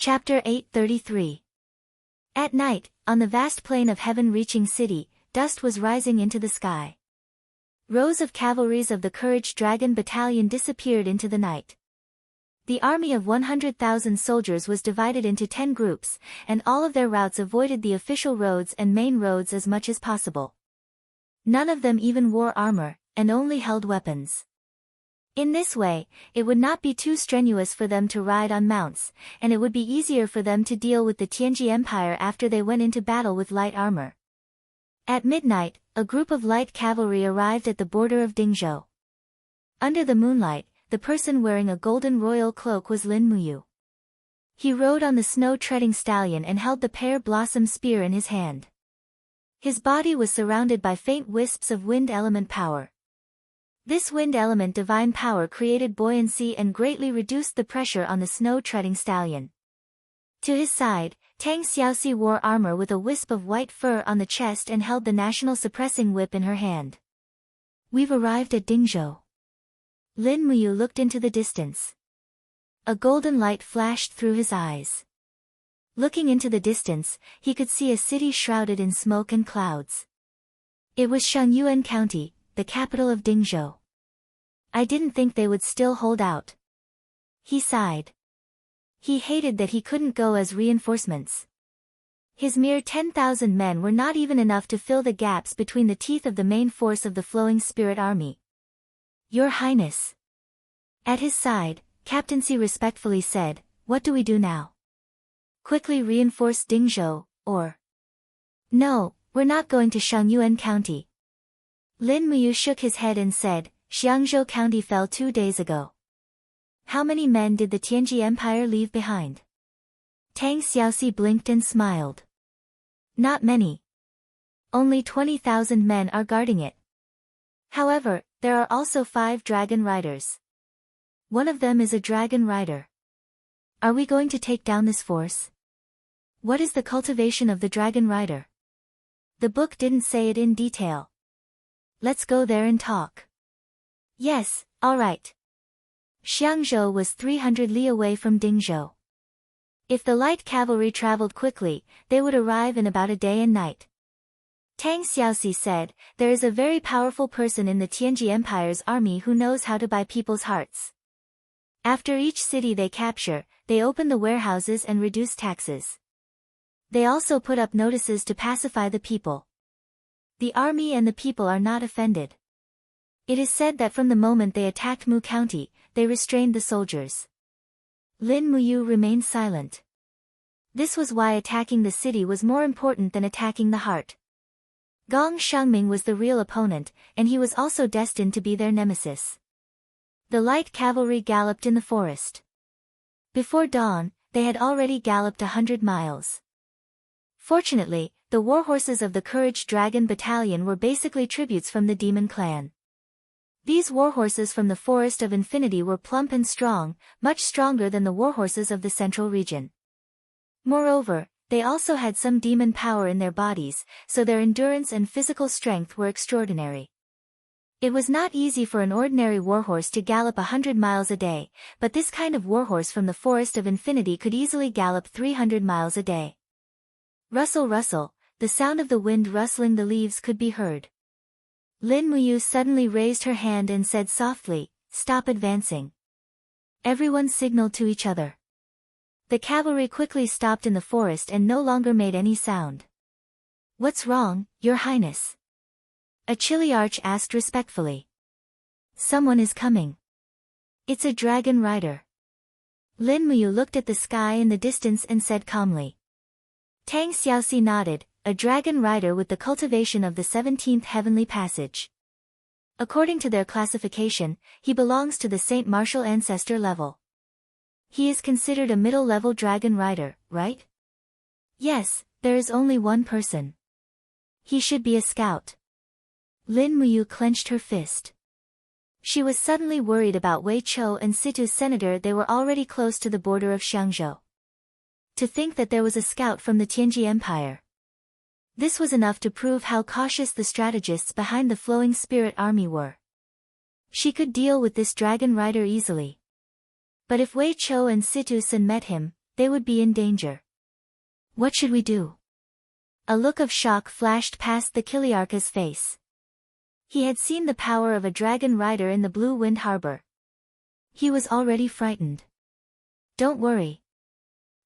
Chapter 833. At night, on the vast plain of heaven-reaching city, dust was rising into the sky. Rows of cavalries of the Courage Dragon Battalion disappeared into the night. The army of 100,000 soldiers was divided into 10 groups, and all of their routes avoided the official roads and main roads as much as possible. None of them even wore armor, and only held weapons. In this way, it would not be too strenuous for them to ride on mounts, and it would be easier for them to deal with the Tianji Empire after they went into battle with light armor. At midnight, a group of light cavalry arrived at the border of Dingzhou. Under the moonlight, the person wearing a golden royal cloak was Lin Muyu. He rode on the snow-treading stallion and held the pear blossom spear in his hand. His body was surrounded by faint wisps of wind element power. This wind element divine power created buoyancy and greatly reduced the pressure on the snow-treading stallion. To his side, Tang Xiaoxi wore armor with a wisp of white fur on the chest and held the national suppressing whip in her hand. "We've arrived at Dingzhou." Lin Muyu looked into the distance. A golden light flashed through his eyes. Looking into the distance, he could see a city shrouded in smoke and clouds. It was Shangyuan County, the capital of Dingzhou. "I didn't think they would still hold out." He sighed. He hated that he couldn't go as reinforcements. His mere 10,000 men were not even enough to fill the gaps between the teeth of the main force of the Flowing Spirit Army. "Your Highness." At his side, Captain Si respectfully said, "What do we do now? Quickly reinforce Dingzhou, or?" "No, we're not going to Shangyuan County." Lin Muyu shook his head and said, "Xiangzhou County fell 2 days ago. How many men did the Tianji Empire leave behind?" Tang Xiaoxi blinked and smiled. "Not many. Only 20,000 men are guarding it. However, there are also 5 dragon riders. One of them is a dragon rider. Are we going to take down this force? What is the cultivation of the dragon rider? The book didn't say it in detail. Let's go there and talk." "Yes, all right." Xiangzhou was 300 li away from Dingzhou. If the light cavalry traveled quickly, they would arrive in about a day and night. Tang Xiaoxi said, "There is a very powerful person in the Tianji Empire's army who knows how to buy people's hearts. After each city they capture, they open the warehouses and reduce taxes. They also put up notices to pacify the people. The army and the people are not offended. It is said that from the moment they attacked Mu County, they restrained the soldiers." Lin Muyu remained silent. This was why attacking the city was more important than attacking the heart. Gong Shangming was the real opponent, and he was also destined to be their nemesis. The light cavalry galloped in the forest. Before dawn, they had already galloped 100 miles. Fortunately, the warhorses of the Courage Dragon Battalion were basically tributes from the Demon Clan. These warhorses from the Forest of Infinity were plump and strong, much stronger than the warhorses of the Central Region. Moreover, they also had some demon power in their bodies, so their endurance and physical strength were extraordinary. It was not easy for an ordinary warhorse to gallop 100 miles a day, but this kind of warhorse from the Forest of Infinity could easily gallop 300 miles a day. Rustle rustle, the sound of the wind rustling the leaves could be heard. Lin Muyu suddenly raised her hand and said softly, "Stop advancing." Everyone signaled to each other. The cavalry quickly stopped in the forest and no longer made any sound. "What's wrong, Your Highness?" a Chiliarch asked respectfully. "Someone is coming. It's a dragon rider." Lin Muyu looked at the sky in the distance and said calmly. Tang Xiaoxi nodded, "A dragon rider with the cultivation of the 17th heavenly passage. According to their classification, he belongs to the Saint Martial ancestor level. He is considered a middle-level dragon rider, right?" "Yes, there is only one person. He should be a scout." Lin Muyu clenched her fist. She was suddenly worried about Wei Chou and Situ's senator. They were already close to the border of Xiangzhou. To think that there was a scout from the Tianji Empire. This was enough to prove how cautious the strategists behind the Flowing Spirit Army were. She could deal with this dragon rider easily. But if Wei Chou and Situ Sun met him, they would be in danger. What should we do? A look of shock flashed past the Kiliarka's face. He had seen the power of a dragon rider in the Blue Wind Harbor. He was already frightened. Don't worry.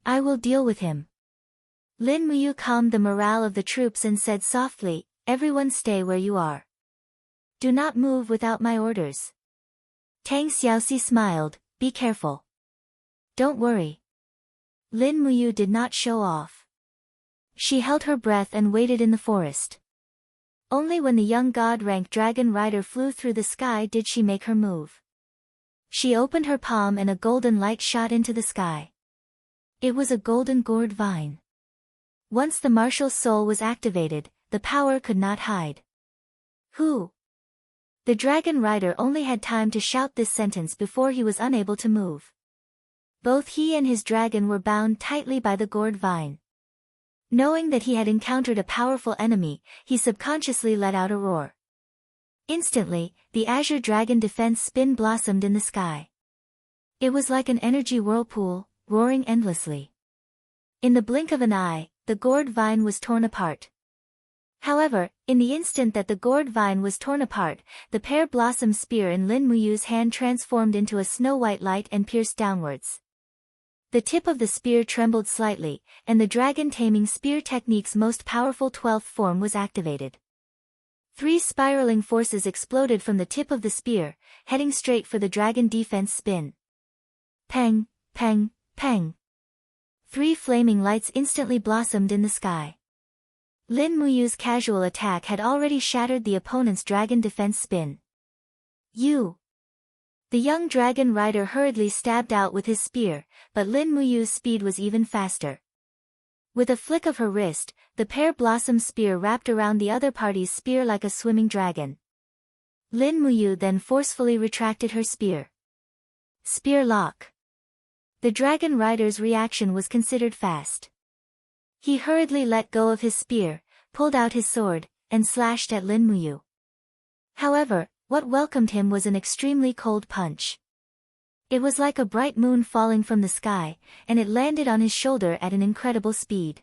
I will deal with him. Lin Muyu calmed the morale of the troops and said softly, everyone stay where you are. Do not move without my orders. Tang Xiaoxi smiled, be careful. Don't worry. Lin Muyu did not show off. She held her breath and waited in the forest. Only when the young god-rank dragon rider flew through the sky did she make her move. She opened her palm and a golden light shot into the sky. It was a golden gourd vine. Once the martial soul was activated, the power could not hide. Who? The dragon rider only had time to shout this sentence before he was unable to move. Both he and his dragon were bound tightly by the gourd vine. Knowing that he had encountered a powerful enemy, he subconsciously let out a roar. Instantly, the azure dragon defense spin blossomed in the sky. It was like an energy whirlpool, roaring endlessly. In the blink of an eye, the gourd vine was torn apart. However, in the instant that the gourd vine was torn apart, the pear blossom spear in Lin Muyu's hand transformed into a snow-white light and pierced downwards. The tip of the spear trembled slightly, and the dragon taming spear technique's most powerful 12th form was activated. 3 spiraling forces exploded from the tip of the spear, heading straight for the dragon defense spin. Peng, peng, peng. 3 flaming lights instantly blossomed in the sky. Lin Muyu's casual attack had already shattered the opponent's dragon defense spin. You! The young dragon rider hurriedly stabbed out with his spear, but Lin Muyu's speed was even faster. With a flick of her wrist, the pear blossom spear wrapped around the other party's spear like a swimming dragon. Lin Muyu then forcefully retracted her spear. Spear lock. The dragon rider's reaction was considered fast. He hurriedly let go of his spear, pulled out his sword, and slashed at Lin Muyu. However, what welcomed him was an extremely cold punch. It was like a bright moon falling from the sky, and it landed on his shoulder at an incredible speed.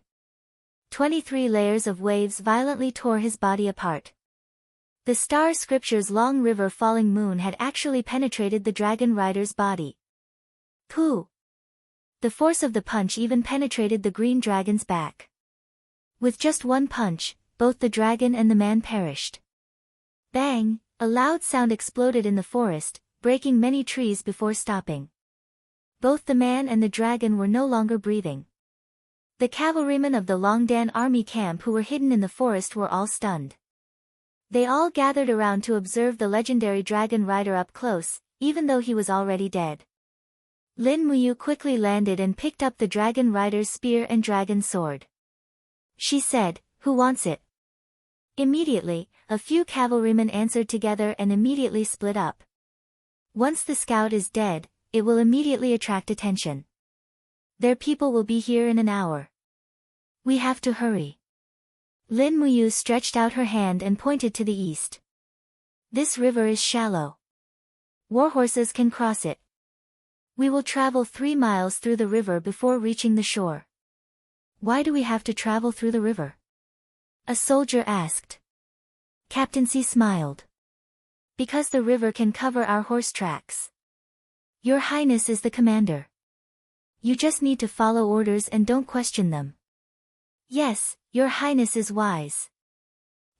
23 layers of waves violently tore his body apart. The star scripture's long river falling moon had actually penetrated the dragon rider's body. Pooh! The force of the punch even penetrated the green dragon's back. With just one punch, both the dragon and the man perished. Bang! A loud sound exploded in the forest, breaking many trees before stopping. Both the man and the dragon were no longer breathing. The cavalrymen of the Longdan army camp who were hidden in the forest were all stunned. They all gathered around to observe the legendary dragon rider up close, even though he was already dead. Lin Muyu quickly landed and picked up the dragon rider's spear and dragon sword. She said, "Who wants it?" Immediately, a few cavalrymen answered together and immediately split up. Once the scout is dead, it will immediately attract attention. Their people will be here in an hour. We have to hurry. Lin Muyu stretched out her hand and pointed to the east. This river is shallow. Warhorses can cross it. We will travel 3 miles through the river before reaching the shore. Why do we have to travel through the river? A soldier asked. Captain C smiled. Because the river can cover our horse tracks. Your Highness is the commander. You just need to follow orders and don't question them. Yes, Your Highness is wise.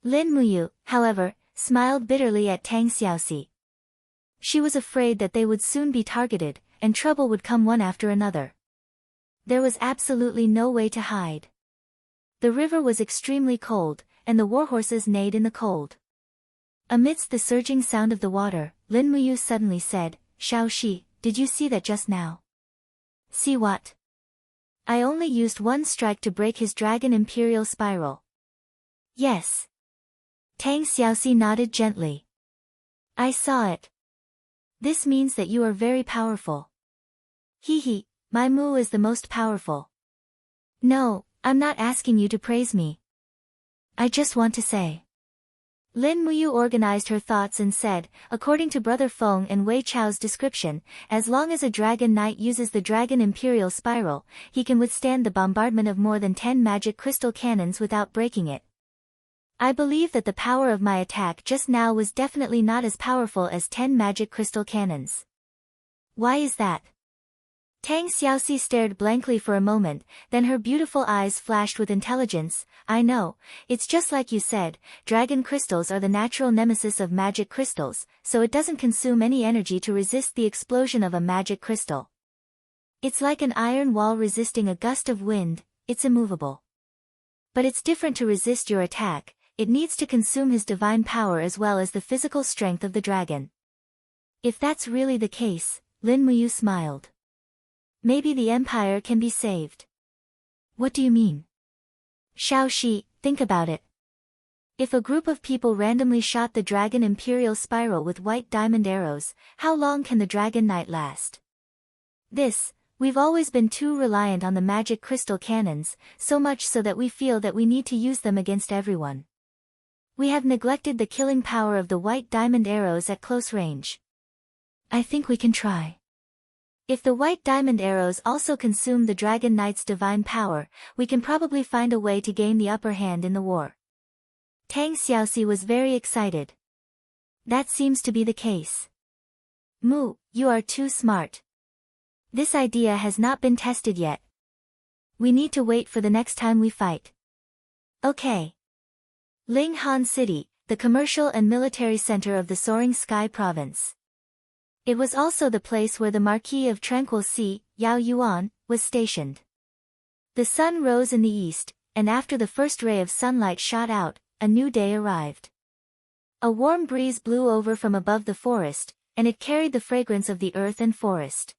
Lin Muyu, however, smiled bitterly at Tang Xiaoxi. She was afraid that they would soon be targeted, and trouble would come one after another. There was absolutely no way to hide. The river was extremely cold, and the warhorses neighed in the cold. Amidst the surging sound of the water, Lin Muyu suddenly said, "Xiaoxi, did you see that just now?" See what? I only used one strike to break his dragon imperial spiral. Yes. Tang Xiaoxi nodded gently. I saw it. This means that you are very powerful. Hee, my Mu is the most powerful. No, I'm not asking you to praise me. I just want to say. Lin Muyu organized her thoughts and said, according to Brother Feng and Wei Chao's description, as long as a dragon knight uses the dragon imperial spiral, he can withstand the bombardment of more than 10 magic crystal cannons without breaking it. I believe that the power of my attack just now was definitely not as powerful as 10 magic crystal cannons. Why is that? Tang Xiaoxi stared blankly for a moment, then her beautiful eyes flashed with intelligence. I know, it's just like you said, dragon crystals are the natural nemesis of magic crystals, so it doesn't consume any energy to resist the explosion of a magic crystal. It's like an iron wall resisting a gust of wind, it's immovable. But it's different to resist your attack, it needs to consume his divine power as well as the physical strength of the dragon. If that's really the case, Lin Muyu smiled. Maybe the empire can be saved. What do you mean? Xiaoxi, think about it. If a group of people randomly shot the dragon imperial spiral with white diamond arrows, how long can the dragon knight last? We've always been too reliant on the magic crystal cannons, so much so that we feel that we need to use them against everyone. We have neglected the killing power of the white diamond arrows at close range. I think we can try. If the white diamond arrows also consume the dragon knight's divine power, we can probably find a way to gain the upper hand in the war. Tang Xiaoxi was very excited. That seems to be the case. Mu, you are too smart. This idea has not been tested yet. We need to wait for the next time we fight. Okay. Linghan City, the commercial and military center of the Soaring Sky province. It was also the place where the Marquis of Tranquil Sea, Yao Yuan, was stationed. The sun rose in the east, and after the first ray of sunlight shot out, a new day arrived. A warm breeze blew over from above the forest, and it carried the fragrance of the earth and forest.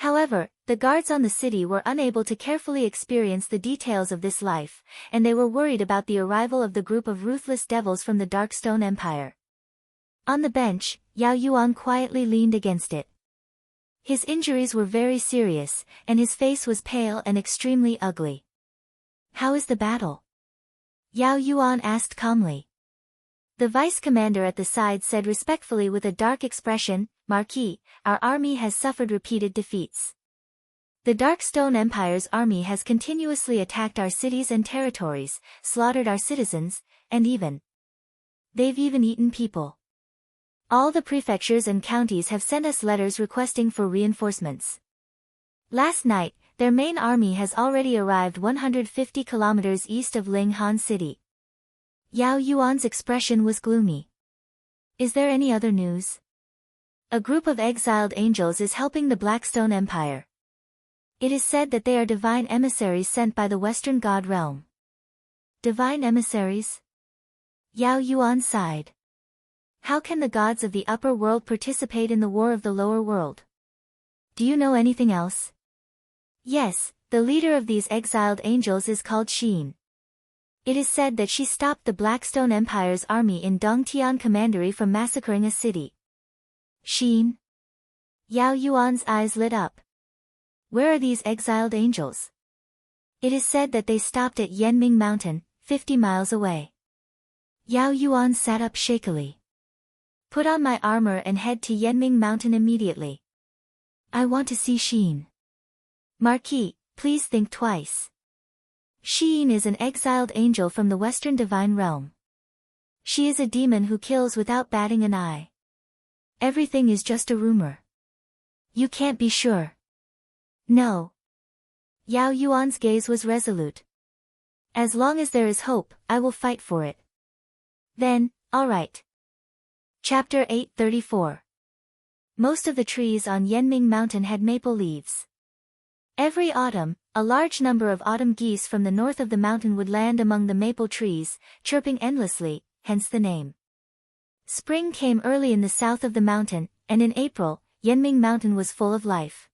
However, the guards on the city were unable to carefully experience the details of this life, and they were worried about the arrival of the group of ruthless devils from the Darkstone Empire. On the bench, Yao Yuan quietly leaned against it. His injuries were very serious, and his face was pale and extremely ugly. How is the battle? Yao Yuan asked calmly. The vice commander at the side said respectfully with a dark expression, Marquis, our army has suffered repeated defeats. The Darkstone Empire's army has continuously attacked our cities and territories, slaughtered our citizens, and they've even eaten people. All the prefectures and counties have sent us letters requesting for reinforcements. Last night, their main army has already arrived 150 kilometers east of Linghan City. Yao Yuan's expression was gloomy. Is there any other news? A group of exiled angels is helping the Blackstone Empire. It is said that they are divine emissaries sent by the Western God realm. Divine emissaries? Yao Yuan sighed. How can the gods of the upper world participate in the war of the lower world? Do you know anything else? Yes, the leader of these exiled angels is called Xin. It is said that she stopped the Blackstone Empire's army in Dongtian Commandery from massacring a city. Xin? Yao Yuan's eyes lit up. Where are these exiled angels? It is said that they stopped at Yanming Mountain, 50 miles away. Yao Yuan sat up shakily. Put on my armor and head to Yanming Mountain immediately. I want to see Xin. Marquis, please think twice. Xin is an exiled angel from the Western Divine Realm. She is a demon who kills without batting an eye. Everything is just a rumor. You can't be sure. No. Yao Yuan's gaze was resolute. As long as there is hope, I will fight for it. Then, all right. Chapter 834. Most of the trees on Yanming Mountain had maple leaves. Every autumn, a large number of autumn geese from the north of the mountain would land among the maple trees, chirping endlessly, hence the name. Spring came early in the south of the mountain, and in April, Yanming Mountain was full of life.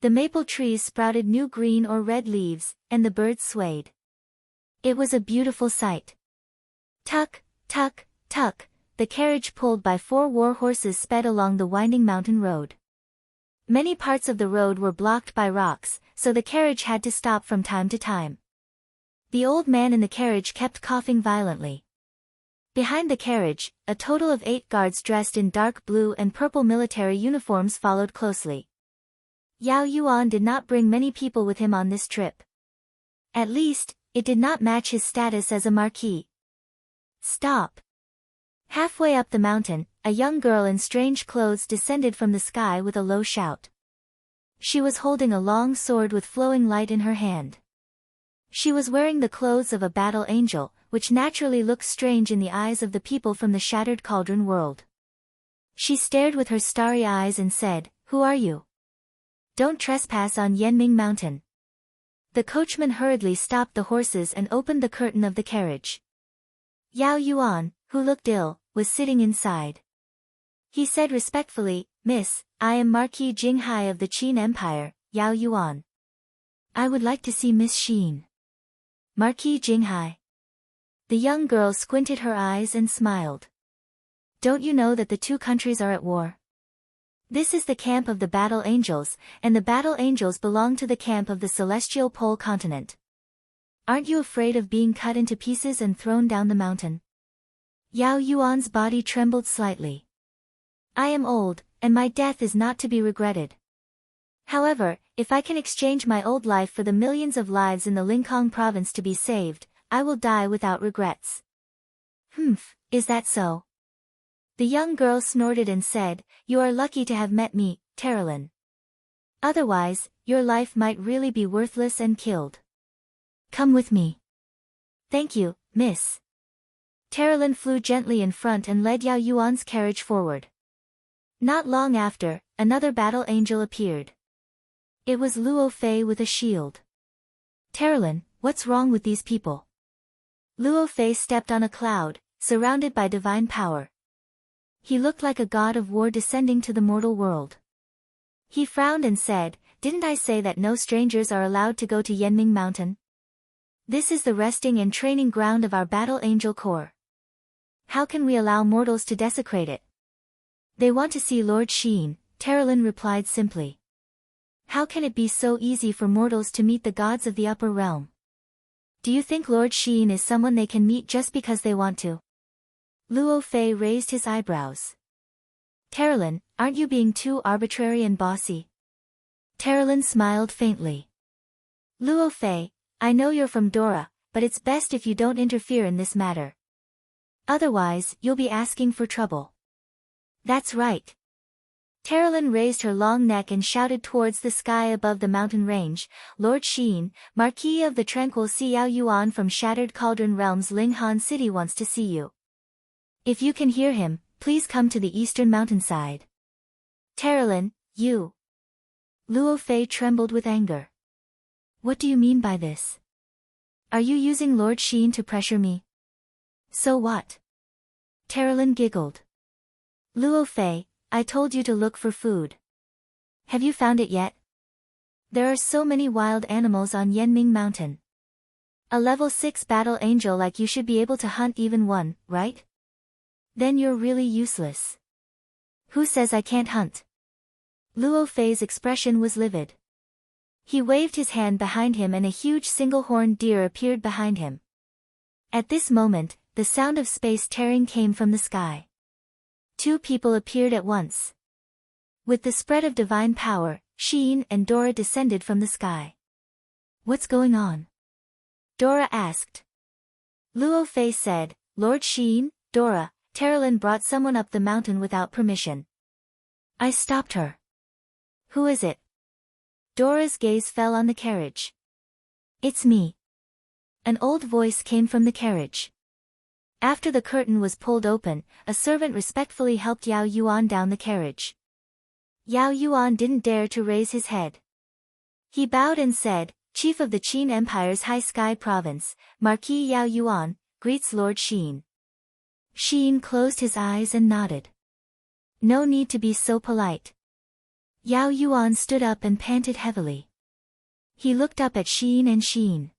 The maple trees sprouted new green or red leaves, and the birds swayed. It was a beautiful sight. Tuck, tuck, tuck, the carriage pulled by 4 war horses sped along the winding mountain road. Many parts of the road were blocked by rocks, so the carriage had to stop from time to time. The old man in the carriage kept coughing violently. Behind the carriage, a total of 8 guards dressed in dark blue and purple military uniforms followed closely. Yao Yuan did not bring many people with him on this trip. At least, it did not match his status as a marquis. Stop! Halfway up the mountain, a young girl in strange clothes descended from the sky with a low shout. She was holding a long sword with flowing light in her hand. She was wearing the clothes of a battle angel, which naturally looks strange in the eyes of the people from the Shattered Cauldron world. She stared with her starry eyes and said, "Who are you? Don't trespass on Yanming Mountain." The coachman hurriedly stopped the horses and opened the curtain of the carriage. Yao Yuan, who looked ill, was sitting inside. He said respectfully, "Miss, I am Marquis Jinghai of the Qin Empire, Yao Yuan. I would like to see Miss Xin." Marquis Jinghai. The young girl squinted her eyes and smiled. "Don't you know that the two countries are at war? This is the camp of the Battle Angels, and the Battle Angels belong to the camp of the Celestial Pole Continent. Aren't you afraid of being cut into pieces and thrown down the mountain?" Yao Yuan's body trembled slightly. "I am old, and my death is not to be regretted. However, if I can exchange my old life for the millions of lives in the Lincoln province to be saved, I will die without regrets." "Humph, is that so?" The young girl snorted and said, "You are lucky to have met me, Terralyn. Otherwise, your life might really be worthless and killed. Come with me." "Thank you, miss." Terralyn flew gently in front and led Yao Yuan's carriage forward. Not long after, another battle angel appeared. It was Luo Fei with a shield. "Terralyn, what's wrong with these people?" Luo Fei stepped on a cloud, surrounded by divine power. He looked like a god of war descending to the mortal world. He frowned and said, "Didn't I say that no strangers are allowed to go to Yanming Mountain? This is the resting and training ground of our Battle Angel Corps. How can we allow mortals to desecrate it?" "They want to see Lord Xin," Terralyn replied simply. "How can it be so easy for mortals to meet the gods of the upper realm? Do you think Lord Xin is someone they can meet just because they want to?" Luo Fei raised his eyebrows. "Terralyn, aren't you being too arbitrary and bossy?" Terralyn smiled faintly. "Luo Fei, I know you're from Dora, but it's best if you don't interfere in this matter. Otherwise, you'll be asking for trouble." "That's right." Terralyn raised her long neck and shouted towards the sky above the mountain range, "Lord Xin, Marquis of the Tranquil Sea, Yao Yuan from Shattered Cauldron Realms Linghan City wants to see you. If you can hear him, please come to the eastern mountainside." "Terralyn, you..." Luo Fei trembled with anger. "What do you mean by this? Are you using Lord Xin to pressure me?" "So what?" Terralyn giggled. "Luo Fei, I told you to look for food. Have you found it yet? There are so many wild animals on Yanming Mountain. A level 6 battle angel like you should be able to hunt even one, right? Then you're really useless." "Who says I can't hunt?" Luo Fei's expression was livid. He waved his hand behind him and a huge single-horned deer appeared behind him. At this moment, the sound of space tearing came from the sky. 2 people appeared at once. With the spread of divine power, Xin and Dora descended from the sky. "What's going on?" Dora asked. Luo Fei said, "Lord Xin, Dora, Terralyn brought someone up the mountain without permission. I stopped her." "Who is it?" Dora's gaze fell on the carriage. "It's me." An old voice came from the carriage. After the curtain was pulled open, a servant respectfully helped Yao Yuan down the carriage. Yao Yuan didn't dare to raise his head. He bowed and said, "Chief of the Qin Empire's High Sky Province, Marquis Yao Yuan, greets Lord Xin." Xin closed his eyes and nodded. "No need to be so polite." Yao Yuan stood up and panted heavily. He looked up at Xin and Xin.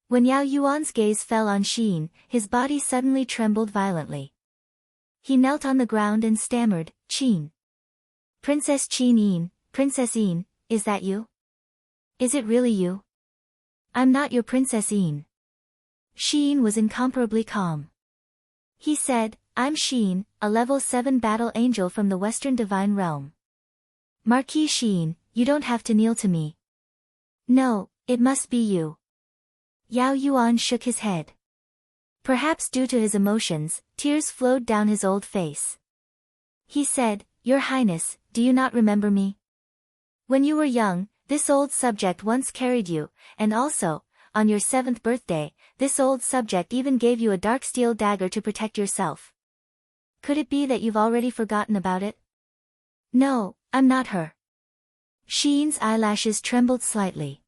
When Yao Yuan's gaze fell on Xin, his body suddenly trembled violently. He knelt on the ground and stammered, "Qin. Princess Qin Yin, Princess Yin, is that you? Is it really you?" "I'm not your Princess Yin." Xin was incomparably calm. He said, I'm Sheen, a level 7 battle angel from the Western Divine Realm. Marquis Sheen, you don't have to kneel to me. No, it must be you. Yao Yuan shook his head. Perhaps due to his emotions, tears flowed down his old face. He said, Your Highness, do you not remember me? When you were young, this old subject once carried you, and also, on your 7th birthday, this old subject even gave you a dark steel dagger to protect yourself. Could it be that you've already forgotten about it? No, I'm not her. Sheen's eyelashes trembled slightly.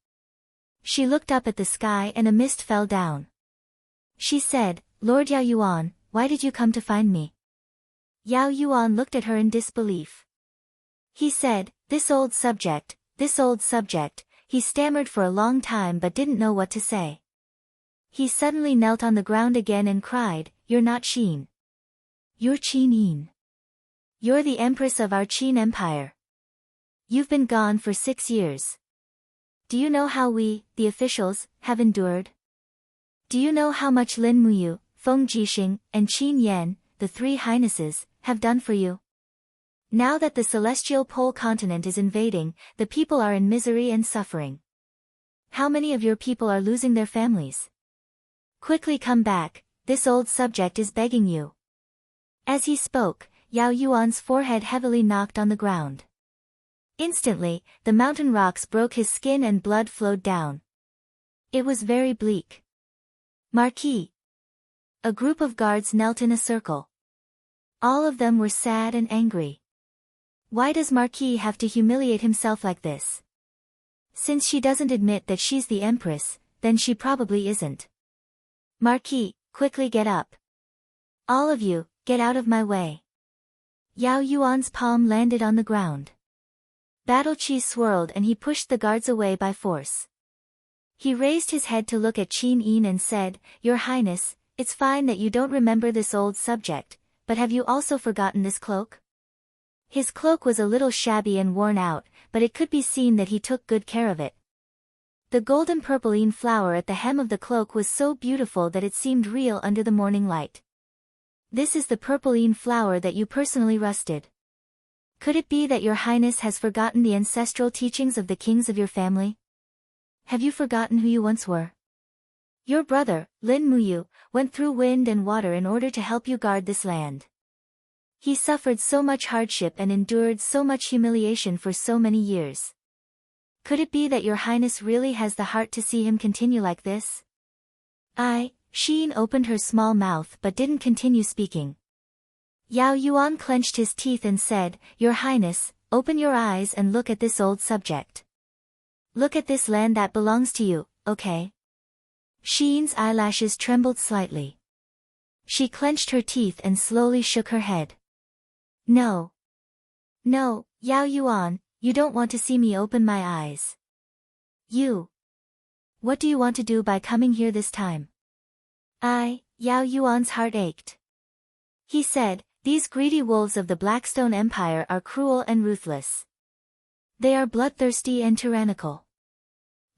She looked up at the sky and a mist fell down. She said, Lord Yao Yuan, why did you come to find me? Yao Yuan looked at her in disbelief. He said, this old subject, he stammered for a long time but didn't know what to say. He suddenly knelt on the ground again and cried, You're not Sheen. You're Qin Yin. You're the empress of our Qin Empire. You've been gone for 6 years. Do you know how we, the officials, have endured? Do you know how much Lin Muyu, Feng Jixing, and Qin Yan, the 3 highnesses, have done for you? Now that the celestial pole continent is invading, the people are in misery and suffering. How many of your people are losing their families? Quickly come back, this old subject is begging you. As he spoke, Yao Yuan's forehead heavily knocked on the ground. Instantly, the mountain rocks broke his skin and blood flowed down. It was very bleak. Marquis. A group of guards knelt in a circle. All of them were sad and angry. Why does Marquis have to humiliate himself like this? Since she doesn't admit that she's the empress, then she probably isn't. Marquis, quickly get up. All of you, get out of my way. Yao Yuan's palm landed on the ground. Battle Chi swirled and he pushed the guards away by force. He raised his head to look at Qin Yin and said, Your Highness, it's fine that you don't remember this old subject, but have you also forgotten this cloak? His cloak was a little shabby and worn out, but it could be seen that he took good care of it. The golden purpline flower at the hem of the cloak was so beautiful that it seemed real under the morning light. This is the purpline flower that you personally rusted. Could it be that your highness has forgotten the ancestral teachings of the kings of your family? Have you forgotten who you once were? Your brother, Lin Muyu, went through wind and water in order to help you guard this land. He suffered so much hardship and endured so much humiliation for so many years. Could it be that your highness really has the heart to see him continue like this? Sheen opened her small mouth but didn't continue speaking. Yao Yuan clenched his teeth and said, Your highness, open your eyes and look at this old subject. Look at this land that belongs to you, okay? Sheen's eyelashes trembled slightly. She clenched her teeth and slowly shook her head. No. No, Yao Yuan, you don't want to see me open my eyes. You. What do you want to do by coming here this time? Yao Yuan's heart ached. He said, These greedy wolves of the Blackstone Empire are cruel and ruthless. They are bloodthirsty and tyrannical.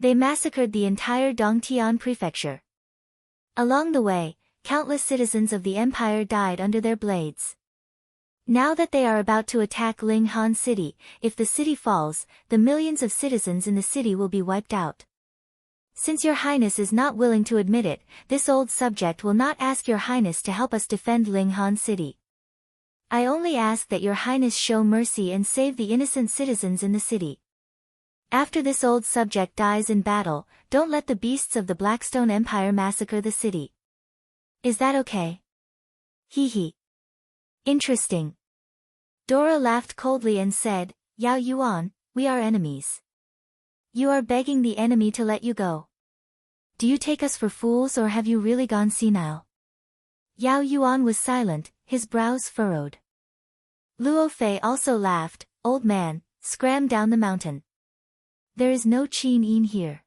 They massacred the entire Dongtian prefecture. Along the way, countless citizens of the empire died under their blades. Now that they are about to attack Linghan City, if the city falls, the millions of citizens in the city will be wiped out. Since your highness is not willing to admit it, this old subject will not ask your highness to help us defend Linghan City. I only ask that your highness show mercy and save the innocent citizens in the city. After this old subject dies in battle, don't let the beasts of the Blackstone Empire massacre the city. Is that okay? Hee. Interesting. Dora laughed coldly and said, Yao Yuan, we are enemies. You are begging the enemy to let you go. Do you take us for fools or have you really gone senile? Yao Yuan was silent, his brows furrowed. Luo Fei also laughed, Old man, scram down the mountain. There is no Qin Yin here.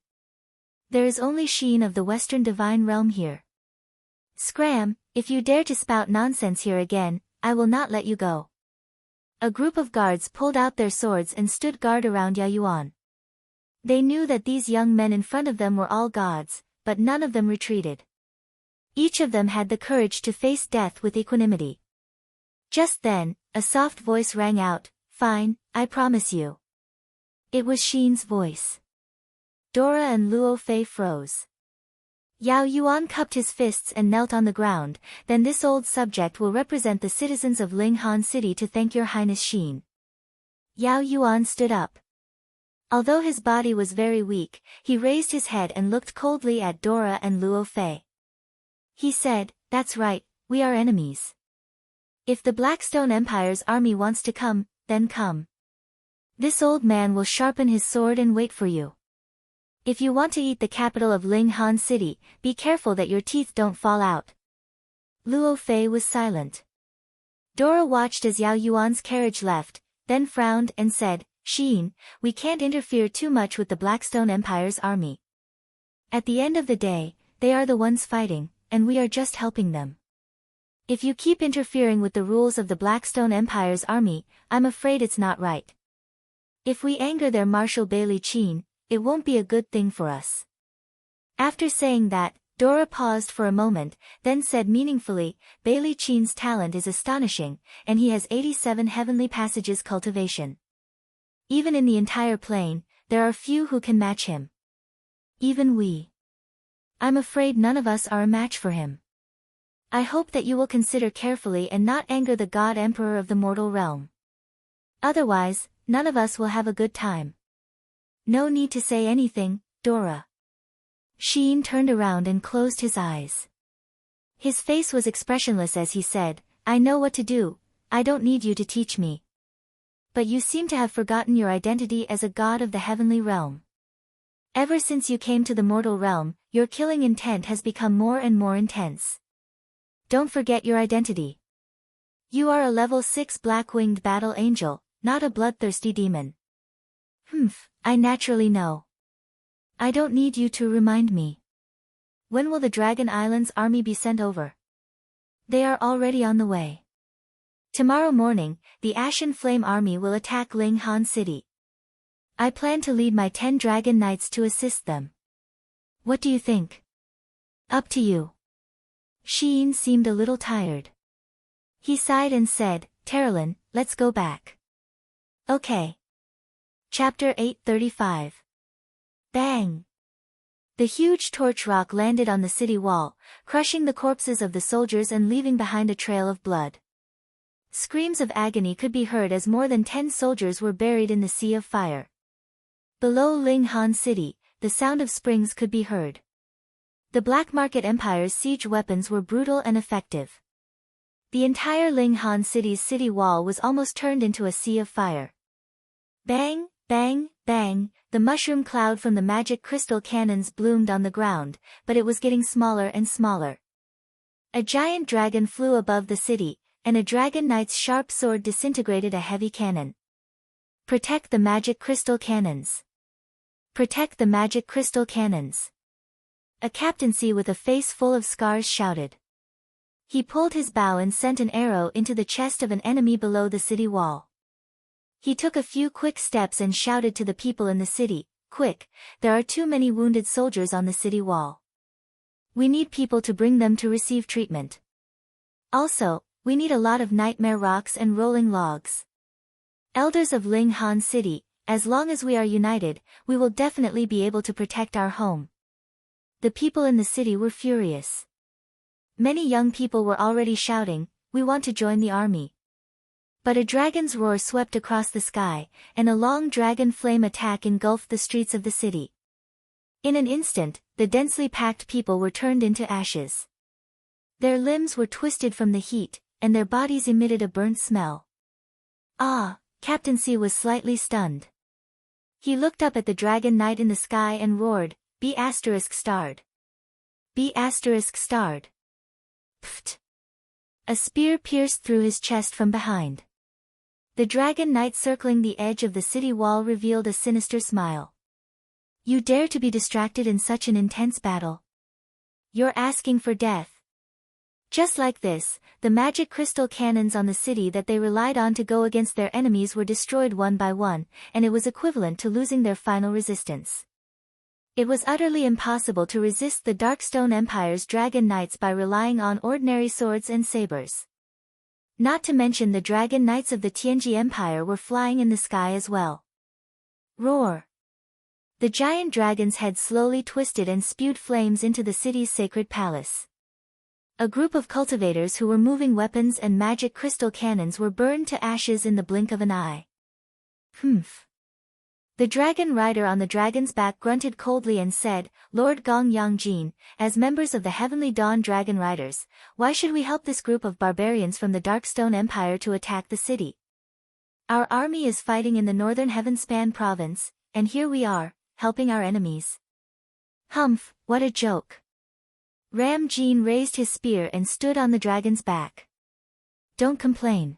There is only Sheen of the Western Divine Realm here. Scram, if you dare to spout nonsense here again, I will not let you go. A group of guards pulled out their swords and stood guard around Yao Yuan. They knew that these young men in front of them were all gods, but none of them retreated. Each of them had the courage to face death with equanimity. Just then, a soft voice rang out, "Fine, I promise you." It was Sheen's voice. Dora and Luo Fei froze. Yao Yuan cupped his fists and knelt on the ground. "Then this old subject will represent the citizens of Linghan City to thank your highness Sheen." Yao Yuan stood up. Although his body was very weak, he raised his head and looked coldly at Dora and Luo Fei. He said, "That's right, we are enemies. If the Blackstone Empire's army wants to come, then come. This old man will sharpen his sword and wait for you. If you want to eat the capital of Linghan City, be careful that your teeth don't fall out." Luo Fei was silent. Dora watched as Yao Yuan's carriage left, then frowned and said, "Sheen, we can't interfere too much with the Blackstone Empire's army. At the end of the day, they are the ones fighting, and we are just helping them. If you keep interfering with the rules of the Blackstone Empire's army, I'm afraid it's not right. If we anger their Marshal Bailey Qin, it won't be a good thing for us." After saying that, Dora paused for a moment, then said meaningfully, "Bailey Qin's talent is astonishing, and he has 87 heavenly passages cultivation. Even in the entire plane, there are few who can match him. Even we. I'm afraid none of us are a match for him. I hope that you will consider carefully and not anger the God Emperor of the mortal realm. Otherwise, none of us will have a good time." "No need to say anything, Dora." Sheen turned around and closed his eyes. His face was expressionless as he said, "I know what to do, I don't need you to teach me. But you seem to have forgotten your identity as a god of the heavenly realm. Ever since you came to the mortal realm, your killing intent has become more and more intense. Don't forget your identity. You are a level 6 black-winged battle angel, not a bloodthirsty demon." I naturally know. I don't need you to remind me. When will the Dragon Island's army be sent over?" "They are already on the way. Tomorrow morning, the Ashen Flame army will attack Linghan City. I plan to lead my 10 Dragon Knights to assist them. What do you think?" "Up to you." Sheen seemed a little tired. He sighed and said, "Terilyn, let's go back." "Okay." Chapter 835. Bang! The huge torch rock landed on the city wall, crushing the corpses of the soldiers and leaving behind a trail of blood. Screams of agony could be heard as more than 10 soldiers were buried in the sea of fire. Below Linghan City, the sound of springs could be heard. The Black Market Empire's siege weapons were brutal and effective. The entire Linghan City's city wall was almost turned into a sea of fire. Bang, bang, bang, the mushroom cloud from the magic crystal cannons bloomed on the ground, but it was getting smaller and smaller. A giant dragon flew above the city, and a dragon knight's sharp sword disintegrated a heavy cannon. "Protect the magic crystal cannons! Protect the magic crystal cannons!" A captaincy with a face full of scars shouted. He pulled his bow and sent an arrow into the chest of an enemy below the city wall. He took a few quick steps and shouted to the people in the city, "Quick, there are too many wounded soldiers on the city wall. We need people to bring them to receive treatment. Also, we need a lot of nightmare rocks and rolling logs. Elders of Linghan City, as long as we are united, we will definitely be able to protect our home." The people in the city were furious. Many young people were already shouting, "We want to join the army." But a dragon's roar swept across the sky, and a long dragon flame attack engulfed the streets of the city. In an instant, the densely packed people were turned into ashes. Their limbs were twisted from the heat, and their bodies emitted a burnt smell. Captaincy was slightly stunned. He looked up at the dragon knight in the sky and roared, "Be ****starred. Be ****starred. Pfft. A spear pierced through his chest from behind. The dragon knight circling the edge of the city wall revealed a sinister smile. "You dare to be distracted in such an intense battle? You're asking for death." Just like this, the magic crystal cannons on the city that they relied on to go against their enemies were destroyed one by one, and it was equivalent to losing their final resistance. It was utterly impossible to resist the Darkstone Empire's dragon knights by relying on ordinary swords and sabers. Not to mention the dragon knights of the Tianji Empire were flying in the sky as well. Roar! The giant dragon's head slowly twisted and spewed flames into the city's sacred palace. A group of cultivators who were moving weapons and magic crystal cannons were burned to ashes in the blink of an eye. Humph! The dragon rider on the dragon's back grunted coldly and said, "Lord Gong Yangjin, as members of the Heavenly Dawn Dragon Riders, why should we help this group of barbarians from the Darkstone Empire to attack the city? Our army is fighting in the northern Heavenspan province, and here we are, helping our enemies." Humph, what a joke. Ram Jean raised his spear and stood on the dragon's back. Don't complain.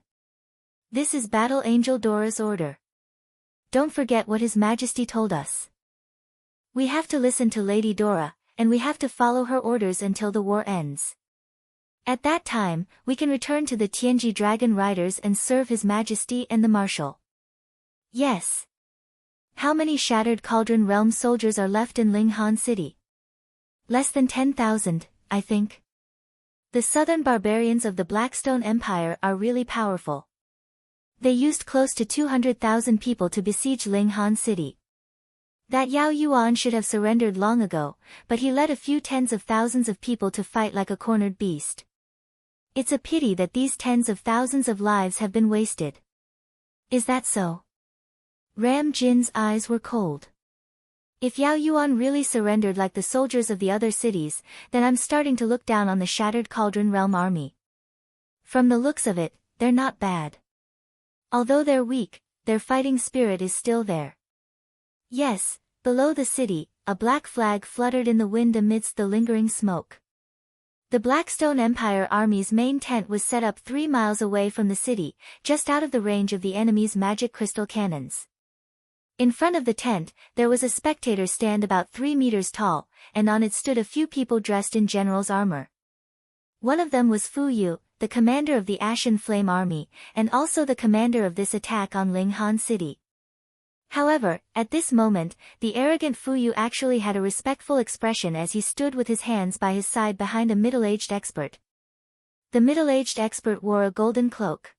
This is Battle Angel Dora's order. Don't forget what His Majesty told us. We have to listen to Lady Dora, and we have to follow her orders until the war ends. At that time, we can return to the Tianji Dragon Riders and serve His Majesty and the Marshal. Yes. How many Shattered Cauldron Realm soldiers are left in Linghan City? Less than 10,000, I think. The southern barbarians of the Blackstone Empire are really powerful. They used close to 200,000 people to besiege Linghan City. That Yao Yuan should have surrendered long ago, but he led a few tens of thousands of people to fight like a cornered beast. It's a pity that these tens of thousands of lives have been wasted. Is that so? Ram Jin's eyes were cold. If Yao Yuan really surrendered like the soldiers of the other cities, then I'm starting to look down on the Shattered Cauldron Realm army. From the looks of it, they're not bad. Although they're weak, their fighting spirit is still there. Yes, below the city, a black flag fluttered in the wind amidst the lingering smoke. The Blackstone Empire army's main tent was set up 3 miles away from the city, just out of the range of the enemy's magic crystal cannons. In front of the tent, there was a spectator stand about 3 meters tall, and on it stood a few people dressed in general's armor. One of them was Fu Yu, the commander of the Ashen Flame Army, and also the commander of this attack on Linghan City. However, at this moment, the arrogant Fu Yu actually had a respectful expression as he stood with his hands by his side behind a middle-aged expert. The middle-aged expert wore a golden cloak.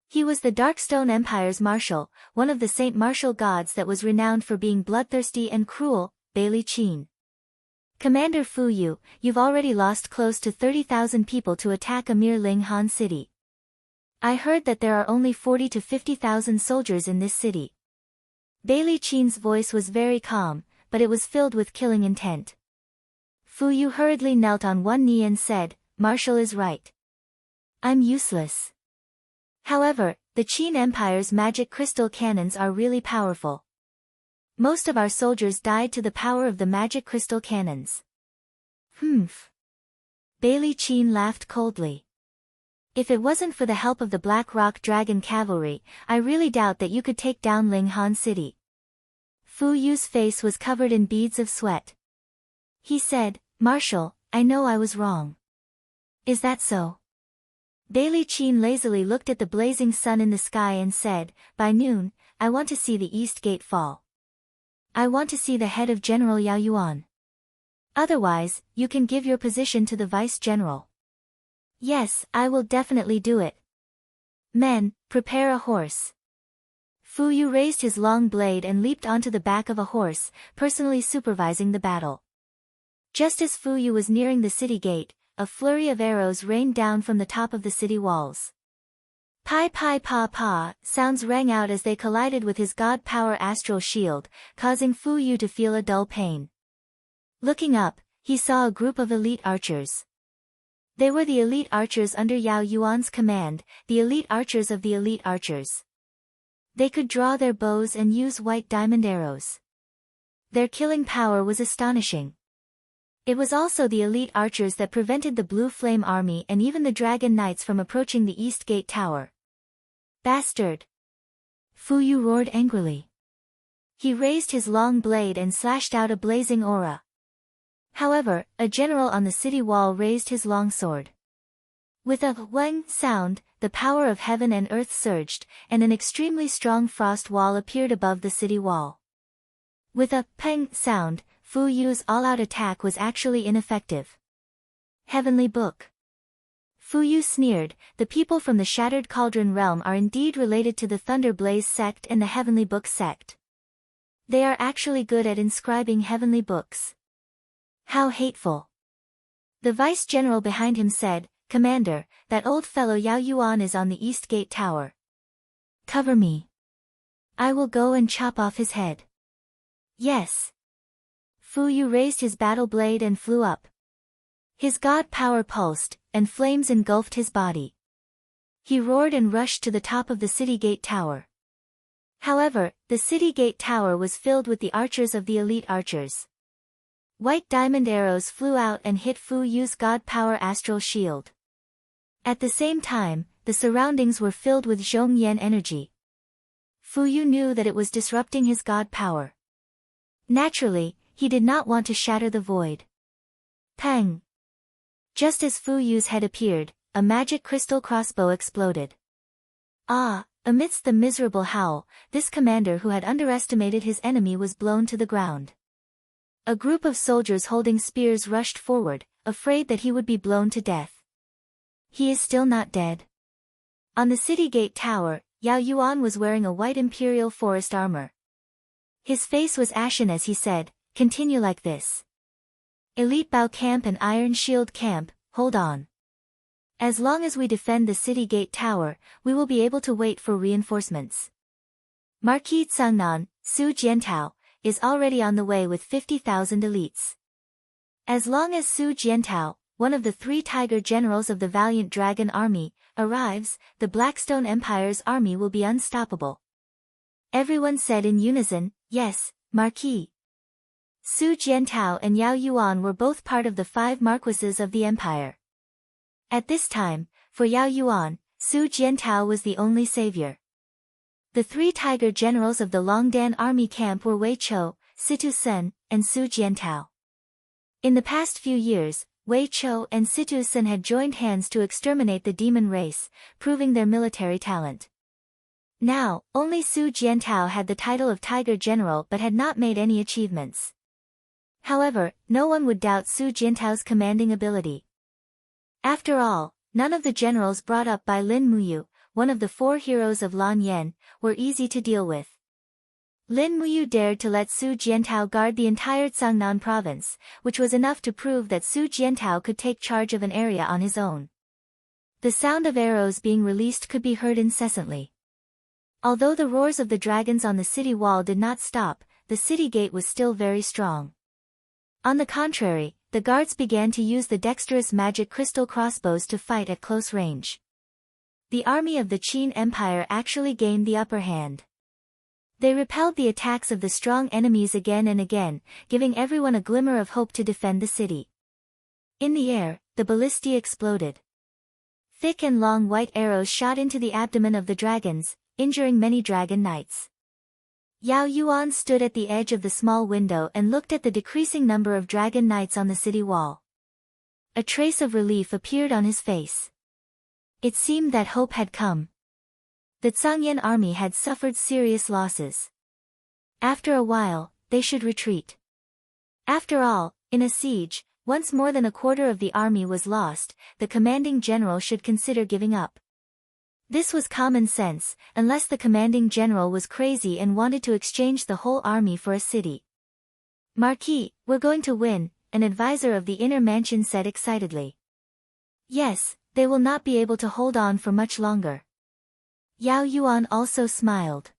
He was the Darkstone Empire's marshal, one of the Saint Martial gods that was renowned for being bloodthirsty and cruel, Bailey Qin. Commander Fu Yu, you've already lost close to 30,000 people to attack a mere Linghan City. I heard that there are only 40 to 50,000 soldiers in this city. Bailey Qin's voice was very calm, but it was filled with killing intent. Fu Yu hurriedly knelt on one knee and said, "Marshal is right. I'm useless. However, the Qin Empire's magic crystal cannons are really powerful. Most of our soldiers died to the power of the magic crystal cannons." Humph. Bailey Qin laughed coldly. "If it wasn't for the help of the Black Rock Dragon Cavalry, I really doubt that you could take down Linghan City." Fu Yu's face was covered in beads of sweat. He said, "Marshal, I know I was wrong." "Is that so?" Bailey Qin lazily looked at the blazing sun in the sky and said, "By noon, I want to see the East Gate fall. I want to see the head of General Yao Yuan. Otherwise, you can give your position to the Vice General." "Yes, I will definitely do it. Men, prepare a horse." Fu Yu raised his long blade and leaped onto the back of a horse, personally supervising the battle. Just as Fu Yu was nearing the city gate, a flurry of arrows rained down from the top of the city walls. Pai pai pa pa, sounds rang out as they collided with his god power astral shield, causing Fu Yu to feel a dull pain. Looking up, he saw a group of elite archers. They were the elite archers under Yao Yuan's command, the elite archers of the elite archers. They could draw their bows and use white diamond arrows. Their killing power was astonishing. It was also the elite archers that prevented the Blue Flame Army and even the Dragon Knights from approaching the East Gate Tower. "Bastard!" Fu Yu roared angrily. He raised his long blade and slashed out a blazing aura. However, a general on the city wall raised his long sword. With a whang sound, the power of heaven and earth surged, and an extremely strong frost wall appeared above the city wall. With a peng sound, Fu Fu Yu's all-out attack was actually ineffective. Heavenly Book. Fu Yu sneered, the people from the Shattered Cauldron realm are indeed related to the Thunder Blaze sect and the Heavenly Book sect. They are actually good at inscribing heavenly books. How hateful. The vice-general behind him said, Commander, that old fellow Yao Yuan is on the East Gate Tower. Cover me. I will go and chop off his head. Yes. Fu Yu raised his battle blade and flew up. His god power pulsed, and flames engulfed his body. He roared and rushed to the top of the city gate tower. However, the city gate tower was filled with the archers of the elite archers. White diamond arrows flew out and hit Fu Yu's god power astral shield. At the same time, the surroundings were filled with Zhong Yan energy. Fu Yu knew that it was disrupting his god power. Naturally, he did not want to shatter the void. Pang! Just as Fu Yu's head appeared, a magic crystal crossbow exploded. Ah! Amidst the miserable howl, this commander who had underestimated his enemy was blown to the ground. A group of soldiers holding spears rushed forward, afraid that he would be blown to death. He is still not dead. On the city gate tower, Yao Yuan was wearing a white imperial forest armor. His face was ashen as he said, continue like this. Elite Bow Camp and Iron Shield Camp, hold on. As long as we defend the city gate tower, we will be able to wait for reinforcements. Marquis Tsangnan, Su Jiantao, is already on the way with 50,000 elites. As long as Su Jiantao, one of the 3 tiger generals of the Valiant Dragon Army, arrives, the Blackstone Empire's army will be unstoppable. Everyone said in unison, yes, Marquis. Su Jiantao and Yao Yuan were both part of the 5 marquises of the empire. At this time, for Yao Yuan, Su Jiantao was the only savior. The 3 tiger generals of the Longdan army camp were Wei Chou, Situ Sen, and Su Jiantao. In the past few years, Wei Chou and Situ Sen had joined hands to exterminate the demon race, proving their military talent. Now, only Su Jiantao had the title of Tiger General but had not made any achievements. However, no one would doubt Su Jiantao's commanding ability. After all, none of the generals brought up by Lin Muyu, one of the 4 heroes of Lan Yan, were easy to deal with. Lin Muyu dared to let Su Jiantao guard the entire Tsangnan province, which was enough to prove that Su Jiantao could take charge of an area on his own. The sound of arrows being released could be heard incessantly. Although the roars of the dragons on the city wall did not stop, the city gate was still very strong. On the contrary, the guards began to use the dexterous magic crystal crossbows to fight at close range. The army of the Qin Empire actually gained the upper hand. They repelled the attacks of the strong enemies again and again, giving everyone a glimmer of hope to defend the city. In the air, the ballistae exploded. Thick and long white arrows shot into the abdomen of the dragons, injuring many dragon knights. Yao Yuan stood at the edge of the small window and looked at the decreasing number of dragon knights on the city wall. A trace of relief appeared on his face. It seemed that hope had come. The Tsangyan army had suffered serious losses. After a while, they should retreat. After all, in a siege, once more than a quarter of the army was lost, the commanding general should consider giving up. This was common sense, unless the commanding general was crazy and wanted to exchange the whole army for a city. Marquis, we're going to win, an advisor of the inner mansion said excitedly. Yes, they will not be able to hold on for much longer. Yao Yuan also smiled.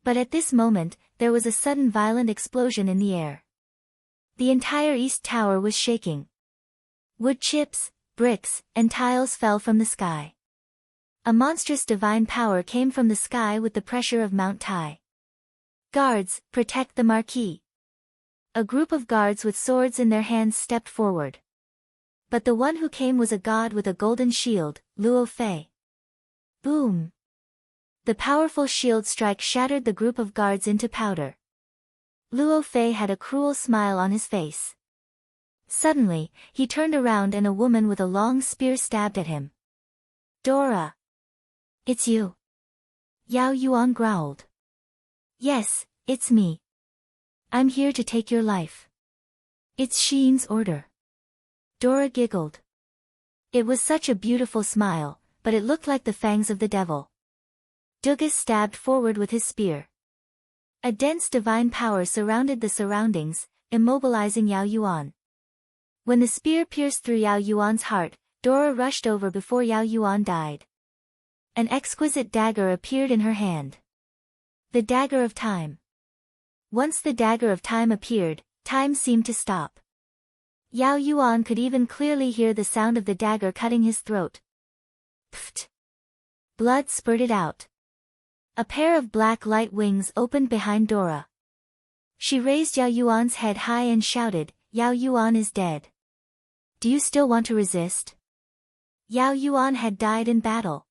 But at this moment, there was a sudden violent explosion in the air. The entire East Tower was shaking. Wood chips, bricks, and tiles fell from the sky. A monstrous divine power came from the sky with the pressure of Mount Tai. Guards, protect the Marquis. A group of guards with swords in their hands stepped forward. But the one who came was a god with a golden shield, Luo Fei. Boom! The powerful shield strike shattered the group of guards into powder. Luo Fei had a cruel smile on his face. Suddenly, he turned around and a woman with a long spear stabbed at him. Dora! It's you. Yao Yuan growled. Yes, it's me. I'm here to take your life. It's Sheen's order. Dora giggled. It was such a beautiful smile, but it looked like the fangs of the devil. Dugas stabbed forward with his spear. A dense divine power surrounded the surroundings, immobilizing Yao Yuan. When the spear pierced through Yao Yuan's heart, Dora rushed over before Yao Yuan died. An exquisite dagger appeared in her hand. The dagger of time. Once the dagger of time appeared, time seemed to stop. Yao Yuan could even clearly hear the sound of the dagger cutting his throat. Pfft! Blood spurted out. A pair of black light wings opened behind Dora. She raised Yao Yuan's head high and shouted, "Yao Yuan is dead. Do you still want to resist?" Yao Yuan had died in battle.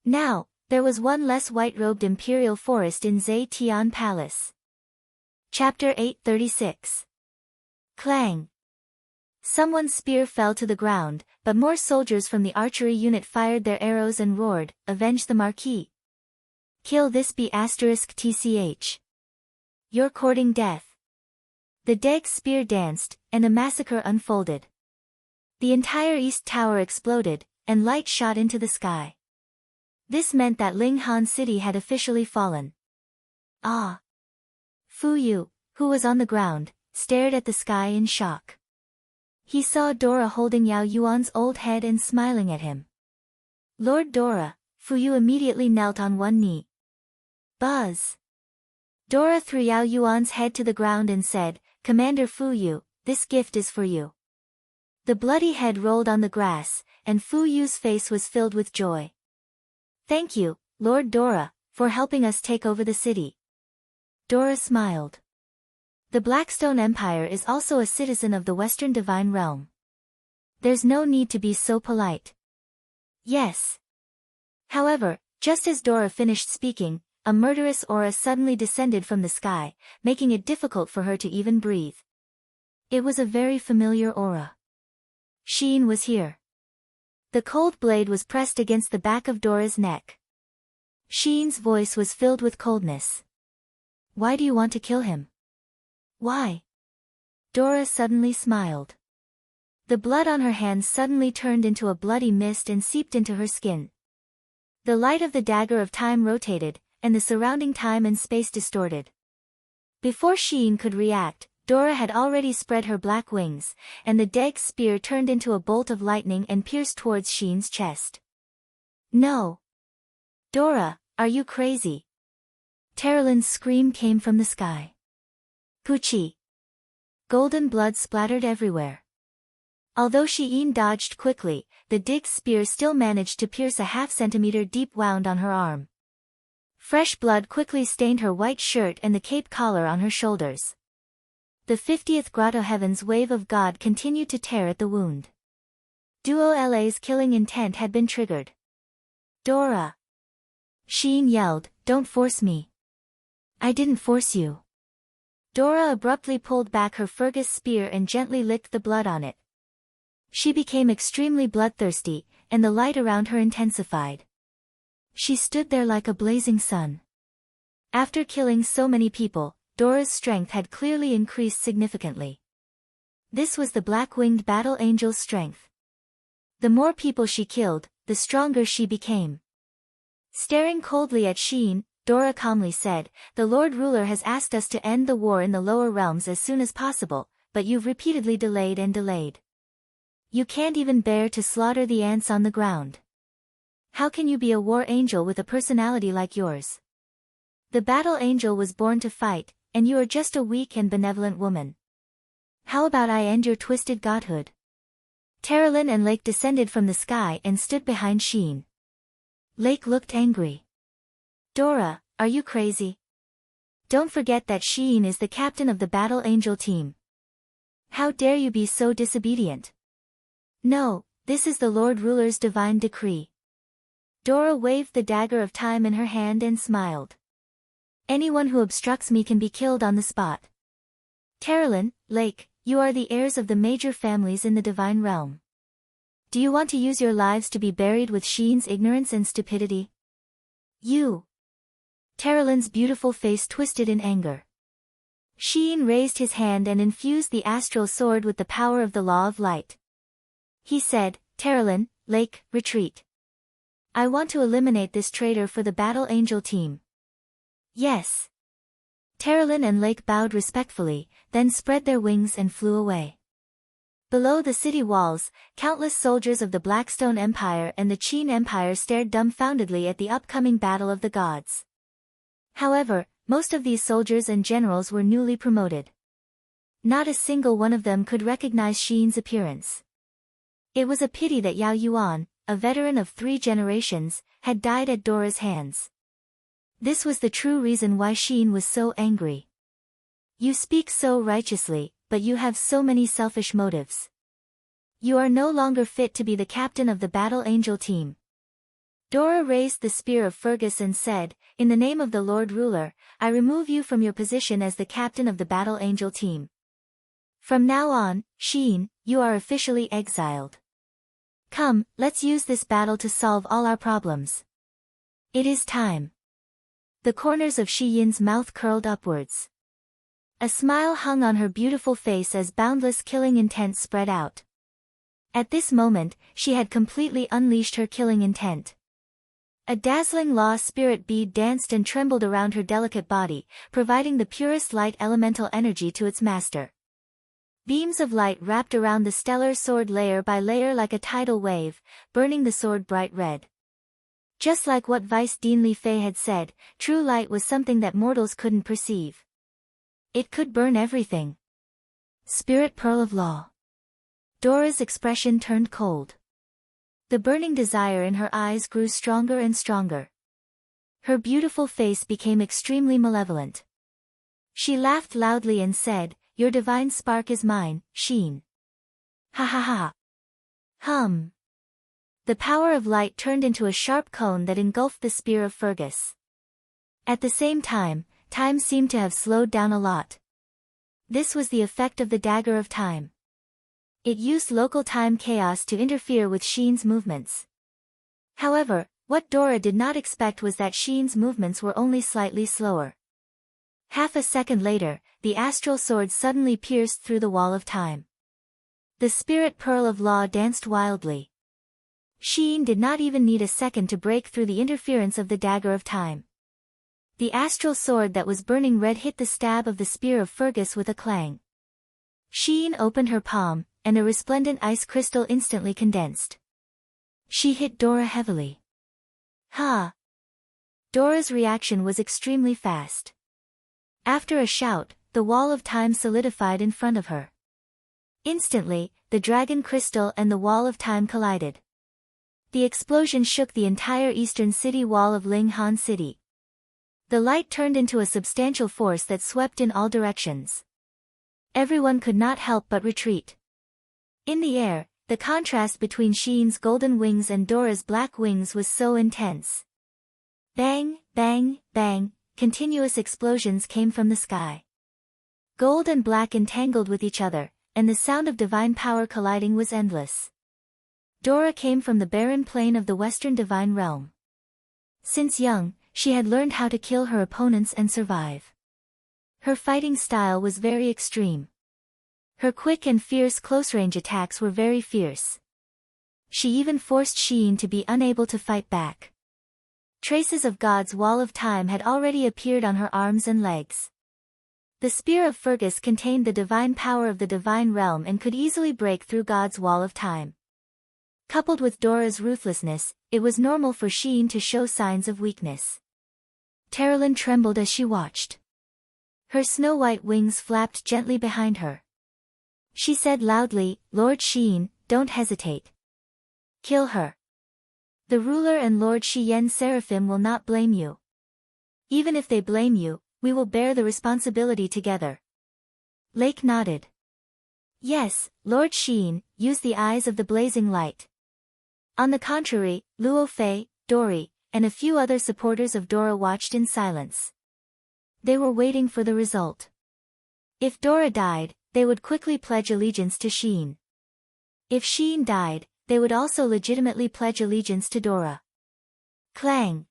Now, there was one less white-robed imperial forest in Zhe Tian Palace. Chapter 836. Clang. Someone's spear fell to the ground, but more soldiers from the archery unit fired their arrows and roared, "Avenge the Marquis. Kill this *tch. You're courting death." The Deg's spear danced, and a massacre unfolded. The entire East Tower exploded, and light shot into the sky. This meant that Ling Han City had officially fallen. Ah! Fu Yu, who was on the ground, stared at the sky in shock. He saw Dora holding Yao Yuan's old head and smiling at him. "Lord Dora," Fu Yu immediately knelt on one knee. Buzz! Dora threw Yao Yuan's head to the ground and said, "Commander Fu Yu, this gift is for you." The bloody head rolled on the grass, and Fu Yu's face was filled with joy. "Thank you, Lord Dora, for helping us take over the city." Dora smiled. The Blackstone Empire is also a citizen of the Western Divine Realm. There's no need to be so polite. Yes. However, just as Dora finished speaking, a murderous aura suddenly descended from the sky, making it difficult for her to even breathe. It was a very familiar aura. Sheen was here. The cold blade was pressed against the back of Dora's neck. Sheen's voice was filled with coldness. "Why do you want to kill him?" "Why?" Dora suddenly smiled. The blood on her hands suddenly turned into a bloody mist and seeped into her skin. The light of the dagger of time rotated, and the surrounding time and space distorted. Before Sheen could react, Dora had already spread her black wings, and the Deg's spear turned into a bolt of lightning and pierced towards Sheen's chest. "No! Dora, are you crazy?" Terraline's scream came from the sky. Poochie! Golden blood splattered everywhere. Although Sheen dodged quickly, the Deg's spear still managed to pierce a half-centimeter deep wound on her arm. Fresh blood quickly stained her white shirt and the cape collar on her shoulders. The 50th Grotto Heaven's wave of God continued to tear at the wound. Duo LA's killing intent had been triggered. "Dora!" Sheen yelled, "Don't force me." "I didn't force you." Dora abruptly pulled back her Fergus spear and gently licked the blood on it. She became extremely bloodthirsty, and the light around her intensified. She stood there like a blazing sun. After killing so many people, Dora's strength had clearly increased significantly. This was the black-winged battle angel's strength. The more people she killed, the stronger she became. Staring coldly at Sheen, Dora calmly said, "The Lord Ruler has asked us to end the war in the lower realms as soon as possible, but you've repeatedly delayed and delayed. You can't even bear to slaughter the ants on the ground. How can you be a war angel with a personality like yours? The battle angel was born to fight, and you are just a weak and benevolent woman. How about I end your twisted godhood?" Terraline and Lake descended from the sky and stood behind Sheen. Lake looked angry. "Dora, are you crazy? Don't forget that Sheen is the captain of the Battle Angel team. How dare you be so disobedient?" "No, this is the Lord Ruler's divine decree." Dora waved the dagger of time in her hand and smiled. "Anyone who obstructs me can be killed on the spot." "Terraline, Lake, you are the heirs of the major families in the divine realm. Do you want to use your lives to be buried with Sheen's ignorance and stupidity?" "You!" Terraline's beautiful face twisted in anger. Sheen raised his hand and infused the astral sword with the power of the law of light. He said, Terralyn, Lake, retreat. I want to eliminate this traitor for the Battle Angel team. Yes. Terralyn and Lake bowed respectfully, then spread their wings and flew away. Below the city walls, countless soldiers of the Blackstone Empire and the Qin Empire stared dumbfoundedly at the upcoming battle of the gods. However, most of these soldiers and generals were newly promoted. Not a single one of them could recognize Sheen's appearance. It was a pity that Yao Yuan, a veteran of 3 generations, had died at Dora's hands. This was the true reason why Sheen was so angry. You speak so righteously, but you have so many selfish motives. You are no longer fit to be the captain of the Battle Angel team. Dora raised the spear of Fergus and said, In the name of the Lord Ruler, I remove you from your position as the captain of the Battle Angel team. From now on, Sheen, you are officially exiled. Come, let's use this battle to solve all our problems. It is time. The corners of Shi Yin's mouth curled upwards. A smile hung on her beautiful face as boundless killing intent spread out. At this moment, she had completely unleashed her killing intent. A dazzling law spirit bead danced and trembled around her delicate body, providing the purest light elemental energy to its master. Beams of light wrapped around the stellar sword layer by layer like a tidal wave, burning the sword bright red. Just like what Vice Dean Li Fei had said, true light was something that mortals couldn't perceive. It could burn everything. Spirit Pearl of Law. Dora's expression turned cold. The burning desire in her eyes grew stronger and stronger. Her beautiful face became extremely malevolent. She laughed loudly and said, Your divine spark is mine, Sheen. Ha ha ha. Hum. The power of light turned into a sharp cone that engulfed the spear of Fergus. At the same time, time seemed to have slowed down a lot. This was the effect of the dagger of time. It used local time chaos to interfere with Sheen's movements. However, what Dora did not expect was that Sheen's movements were only slightly slower. Half a second later, the astral sword suddenly pierced through the wall of time. The spirit pearl of law danced wildly. Sheen did not even need a second to break through the interference of the dagger of time. The astral sword that was burning red hit the stab of the spear of Fergus with a clang. Sheen opened her palm, and a resplendent ice crystal instantly condensed. She hit Dora heavily. Ha! Dora's reaction was extremely fast. After a shout, the wall of time solidified in front of her. Instantly, the dragon crystal and the wall of time collided. The explosion shook the entire eastern city wall of Ling Han City. The light turned into a substantial force that swept in all directions. Everyone could not help but retreat. In the air, the contrast between Sheen's golden wings and Dora's black wings was so intense. Bang, bang, bang, continuous explosions came from the sky. Gold and black entangled with each other, and the sound of divine power colliding was endless. Dora came from the barren plain of the Western Divine Realm. Since young, she had learned how to kill her opponents and survive. Her fighting style was very extreme. Her quick and fierce close-range attacks were very fierce. She even forced Sheen to be unable to fight back. Traces of God's wall of time had already appeared on her arms and legs. The spear of Fergus contained the divine power of the divine realm and could easily break through God's wall of time. Coupled with Dora's ruthlessness, it was normal for Sheen to show signs of weakness. Terralyn trembled as she watched. Her snow-white wings flapped gently behind her. She said loudly, Lord Sheen, don't hesitate. Kill her. The ruler and Lord Shiyen Seraphim will not blame you. Even if they blame you, we will bear the responsibility together. Lake nodded. Yes, Lord Sheen, use the eyes of the blazing light. On the contrary, Luo Fei, Dory, and a few other supporters of Dora watched in silence. They were waiting for the result. If Dora died, they would quickly pledge allegiance to Sheen. If Sheen died, they would also legitimately pledge allegiance to Dora. Clang!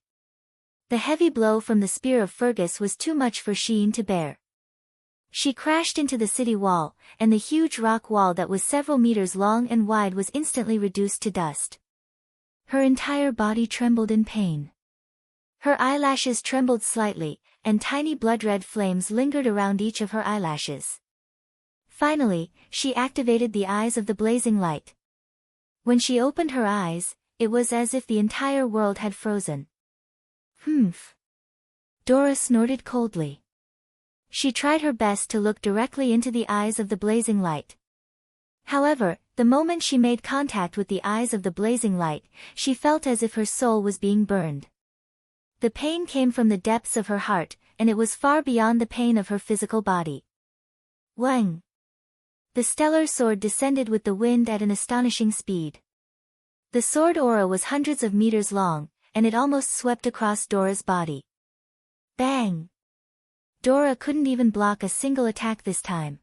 The heavy blow from the spear of Fergus was too much for Sheen to bear. She crashed into the city wall, and the huge rock wall that was several meters long and wide was instantly reduced to dust. Her entire body trembled in pain. Her eyelashes trembled slightly, and tiny blood-red flames lingered around each of her eyelashes. Finally, she activated the eyes of the blazing light. When she opened her eyes, it was as if the entire world had frozen. Humph. Dora snorted coldly. She tried her best to look directly into the eyes of the blazing light. However, the moment she made contact with the eyes of the blazing light, she felt as if her soul was being burned. The pain came from the depths of her heart, and it was far beyond the pain of her physical body. Wang! The stellar sword descended with the wind at an astonishing speed. The sword aura was hundreds of meters long, and it almost swept across Dora's body. Bang! Dora couldn't even block a single attack this time.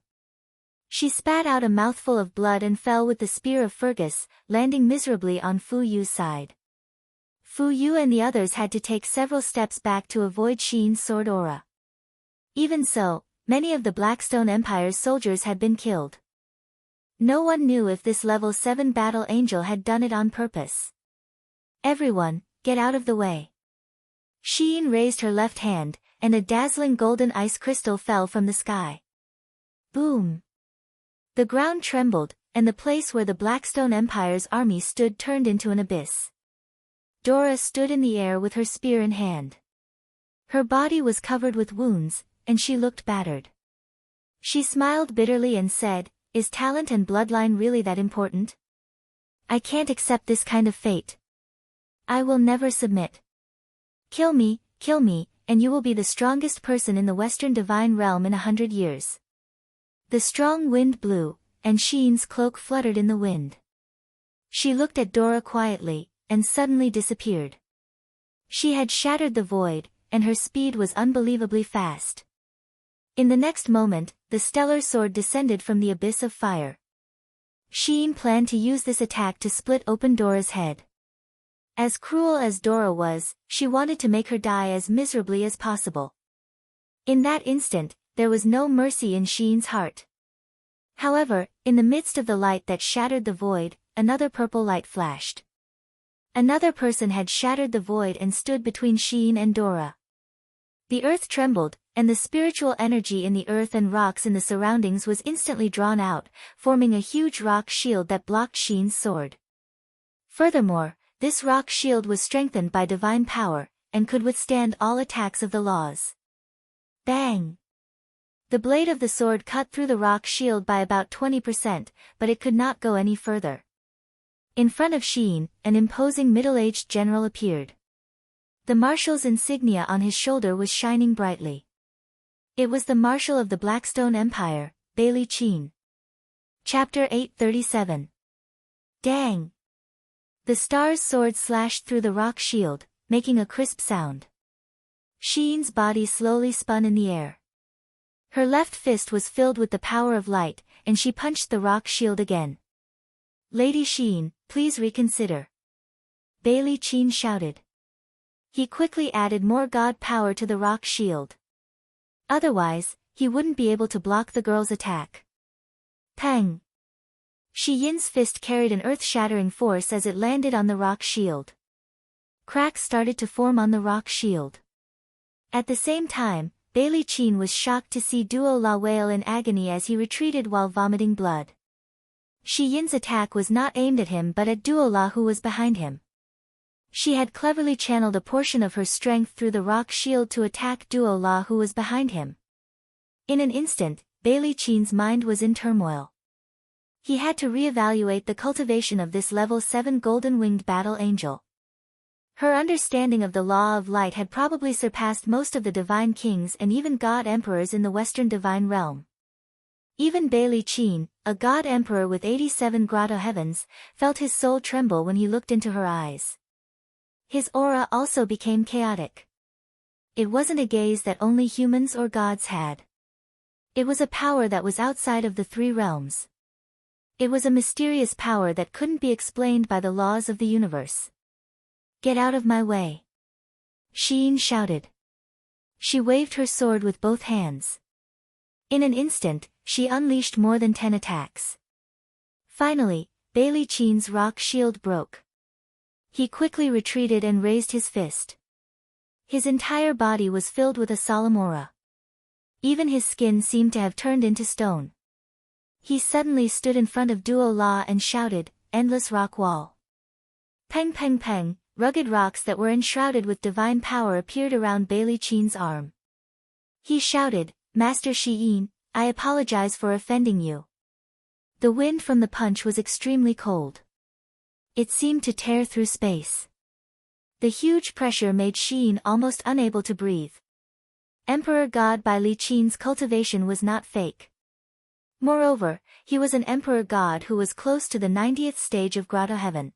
She spat out a mouthful of blood and fell with the spear of Fergus, landing miserably on Fu Yu's side. Fu Yu and the others had to take several steps back to avoid Xian's sword aura. Even so, many of the Blackstone Empire's soldiers had been killed. No one knew if this level 7 battle angel had done it on purpose. Everyone, get out of the way. Xian raised her left hand, and a dazzling golden ice crystal fell from the sky. Boom! The ground trembled, and the place where the Blackstone Empire's army stood turned into an abyss. Dora stood in the air with her spear in hand. Her body was covered with wounds, and she looked battered. She smiled bitterly and said, "Is talent and bloodline really that important? I can't accept this kind of fate. I will never submit. Kill me, and you will be the strongest person in the Western Divine Realm in 100 years." The strong wind blew, and Xian's cloak fluttered in the wind. She looked at Dora quietly, and suddenly disappeared. She had shattered the void, and her speed was unbelievably fast. In the next moment, the stellar sword descended from the abyss of fire. Xian planned to use this attack to split open Dora's head. As cruel as Dora was, she wanted to make her die as miserably as possible. In that instant, there was no mercy in Xian's heart. However, in the midst of the light that shattered the void, another purple light flashed. Another person had shattered the void and stood between Xian and Dora. The earth trembled, and the spiritual energy in the earth and rocks in the surroundings was instantly drawn out, forming a huge rock shield that blocked Xian's sword. Furthermore, this rock shield was strengthened by divine power, and could withstand all attacks of the laws. Bang! The blade of the sword cut through the rock shield by about 20%, but it could not go any further. In front of Xian, an imposing middle-aged general appeared. The marshal's insignia on his shoulder was shining brightly. It was the marshal of the Blackstone Empire, Bailey Qin. Chapter 837. Dang! The star's sword slashed through the rock shield, making a crisp sound. Xian's body slowly spun in the air. Her left fist was filled with the power of light, and she punched the rock shield again. "Lady Xian, please reconsider," Bailey Qin shouted. He quickly added more god power to the rock shield. Otherwise, he wouldn't be able to block the girl's attack. Pang! Shi Yin's fist carried an earth-shattering force as it landed on the rock shield. Cracks started to form on the rock shield. At the same time, Bailey Qin was shocked to see Duo La wail in agony as he retreated while vomiting blood. Shi Yin's attack was not aimed at him but at Duo La, who was behind him. She had cleverly channeled a portion of her strength through the rock shield to attack Duo La, who was behind him. In an instant, Bailey Qin's mind was in turmoil. He had to reevaluate the cultivation of this level 7 golden-winged battle angel. Her understanding of the law of light had probably surpassed most of the divine kings and even god emperors in the Western Divine Realm. Even Bailey Qin, a god emperor with 87 grotto heavens, felt his soul tremble when he looked into her eyes. His aura also became chaotic. It wasn't a gaze that only humans or gods had. It was a power that was outside of the 3 realms. It was a mysterious power that couldn't be explained by the laws of the universe. "Get out of my way!" Xian shouted. She waved her sword with both hands. In an instant, she unleashed more than 10 attacks. Finally, Bailey Chen's rock shield broke. He quickly retreated and raised his fist. His entire body was filled with a solemn aura. Even his skin seemed to have turned into stone. He suddenly stood in front of Duo La and shouted, "Endless rock wall." Peng peng peng, rugged rocks that were enshrouded with divine power appeared around Bailey Chen's arm. He shouted, "Master Xiyin, I apologize for offending you." The wind from the punch was extremely cold. It seemed to tear through space. The huge pressure made Xiyin almost unable to breathe. Emperor God Bailey Chen's cultivation was not fake. Moreover, he was an emperor god who was close to the 90th stage of Grotto Heaven.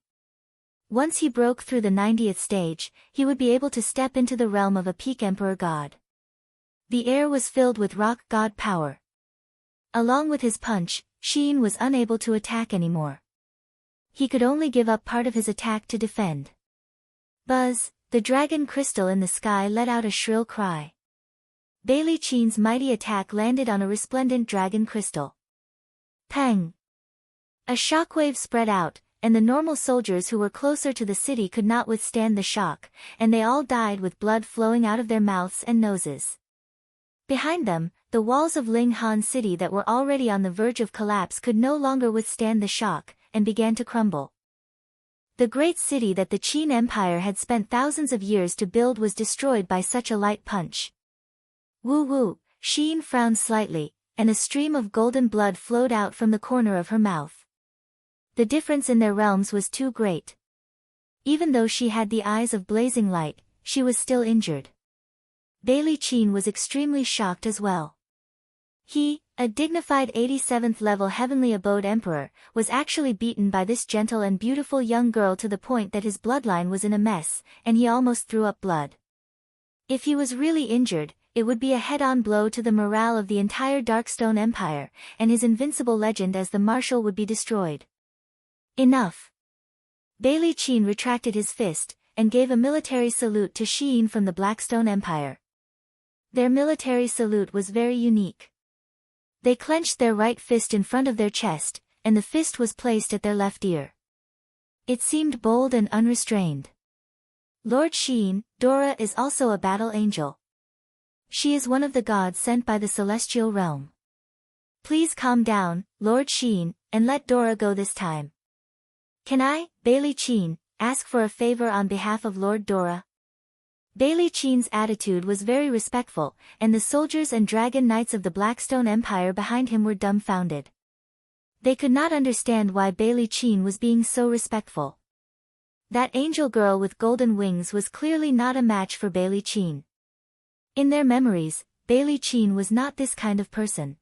Once he broke through the 90th stage, he would be able to step into the realm of a peak emperor god. The air was filled with rock god power. Along with his punch, Xiyin was unable to attack anymore. He could only give up part of his attack to defend. Buzz, the dragon crystal in the sky let out a shrill cry. Bailey Chen's mighty attack landed on a resplendent dragon crystal. Pang! A shockwave spread out, and the normal soldiers who were closer to the city could not withstand the shock, and they all died with blood flowing out of their mouths and noses. Behind them, the walls of Ling Han City that were already on the verge of collapse could no longer withstand the shock, and began to crumble. The great city that the Qin Empire had spent thousands of years to build was destroyed by such a light punch. Woo woo, Xiyin frowned slightly, and a stream of golden blood flowed out from the corner of her mouth. The difference in their realms was too great. Even though she had the eyes of blazing light, she was still injured. Bailey Chen was extremely shocked as well. He, a dignified 87th level heavenly abode emperor, was actually beaten by this gentle and beautiful young girl to the point that his bloodline was in a mess, and he almost threw up blood. If he was really injured, it would be a head-on blow to the morale of the entire Darkstone Empire, and his invincible legend as the marshal would be destroyed. Enough. Bailey Chen retracted his fist, and gave a military salute to Xiyin from the Blackstone Empire. Their military salute was very unique. They clenched their right fist in front of their chest, and the fist was placed at their left ear. It seemed bold and unrestrained. Lord Xiyin, Dora is also a battle angel. She is one of the gods sent by the celestial realm. Please calm down, Lord Xiyin, and let Dora go this time. Can I, Bailey Chen, ask for a favor on behalf of Lord Dora? Bailey Chen's attitude was very respectful, and the soldiers and dragon knights of the Blackstone Empire behind him were dumbfounded. They could not understand why Bailey Chen was being so respectful. That angel girl with golden wings was clearly not a match for Bailey Chen. In their memories, Bailey Chen was not this kind of person.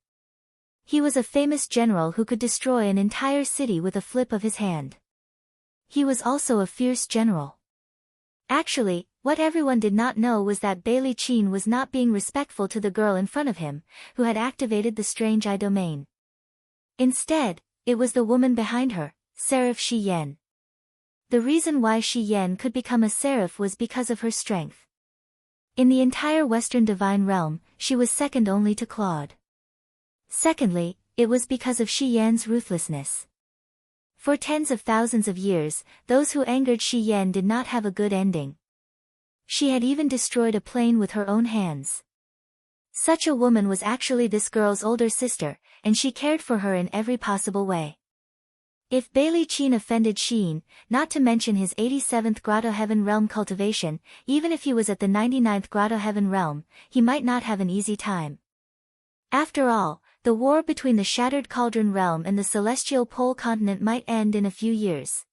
He was a famous general who could destroy an entire city with a flip of his hand. He was also a fierce general. Actually, what everyone did not know was that Bailey Chen was not being respectful to the girl in front of him, who had activated the strange eye domain. Instead, it was the woman behind her, Seraph Shi Yan. The reason why Shi Yan could become a seraph was because of her strength. In the entire Western Divine Realm, she was second only to Claude. Secondly, it was because of Shi Yan's ruthlessness. For tens of thousands of years, those who angered Shi Yan did not have a good ending. She had even destroyed a plane with her own hands. Such a woman was actually this girl's older sister, and she cared for her in every possible way. If Bailey Chen offended Xiyin, not to mention his 87th Grotto Heaven realm cultivation, even if he was at the 99th Grotto Heaven realm, he might not have an easy time. After all, the war between the Shattered Cauldron realm and the Celestial Pole continent might end in a few years.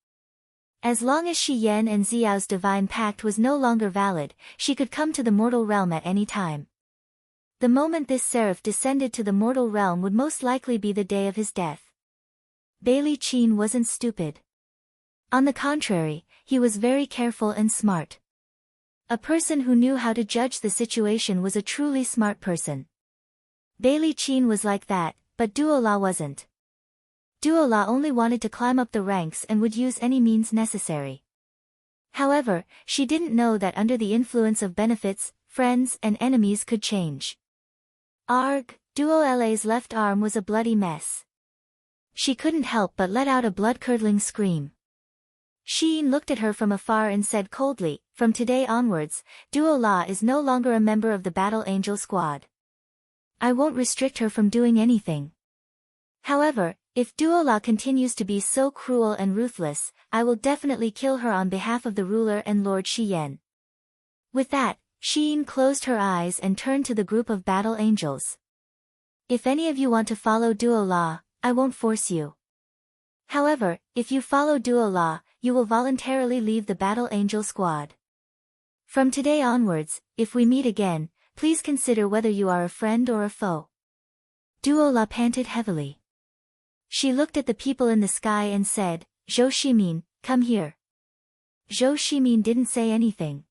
As long as Shi Yan and Xiao's divine pact was no longer valid, she could come to the mortal realm at any time. The moment this seraph descended to the mortal realm would most likely be the day of his death. Bailey Chen wasn't stupid. On the contrary, he was very careful and smart. A person who knew how to judge the situation was a truly smart person. Bailey Chen was like that, but Duola wasn't. Duola only wanted to climb up the ranks and would use any means necessary. However, she didn't know that under the influence of benefits, friends and enemies could change. Arg, Duo La's left arm was a bloody mess. She couldn't help but let out a blood-curdling scream. Sheen looked at her from afar and said coldly, "From today onwards, Duo La is no longer a member of the Battle Angel squad. I won't restrict her from doing anything. However, if Duo La continues to be so cruel and ruthless, I will definitely kill her on behalf of the ruler and Lord Shi Yan." With that, Sheen closed her eyes and turned to the group of battle angels. "If any of you want to follow Duo La, I won't force you. However, if you follow Duo La, you will voluntarily leave the Battle Angel squad. From today onwards, if we meet again, please consider whether you are a friend or a foe." Duo La panted heavily. She looked at the people in the sky and said, "Zhou Shimin, come here." Zhou Shimin didn't say anything.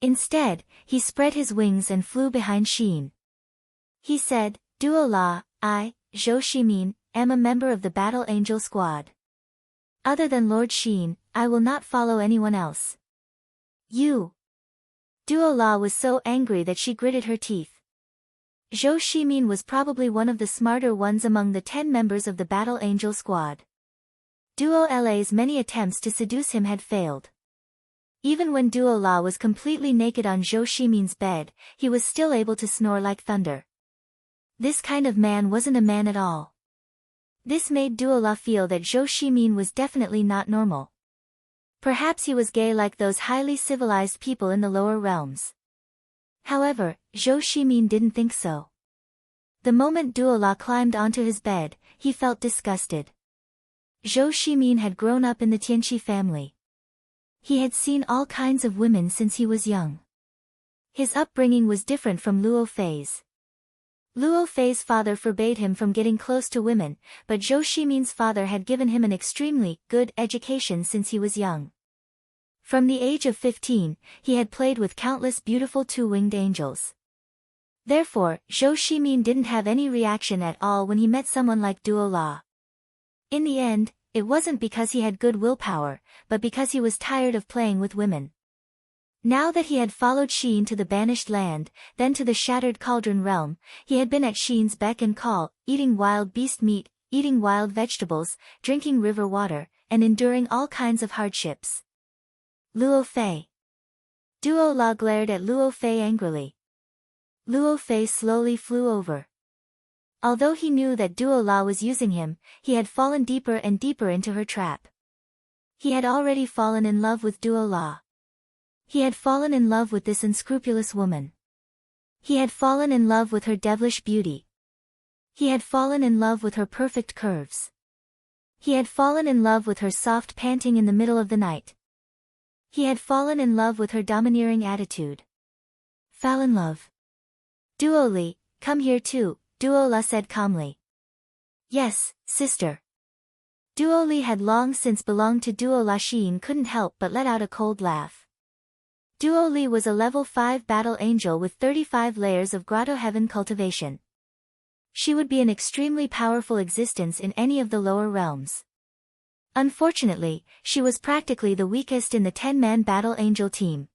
Instead, he spread his wings and flew behind Sheen. He said, "Duo La, I, Zhou Shimin, am a member of the Battle Angel squad. Other than Lord Sheen, I will not follow anyone else." "You." Duo La was so angry that she gritted her teeth. Zhou Shimin was probably one of the smarter ones among the 10 members of the Battle Angel squad. Duo La's many attempts to seduce him had failed. Even when Duo La was completely naked on Zhou Shimin's bed, he was still able to snore like thunder. This kind of man wasn't a man at all. This made Duo La feel that Zhou Shimin was definitely not normal. Perhaps he was gay like those highly civilized people in the lower realms. However, Zhou Shimin didn't think so. The moment Duo La climbed onto his bed, he felt disgusted. Zhou Shimin had grown up in the Tianqi family. He had seen all kinds of women since he was young. His upbringing was different from Luo Fei's. Luo Fei's father forbade him from getting close to women, but Zhou Shimin's father had given him an extremely good education since he was young. From the age of 15, he had played with countless beautiful two-winged angels. Therefore, Zhou Shimin didn't have any reaction at all when he met someone like Duo La. In the end, it wasn't because he had good willpower, but because he was tired of playing with women. Now that he had followed Sheen to the banished land, then to the shattered cauldron realm, he had been at Sheen's beck and call, eating wild beast meat, eating wild vegetables, drinking river water, and enduring all kinds of hardships. Luo Fei. Duo La glared at Luo Fei angrily. Luo Fei slowly flew over. Although he knew that Duo La was using him, he had fallen deeper and deeper into her trap. He had already fallen in love with Duo La. He had fallen in love with this unscrupulous woman. He had fallen in love with her devilish beauty. He had fallen in love with her perfect curves. He had fallen in love with her soft panting in the middle of the night. He had fallen in love with her domineering attitude. Fall in love. Duo Li, come here too, Duo La said calmly. Yes, sister. Duo Li had long since belonged to Duo La. Sheen couldn't help but let out a cold laugh. Duo Li was a level 5 battle angel with 35 layers of grotto heaven cultivation. She would be an extremely powerful existence in any of the lower realms. Unfortunately, she was practically the weakest in the 10-man battle angel team.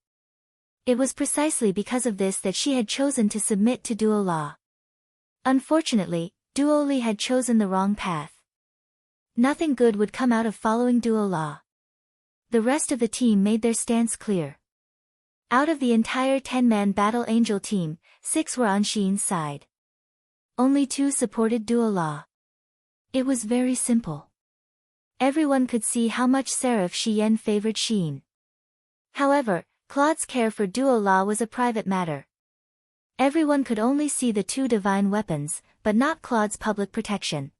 It was precisely because of this that she had chosen to submit to Duo La. Unfortunately, Duo Li had chosen the wrong path. Nothing good would come out of following Duo La. The rest of the team made their stance clear. Out of the entire 10-man battle angel team, 6 were on Sheen's side. Only 2 supported Duo La. It was very simple. Everyone could see how much Seraph Shi Yan favored Sheen. However, Claude's care for Duo La was a private matter. Everyone could only see the 2 divine weapons, but not Claude's public protection.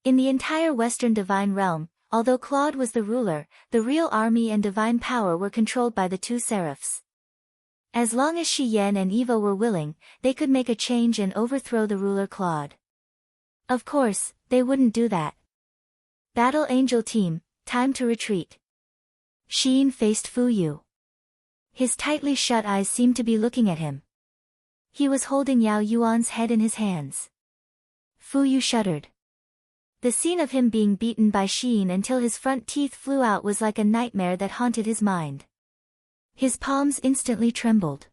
In the entire Western Divine Realm, although Claude was the ruler, the real army and divine power were controlled by the 2 seraphs. As long as Shi Yan and Eva were willing, they could make a change and overthrow the ruler Claude. Of course, they wouldn't do that. Battle Angel Team, time to retreat. Sheen faced Fu Yu. His tightly shut eyes seemed to be looking at him. He was holding Yao Yuan's head in his hands. Fu Yu shuddered. The scene of him being beaten by Sheen until his front teeth flew out was like a nightmare that haunted his mind. His palms instantly trembled.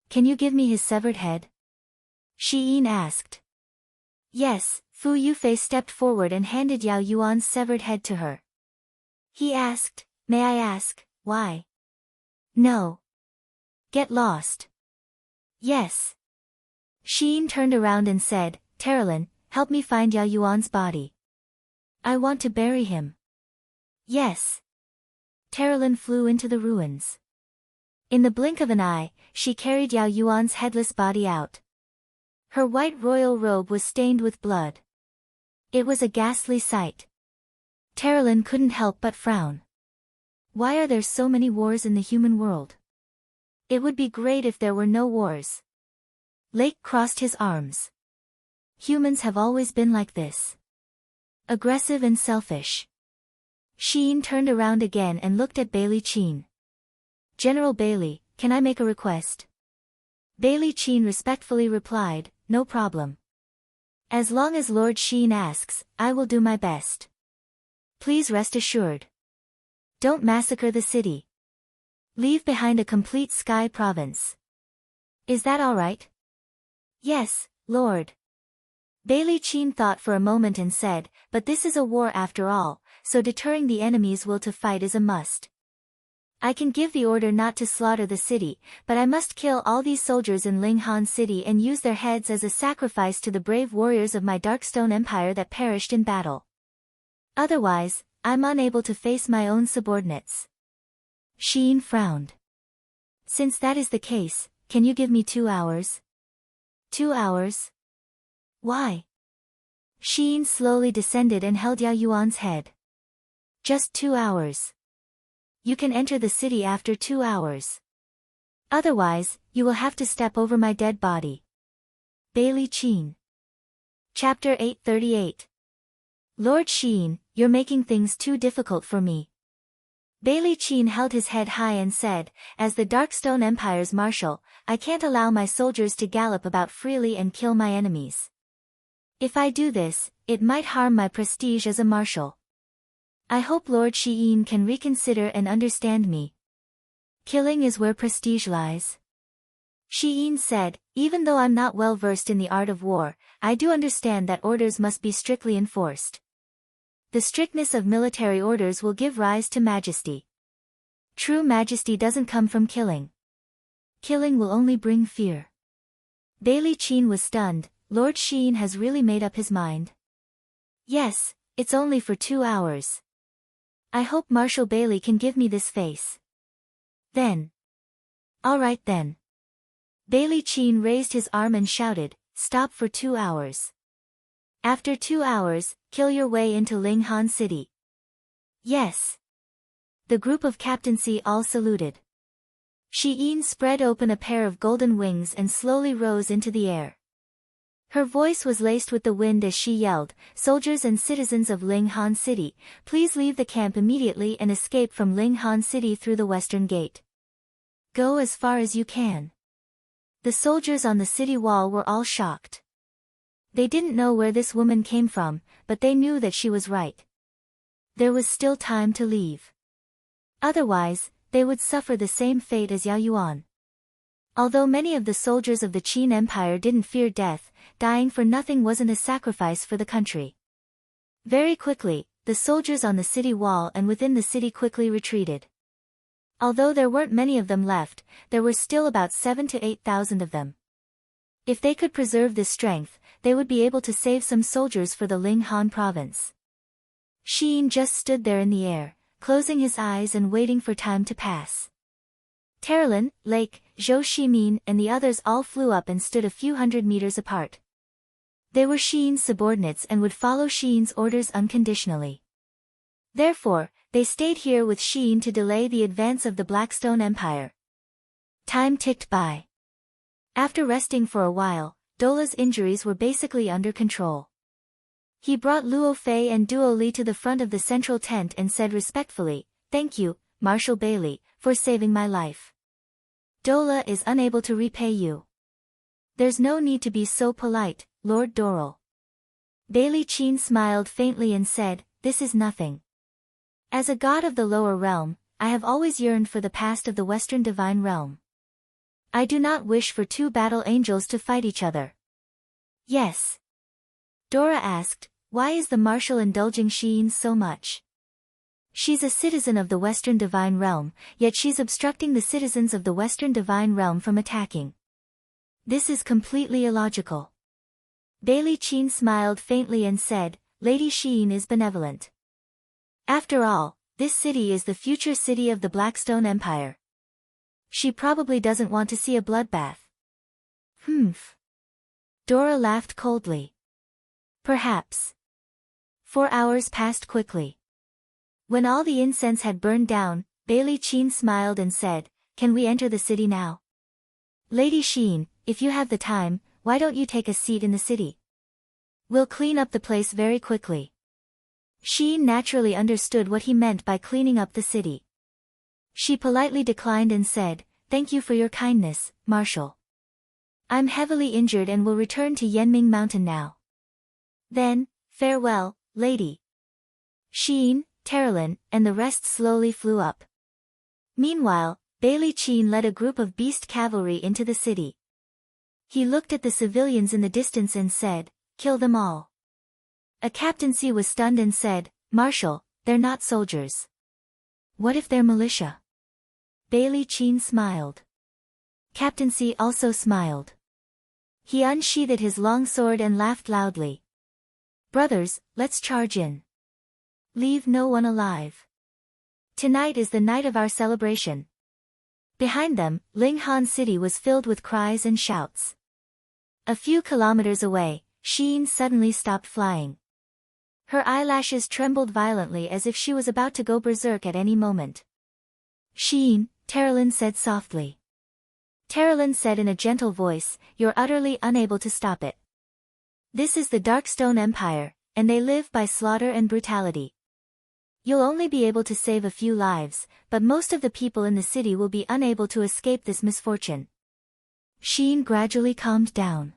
Can you give me his severed head? Shi Yin asked. Yes, Fu Yufei stepped forward and handed Yao Yuan's severed head to her. He asked, may I ask, why? No. Get lost. Yes. Shi Yin turned around and said, Terralin, help me find Yao Yuan's body. I want to bury him. Yes. Terralin flew into the ruins. In the blink of an eye, she carried Yao Yuan's headless body out. Her white royal robe was stained with blood. It was a ghastly sight. Terralin couldn't help but frown. Why are there so many wars in the human world? It would be great if there were no wars. Lake crossed his arms. Humans have always been like this. Aggressive and selfish. Shi Yin turned around again and looked at Bailey Qin. General Bailey, can I make a request? Bailey Qin respectfully replied, no problem. As long as Lord Shi Yin asks, I will do my best. Please rest assured. Don't massacre the city. Leave behind a complete sky province. Is that all right? Yes, Lord. Bailey Qin thought for a moment and said, but this is a war after all, so deterring the enemy's will to fight is a must. I can give the order not to slaughter the city, but I must kill all these soldiers in Linghan City and use their heads as a sacrifice to the brave warriors of my Darkstone Empire that perished in battle. Otherwise, I'm unable to face my own subordinates. Shi Yin frowned. Since that is the case, can you give me 2 hours? 2 hours? Why? Shi Yin slowly descended and held Yao Yuan's head. Just 2 hours. You can enter the city after 2 hours. Otherwise, you will have to step over my dead body. Bailey Qin. Chapter 838. Lord Shi Yin, you're making things too difficult for me. Bailey Qin held his head high and said, as the Darkstone Empire's marshal, I can't allow my soldiers to gallop about freely and kill my enemies. If I do this, it might harm my prestige as a marshal. I hope Lord Shi Yin can reconsider and understand me. Killing is where prestige lies. Shi Yin said, even though I'm not well versed in the art of war, I do understand that orders must be strictly enforced. The strictness of military orders will give rise to majesty. True majesty doesn't come from killing. Killing will only bring fear. Bailey Qin was stunned. Lord Shi Yin has really made up his mind. Yes, it's only for 2 hours. I hope Marshal Bailey can give me this face. Then. All right then. Bailey Qin raised his arm and shouted, stop for 2 hours. After 2 hours, kill your way into Linghan City. Yes. The group of captaincy all saluted. Shi Yin spread open a pair of golden wings and slowly rose into the air. Her voice was laced with the wind as she yelled, soldiers and citizens of Linghan City, please leave the camp immediately and escape from Linghan City through the western gate. Go as far as you can. The soldiers on the city wall were all shocked. They didn't know where this woman came from, but they knew that she was right. There was still time to leave. Otherwise, they would suffer the same fate as Yao Yuan. Although many of the soldiers of the Qin Empire didn't fear death, dying for nothing wasn't a sacrifice for the country. Very quickly, the soldiers on the city wall and within the city quickly retreated. Although there weren't many of them left, there were still about 7,000 to 8,000 of them. If they could preserve this strength, they would be able to save some soldiers for the Linghan province. Shi Yin just stood there in the air, closing his eyes and waiting for time to pass. Terralin, Lake, Zhou Shimin and the others all flew up and stood a few hundred meters apart. They were Shi Yin's subordinates and would follow Shi Yin's orders unconditionally. Therefore, they stayed here with Shi Yin to delay the advance of the Blackstone Empire. Time ticked by. After resting for a while, Dola's injuries were basically under control. He brought Luo Fei and Duo Li to the front of the central tent and said respectfully, "Thank you, Marshal Bailey, for saving my life. Dola is unable to repay you." "There's no need to be so polite, Lord Doral." Bailey Qin smiled faintly and said, "This is nothing. As a god of the lower realm, I have always yearned for the past of the Western Divine Realm. I do not wish for two battle angels to fight each other. Yes. Dora asked, why is the marshal indulging Sheen so much? She's a citizen of the Western Divine Realm, yet she's obstructing the citizens of the Western Divine Realm from attacking. This is completely illogical. Bailey Sheen smiled faintly and said, Lady Sheen is benevolent. After all, this city is the future city of the Blackstone Empire. She probably doesn't want to see a bloodbath. Humph. Dora laughed coldly. Perhaps. 4 hours passed quickly. When all the incense had burned down, Bailey Sheen smiled and said, can we enter the city now? Lady Sheen, if you have the time, why don't you take a seat in the city? We'll clean up the place very quickly. Sheen naturally understood what he meant by cleaning up the city. She politely declined and said, thank you for your kindness, Marshal. I'm heavily injured and will return to Yenming Mountain now. Then, farewell, lady. Sheen, Terralyn, and the rest slowly flew up. Meanwhile, Bailey Sheen led a group of beast cavalry into the city. He looked at the civilians in the distance and said, kill them all. A captaincy was stunned and said, Marshal, they're not soldiers. What if they're militia? Bailey Sheen smiled. Captaincy also smiled. He unsheathed his long sword and laughed loudly. Brothers, let's charge in. Leave no one alive. Tonight is the night of our celebration. Behind them, Linghan City was filled with cries and shouts. A few kilometers away, Sheen suddenly stopped flying. Her eyelashes trembled violently as if she was about to go berserk at any moment. Sheen, Terralyn said softly. Terralyn said in a gentle voice, you're utterly unable to stop it. This is the Darkstone Empire, and they live by slaughter and brutality. You'll only be able to save a few lives, but most of the people in the city will be unable to escape this misfortune. Sheen gradually calmed down.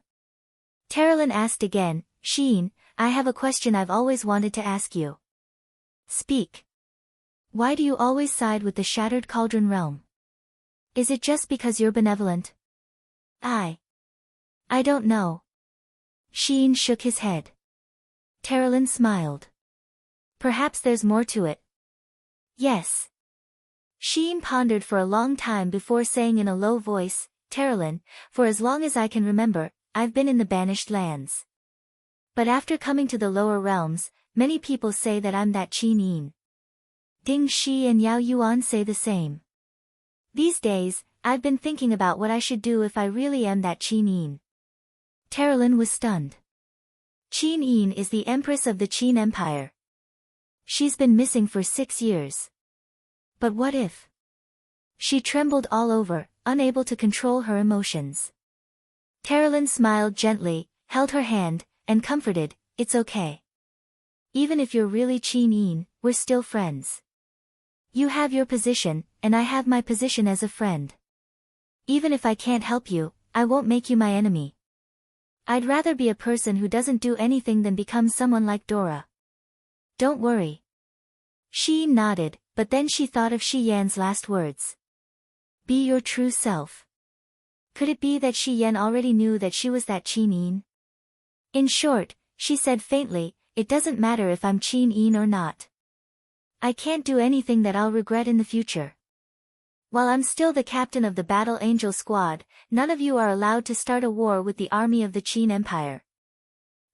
Terralyn asked again, Sheen, I have a question I've always wanted to ask you. Speak. Why do you always side with the Shattered Cauldron Realm? Is it just because you're benevolent? I don't know. Sheen shook his head. Terralyn smiled. Perhaps there's more to it. Yes. Sheen pondered for a long time before saying in a low voice, Terralyn, for as long as I can remember, I've been in the Banished Lands. But after coming to the lower realms, many people say that I'm that Qin Yin. Ding Shi and Yao Yuan say the same. These days, I've been thinking about what I should do if I really am that Qin Yin. Terralyn was stunned. Qin Yin is the Empress of the Qin Empire. She's been missing for 6 years. But what if? She trembled all over, unable to control her emotions. Terralyn smiled gently, held her hand, and comforted, it's okay. Even if you're really Qin Yin, we're still friends. You have your position, and I have my position as a friend. Even if I can't help you, I won't make you my enemy. I'd rather be a person who doesn't do anything than become someone like Dora. Don't worry. Shi nodded, but then she thought of Shi Yan's last words. Be your true self. Could it be that Shi Yan already knew that she was that Qin Yin? In short, she said faintly, it doesn't matter if I'm Qin Yin or not. I can't do anything that I'll regret in the future. While I'm still the captain of the Battle Angel Squad, none of you are allowed to start a war with the army of the Qin Empire.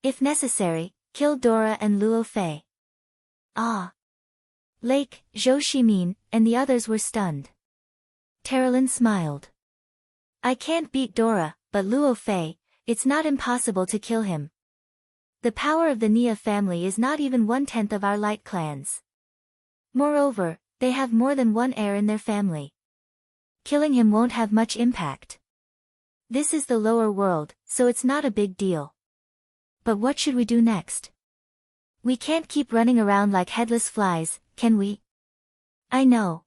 If necessary, kill Dora and Luo Fei. Ah! Lake, Zhou Shimin, and the others were stunned. Terralyn smiled. I can't beat Dora, but Luo Fei, it's not impossible to kill him. The power of the Nia family is not even 1/10 of our light clans. Moreover, they have more than one heir in their family. Killing him won't have much impact. This is the lower world, so it's not a big deal. But what should we do next? We can't keep running around like headless flies, can we? I know.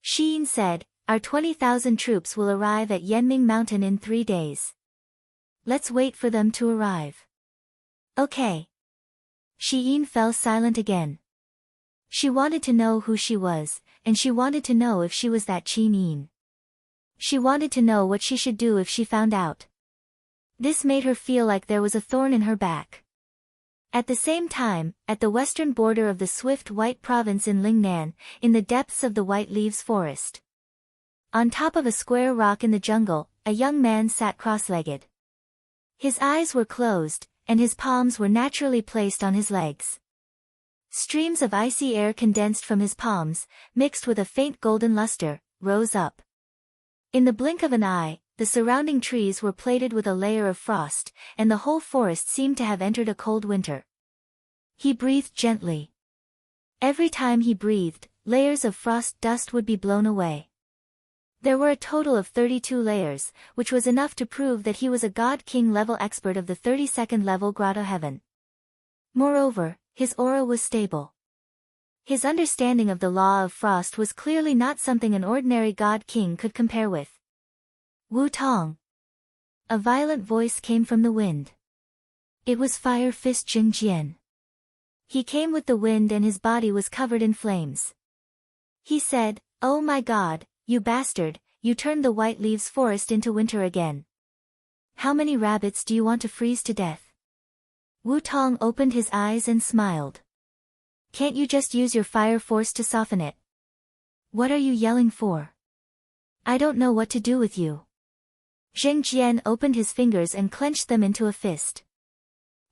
Sheen said, our 20,000 troops will arrive at Yenming Mountain in 3 days. Let's wait for them to arrive. Okay. Sheen fell silent again. She wanted to know who she was, and she wanted to know if she was that Qin Yin. She wanted to know what she should do if she found out. This made her feel like there was a thorn in her back. At the same time, at the western border of the Swift White Province in Lingnan, in the depths of the White Leaves Forest, on top of a square rock in the jungle, a young man sat cross-legged. His eyes were closed, and his palms were naturally placed on his legs. Streams of icy air condensed from his palms, mixed with a faint golden luster, rose up. In the blink of an eye, the surrounding trees were plated with a layer of frost, and the whole forest seemed to have entered a cold winter. He breathed gently. Every time he breathed, layers of frost dust would be blown away. There were a total of 32 layers, which was enough to prove that he was a God King level expert of the 32nd level Grotto Heaven. Moreover, his aura was stable. His understanding of the law of frost was clearly not something an ordinary God King could compare with. Wu Tong. A violent voice came from the wind. It was Fire Fist Jing Jian. He came with the wind and his body was covered in flames. He said, "Oh my God, you bastard, you turned the White Leaves Forest into winter again. How many rabbits do you want to freeze to death?" Wu Tong opened his eyes and smiled. "Can't you just use your fire force to soften it? What are you yelling for? I don't know what to do with you." Zheng Jian opened his fingers and clenched them into a fist.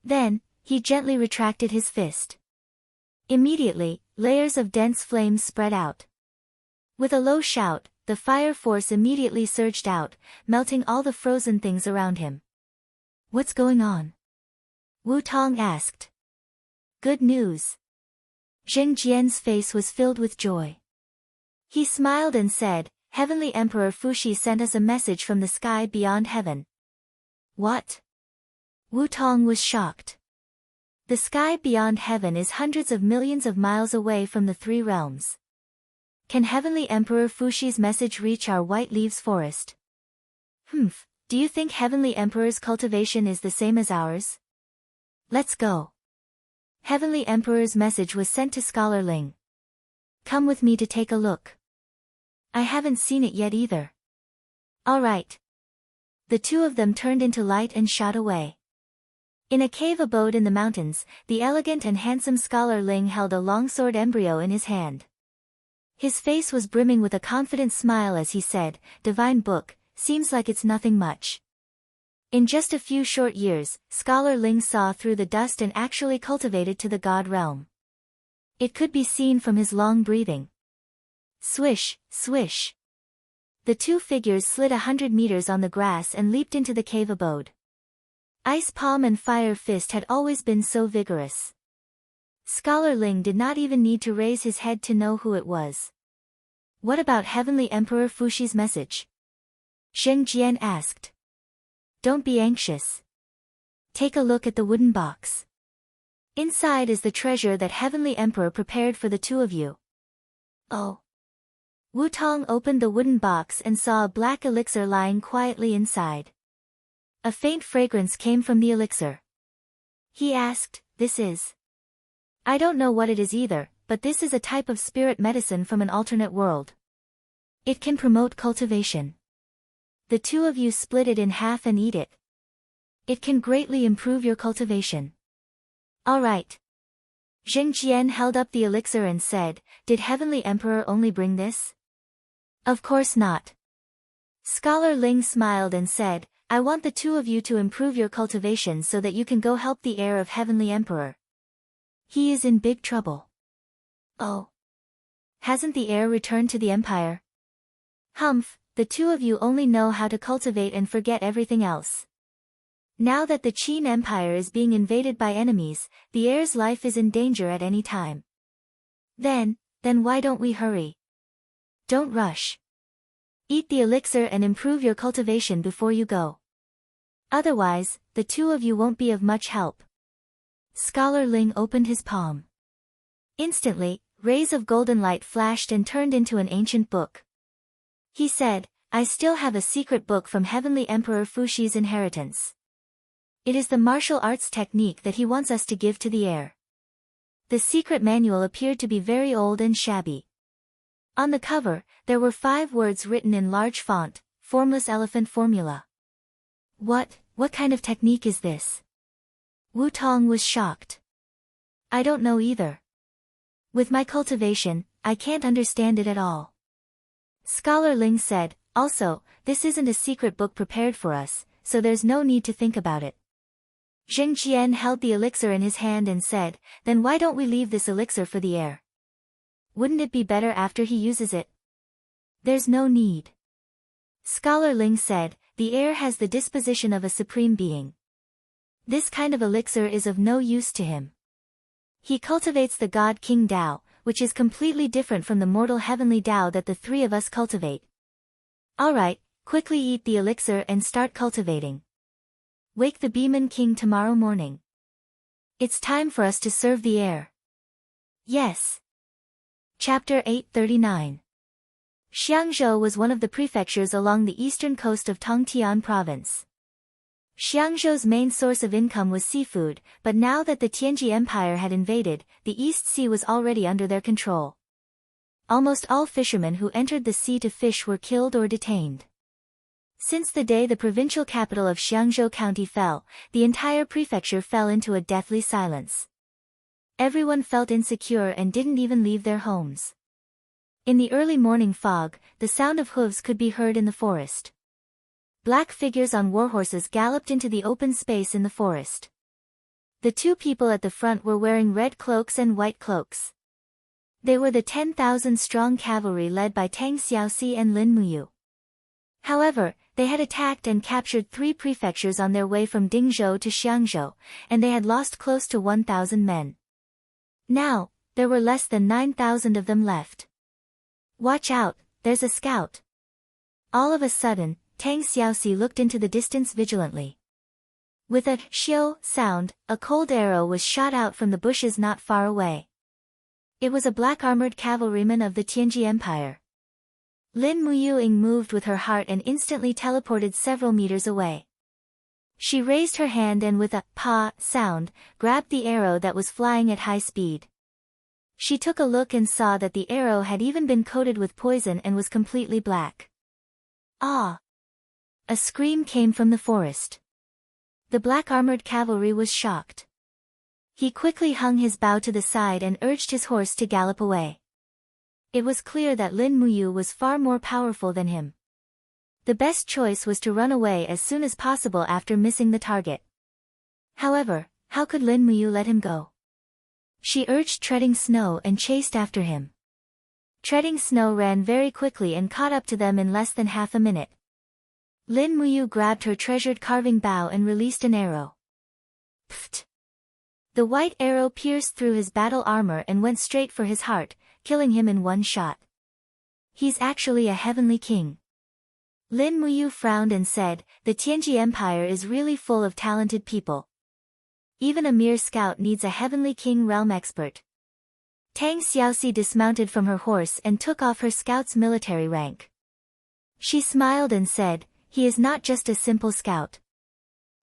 Then, he gently retracted his fist. Immediately, layers of dense flames spread out. With a low shout, the fire force immediately surged out, melting all the frozen things around him. "What's going on?" Wu Tong asked. "Good news." Zheng Jian's face was filled with joy. He smiled and said, "Heavenly Emperor Fuxi sent us a message from the sky beyond heaven." "What?" Wu Tong was shocked. The sky beyond heaven is hundreds of millions of miles away from the three realms. Can Heavenly Emperor Fuxi's message reach our White Leaves Forest? Do you think Heavenly Emperor's cultivation is the same as ours? Let's go. Heavenly Emperor's message was sent to Scholar Ling. Come with me to take a look. I haven't seen it yet either. All right. The two of them turned into light and shot away. In a cave abode in the mountains, the elegant and handsome Scholar Ling held a longsword embryo in his hand. His face was brimming with a confident smile as he said, "Divine book, seems like it's nothing much." In just a few short years, Scholar Ling saw through the dust and actually cultivated to the god realm. It could be seen from his long breathing. Swish, swish. The two figures slid 100 meters on the grass and leaped into the cave abode. Ice Palm and Fire Fist had always been so vigorous. Scholar Ling did not even need to raise his head to know who it was. "What about Heavenly Emperor Fuxi's message?" Zheng Jian asked. "Don't be anxious. Take a look at the wooden box. Inside is the treasure that Heavenly Emperor prepared for the two of you." "Oh." Wu Tong opened the wooden box and saw a black elixir lying quietly inside. A faint fragrance came from the elixir. He asked, "This is?" "I don't know what it is either, but this is a type of spirit medicine from an alternate world. It can promote cultivation. The two of you split it in half and eat it. It can greatly improve your cultivation." "All right." Zheng Jian held up the elixir and said, "Did Heavenly Emperor only bring this?" "Of course not." Scholar Ling smiled and said, "I want the two of you to improve your cultivation so that you can go help the heir of Heavenly Emperor. He is in big trouble." "Oh. Hasn't the heir returned to the Empire?" "Humph, the two of you only know how to cultivate and forget everything else. Now that the Qin Empire is being invaded by enemies, the heir's life is in danger at any time. Then why don't we hurry? Don't rush. Eat the elixir and improve your cultivation before you go. Otherwise, the two of you won't be of much help." Scholar Ling opened his palm. Instantly, rays of golden light flashed and turned into an ancient book. He said, "I still have a secret book from Heavenly Emperor Fuxi's inheritance. It is the martial arts technique that he wants us to give to the heir." The secret manual appeared to be very old and shabby. On the cover, there were 5 words written in large font, "Formless Elephant Formula." "What, What kind of technique is this? Wu Tong was shocked. I don't know either. With my cultivation, I can't understand it at all. Scholar Ling said, also, this isn't a secret book prepared for us, so there's no need to think about it. Zheng Qian held the elixir in his hand and said, then why don't we leave this elixir for the heir? Wouldn't it be better after he uses it? There's no need. Scholar Ling said, the heir has the disposition of a supreme being. This kind of elixir is of no use to him. He cultivates the God King Tao, which is completely different from the mortal heavenly Tao that the three of us cultivate. Alright, quickly eat the elixir and start cultivating. Wake the Beeman King tomorrow morning. It's time for us to serve the heir. Yes. Chapter 839. Xiangzhou was one of the prefectures along the eastern coast of Tongtian province. Xiangzhou's main source of income was seafood, but now that the Tianji Empire had invaded, the East Sea was already under their control. Almost all fishermen who entered the sea to fish were killed or detained. Since the day the provincial capital of Xiangzhou County fell, the entire prefecture fell into a deathly silence. Everyone felt insecure and didn't even leave their homes. In the early morning fog, the sound of hooves could be heard in the forest. Black figures on warhorses galloped into the open space in the forest. The two people at the front were wearing red cloaks and white cloaks. They were the 10,000-strong cavalry led by Tang Xiaoxi and Lin Muyu. However, they had attacked and captured 3 prefectures on their way from Dingzhou to Xiangzhou, and they had lost close to 1,000 men. Now, there were less than 9,000 of them left. Watch out, there's a scout. All of a sudden, Tang Xiaoxi looked into the distance vigilantly. With a xiu sound, a cold arrow was shot out from the bushes not far away. It was a black-armored cavalryman of the Tianji Empire. Lin Muyuing moved with her heart and instantly teleported several meters away. She raised her hand and with a pa sound, grabbed the arrow that was flying at high speed. She took a look and saw that the arrow had even been coated with poison and was completely black. Ah! A scream came from the forest. The black-armored cavalry was shocked. He quickly hung his bow to the side and urged his horse to gallop away. It was clear that Lin Muyu was far more powerful than him. The best choice was to run away as soon as possible after missing the target. However, how could Lin Muyu let him go? She urged Treading Snow and chased after him. Treading Snow ran very quickly and caught up to them in less than half a minute. Lin Muyu grabbed her treasured carving bow and released an arrow. Pfft! The white arrow pierced through his battle armor and went straight for his heart, killing him in one shot. He's actually a heavenly king. Lin Muyu frowned and said, the Tianji Empire is really full of talented people. Even a mere scout needs a heavenly king realm expert. Tang Xiaoxi dismounted from her horse and took off her scout's military rank. She smiled and said, he is not just a simple scout.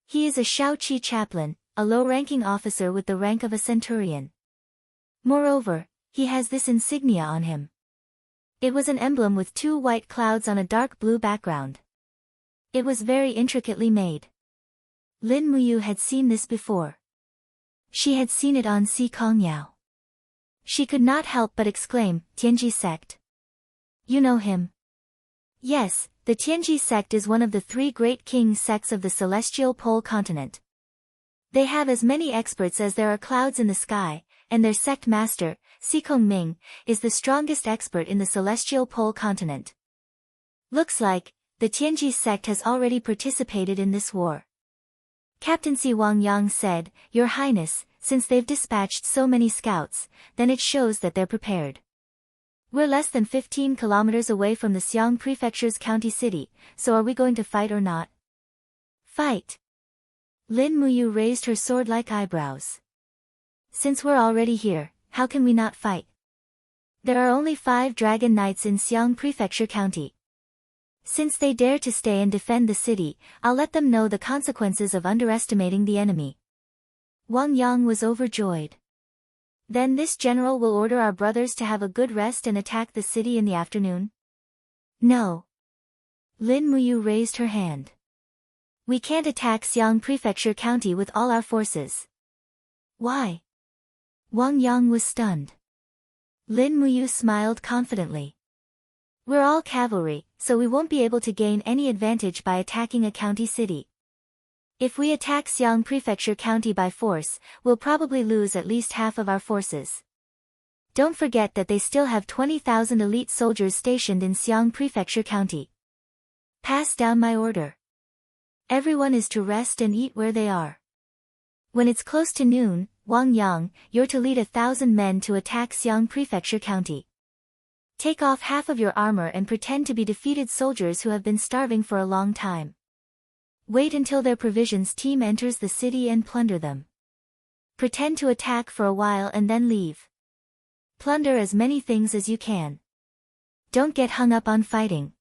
He is a Shaoqi chaplain, a low-ranking officer with the rank of a centurion. Moreover, he has this insignia on him. It was an emblem with 2 white clouds on a dark blue background. It was very intricately made. Lin Muyu had seen this before. She had seen it on Si Kongyao. She could not help but exclaim, Tianji sect. You know him? Yes, the Tianji sect is one of the 3 great king sects of the celestial pole continent. They have as many experts as there are clouds in the sky, and their sect master, Si Kongming, is the strongest expert in the celestial pole continent. Looks like, the Tianji sect has already participated in this war. Captain Si Wang Yang said, Your Highness, since they've dispatched so many scouts, then it shows that they're prepared. We're less than 15 kilometers away from the Xiang Prefecture's county city, so are we going to fight or not? Fight! Lin Muyu raised her sword-like eyebrows. Since we're already here, how can we not fight? There are only 5 dragon knights in Xiang Prefecture County. Since they dare to stay and defend the city, I'll let them know the consequences of underestimating the enemy. Wang Yang was overjoyed. Then this general will order our brothers to have a good rest and attack the city in the afternoon? No. Lin Muyu raised her hand. We can't attack Xiang Prefecture County with all our forces. Why? Wang Yang was stunned. Lin Muyu smiled confidently. We're all cavalry, so we won't be able to gain any advantage by attacking a county city. If we attack Xiang Prefecture County by force, we'll probably lose at least half of our forces. Don't forget that they still have 20,000 elite soldiers stationed in Xiang Prefecture County. Pass down my order. Everyone is to rest and eat where they are. When it's close to noon, Wang Yang, you're to lead 1,000 men to attack Xiang Prefecture County. Take off half of your armor and pretend to be defeated soldiers who have been starving for a long time. Wait until their provisions team enters the city and plunder them. Pretend to attack for a while and then leave. Plunder as many things as you can. Don't get hung up on fighting.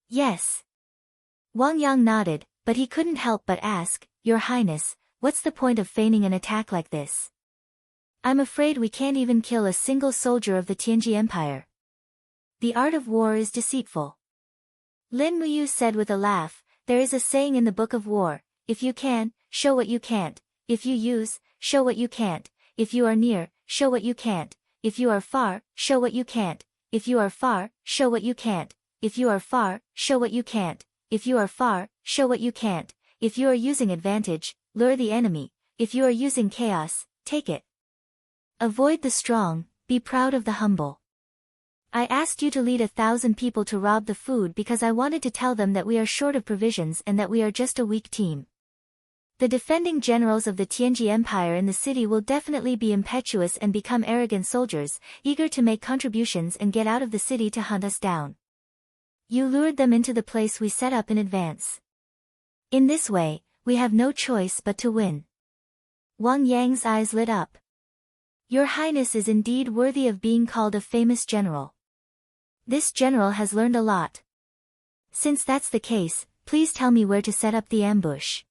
Yes. Wang Yang nodded, but he couldn't help but ask, Your Highness, what's the point of feigning an attack like this? I'm afraid we can't even kill a single soldier of the Tianji Empire. The art of war is deceitful. Lin Muyu said with a laugh, There is a saying in the Book of War, if you can, show what you can't, if you use, show what you can't, if you are near, show what you can't, if you are far, show what you can't, if you are far, show what you can't, if you are far, show what you can't, if you are far, show what you can't, if you are using advantage, lure the enemy, if you are using chaos, take it. Avoid the strong, be proud of the humble. I asked you to lead 1,000 people to rob the food because I wanted to tell them that we are short of provisions and that we are just a weak team. The defending generals of the Tianji Empire in the city will definitely be impetuous and become arrogant soldiers, eager to make contributions and get out of the city to hunt us down. You lured them into the place we set up in advance. In this way, we have no choice but to win. Wang Yang's eyes lit up. Your Highness is indeed worthy of being called a famous general. This general has learned a lot. Since that's the case, please tell me where to set up the ambush.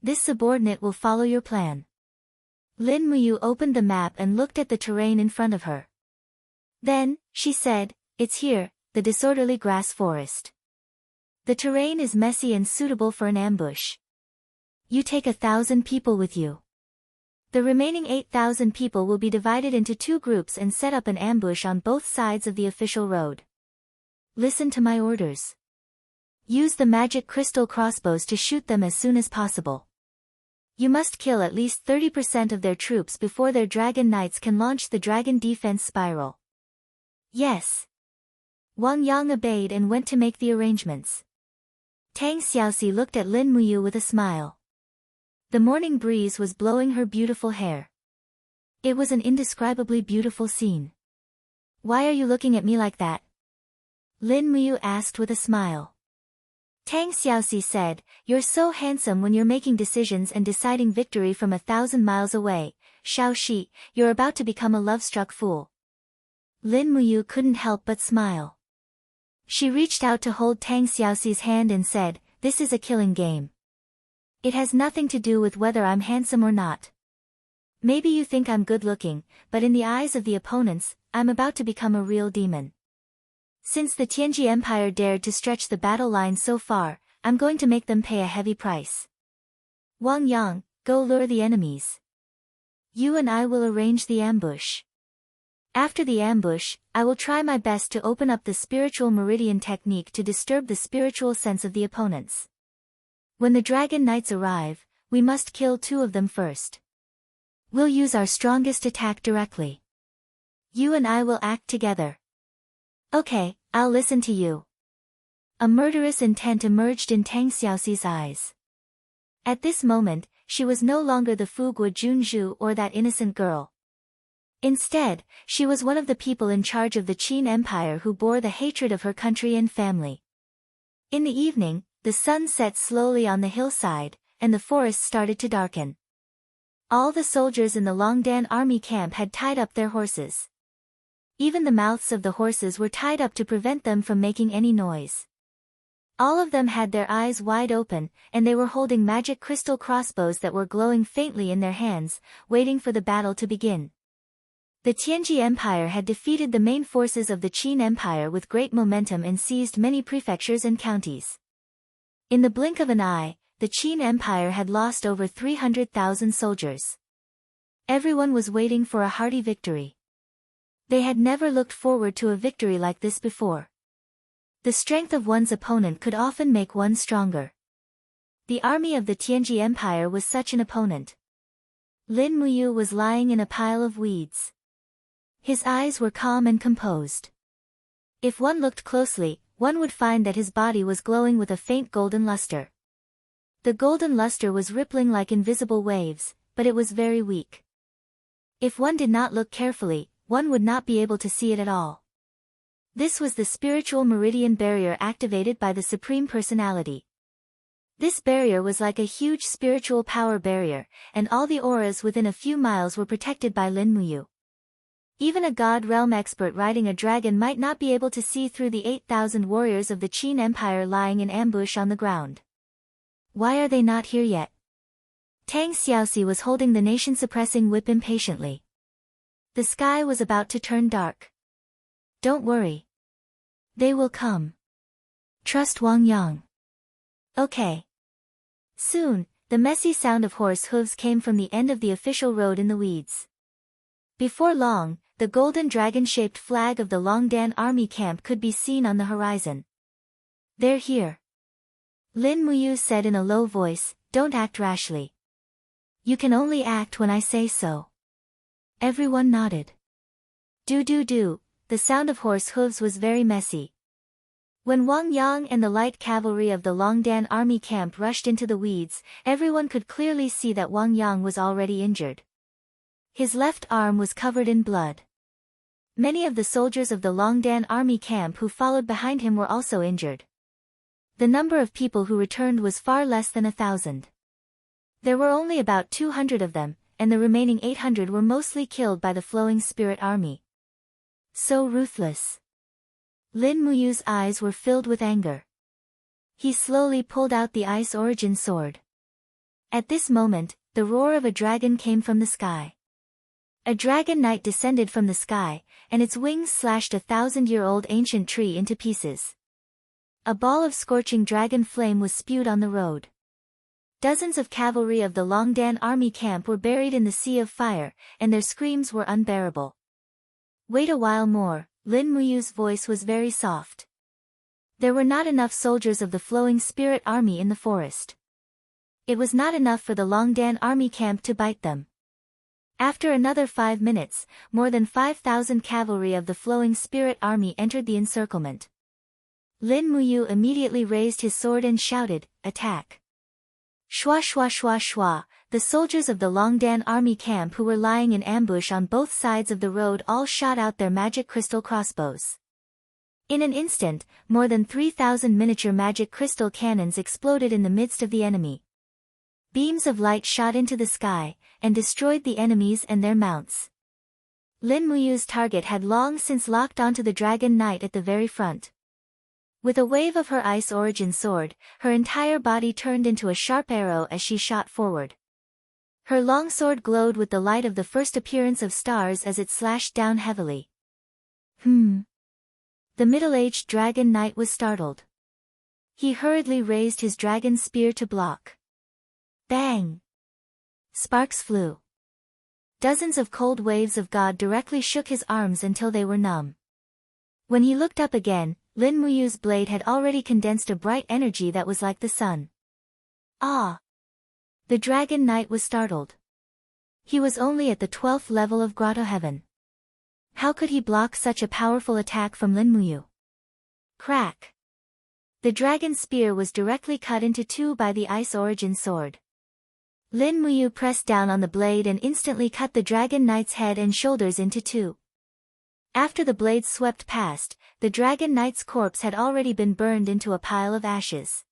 This subordinate will follow your plan. Lin Muyu opened the map and looked at the terrain in front of her. Then, she said, It's here, the disorderly grass forest. The terrain is messy and suitable for an ambush. You take 1,000 people with you. The remaining 8,000 people will be divided into 2 groups and set up an ambush on both sides of the official road. Listen to my orders. Use the magic crystal crossbows to shoot them as soon as possible. You must kill at least 30% of their troops before their dragon knights can launch the dragon defense spiral. Yes. Wang Yang obeyed and went to make the arrangements. Tang Xiaoxi looked at Lin Muyu with a smile. The morning breeze was blowing her beautiful hair. It was an indescribably beautiful scene. Why are you looking at me like that? Lin Muyu asked with a smile. Tang Xiaoxi said, You're so handsome when you're making decisions and deciding victory from 1,000 miles away. Xiaoxi, you're about to become a love-struck fool. Lin Muyu couldn't help but smile. She reached out to hold Tang Xiaoxi's hand and said, This is a killing game. It has nothing to do with whether I'm handsome or not. Maybe you think I'm good-looking, but in the eyes of the opponents, I'm about to become a real demon. Since the Tianji Empire dared to stretch the battle line so far, I'm going to make them pay a heavy price. Wang Yang, go lure the enemies. You and I will arrange the ambush. After the ambush, I will try my best to open up the spiritual meridian technique to disturb the spiritual sense of the opponents. When the dragon knights arrive, we must kill 2 of them first. We'll use our strongest attack directly. You and I will act together. Okay, I'll listen to you. A murderous intent emerged in Tang Xiaoxi's eyes. At this moment, she was no longer the Fugua Junzhu or that innocent girl. Instead, she was one of the people in charge of the Qin Empire who bore the hatred of her country and family. In the evening, the sun set slowly on the hillside, and the forest started to darken. All the soldiers in the Longdan army camp had tied up their horses. Even the mouths of the horses were tied up to prevent them from making any noise. All of them had their eyes wide open, and they were holding magic crystal crossbows that were glowing faintly in their hands, waiting for the battle to begin. The Tianji Empire had defeated the main forces of the Qin Empire with great momentum and seized many prefectures and counties. In the blink of an eye, the Qin Empire had lost over 300,000 soldiers. Everyone was waiting for a hearty victory. They had never looked forward to a victory like this before. The strength of one's opponent could often make one stronger. The army of the Tianji Empire was such an opponent. Lin Muyu was lying in a pile of weeds. His eyes were calm and composed. If one looked closely, one would find that his body was glowing with a faint golden luster. The golden luster was rippling like invisible waves, but it was very weak. If one did not look carefully, one would not be able to see it at all. This was the spiritual meridian barrier activated by the Supreme Personality. This barrier was like a huge spiritual power barrier, and all the auras within a few miles were protected by Lin Muyu. Even a God realm expert riding a dragon might not be able to see through the 8,000 warriors of the Qin Empire lying in ambush on the ground. Why are they not here yet? Tang Xiaoxi was holding the nation-suppressing whip impatiently. The sky was about to turn dark. Don't worry. They will come. Trust Wang Yang. Okay. Soon, the messy sound of horse hooves came from the end of the official road in the weeds. Before long, the golden dragon-shaped flag of the Longdan army camp could be seen on the horizon. They're here. Lin Muyu said in a low voice, don't act rashly. You can only act when I say so. Everyone nodded. Do, the sound of horse hooves was very messy. When Wang Yang and the light cavalry of the Longdan army camp rushed into the weeds, everyone could clearly see that Wang Yang was already injured. His left arm was covered in blood. Many of the soldiers of the Longdan army camp who followed behind him were also injured. The number of people who returned was far less than 1,000. There were only about 200 of them, and the remaining 800 were mostly killed by the Flowing Spirit Army. So ruthless. Lin Muyu's eyes were filled with anger. He slowly pulled out the Ice Origin sword. At this moment, the roar of a dragon came from the sky. A dragon knight descended from the sky, and its wings slashed a 1,000-year-old ancient tree into pieces. A ball of scorching dragon flame was spewed on the road. Dozens of cavalry of the Longdan army camp were buried in the sea of fire, and their screams were unbearable. Wait a while more, Lin Muyu's voice was very soft. There were not enough soldiers of the Flowing Spirit Army in the forest. It was not enough for the Longdan army camp to bite them. After another 5 minutes, more than 5,000 cavalry of the Flowing Spirit Army entered the encirclement. Lin Muyu immediately raised his sword and shouted, "Attack!" Shwa shwa shwa shwa, the soldiers of the Longdan army camp who were lying in ambush on both sides of the road all shot out their magic crystal crossbows. In an instant, more than 3,000 miniature magic crystal cannons exploded in the midst of the enemy. Beams of light shot into the sky, and destroyed the enemies and their mounts. Lin Muyu's target had long since locked onto the dragon knight at the very front. With a wave of her Ice Origin sword, her entire body turned into a sharp arrow as she shot forward. Her long sword glowed with the light of the first appearance of stars as it slashed down heavily. The middle-aged dragon knight was startled. He hurriedly raised his dragon spear to block. Bang! Sparks flew. Dozens of cold waves of God directly shook his arms until they were numb. When he looked up again, Lin Muyu's blade had already condensed a bright energy that was like the sun. Ah! The dragon knight was startled. He was only at the 12th level of Grotto Heaven. How could he block such a powerful attack from Lin Muyu? Crack! The dragon spear was directly cut into two by the Ice Origin sword. Lin Muyu pressed down on the blade and instantly cut the dragon knight's head and shoulders into two. After the blade swept past, the dragon knight's corpse had already been burned into a pile of ashes.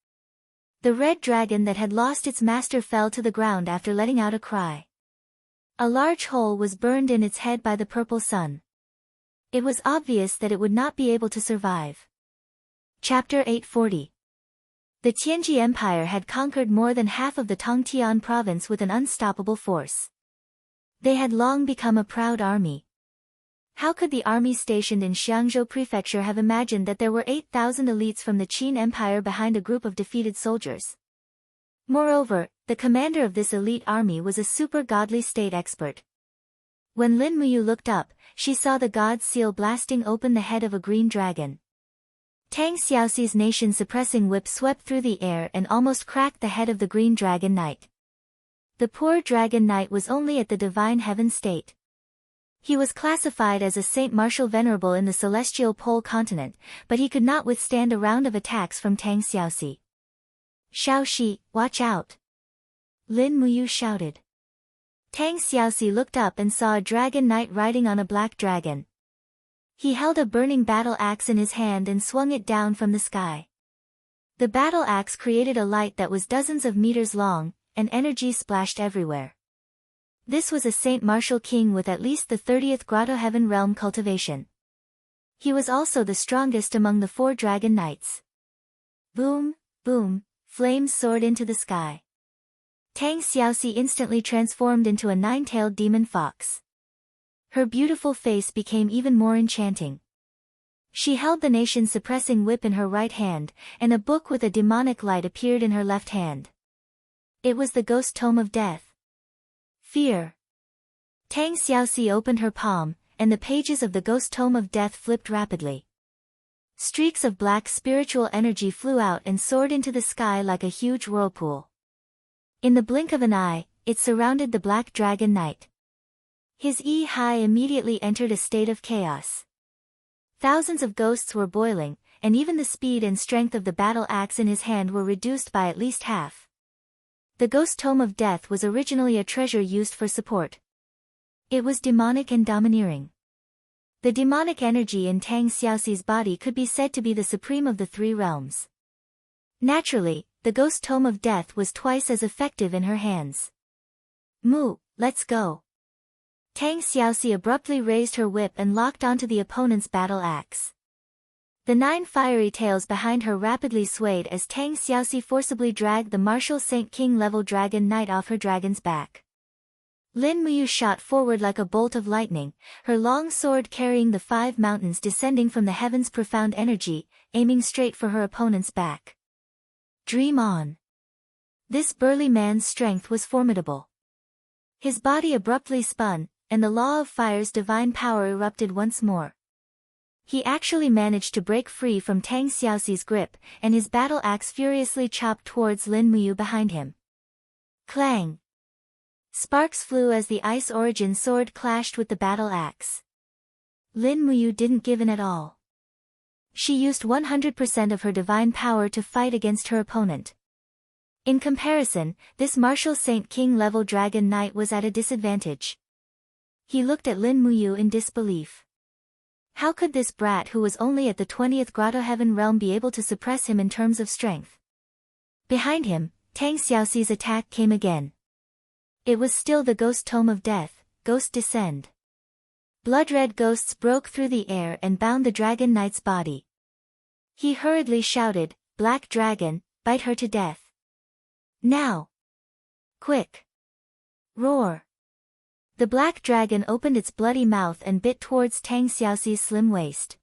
The red dragon that had lost its master fell to the ground after letting out a cry. A large hole was burned in its head by the purple sun. It was obvious that it would not be able to survive. Chapter 840. The Tianji Empire had conquered more than half of the Tongtian province with an unstoppable force. They had long become a proud army. How could the army stationed in Xiangzhou Prefecture have imagined that there were 8,000 elites from the Qin Empire behind a group of defeated soldiers? Moreover, the commander of this elite army was a super godly state expert. When Lin Muyu looked up, she saw the god's seal blasting open the head of a green dragon. Tang Xiaoxi's nation-suppressing whip swept through the air and almost cracked the head of the green dragon knight. The poor dragon knight was only at the divine heaven state. He was classified as a saint martial venerable in the celestial pole continent, but he could not withstand a round of attacks from Tang Xiaoxi. "Xiaoxi, watch out!" Lin Muyu shouted. Tang Xiaoxi looked up and saw a dragon knight riding on a black dragon. He held a burning battle axe in his hand and swung it down from the sky. The battle axe created a light that was dozens of meters long, and energy splashed everywhere. This was a Saint Martial King with at least the 30th Grotto Heaven Realm cultivation. He was also the strongest among the 4 dragon knights. Boom, boom, flames soared into the sky. Tang Xiaoxi instantly transformed into a 9-tailed demon fox. Her beautiful face became even more enchanting. She held the nation-suppressing whip in her right hand, and a book with a demonic light appeared in her left hand. It was the Ghost Tome of Death. Fear. Tang Xiaoxi opened her palm, and the pages of the Ghost Tome of Death flipped rapidly. Streaks of black spiritual energy flew out and soared into the sky like a huge whirlpool. In the blink of an eye, it surrounded the Black Dragon Knight. His Yi-Hai immediately entered a state of chaos. Thousands of ghosts were boiling, and even the speed and strength of the battle axe in his hand were reduced by at least half. The Ghost Tome of Death was originally a treasure used for support. It was demonic and domineering. The demonic energy in Tang Xiaoxi's body could be said to be the supreme of the 3 realms. Naturally, the Ghost Tome of Death was twice as effective in her hands. "Mu, let's go." Tang Xiaoxi abruptly raised her whip and locked onto the opponent's battle axe. The 9 fiery tails behind her rapidly swayed as Tang Xiaoxi forcibly dragged the martial Saint King level dragon knight off her dragon's back. Lin Muyu shot forward like a bolt of lightning, her long sword carrying the 5 mountains descending from the heaven's profound energy, aiming straight for her opponent's back. Dream on. This burly man's strength was formidable. His body abruptly spun, and the Law of Fire's divine power erupted once more. He actually managed to break free from Tang Xiaoxi's grip, and his battle axe furiously chopped towards Lin Muyu behind him. Clang! Sparks flew as the Ice Origin sword clashed with the battle axe. Lin Muyu didn't give in at all. She used 100% of her divine power to fight against her opponent. In comparison, this martial Saint King level dragon knight was at a disadvantage. He looked at Lin Muyu in disbelief. How could this brat who was only at the 20th Grotto Heaven realm be able to suppress him in terms of strength? Behind him, Tang Xiaoxi's attack came again. It was still the Ghost Tome of Death, Ghost Descend. Blood-red ghosts broke through the air and bound the dragon knight's body. He hurriedly shouted, "Black Dragon, bite her to death. Now! Quick! Roar!" The black dragon opened its bloody mouth and bit towards Tang Xiaoxi's slim waist.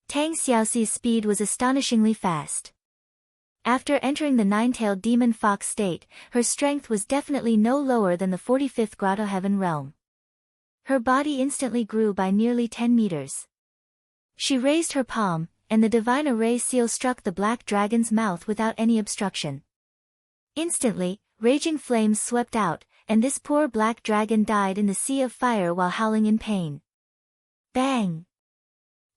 Tang Xiaoxi's speed was astonishingly fast. After entering the 9-tailed demon fox state, her strength was definitely no lower than the 45th Grotto Heaven realm. Her body instantly grew by nearly 10 meters. She raised her palm, and the divine array seal struck the black dragon's mouth without any obstruction. Instantly, raging flames swept out, and this poor black dragon died in the sea of fire while howling in pain. Bang!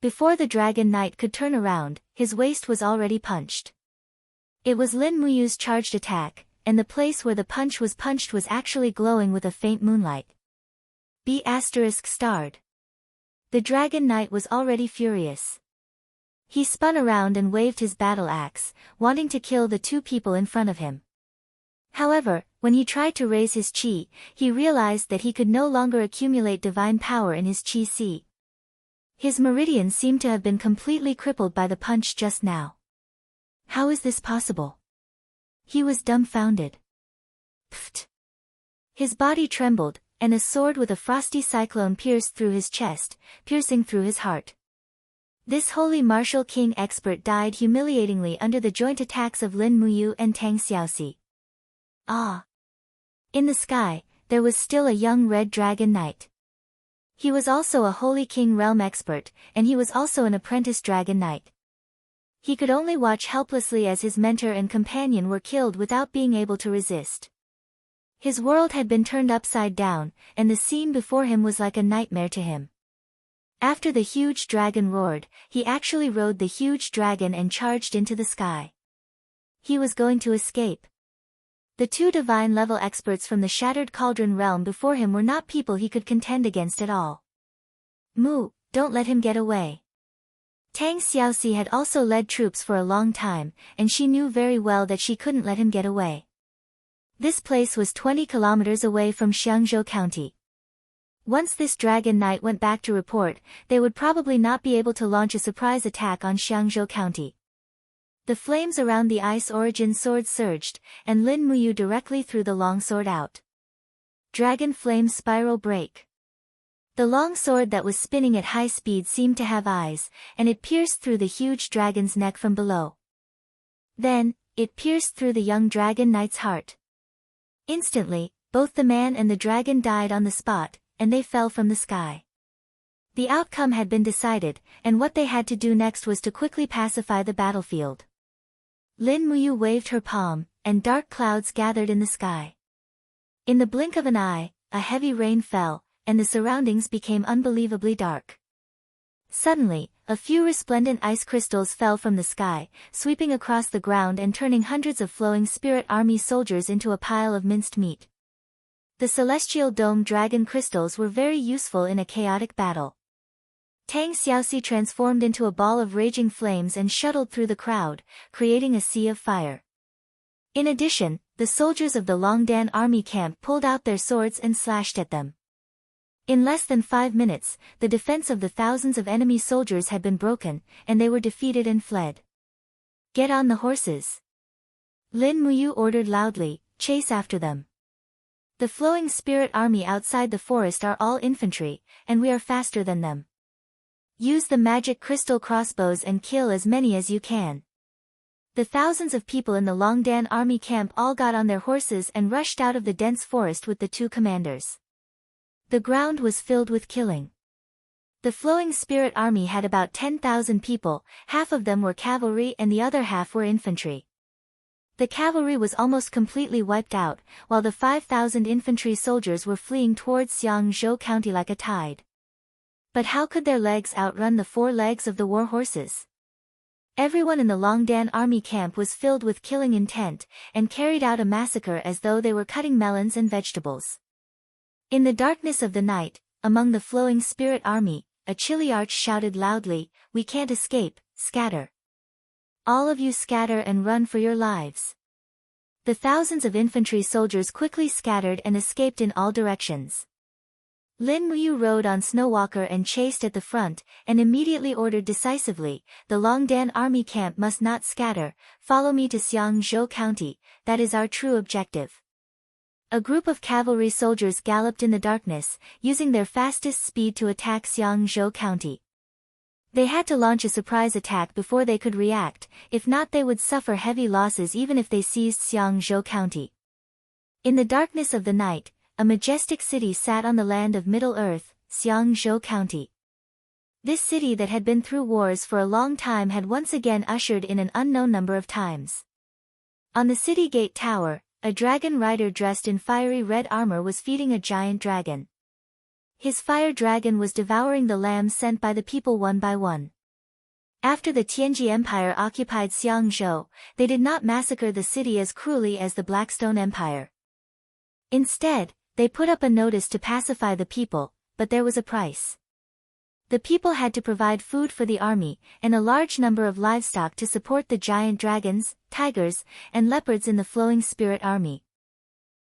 Before the dragon knight could turn around, his waist was already punched. It was Lin Muyu's charged attack, and the place where the punch was punched was actually glowing with a faint moonlight. B*****. The dragon knight was already furious. He spun around and waved his battle axe, wanting to kill the 2 people in front of him. However, when he tried to raise his chi, he realized that he could no longer accumulate divine power in his chi si. His meridian seemed to have been completely crippled by the punch just now. How is this possible? He was dumbfounded. Pfft! His body trembled, and a sword with a frosty cyclone pierced through his chest, piercing through his heart. This holy martial king expert died humiliatingly under the joint attacks of Lin Muyu and Tang Xiaoxi. Ah! In the sky, there was still a young red dragon knight. He was also a Holy King realm expert, and he was also an apprentice dragon knight. He could only watch helplessly as his mentor and companion were killed without being able to resist. His world had been turned upside down, and the scene before him was like a nightmare to him. After the huge dragon roared, he actually rode the huge dragon and charged into the sky. He was going to escape. The two divine-level experts from the Shattered Cauldron realm before him were not people he could contend against at all. Mu, don't let him get away. Tang Xiaoxi had also led troops for a long time, and she knew very well that she couldn't let him get away. This place was 20 kilometers away from Xiangzhou County. Once this dragon knight went back to report, they would probably not be able to launch a surprise attack on Xiangzhou County. The flames around the Ice Origin sword surged, and Lin Muyu directly threw the long sword out. Dragon Flame Spiral Break. The long sword that was spinning at high speed seemed to have eyes, and it pierced through the huge dragon's neck from below. Then, it pierced through the young dragon knight's heart. Instantly, both the man and the dragon died on the spot, and they fell from the sky. The outcome had been decided, and what they had to do next was to quickly pacify the battlefield. Lin Muyu waved her palm, and dark clouds gathered in the sky. In the blink of an eye, a heavy rain fell, and the surroundings became unbelievably dark. Suddenly, a few resplendent ice crystals fell from the sky, sweeping across the ground and turning hundreds of flowing spirit army soldiers into a pile of minced meat. The celestial dome dragon crystals were very useful in a chaotic battle. Tang Xiaoxi transformed into a ball of raging flames and shuttled through the crowd, creating a sea of fire. In addition, the soldiers of the Longdan army camp pulled out their swords and slashed at them. In less than 5 minutes, the defense of the thousands of enemy soldiers had been broken, and they were defeated and fled. Get on the horses. Lin Muyu ordered loudly, chase after them. The flowing spirit army outside the forest are all infantry, and we are faster than them. Use the magic crystal crossbows and kill as many as you can. The thousands of people in the Longdan army camp all got on their horses and rushed out of the dense forest with the two commanders. The ground was filled with killing. The flowing spirit army had about 10,000 people, half of them were cavalry and the other half were infantry. The cavalry was almost completely wiped out, while the 5,000 infantry soldiers were fleeing towards Xiangzhou County like a tide. But how could their legs outrun the 4 legs of the war horses? Everyone in the Longdan army camp was filled with killing intent, and carried out a massacre as though they were cutting melons and vegetables. In the darkness of the night, among the flowing spirit army, a Chiliarch shouted loudly, "We can't escape, scatter. All of you scatter and run for your lives." The thousands of infantry soldiers quickly scattered and escaped in all directions. Lin Muyu rode on Snowwalker and chased at the front, and immediately ordered decisively, "The Longdan army camp must not scatter, follow me to Xiangzhou County, that is our true objective." A group of cavalry soldiers galloped in the darkness, using their fastest speed to attack Xiangzhou County. They had to launch a surprise attack before they could react, if not they would suffer heavy losses even if they seized Xiangzhou County. In the darkness of the night, a majestic city sat on the land of Middle-earth, Xiangzhou County. This city that had been through wars for a long time had once again ushered in an unknown number of times. On the city gate tower, a dragon rider dressed in fiery red armor was feeding a giant dragon. His fire dragon was devouring the lambs sent by the people one by one. After the Tianji Empire occupied Xiangzhou, they did not massacre the city as cruelly as the Blackstone Empire. Instead, they put up a notice to pacify the people, but there was a price. The people had to provide food for the army, and a large number of livestock to support the giant dragons, tigers, and leopards in the flowing spirit army.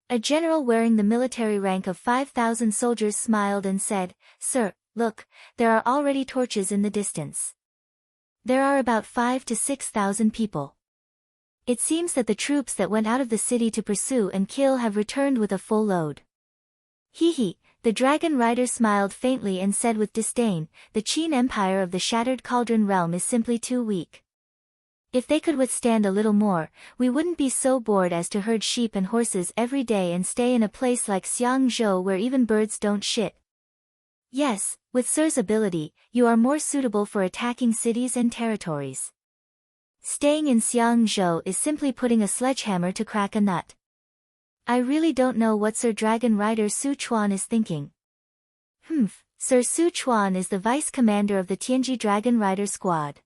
A general wearing the military rank of 5,000 soldiers smiled and said, "Sir, look, there are already torches in the distance. There are about 5,000 to 6,000 people. It seems that the troops that went out of the city to pursue and kill have returned with a full load." Hee. The dragon rider smiled faintly and said with disdain, "The Qin Empire of the Shattered Cauldron realm is simply too weak. If they could withstand a little more, we wouldn't be so bored as to herd sheep and horses every day and stay in a place like Xiangzhou where even birds don't shit. Yes, with Sir's ability, you are more suitable for attacking cities and territories. Staying in Xiangzhou is simply putting a sledgehammer to crack a nut. I really don't know what Sir Dragon Rider Su Chuan is thinking. Sir Su Chuan is the vice commander of the Tianji Dragon Rider Squad.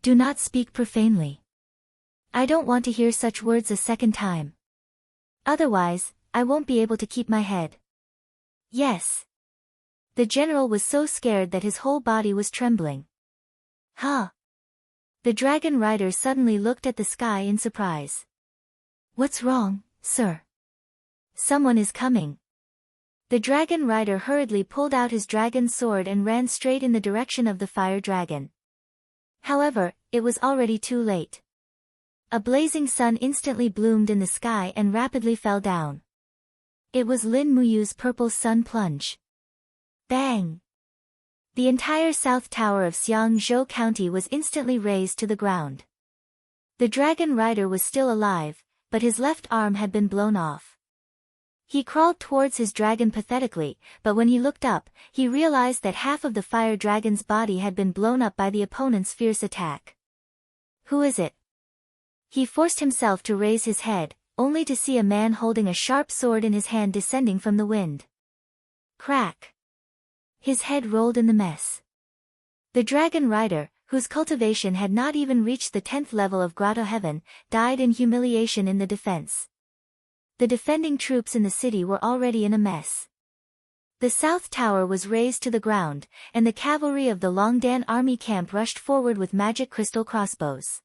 Do not speak profanely. I don't want to hear such words a second time. Otherwise, I won't be able to keep my head. Yes. The general was so scared that his whole body was trembling. Huh? The dragon rider suddenly looked at the sky in surprise. What's wrong, sir? Someone is coming. The dragon rider hurriedly pulled out his dragon sword and ran straight in the direction of the fire dragon. However, it was already too late. A blazing sun instantly bloomed in the sky and rapidly fell down. It was Lin Muyu's purple sun plunge. Bang! The entire south tower of Xiangzhou County was instantly razed to the ground. The dragon rider was still alive, but his left arm had been blown off. He crawled towards his dragon pathetically, but when he looked up, he realized that half of the fire dragon's body had been blown up by the opponent's fierce attack. Who is it? He forced himself to raise his head, only to see a man holding a sharp sword in his hand descending from the wind. Crack! His head rolled in the mess. The dragon rider, whose cultivation had not even reached the 10th level of Grotto Heaven, died in humiliation in the defense. The defending troops in the city were already in a mess. The south tower was razed to the ground, and the cavalry of the Longdan army camp rushed forward with magic crystal crossbows.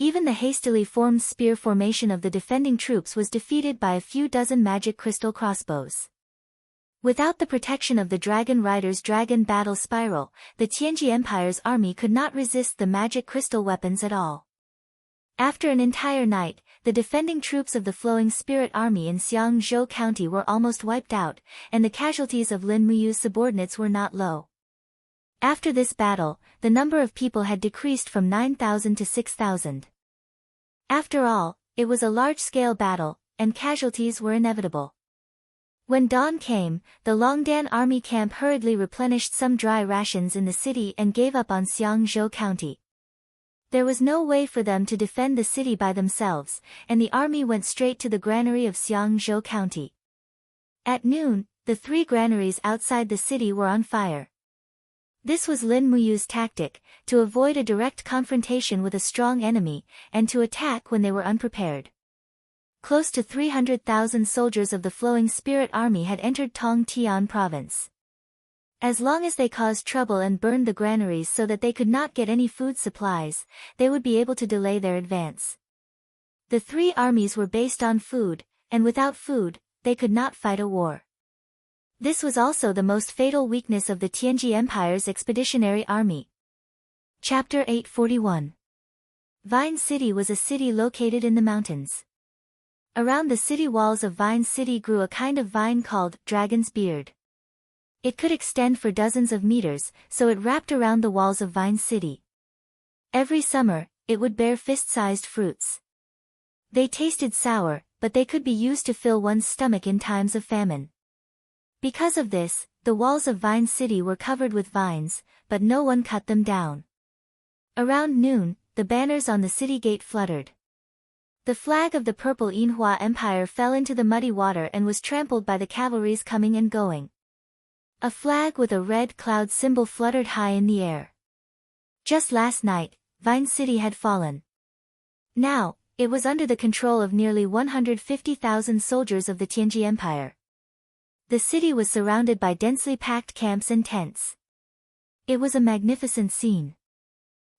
Even the hastily formed spear formation of the defending troops was defeated by a few dozen magic crystal crossbows. Without the protection of the dragon rider's dragon battle spiral, the Tianji Empire's army could not resist the magic crystal weapons at all. After an entire night, the defending troops of the Flowing Spirit Army in Xiangzhou County were almost wiped out, and the casualties of Lin Muyu's subordinates were not low. After this battle, the number of people had decreased from 9,000 to 6,000. After all, it was a large-scale battle, and casualties were inevitable. When dawn came, the Longdan army camp hurriedly replenished some dry rations in the city and gave up on Xiangzhou County. There was no way for them to defend the city by themselves, and the army went straight to the granary of Xiangzhou County. At noon, the 3 granaries outside the city were on fire. This was Lin Muyu's tactic, to avoid a direct confrontation with a strong enemy, and to attack when they were unprepared. Close to 300,000 soldiers of the Flowing Spirit Army had entered Tongtian province. As long as they caused trouble and burned the granaries so that they could not get any food supplies, they would be able to delay their advance. The 3 armies were based on food, and without food, they could not fight a war. This was also the most fatal weakness of the Tianji Empire's expeditionary army. Chapter 841. Vine City was a city located in the mountains. Around the city walls of Vine City grew a kind of vine called Dragon's Beard. It could extend for dozens of meters, so it wrapped around the walls of Vine City. Every summer, it would bear fist-sized fruits. They tasted sour, but they could be used to fill one's stomach in times of famine. Because of this, the walls of Vine City were covered with vines, but no one cut them down. Around noon, the banners on the city gate fluttered. The flag of the Purple Yinhua Empire fell into the muddy water and was trampled by the cavalries coming and going. A flag with a red cloud symbol fluttered high in the air. Just last night, Vine City had fallen. Now, it was under the control of nearly 150,000 soldiers of the Tianji Empire. The city was surrounded by densely packed camps and tents. It was a magnificent scene.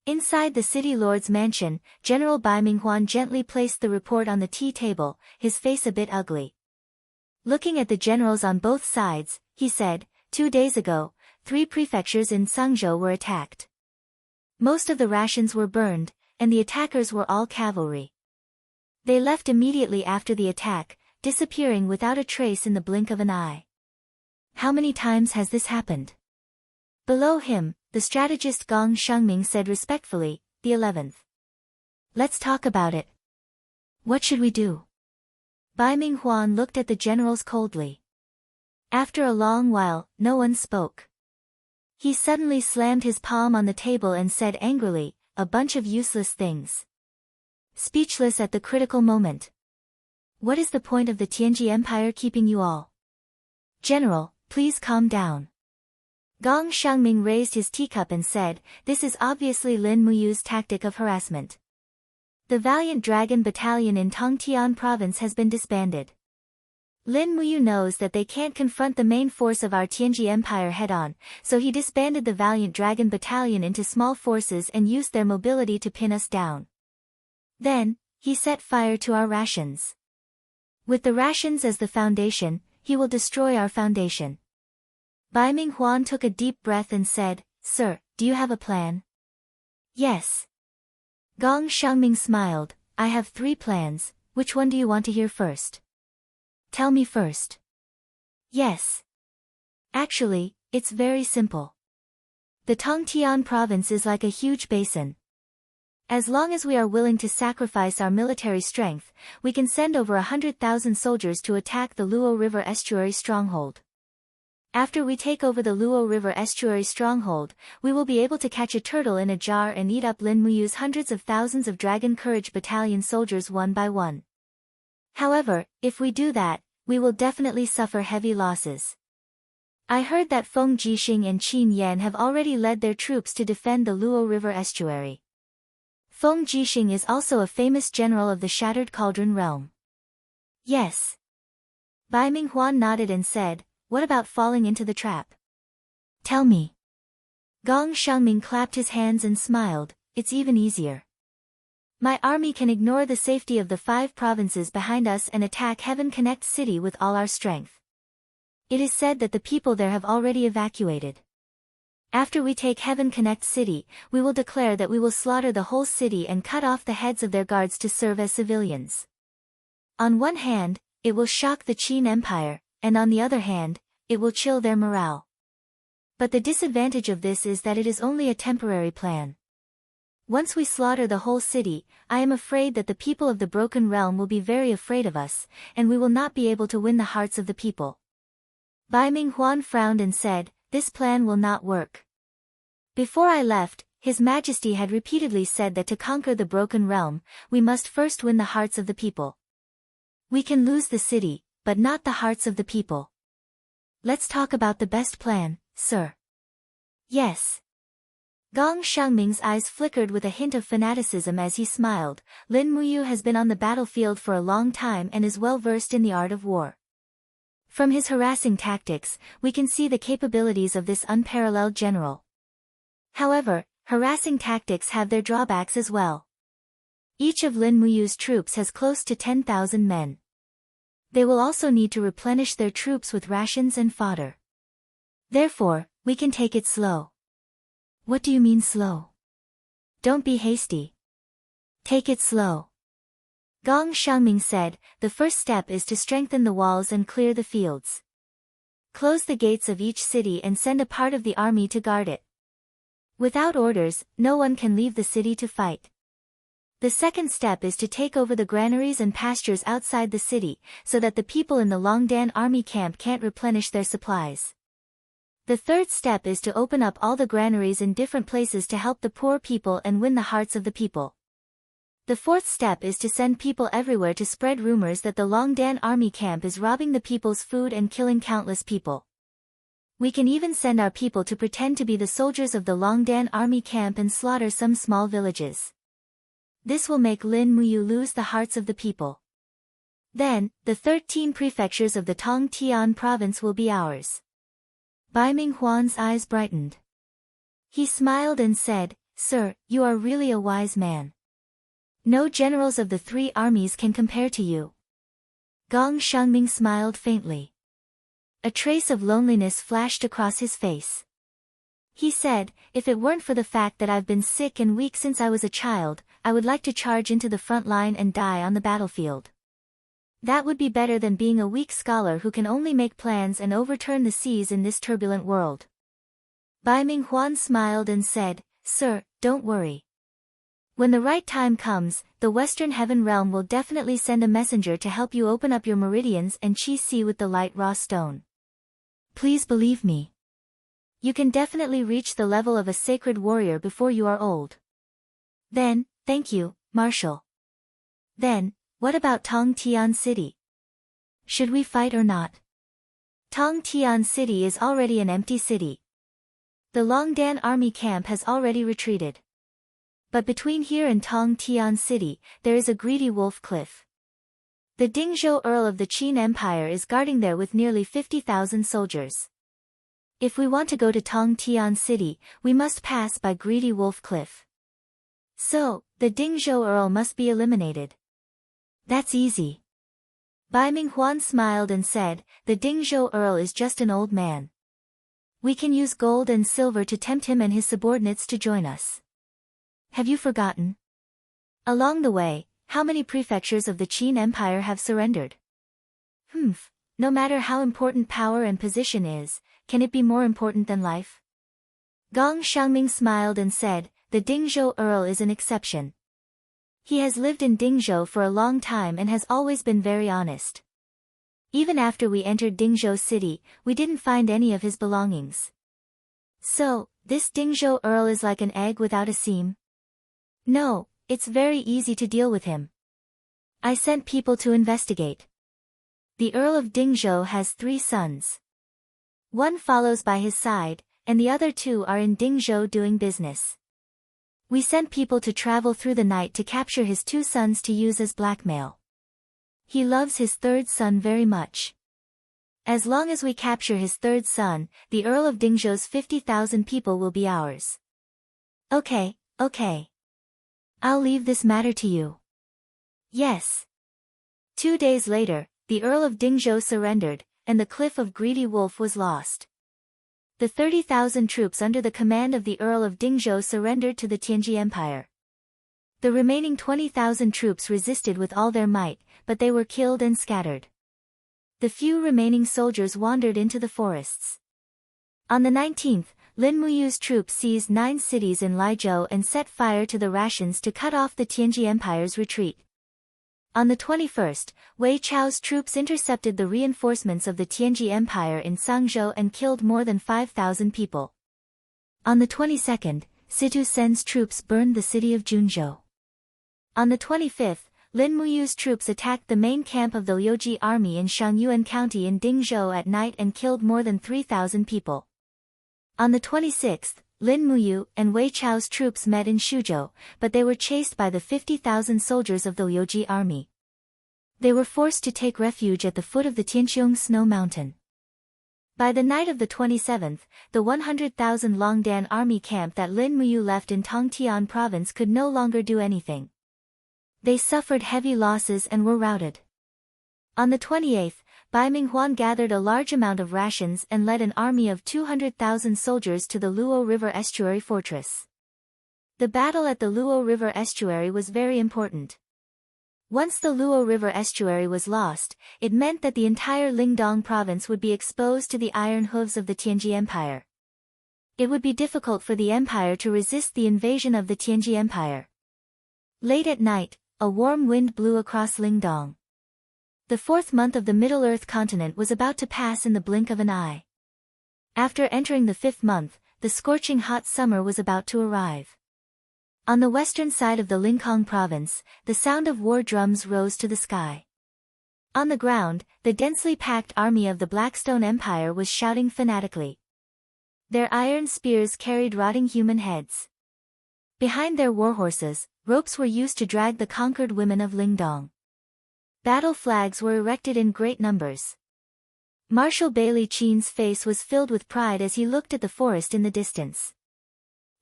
Inside the city lord's mansion, General Bai Minghuan gently placed the report on the tea table, his face a bit ugly. Looking at the generals on both sides, he said, 2 days ago, 3 prefectures in Sangzhou were attacked. Most of the rations were burned, and the attackers were all cavalry. They left immediately after the attack, disappearing without a trace in the blink of an eye. How many times has this happened? Below him, the strategist Gong Shengming said respectfully, the 11th. Let's talk about it. What should we do? Bai Minghuan looked at the generals coldly. After a long while, no one spoke. He suddenly slammed his palm on the table and said angrily, "A bunch of useless things." Speechless at the critical moment. What is the point of the Tianji Empire keeping you all? General, please calm down. Gong Xiangming raised his teacup and said, "This is obviously Lin Muyu's tactic of harassment. The Valiant Dragon Battalion in Tongtian Province has been disbanded. Lin Muyu knows that they can't confront the main force of our Tianji Empire head-on, so he disbanded the Valiant Dragon Battalion into small forces and used their mobility to pin us down. Then, he set fire to our rations. With the rations as the foundation, he will destroy our foundation." Bai Minghuan took a deep breath and said, "Sir, do you have a plan?" "Yes." Gong Xiangming smiled, "I have 3 plans, which one do you want to hear first?" "Tell me first." "Yes. Actually, it's very simple. The Tongtian province is like a huge basin. As long as we are willing to sacrifice our military strength, we can send over 100,000 soldiers to attack the Luo River estuary stronghold. After we take over the Luo River estuary stronghold, we will be able to catch a turtle in a jar and eat up Lin Muyu's hundreds of thousands of Dragon Courage Battalion soldiers one by one. However, if we do that, we will definitely suffer heavy losses. I heard that Feng Jixing and Qin Yan have already led their troops to defend the Luo River estuary. Feng Jixing is also a famous general of the Shattered Cauldron realm." "Yes." Bai Minghuan nodded and said, "What about falling into the trap? Tell me." Gong Xiangming clapped his hands and smiled, "It's even easier. My army can ignore the safety of the 5 provinces behind us and attack Heaven Connect City with all our strength. It is said that the people there have already evacuated. After we take Heaven Connect City, we will declare that we will slaughter the whole city and cut off the heads of their guards to serve as civilians. On one hand, it will shock the Qin Empire, and on the other hand, it will chill their morale. But the disadvantage of this is that it is only a temporary plan. Once we slaughter the whole city, I am afraid that the people of the Broken Realm will be very afraid of us, and we will not be able to win the hearts of the people." Bai Minghuan frowned and said, "This plan will not work. Before I left, His Majesty had repeatedly said that to conquer the Broken Realm, we must first win the hearts of the people. We can lose the city, but not the hearts of the people. Let's talk about the best plan, sir." "Yes." Gong Xiangming's eyes flickered with a hint of fanaticism as he smiled. Lin Muyu has been on the battlefield for a long time and is well versed in the art of war. From his harassing tactics, we can see the capabilities of this unparalleled general. However, harassing tactics have their drawbacks as well. Each of Lin Muyu's troops has close to 10,000 men. They will also need to replenish their troops with rations and fodder. Therefore, we can take it slow. "What do you mean slow?" "Don't be hasty. Take it slow." Gong Xiangming said, "The first step is to strengthen the walls and clear the fields. Close the gates of each city and send a part of the army to guard it. Without orders, no one can leave the city to fight. The second step is to take over the granaries and pastures outside the city, so that the people in the Longdan army camp can't replenish their supplies. The third step is to open up all the granaries in different places to help the poor people and win the hearts of the people. The fourth step is to send people everywhere to spread rumors that the Longdan army camp is robbing the people's food and killing countless people. We can even send our people to pretend to be the soldiers of the Longdan army camp and slaughter some small villages. This will make Lin Muyu lose the hearts of the people. Then, the 13 prefectures of the Tongtian province will be ours." Bai Minghuan's eyes brightened. He smiled and said, "Sir, you are really a wise man. No generals of the 3 armies can compare to you." Gong Xiangming smiled faintly. A trace of loneliness flashed across his face. He said, "If it weren't for the fact that I've been sick and weak since I was a child, I would like to charge into the front line and die on the battlefield. That would be better than being a weak scholar who can only make plans and overturn the seas in this turbulent world." Bai Minghuan smiled and said, "Sir, don't worry. When the right time comes, the Western Heaven Realm will definitely send a messenger to help you open up your meridians and chi see with the light raw stone. Please believe me. You can definitely reach the level of a sacred warrior before you are old. Then, thank you, Marshal. Then, what about Tong Tian City? Should we fight or not? Tong Tian City is already an empty city. The Longdan army camp has already retreated. But between here and Tong Tian City, there is a greedy wolf cliff. The Dingzhou Earl of the Qin Empire is guarding there with nearly 50,000 soldiers. If we want to go to Tong Tian City, we must pass by Greedy Wolf Cliff. So, the Dingzhou Earl must be eliminated. That's easy. Bai Minghuan smiled and said, the Dingzhou Earl is just an old man. We can use gold and silver to tempt him and his subordinates to join us. Have you forgotten? Along the way, how many prefectures of the Qin Empire have surrendered? No matter how important power and position is, can it be more important than life? Gong Xiangming smiled and said, the Dingzhou Earl is an exception. He has lived in Dingzhou for a long time and has always been very honest. Even after we entered Dingzhou City, we didn't find any of his belongings. So, this Dingzhou Earl is like an egg without a seam? No, it's very easy to deal with him. I sent people to investigate. The Earl of Dingzhou has 3 sons. One follows by his side, and the other 2 are in Dingzhou doing business. We sent people to travel through the night to capture his 2 sons to use as blackmail. He loves his 3rd son very much. As long as we capture his 3rd son, the Earl of Dingzhou's 50,000 people will be ours. Okay. I'll leave this matter to you. Yes. 2 days later, the Earl of Dingzhou surrendered, and the Cliff of Greedy Wolf was lost. The 30,000 troops under the command of the Earl of Dingzhou surrendered to the Tianji Empire. The remaining 20,000 troops resisted with all their might, but they were killed and scattered. The few remaining soldiers wandered into the forests. On the 19th, Lin Muyu's troops seized 9 cities in Laizhou and set fire to the rations to cut off the Tianji Empire's retreat. On the 21st, Wei Chao's troops intercepted the reinforcements of the Tianji Empire in Sangzhou and killed more than 5,000 people. On the 22nd, Situ Sen's troops burned the city of Junzhou. On the 25th, Lin Muyu's troops attacked the main camp of the Liuji army in Shangyuan County in Dingzhou at night and killed more than 3,000 people. On the 26th, Lin Muyu and Wei Chao's troops met in Shuzhou, but they were chased by the 50,000 soldiers of the Liuji army. They were forced to take refuge at the foot of the Tianqiong Snow Mountain. By the night of the 27th, the 100,000 Longdan army camp that Lin Muyu left in Tongtian province could no longer do anything. They suffered heavy losses and were routed. On the 28th, Bai Minghuan gathered a large amount of rations and led an army of 200,000 soldiers to the Luo River estuary fortress. The battle at the Luo River estuary was very important. Once the Luo River estuary was lost, it meant that the entire Lingdong province would be exposed to the iron hooves of the Tianji Empire. It would be difficult for the empire to resist the invasion of the Tianji Empire. Late at night, a warm wind blew across Lingdong. The 4th month of the Middle-earth continent was about to pass in the blink of an eye. After entering the 5th month, the scorching hot summer was about to arrive. On the western side of the Lingang province, the sound of war drums rose to the sky. On the ground, the densely packed army of the Blackstone Empire was shouting fanatically. Their iron spears carried rotting human heads. Behind their warhorses, ropes were used to drag the conquered women of Lingdong. Battle flags were erected in great numbers. Marshal Bailey Qin's face was filled with pride as he looked at the forest in the distance.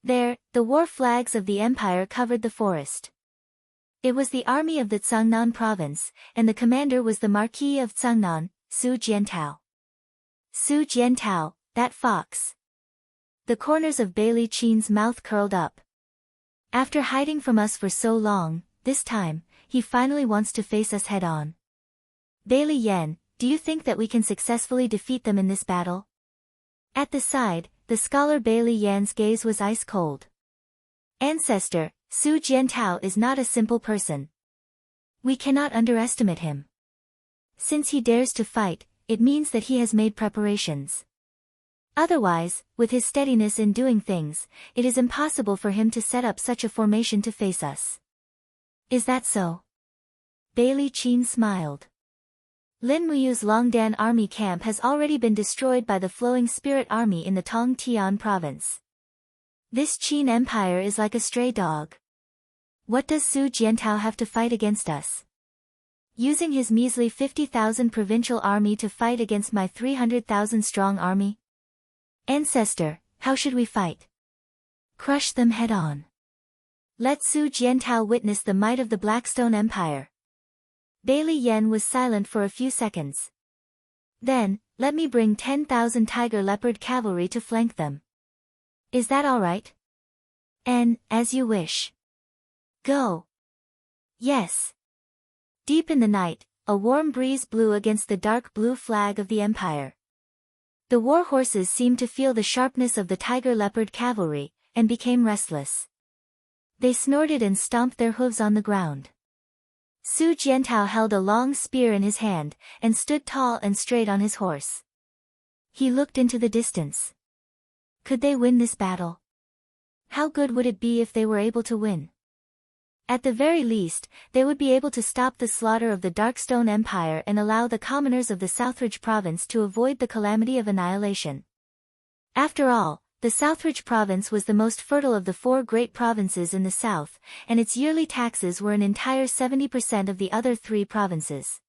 There, the war flags of the empire covered the forest. It was the army of the Cangnan province, and the commander was the Marquis of Cangnan, Su Jiantao. Su Jiantao, that fox. The corners of Bailey Qin's mouth curled up. After hiding from us for so long, this time, he finally wants to face us head-on. Bailey Yan, do you think that we can successfully defeat them in this battle? At the side, the scholar Bailey Yan's gaze was ice-cold. Ancestor, Su Jiantao is not a simple person. We cannot underestimate him. Since he dares to fight, it means that he has made preparations. Otherwise, with his steadiness in doing things, it is impossible for him to set up such a formation to face us. Is that so? Bailey Qin smiled. Lin Muyu's Longdan army camp has already been destroyed by the Flowing Spirit Army in the Tongtian province. This Qin Empire is like a stray dog. What does Su Jiantao have to fight against us? Using his measly 50,000 provincial army to fight against my 300,000 strong army? Ancestor, how should we fight? Crush them head on. Let Su Jiantao witness the might of the Blackstone Empire. Bailey Yen was silent for a few seconds. Then, let me bring 10,000 tiger leopard cavalry to flank them. Is that all right? As you wish. Go. Yes. Deep in the night, a warm breeze blew against the dark blue flag of the empire. The war horses seemed to feel the sharpness of the tiger leopard cavalry, and became restless. They snorted and stomped their hooves on the ground. Su Jiantao held a long spear in his hand, and stood tall and straight on his horse. He looked into the distance. Could they win this battle? How good would it be if they were able to win? At the very least, they would be able to stop the slaughter of the Darkstone Empire and allow the commoners of the Southridge province to avoid the calamity of annihilation. After all, the Southridge province was the most fertile of the 4 great provinces in the south, and its yearly taxes were an entire 70% of the other 3 provinces.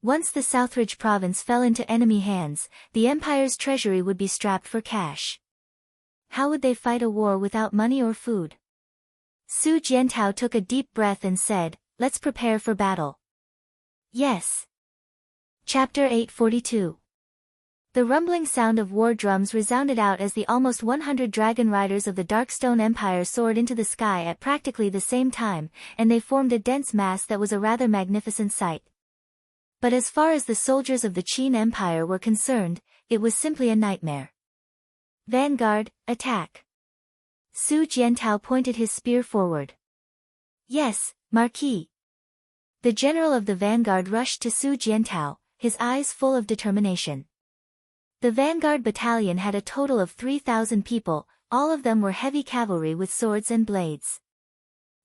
Once the Southridge province fell into enemy hands, the empire's treasury would be strapped for cash. How would they fight a war without money or food? Su Jiantao took a deep breath and said, "Let's prepare for battle." Yes. Chapter 842. The rumbling sound of war drums resounded out as the almost 100 dragon riders of the Darkstone Empire soared into the sky at practically the same time, and they formed a dense mass that was a rather magnificent sight. But as far as the soldiers of the Qin Empire were concerned, it was simply a nightmare. Vanguard, attack. Su Jiantao pointed his spear forward. Yes, Marquis. The general of the vanguard rushed to Su Jiantao, his eyes full of determination. The vanguard battalion had a total of 3,000 people, all of them were heavy cavalry with swords and blades.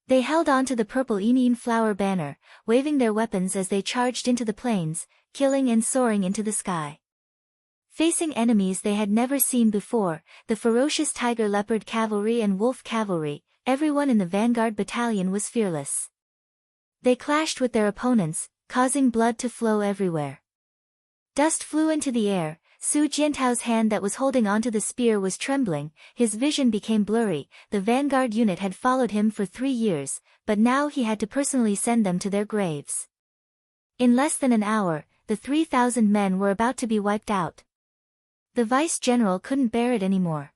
They held on to the purple Enin flower banner, waving their weapons as they charged into the plains, killing and soaring into the sky. Facing enemies they had never seen before, the ferocious tiger leopard cavalry and wolf cavalry, everyone in the vanguard battalion was fearless. They clashed with their opponents, causing blood to flow everywhere. Dust flew into the air. Su Jiantao's hand that was holding onto the spear was trembling, his vision became blurry. The vanguard unit had followed him for 3 years, but now he had to personally send them to their graves. In less than an hour, the 3,000 men were about to be wiped out. The vice-general couldn't bear it anymore.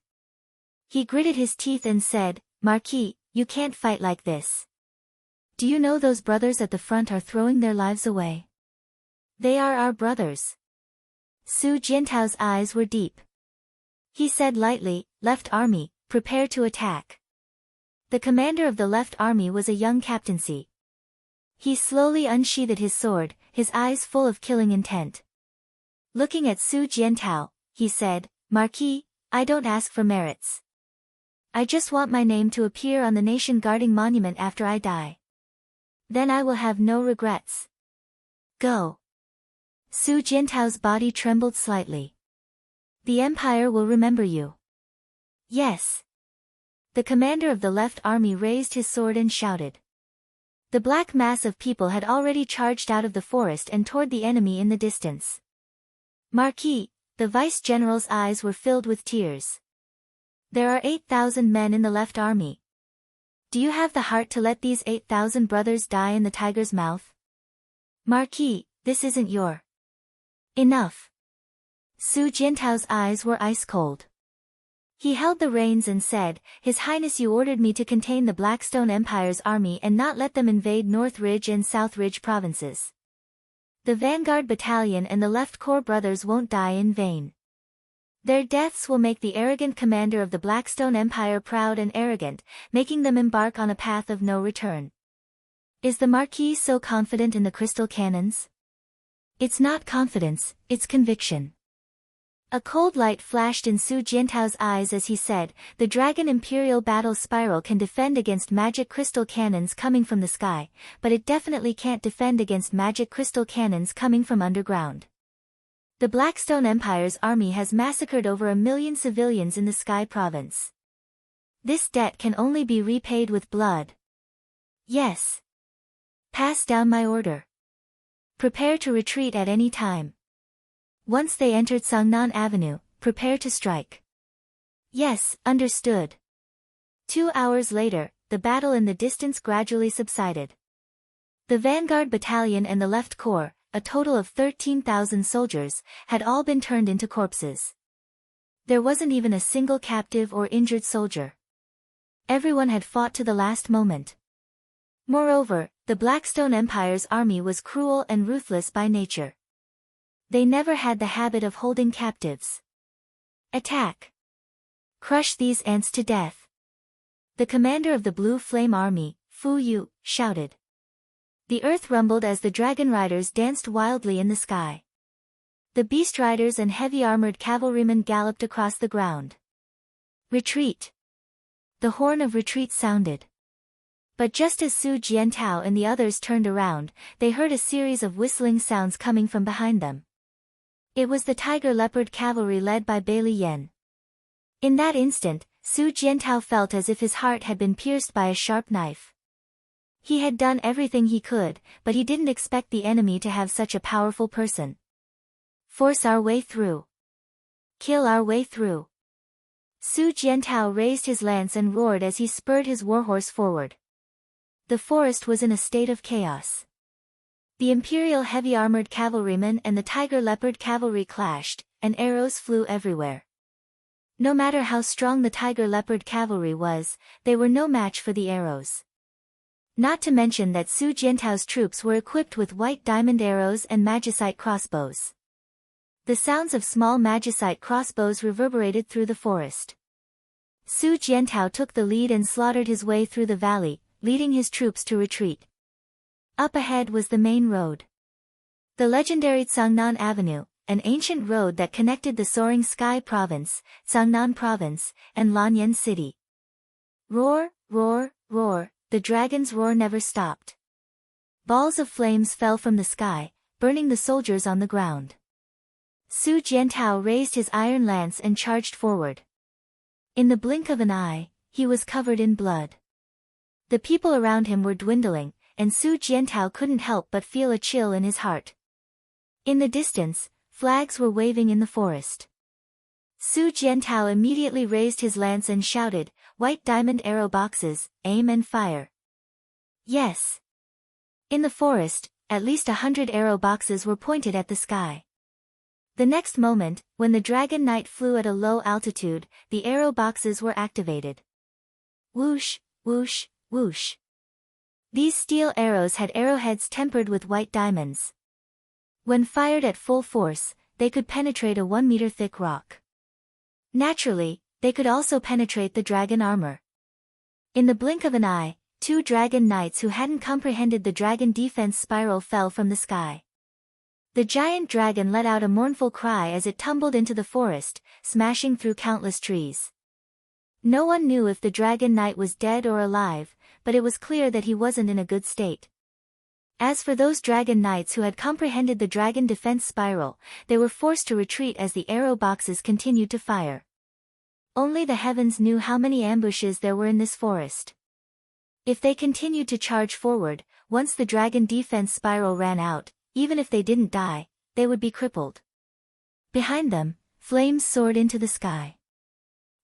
He gritted his teeth and said, "Marquis, you can't fight like this. Do you know those brothers at the front are throwing their lives away? They are our brothers." Su Jiantao's eyes were deep. He said lightly, "Left army, prepare to attack." The commander of the left army was a young captaincy. He slowly unsheathed his sword, his eyes full of killing intent. Looking at Su Jiantao, he said, "Marquis, I don't ask for merits. I just want my name to appear on the nation-guarding monument after I die. Then I will have no regrets. Go." Su Jiantao's body trembled slightly. "The Empire will remember you." "Yes." The commander of the left army raised his sword and shouted. The black mass of people had already charged out of the forest and toward the enemy in the distance. "Marquis," the vice-general's eyes were filled with tears. "There are 8,000 men in the left army. Do you have the heart to let these 8,000 brothers die in the tiger's mouth? Marquis, this isn't your enough." Su Jiantao's eyes were ice-cold. He held the reins and said, "His Highness, you ordered me to contain the Blackstone Empire's army and not let them invade North Ridge and South Ridge provinces. The Vanguard Battalion and the Left Corps brothers won't die in vain. Their deaths will make the arrogant commander of the Blackstone Empire proud and arrogant, making them embark on a path of no return. Is the Marquis so confident in the crystal cannons? It's not confidence, it's conviction. A cold light flashed in Su Jiantao's eyes as he said, the Dragon Imperial Battle Spiral can defend against magic crystal cannons coming from the sky, but it definitely can't defend against magic crystal cannons coming from underground. The Blackstone Empire's army has massacred over 1 million civilians in the Sky Province. This debt can only be repaid with blood. Yes. Pass down my order. Prepare to retreat at any time. Once they entered Sangnan Avenue, prepare to strike. Yes, understood. 2 hours later, the battle in the distance gradually subsided. The Vanguard Battalion and the Left Corps, a total of 13,000 soldiers, had all been turned into corpses. There wasn't even a single captive or injured soldier. Everyone had fought to the last moment. Moreover, the Blackstone Empire's army was cruel and ruthless by nature. They never had the habit of holding captives. Attack! Crush these ants to death! The commander of the Blue Flame Army, Fu Yu, shouted. The earth rumbled as the dragon riders danced wildly in the sky. The beast riders and heavy-armored cavalrymen galloped across the ground. Retreat! The horn of retreat sounded. But just as Su Jiantao and the others turned around, they heard a series of whistling sounds coming from behind them. It was the Tiger Leopard cavalry led by Bai Li Yan. In that instant, Su Jiantao felt as if his heart had been pierced by a sharp knife. He had done everything he could, but he didn't expect the enemy to have such a powerful person. Force our way through. Kill our way through. Su Jiantao raised his lance and roared as he spurred his warhorse forward. The forest was in a state of chaos. The Imperial heavy-armored cavalrymen and the Tiger Leopard cavalry clashed, and arrows flew everywhere. No matter how strong the Tiger Leopard cavalry was, they were no match for the arrows. Not to mention that Su Jiantao's troops were equipped with white diamond arrows and magicite crossbows. The sounds of small magicite crossbows reverberated through the forest. Su Jiantao took the lead and slaughtered his way through the valley, leading his troops to retreat. Up ahead was the main road. The legendary Cangnan Avenue, an ancient road that connected the soaring Sky Province, Cangnan Province, and Lanyan City. Roar, roar, roar. The dragon's roar never stopped. Balls of flames fell from the sky, burning the soldiers on the ground. Su Jiantao raised his iron lance and charged forward. In the blink of an eye, he was covered in blood. The people around him were dwindling, and Su Jiantao couldn't help but feel a chill in his heart. In the distance, flags were waving in the forest. Su Jiantao immediately raised his lance and shouted, "White diamond arrow boxes, aim and fire." Yes. In the forest, at least 100 arrow boxes were pointed at the sky. The next moment, when the Dragon Knight flew at a low altitude, the arrow boxes were activated. Whoosh, whoosh, whoosh. These steel arrows had arrowheads tempered with white diamonds. When fired at full force, they could penetrate a 1-meter thick rock. Naturally, they could also penetrate the dragon armor. In the blink of an eye, 2 dragon knights who hadn't comprehended the dragon defense spiral fell from the sky. The giant dragon let out a mournful cry as it tumbled into the forest, smashing through countless trees. No one knew if the dragon knight was dead or alive, but it was clear that he wasn't in a good state. As for those dragon knights who had comprehended the dragon defense spiral, they were forced to retreat as the arrow boxes continued to fire. Only the heavens knew how many ambushes there were in this forest. If they continued to charge forward, once the dragon defense spiral ran out, even if they didn't die, they would be crippled. Behind them, flames soared into the sky.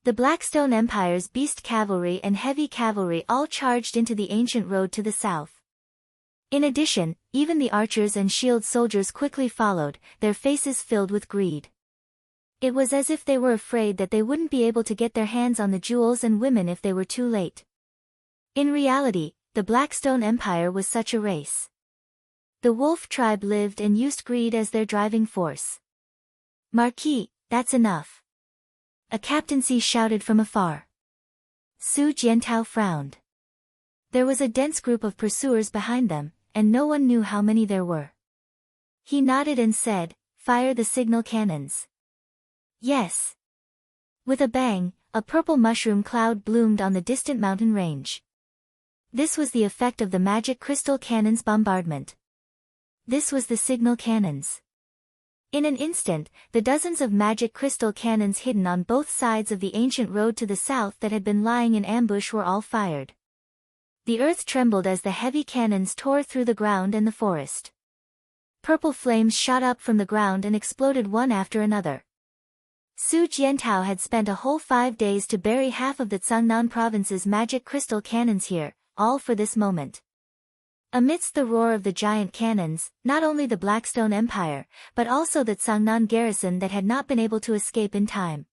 The Blackstone Empire's beast cavalry and heavy cavalry all charged into the ancient road to the south. In addition, even the archers and shield soldiers quickly followed, their faces filled with greed. It was as if they were afraid that they wouldn't be able to get their hands on the jewels and women if they were too late. In reality, the Blackstone Empire was such a race. The wolf tribe lived and used greed as their driving force. Marquis, that's enough. A captaincy shouted from afar. Su Jiantao frowned. There was a dense group of pursuers behind them, and no one knew how many there were. He nodded and said, "Fire the signal cannons." Yes. With a bang, a purple mushroom cloud bloomed on the distant mountain range. This was the effect of the magic crystal cannon's bombardment. This was the signal cannons. In an instant, the dozens of magic crystal cannons hidden on both sides of the ancient road to the south that had been lying in ambush were all fired. The earth trembled as the heavy cannons tore through the ground and the forest. Purple flames shot up from the ground and exploded one after another. Su Jiantao had spent a whole 5 days to bury half of the Cangnan province's magic crystal cannons here, all for this moment. Amidst the roar of the giant cannons, not only the Blackstone Empire, but also the Cangnan garrison that had not been able to escape in time.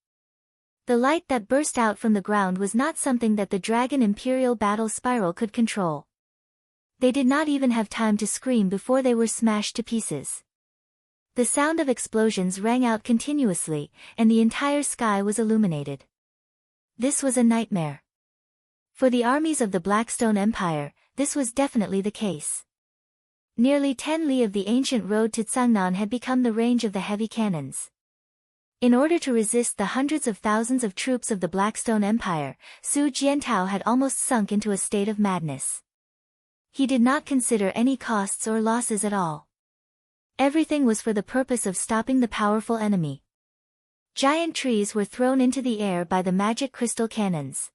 The light that burst out from the ground was not something that the Dragon Imperial battle spiral could control. They did not even have time to scream before they were smashed to pieces. The sound of explosions rang out continuously, and the entire sky was illuminated. This was a nightmare. For the armies of the Blackstone Empire, this was definitely the case. Nearly 10 li of the ancient road to Cangnan had become the range of the heavy cannons. In order to resist the hundreds of thousands of troops of the Blackstone Empire, Su Jiantao had almost sunk into a state of madness. He did not consider any costs or losses at all. Everything was for the purpose of stopping the powerful enemy. Giant trees were thrown into the air by the magic crystal cannons.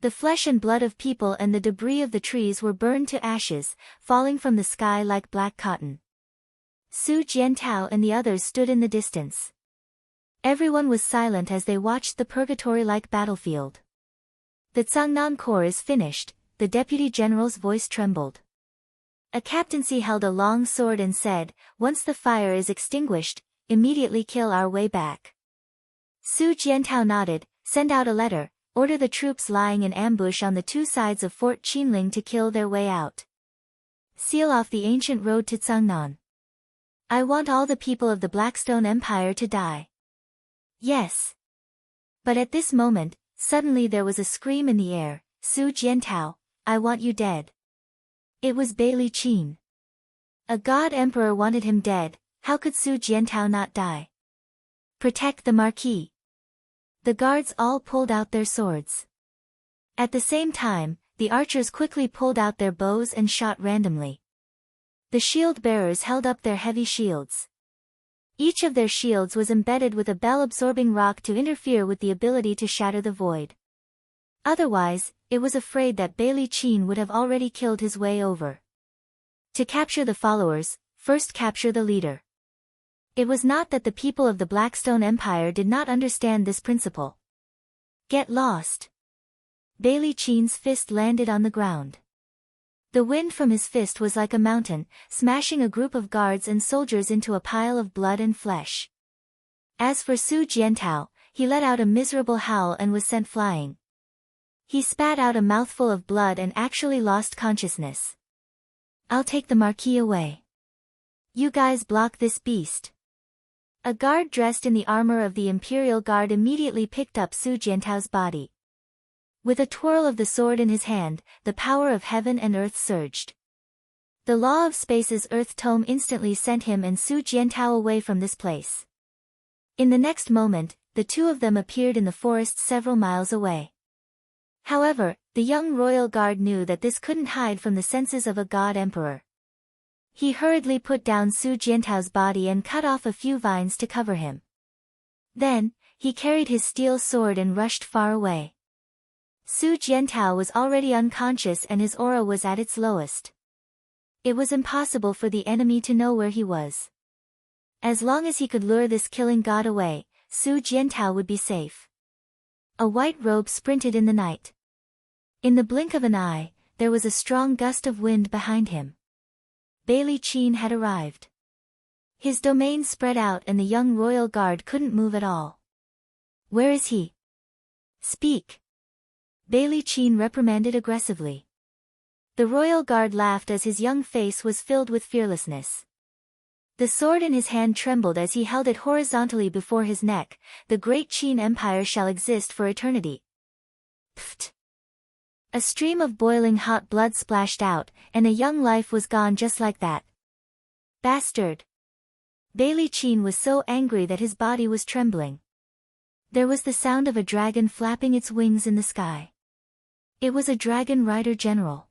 The flesh and blood of people and the debris of the trees were burned to ashes, falling from the sky like black cotton. Su Jiantao and the others stood in the distance. Everyone was silent as they watched the purgatory-like battlefield. "The Cangnan Corps is finished," the deputy general's voice trembled. A captaincy held a long sword and said, "Once the fire is extinguished, immediately kill our way back." Su Jiantao nodded, "Send out a letter, order the troops lying in ambush on the 2 sides of Fort Qinling to kill their way out. Seal off the ancient road to Cangnan. I want all the people of the Blackstone Empire to die." Yes. But at this moment, suddenly there was a scream in the air, "Su Jiantao, I want you dead." It was Bailey Qin. A god emperor wanted him dead, how could Su Jiantao not die? "Protect the marquis." The guards all pulled out their swords. At the same time, the archers quickly pulled out their bows and shot randomly. The shield bearers held up their heavy shields. Each of their shields was embedded with a bell-absorbing rock to interfere with the ability to shatter the void. Otherwise, it was afraid that Bailey Qin would have already killed his way over. To capture the followers, first capture the leader. It was not that the people of the Blackstone Empire did not understand this principle. Get lost. Bailey Qin's fist landed on the ground. The wind from his fist was like a mountain, smashing a group of guards and soldiers into a pile of blood and flesh. As for Su Jiantao, he let out a miserable howl and was sent flying. He spat out a mouthful of blood and actually lost consciousness. "I'll take the marquis away. You guys block this beast." A guard dressed in the armor of the Imperial Guard immediately picked up Su Jiantao's body. With a twirl of the sword in his hand, the power of heaven and earth surged. The law of space's earth tome instantly sent him and Su Jiantao away from this place. In the next moment, the two of them appeared in the forest several miles away. However, the young royal guard knew that this couldn't hide from the senses of a god emperor. He hurriedly put down Su Jiantao's body and cut off a few vines to cover him. Then, he carried his steel sword and rushed far away. Su Jiantao was already unconscious and his aura was at its lowest. It was impossible for the enemy to know where he was. As long as he could lure this killing god away, Su Jiantao would be safe. A white robe sprinted in the night. In the blink of an eye, there was a strong gust of wind behind him. Bailey Qin had arrived. His domain spread out and the young royal guard couldn't move at all. "Where is he? Speak!" Bailey Qin reprimanded aggressively. The royal guard laughed as his young face was filled with fearlessness. The sword in his hand trembled as he held it horizontally before his neck. The great Qin Empire shall exist for eternity. Pfft! A stream of boiling hot blood splashed out, and a young life was gone just like that. Bastard! Bailey Qin was so angry that his body was trembling. There was the sound of a dragon flapping its wings in the sky. It was a dragon rider general.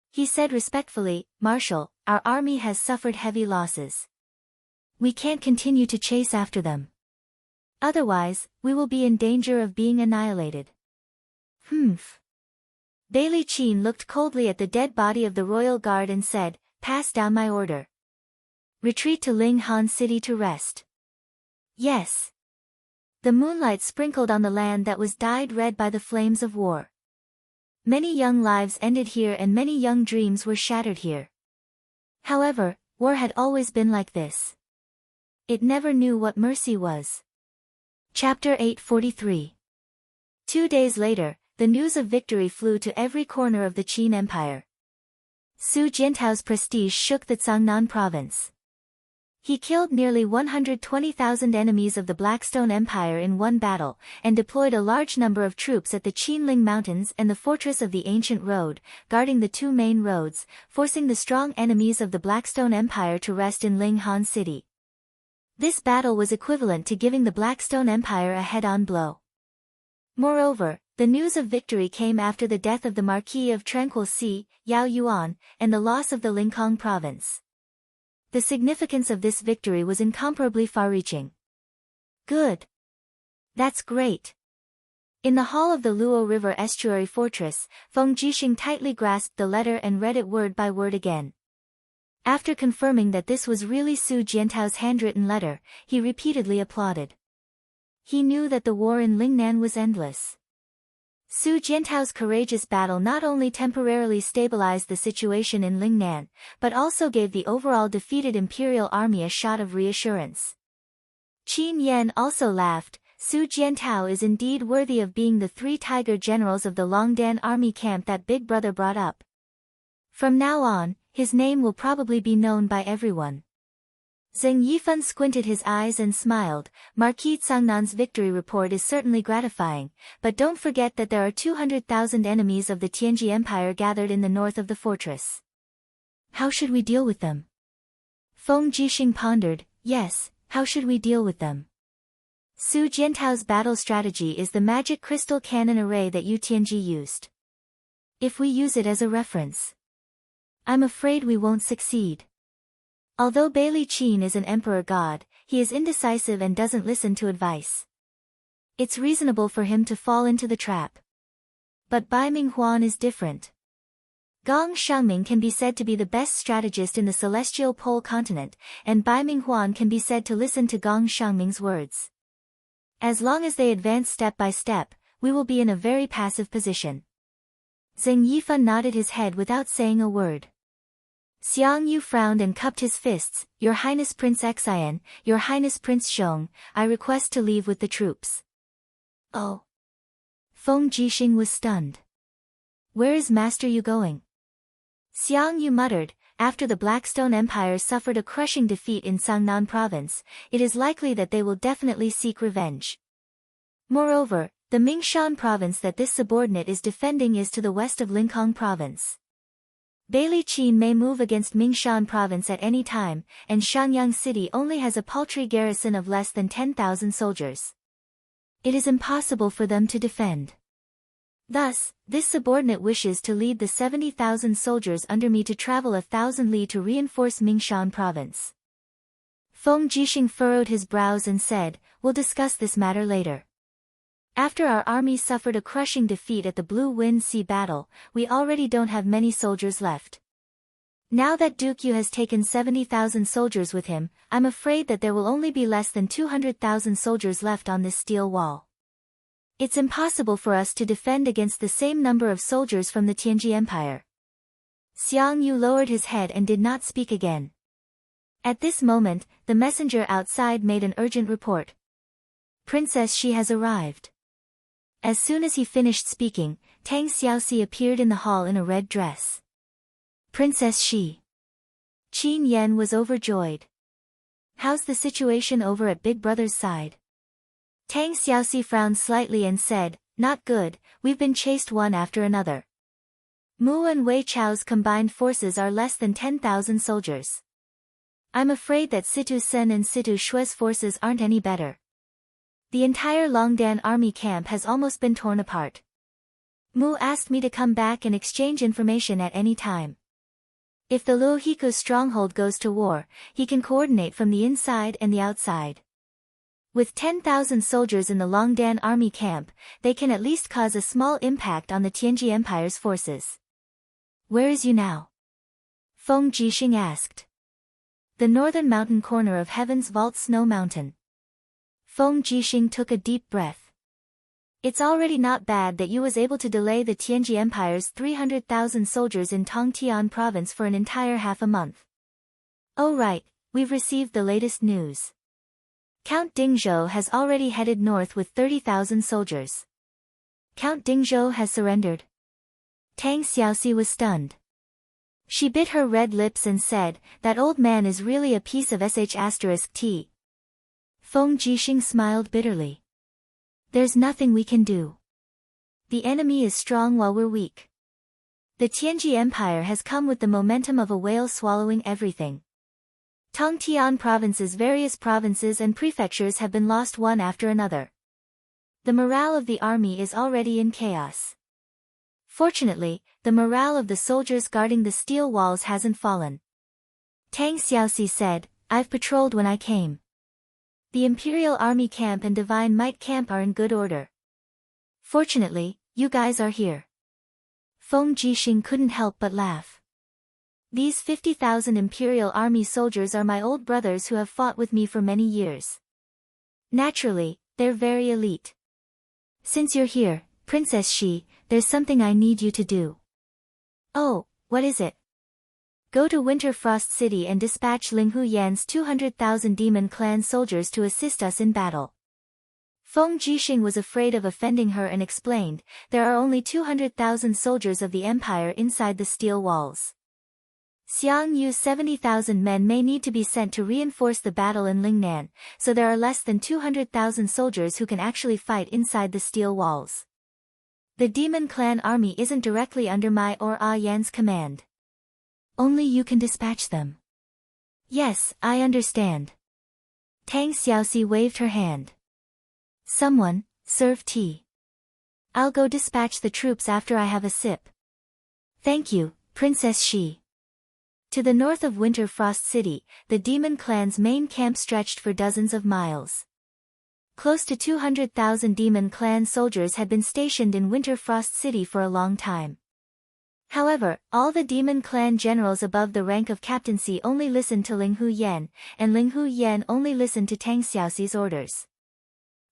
He said respectfully, "Marshal, our army has suffered heavy losses. We can't continue to chase after them. Otherwise, we will be in danger of being annihilated." Humph. Bailey Qin looked coldly at the dead body of the royal guard and said, "Pass down my order. Retreat to Ling Han City to rest." Yes. The moonlight sprinkled on the land that was dyed red by the flames of war. Many young lives ended here and many young dreams were shattered here. However, war had always been like this. It never knew what mercy was. Chapter 843. 2 days later, the news of victory flew to every corner of the Qin Empire. Su Jiantao's prestige shook the Cangnan province. He killed nearly 120,000 enemies of the Blackstone Empire in one battle, and deployed a large number of troops at the Qinling Mountains and the Fortress of the Ancient Road, guarding the two main roads, forcing the strong enemies of the Blackstone Empire to rest in Ling Han City. This battle was equivalent to giving the Blackstone Empire a head-on blow. Moreover, the news of victory came after the death of the Marquis of Tranquil Sea, Yao Yuan, and the loss of the Lincoln province. The significance of this victory was incomparably far-reaching. Good. That's great. In the hall of the Luo River Estuary Fortress, Feng Jixing tightly grasped the letter and read it word by word again. After confirming that this was really Su Jiantao's handwritten letter, he repeatedly applauded. He knew that the war in Lingnan was endless. Su Jiantao's courageous battle not only temporarily stabilized the situation in Lingnan, but also gave the overall defeated imperial army a shot of reassurance. Qin Yan also laughed. Su Jiantao is indeed worthy of being the 3 tiger generals of the Longdan army camp that Big Brother brought up. From now on, his name will probably be known by everyone. Zheng Yifan squinted his eyes and smiled. Marquis Cangnan's victory report is certainly gratifying, but don't forget that there are 200,000 enemies of the Tianji Empire gathered in the north of the fortress. How should we deal with them? Feng Jixing pondered. Yes, how should we deal with them? Su Jiantao's battle strategy is the magic crystal cannon array that Yu Tianji used. If we use it as a reference, I'm afraid we won't succeed. Although Bailey Qin is an emperor god, he is indecisive and doesn't listen to advice. It's reasonable for him to fall into the trap. But Bai Minghuan is different. Gong Xiangming can be said to be the best strategist in the celestial pole continent, and Bai Minghuan can be said to listen to Gong Xiangming's words. As long as they advance step by step, we will be in a very passive position. Zheng Yifan nodded his head without saying a word. Xiang Yu frowned and cupped his fists. Your Highness Prince Xian, Your Highness Prince Xiong, I request to leave with the troops. Oh. Feng Jixing was stunned. Where is Master Yu going? Xiang Yu muttered. After the Blackstone Empire suffered a crushing defeat in Cangnan province, it is likely that they will definitely seek revenge. Moreover, the Mingshan province that this subordinate is defending is to the west of Lincoln province. Bailey Qin may move against Mingshan province at any time, and Shangyang city only has a paltry garrison of less than 10,000 soldiers. It is impossible for them to defend. Thus, this subordinate wishes to lead the 70,000 soldiers under me to travel 1,000 li to reinforce Mingshan province. Feng Jixing furrowed his brows and said, We'll discuss this matter later. After our army suffered a crushing defeat at the Blue Wind Sea battle, we already don't have many soldiers left. Now that Duke Yu has taken 70,000 soldiers with him, I'm afraid that there will only be less than 200,000 soldiers left on this steel wall. It's impossible for us to defend against the same number of soldiers from the Tianji Empire. Xiang Yu lowered his head and did not speak again. At this moment, the messenger outside made an urgent report. Princess Shi has arrived. As soon as he finished speaking, Tang Xiaoxi appeared in the hall in a red dress. Princess Shi. Qin Yan was overjoyed. How's the situation over at Big Brother's side? Tang Xiaoxi frowned slightly and said, not good, we've been chased one after another. Mu and Wei Chao's combined forces are less than 10,000 soldiers. I'm afraid that Situ Sen and Situ Shui's forces aren't any better. The entire Longdan army camp has almost been torn apart. Mu asked me to come back and exchange information at any time. If the Luo Hiku's stronghold goes to war, he can coordinate from the inside and the outside. With 10,000 soldiers in the Longdan army camp, they can at least cause a small impact on the Tianji Empire's forces. Where is you now? Feng Jixing asked. The northern mountain corner of Heaven's Vault Snow Mountain. Feng Jixing took a deep breath. It's already not bad that you was able to delay the Tianji Empire's 300,000 soldiers in Tongtian province for an entire half a month. Oh right, we've received the latest news. Count Dingzhou has already headed north with 30,000 soldiers. Count Dingzhou has surrendered. Tang Xiaoxi was stunned. She bit her red lips and said, that old man is really a piece of sh*t. Feng Jixing smiled bitterly. There's nothing we can do. The enemy is strong while we're weak. The Tianji Empire has come with the momentum of a whale swallowing everything. Tongtian province's various provinces and prefectures have been lost one after another. The morale of the army is already in chaos. Fortunately, the morale of the soldiers guarding the steel walls hasn't fallen. Tang Xiaoxi said, I've patrolled when I came. The Imperial Army Camp and Divine Might Camp are in good order. Fortunately, you guys are here. Feng Jixing couldn't help but laugh. These 50,000 Imperial Army soldiers are my old brothers who have fought with me for many years. Naturally, they're very elite. Since you're here, Princess Shi, there's something I need you to do. Oh, what is it? Go to Winterfrost City and dispatch Linghu Yan's 200,000 Demon Clan soldiers to assist us in battle. Feng Jixing was afraid of offending her and explained, there are only 200,000 soldiers of the Empire inside the steel walls. Xiang Yu's 70,000 men may need to be sent to reinforce the battle in Lingnan, so there are less than 200,000 soldiers who can actually fight inside the steel walls. The Demon Clan army isn't directly under my or Yan's command. Only you can dispatch them. Yes, I understand. Tang Xiaoxi waved her hand. Someone, serve tea. I'll go dispatch the troops after I have a sip. Thank you, Princess Shi. To the north of Winterfrost City, the Demon Clan's main camp stretched for dozens of miles. Close to 200,000 Demon Clan soldiers had been stationed in Winterfrost City for a long time. However, all the Demon Clan generals above the rank of captaincy only listened to Linghu Yan, and Linghu Yan only listened to Tang Xiaoxi's orders.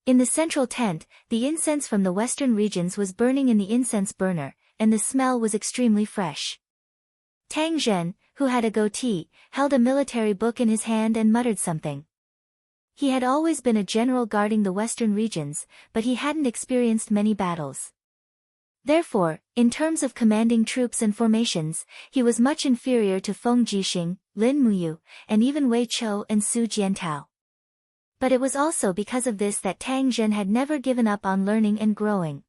In the central tent, the incense from the western regions was burning in the incense burner, and the smell was extremely fresh. Tang Zhen, who had a goatee, held a military book in his hand and muttered something. He had always been a general guarding the western regions, but he hadn't experienced many battles. Therefore, in terms of commanding troops and formations, he was much inferior to Feng Jixing, Lin Muyu, and even Wei Chou and Su Jiantao. But it was also because of this that Tang Zhen had never given up on learning and growing.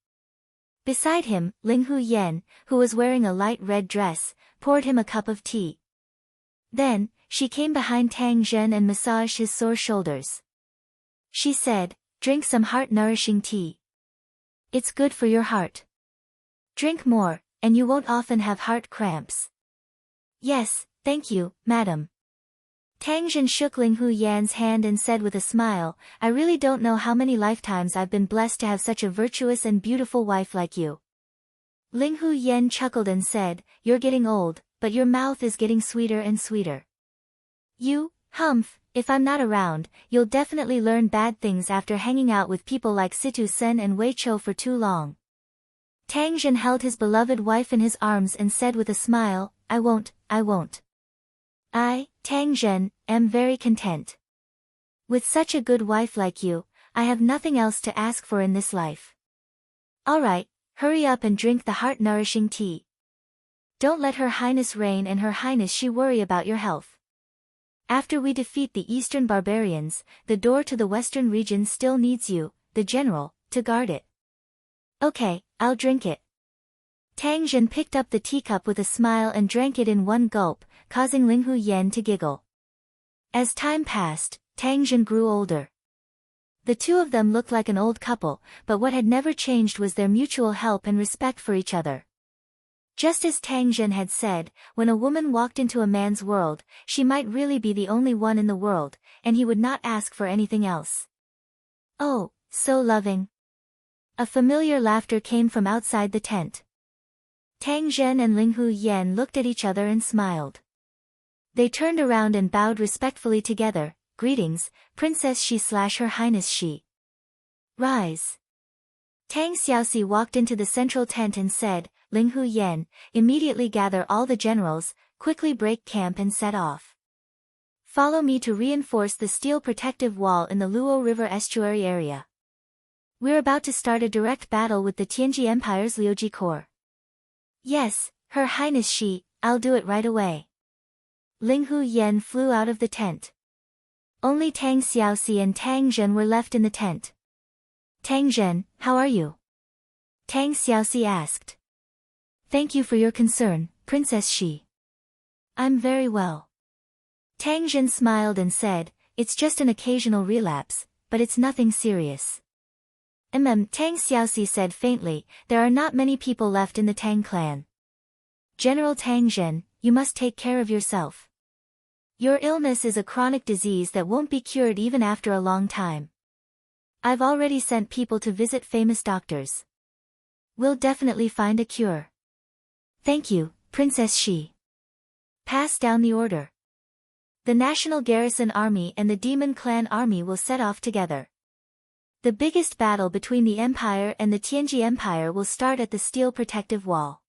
Beside him, Linghu Yan, who was wearing a light red dress, poured him a cup of tea. Then, she came behind Tang Zhen and massaged his sore shoulders. She said, drink some heart-nourishing tea. It's good for your heart. Drink more, and you won't often have heart cramps. Yes, thank you, madam. Tang Zhen shook Linghu Yan's hand and said with a smile, I really don't know how many lifetimes I've been blessed to have such a virtuous and beautiful wife like you. Linghu Yan chuckled and said, you're getting old, but your mouth is getting sweeter and sweeter. You, humph, if I'm not around, you'll definitely learn bad things after hanging out with people like Situ Sen and Wei Chou for too long. Tang Zhen held his beloved wife in his arms and said with a smile, I won't. I, Tang Zhen, am very content. With such a good wife like you, I have nothing else to ask for in this life. Alright, hurry up and drink the heart-nourishing tea. Don't let Her Highness Reign and Her Highness She worry about your health. After we defeat the eastern barbarians, the door to the western region still needs you, the general, to guard it. Okay, I'll drink it. Tang Zhen picked up the teacup with a smile and drank it in one gulp, causing Ling Huyen to giggle. As time passed, Tang Zhen grew older. The two of them looked like an old couple, but what had never changed was their mutual help and respect for each other. Just as Tang Zhen had said, when a woman walked into a man's world, she might really be the only one in the world, and he would not ask for anything else. Oh, so loving. A familiar laughter came from outside the tent. Tang Zhen and Ling Huyen looked at each other and smiled. They turned around and bowed respectfully together. Greetings, Princess Shi/Her Highness Shi. Rise. Tang Xiaoxi walked into the central tent and said, Ling Huyen, immediately gather all the generals, quickly break camp and set off. Follow me to reinforce the steel protective wall in the Luo River estuary area. We're about to start a direct battle with the Tianji Empire's Liuji Corps. Yes, Her Highness Shi, I'll do it right away. Ling Huyen flew out of the tent. Only Tang Xiaoxi and Tang Zhen were left in the tent. Tang Zhen, how are you? Tang Xiaoxi asked. Thank you for your concern, Princess Shi. I'm very well. Tang Zhen smiled and said, it's just an occasional relapse, but it's nothing serious. Tang Xiaoxi said faintly, there are not many people left in the Tang clan. General Tang Zhen, you must take care of yourself. Your illness is a chronic disease that won't be cured even after a long time. I've already sent people to visit famous doctors. We'll definitely find a cure. Thank you, Princess Shi. Pass down the order. The National Garrison Army and the Demon Clan Army will set off together. The biggest battle between the Empire and the Tianji Empire will start at the Steel Protective Wall.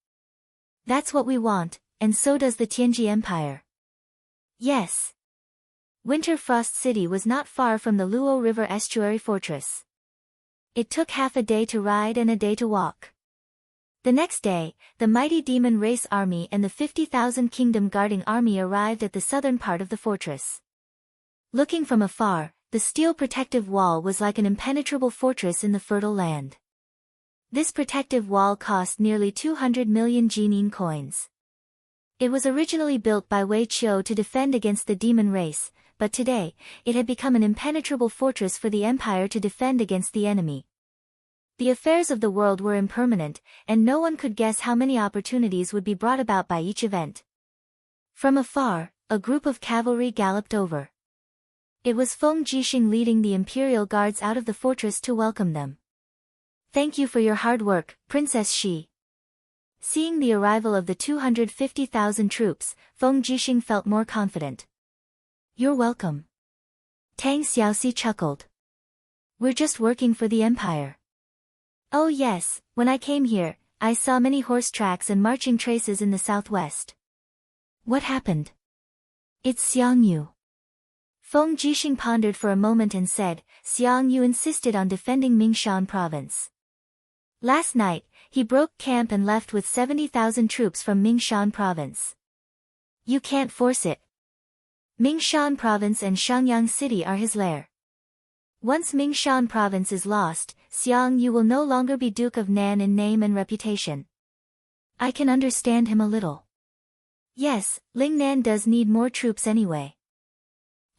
That's what we want, and so does the Tianji Empire. Yes. Winter Frost City was not far from the Luo River Estuary Fortress. It took half a day to ride and a day to walk. The next day, the mighty Demon Race Army and the 50,000 Kingdom Guarding Army arrived at the southern part of the fortress. Looking from afar, the steel protective wall was like an impenetrable fortress in the fertile land. This protective wall cost nearly 200 million Jining coins. It was originally built by Wei Qiu to defend against the demon race, but today, it had become an impenetrable fortress for the Empire to defend against the enemy. The affairs of the world were impermanent, and no one could guess how many opportunities would be brought about by each event. From afar, a group of cavalry galloped over. It was Feng Jixing leading the Imperial Guards out of the fortress to welcome them. Thank you for your hard work, Princess Shi. Seeing the arrival of the 250,000 troops, Feng Jixing felt more confident. You're welcome. Tang Xiaoxi chuckled. We're just working for the Empire. Oh yes, when I came here, I saw many horse tracks and marching traces in the southwest. What happened? It's Xiang Yu. Feng Jixing pondered for a moment and said, Xiang Yu insisted on defending Mingshan province. Last night, he broke camp and left with 70,000 troops from Mingshan province. You can't force it. Mingshan province and Shangyang city are his lair. Once Mingshan province is lost, Xiang Yu will no longer be Duke of Nan in name and reputation. I can understand him a little. Yes, Lingnan does need more troops anyway.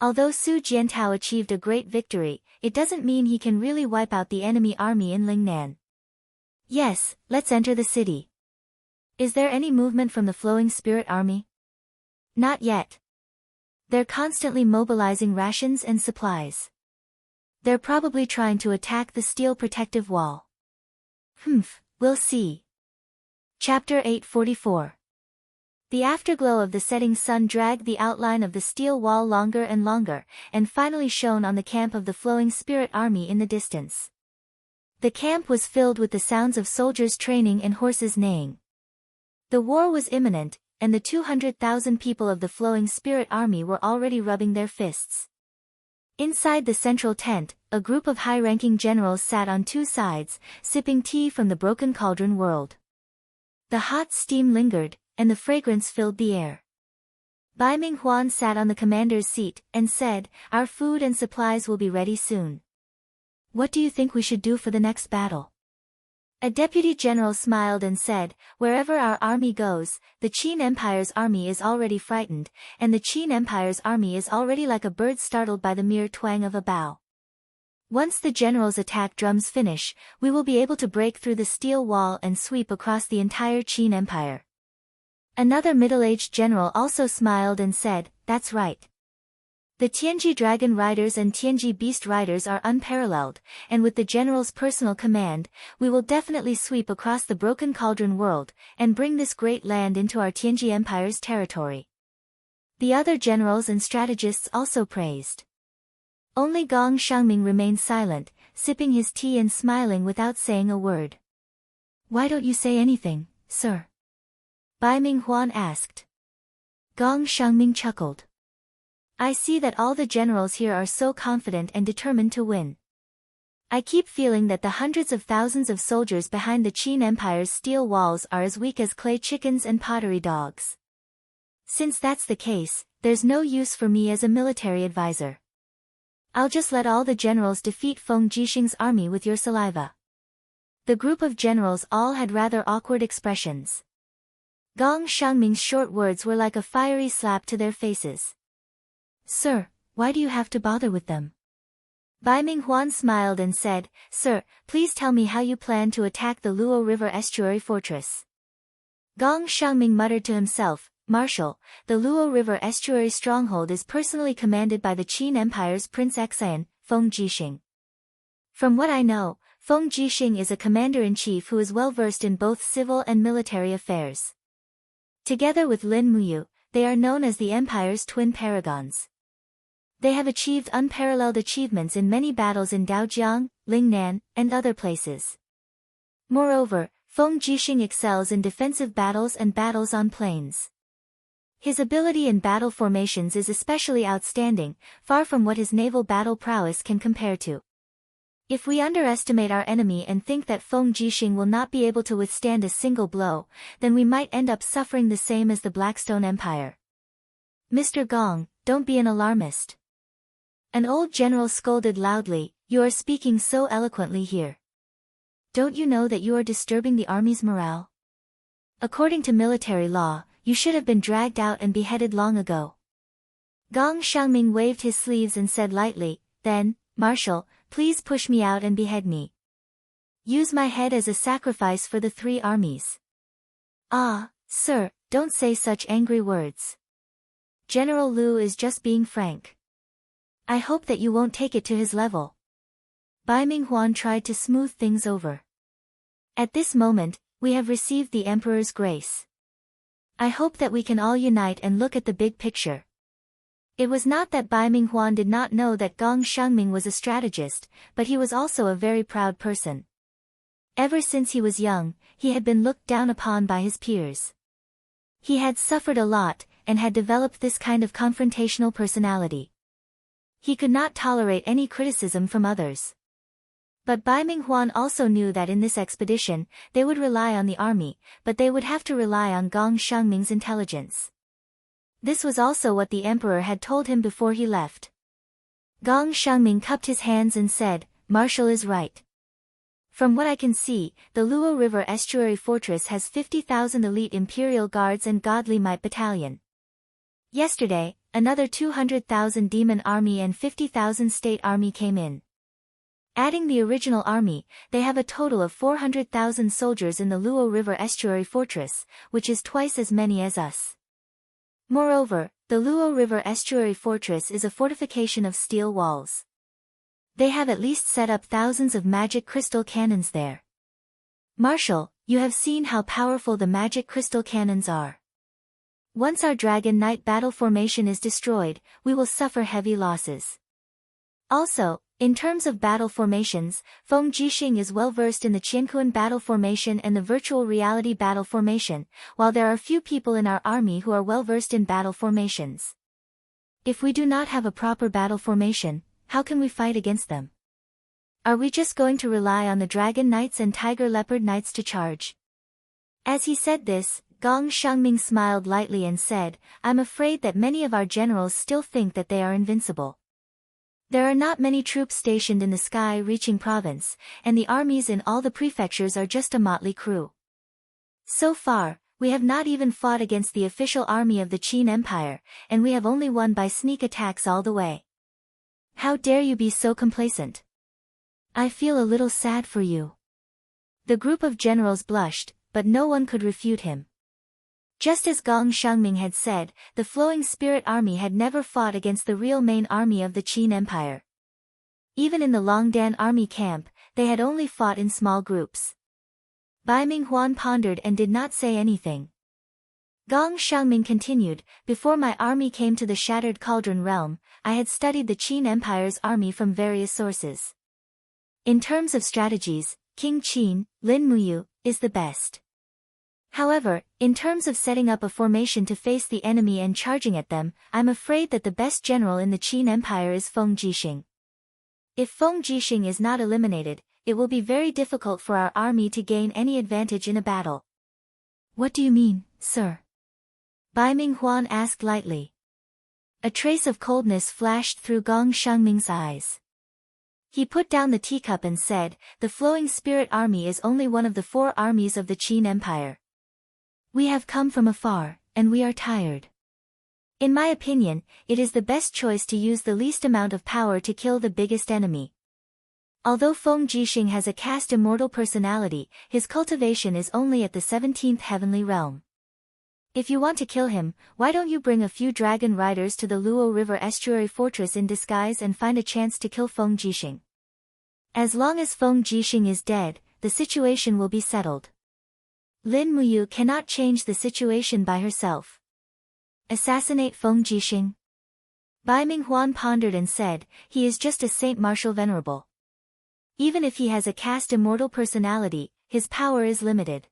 Although Su Jiantao achieved a great victory, it doesn't mean he can really wipe out the enemy army in Lingnan. Yes, let's enter the city. Is there any movement from the Flowing Spirit Army? Not yet. They're constantly mobilizing rations and supplies. They're probably trying to attack the steel protective wall. We'll see. Chapter 844. The afterglow of the setting sun dragged the outline of the steel wall longer and longer, and finally shone on the camp of the Flowing Spirit Army in the distance. The camp was filled with the sounds of soldiers training and horses neighing. The war was imminent, and the 200,000 people of the Flowing Spirit Army were already rubbing their fists. Inside the central tent, a group of high-ranking generals sat on two sides, sipping tea from the broken cauldron world. The hot steam lingered, and the fragrance filled the air. Bai Minghuan sat on the commander's seat, and said, "Our food and supplies will be ready soon. What do you think we should do for the next battle?" A deputy general smiled and said, "Wherever our army goes, the Qin Empire's army is already frightened, and the Qin Empire's army is already like a bird startled by the mere twang of a bow. Once the general's attack drums finish, we will be able to break through the steel wall and sweep across the entire Qin Empire." Another middle-aged general also smiled and said, "That's right. The Tianji Dragon Riders and Tianji Beast Riders are unparalleled, and with the general's personal command, we will definitely sweep across the broken cauldron world, and bring this great land into our Tianji Empire's territory." The other generals and strategists also praised. Only Gong Xiangming remained silent, sipping his tea and smiling without saying a word. "Why don't you say anything, sir?" Bai Minghuan asked. Gong Xiangming chuckled. "I see that all the generals here are so confident and determined to win. I keep feeling that the hundreds of thousands of soldiers behind the Qin Empire's steel walls are as weak as clay chickens and pottery dogs. Since that's the case, there's no use for me as a military advisor. I'll just let all the generals defeat Feng Jixing's army with your saliva." The group of generals all had rather awkward expressions. Gong Xiangming's short words were like a fiery slap to their faces. "Sir, why do you have to bother with them?" Bai Minghuan smiled and said, "Sir, please tell me how you plan to attack the Luo River estuary fortress." Gong Xiangming muttered to himself, "Marshal, the Luo River estuary stronghold is personally commanded by the Qin Empire's Prince Xian, Feng Jixing. From what I know, Feng Jixing is a commander-in-chief who is well versed in both civil and military affairs. Together with Lin Muyu, they are known as the Empire's twin paragons. They have achieved unparalleled achievements in many battles in Daojiang, Lingnan, and other places. Moreover, Feng Jixing excels in defensive battles and battles on plains. His ability in battle formations is especially outstanding, far from what his naval battle prowess can compare to. If we underestimate our enemy and think that Feng Jixing will not be able to withstand a single blow, then we might end up suffering the same as the Blackstone Empire." "Mr. Gong, don't be an alarmist." An old general scolded loudly, "You are speaking so eloquently here. Don't you know that you are disturbing the army's morale? According to military law, you should have been dragged out and beheaded long ago." Gong Xiangming waved his sleeves and said lightly, "Then, Marshal, please push me out and behead me. Use my head as a sacrifice for the three armies." "Ah, sir, don't say such angry words. General Lu is just being frank. I hope that you won't take it to his level." Bai Minghuan tried to smooth things over. "At this moment, we have received the Emperor's grace. I hope that we can all unite and look at the big picture." It was not that Bai Minghuan did not know that Gong Xiangming was a strategist, but he was also a very proud person. Ever since he was young, he had been looked down upon by his peers. He had suffered a lot, and had developed this kind of confrontational personality. He could not tolerate any criticism from others. But Bai Minghuan also knew that in this expedition, they would rely on the army, but they would have to rely on Gong Xiangming's intelligence. This was also what the emperor had told him before he left. Gong Xiangming cupped his hands and said, "Marshal is right. From what I can see, the Luo River estuary fortress has 50,000 elite imperial guards and godly might battalion. Yesterday, another 200,000 demon army and 50,000 state army came in. Adding the original army, they have a total of 400,000 soldiers in the Luo River estuary fortress, which is twice as many as us. Moreover, the Luo River estuary fortress is a fortification of steel walls. They have at least set up thousands of magic crystal cannons there. Marshal, you have seen how powerful the magic crystal cannons are. Once our Dragon Knight battle formation is destroyed, we will suffer heavy losses. Also, in terms of battle formations, Feng Jixing is well versed in the Qiankuan battle formation and the virtual reality battle formation, while there are few people in our army who are well versed in battle formations. If we do not have a proper battle formation, how can we fight against them? Are we just going to rely on the Dragon Knights and Tiger Leopard Knights to charge?" As he said this, Gong Xiangming smiled lightly and said, I'm afraid that many of our generals still think that they are invincible. There are not many troops stationed in the sky-reaching province, and the armies in all the prefectures are just a motley crew. So far, we have not even fought against the official army of the Qin Empire, and we have only won by sneak attacks all the way. How dare you be so complacent? I feel a little sad for you. The group of generals blushed, but no one could refute him. Just as Gong Xiangming had said, the Flowing Spirit Army had never fought against the real main army of the Qin Empire. Even in the Longdan army camp, they had only fought in small groups. Bai Minghuan pondered and did not say anything. Gong Xiangming continued, before my army came to the Shattered Cauldron realm, I had studied the Qin Empire's army from various sources. In terms of strategies, King Qin, Lin Muyu, is the best. However, in terms of setting up a formation to face the enemy and charging at them, I'm afraid that the best general in the Qin Empire is Feng Jixing. If Feng Jixing is not eliminated, it will be very difficult for our army to gain any advantage in a battle. What do you mean, sir? Bai Minghuan asked lightly. A trace of coldness flashed through Gong Xiangming's eyes. He put down the teacup and said, the Flowing Spirit Army is only one of the 4 armies of the Qin Empire. We have come from afar, and we are tired. In my opinion, it is the best choice to use the least amount of power to kill the biggest enemy. Although Feng Jixing has a caste immortal personality, his cultivation is only at the 17th heavenly realm. If you want to kill him, why don't you bring a few dragon riders to the Luo River Estuary Fortress in disguise and find a chance to kill Feng Jixing? As long as Feng Jixing is dead, the situation will be settled. Lin Muyu cannot change the situation by herself. Assassinate Feng Jixing? Bai Minghuan pondered and said, he is just a Saint Martial Venerable. Even if he has a caste immortal personality, his power is limited.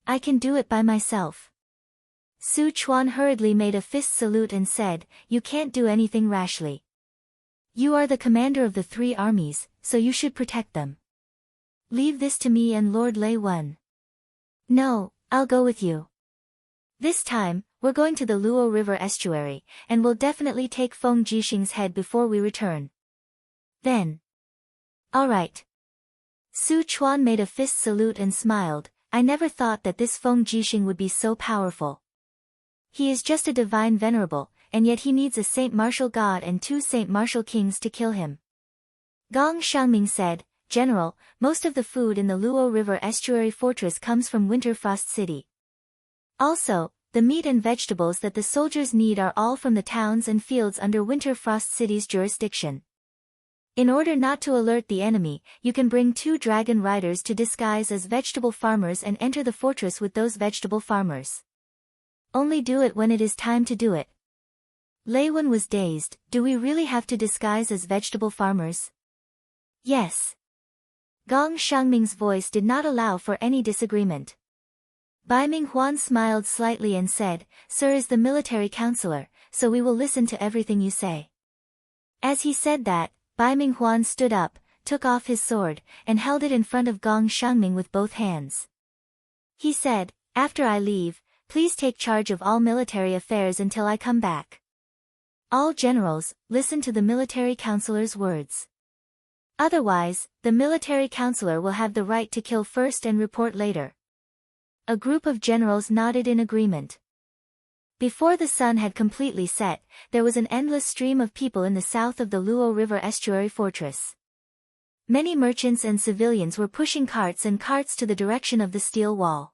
I can do it by myself. Su Chuan hurriedly made a fist salute and said, you can't do anything rashly. You are the commander of the 3 armies, so you should protect them. Leave this to me and Lord Lei Wen. No, I'll go with you. This time, we're going to the Luo River Estuary, and we'll definitely take Feng Jixing's head before we return. Then. All right. Su Chuan made a fist salute and smiled, I never thought that this Feng Jixing would be so powerful. He is just a divine venerable, and yet he needs a Saint Martial God and 2 Saint Martial Kings to kill him. Gong Xiangming said, General, most of the food in the Luo River Estuary Fortress comes from Winterfrost City. Also, the meat and vegetables that the soldiers need are all from the towns and fields under Winterfrost City's jurisdiction. In order not to alert the enemy, you can bring 2 dragon riders to disguise as vegetable farmers and enter the fortress with those vegetable farmers. Only do it when it is time to do it. Lei Wen was dazed, do we really have to disguise as vegetable farmers? Yes. Gong Xiangming's voice did not allow for any disagreement. Bai Minghuan smiled slightly and said, Sir is the military counselor, so we will listen to everything you say. As he said that, Bai Minghuan stood up, took off his sword, and held it in front of Gong Xiangming with both hands. He said, after I leave, please take charge of all military affairs until I come back. All generals, listen to the military counselor's words. Otherwise, the military counselor will have the right to kill first and report later. A group of generals nodded in agreement. Before the sun had completely set, there was an endless stream of people in the south of the Luo River Estuary Fortress. Many merchants and civilians were pushing carts and carts to the direction of the steel wall.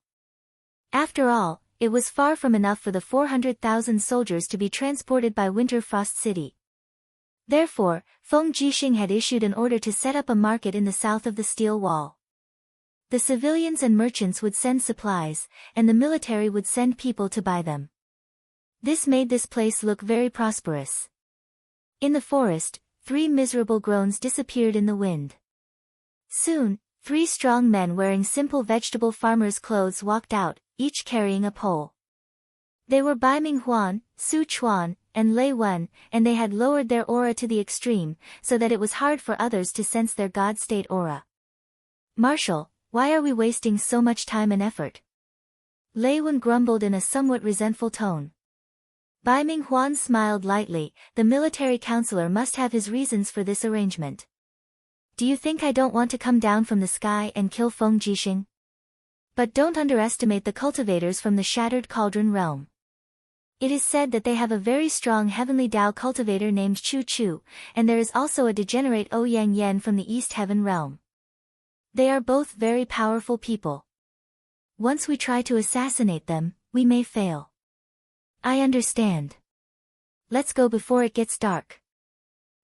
After all, it was far from enough for the 400,000 soldiers to be transported by Winterfrost City. Therefore, Feng Jixing had issued an order to set up a market in the south of the steel wall. The civilians and merchants would send supplies, and the military would send people to buy them. This made this place look very prosperous. In the forest, 3 miserable groans disappeared in the wind. Soon, 3 strong men wearing simple vegetable farmers' clothes walked out, each carrying a pole. They were Bai Minghuan, Su Chuan, and Lei Wen, and they had lowered their aura to the extreme, so that it was hard for others to sense their God-state aura. Marshal, why are we wasting so much time and effort? Lei Wen grumbled in a somewhat resentful tone. Bai Minghuan smiled lightly. The military counselor must have his reasons for this arrangement. Do you think I don't want to come down from the sky and kill Feng Jixing? But don't underestimate the cultivators from the Shattered Cauldron realm. It is said that they have a very strong heavenly Dao cultivator named Chu Chu, and there is also a degenerate Ouyang Yen from the East Heaven realm. They are both very powerful people. Once we try to assassinate them, we may fail. I understand. Let's go before it gets dark.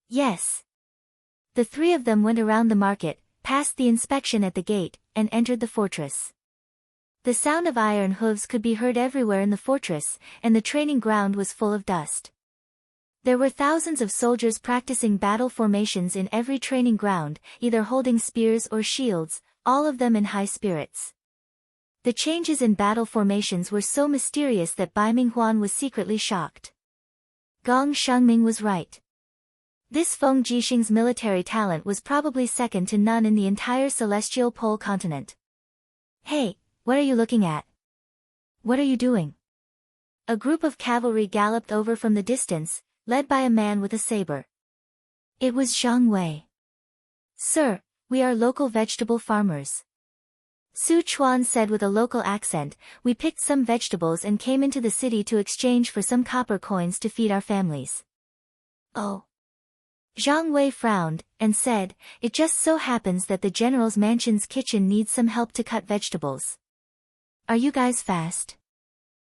Yes. The three of them went around the market, passed the inspection at the gate, and entered the fortress. The sound of iron hooves could be heard everywhere in the fortress, and the training ground was full of dust. There were thousands of soldiers practicing battle formations in every training ground, either holding spears or shields, all of them in high spirits. The changes in battle formations were so mysterious that Bai Minghuan was secretly shocked. Gong Shengming was right. This Feng Jixing's military talent was probably second to none in the entire celestial pole continent. Hey, what are you looking at? What are you doing? A group of cavalry galloped over from the distance, led by a man with a saber. It was Zhang Wei. Sir, we are local vegetable farmers. Su Chuan said with a local accent, we picked some vegetables and came into the city to exchange for some copper coins to feed our families. Oh. Zhang Wei frowned, and said, it just so happens that the general's mansion's kitchen needs some help to cut vegetables. Are you guys fast?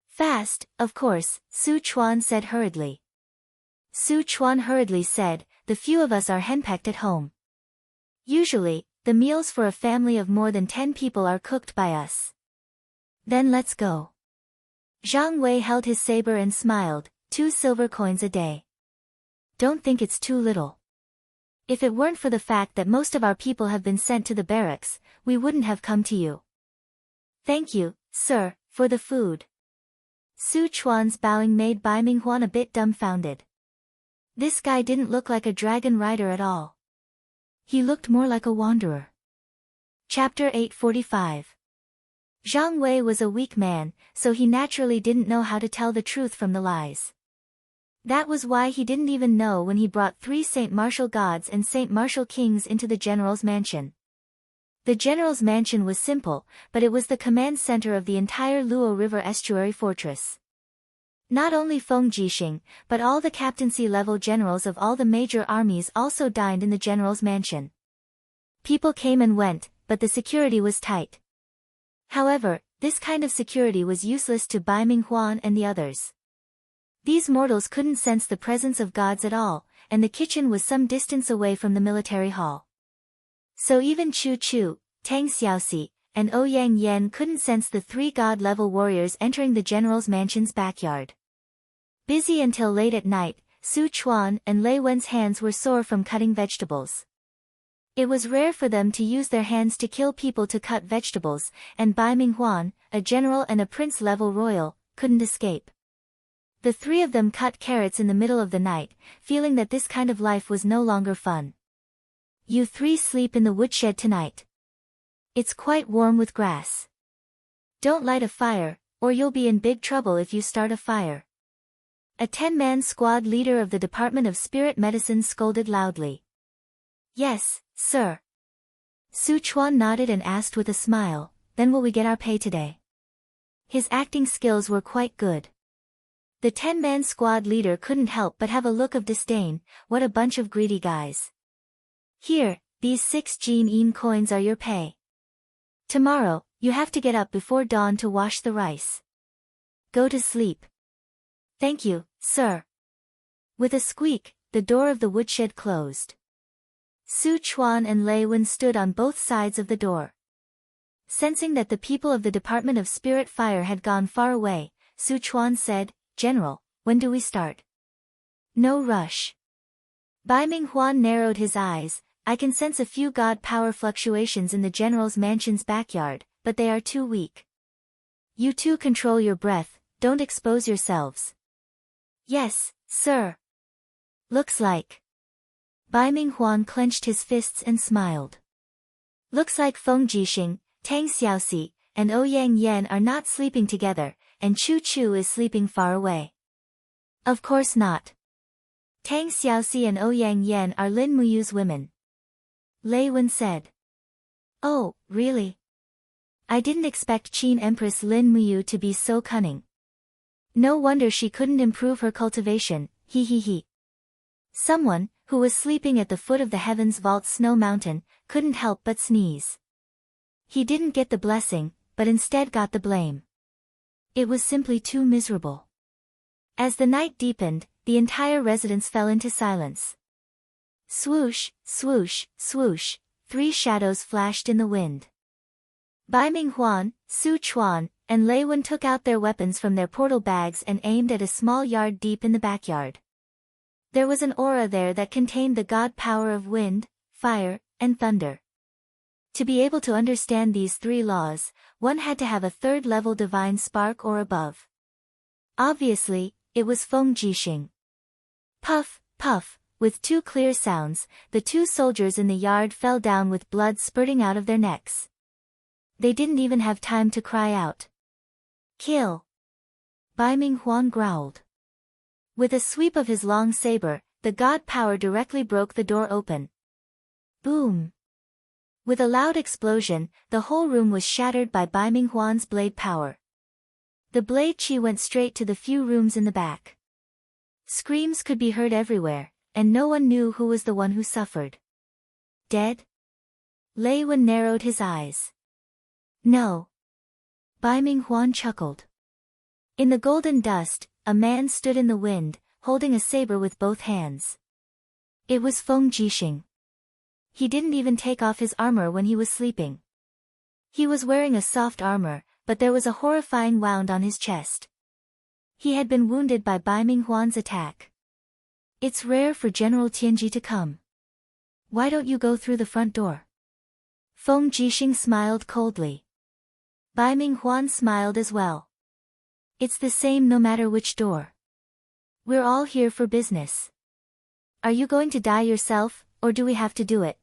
Fast, of course, Su Chuan said hurriedly. Su Chuan hurriedly said, the few of us are henpecked at home. Usually, the meals for a family of more than 10 people are cooked by us. Then let's go. Zhang Wei held his saber and smiled, 2 silver coins a day. Don't think it's too little. If it weren't for the fact that most of our people have been sent to the barracks, we wouldn't have come to you. Thank you, sir, for the food. Su Chuan's bowing made Bai Minghuan a bit dumbfounded. This guy didn't look like a dragon rider at all. He looked more like a wanderer. Chapter 845. Zhang Wei was a weak man, so he naturally didn't know how to tell the truth from the lies. That was why he didn't even know when he brought 3 Saint Martial gods and Saint Martial kings into the general's mansion. The general's mansion was simple, but it was the command center of the entire Luo River estuary fortress. Not only Feng Jixing, but all the captaincy-level generals of all the major armies also dined in the general's mansion. People came and went, but the security was tight. However, this kind of security was useless to Bai Minghuan and the others. These mortals couldn't sense the presence of gods at all, and the kitchen was some distance away from the military hall. So even Chu Chu, Tang Xiaoxi, and Ouyang Yen couldn't sense the 3 god-level warriors entering the general's mansion's backyard. Busy until late at night, Su Chuan and Lei Wen's hands were sore from cutting vegetables. It was rare for them to use their hands to kill people to cut vegetables, and Bai Minghuan, a general and a prince-level royal, couldn't escape. The 3 of them cut carrots in the middle of the night, feeling that this kind of life was no longer fun. You 3 sleep in the woodshed tonight. It's quite warm with grass. Don't light a fire, or you'll be in big trouble if you start a fire. A 10-man squad leader of the Department of Spirit Medicine scolded loudly. Yes, sir. Su Chuan nodded and asked with a smile, then will we get our pay today? His acting skills were quite good. The 10-man squad leader couldn't help but have a look of disdain. What a bunch of greedy guys. Here, these 6 Jin coins are your pay. Tomorrow, you have to get up before dawn to wash the rice. Go to sleep. Thank you, sir. With a squeak, the door of the woodshed closed. Su Chuan and Lei Wen stood on both sides of the door. Sensing that the people of the Department of Spirit Fire had gone far away, Su Chuan said, General, when do we start? No rush. Bai Minghuan narrowed his eyes. I can sense a few god power fluctuations in the general's mansion's backyard, but they are too weak. You 2 control your breath, don't expose yourselves. Yes, sir. Looks like. Bai Minghuan clenched his fists and smiled. Looks like Feng Jixing, Tang Xiaoxi, and Ouyang Yan are not sleeping together, and Chu Chu is sleeping far away. Of course not. Tang Xiaoxi and Ouyang Yan are Lin Muyu's women. Lei Wen said. Oh, really? I didn't expect Qin Empress Lin Muyu to be so cunning. No wonder she couldn't improve her cultivation, he he he. Someone, who was sleeping at the foot of the Heavens Vault Snow Mountain, couldn't help but sneeze. He didn't get the blessing, but instead got the blame. It was simply too miserable. As the night deepened, the entire residence fell into silence. Swoosh, swoosh, swoosh, 3 shadows flashed in the wind. Bai Minghuan, Su Chuan, and Lei Wen took out their weapons from their portal bags and aimed at a small yard deep in the backyard. There was an aura there that contained the god power of wind, fire, and thunder. To be able to understand these 3 laws, one had to have a 3rd-level divine spark or above. Obviously, it was Feng Jixing. Puff, puff, with 2 clear sounds, the 2 soldiers in the yard fell down with blood spurting out of their necks. They didn't even have time to cry out. Kill! Bai Minghuan growled. With a sweep of his long saber, the god power directly broke the door open. Boom! With a loud explosion, the whole room was shattered by Bai Minghuan's blade power. The blade chi went straight to the few rooms in the back. Screams could be heard everywhere, and no one knew who was the one who suffered. Dead? Lei Wen narrowed his eyes. No. Bai Minghuan chuckled. In the golden dust, a man stood in the wind, holding a saber with both hands. It was Feng Jixing. He didn't even take off his armor when he was sleeping. He was wearing a soft armor, but there was a horrifying wound on his chest. He had been wounded by Bai Minghuan's attack. It's rare for General Tianji to come. Why don't you go through the front door? Feng Jixing smiled coldly. Bai Minghuan smiled as well. It's the same no matter which door. We're all here for business. Are you going to die yourself, or do we have to do it?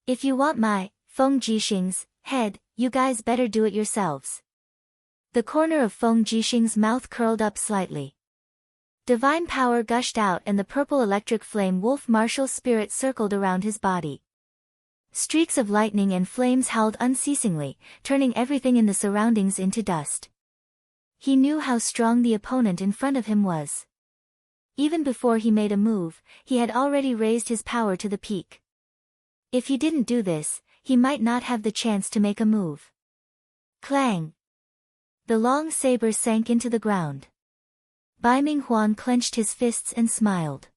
If you want my, Feng Jixing's, head, you guys better do it yourselves. The corner of Feng Jixing's mouth curled up slightly. Divine power gushed out and the purple electric flame wolf martial spirit circled around his body. Streaks of lightning and flames howled unceasingly, turning everything in the surroundings into dust. He knew how strong the opponent in front of him was. Even before he made a move, he had already raised his power to the peak. If he didn't do this, he might not have the chance to make a move. Clang! The long saber sank into the ground. Bai Minghuan clenched his fists and smiled.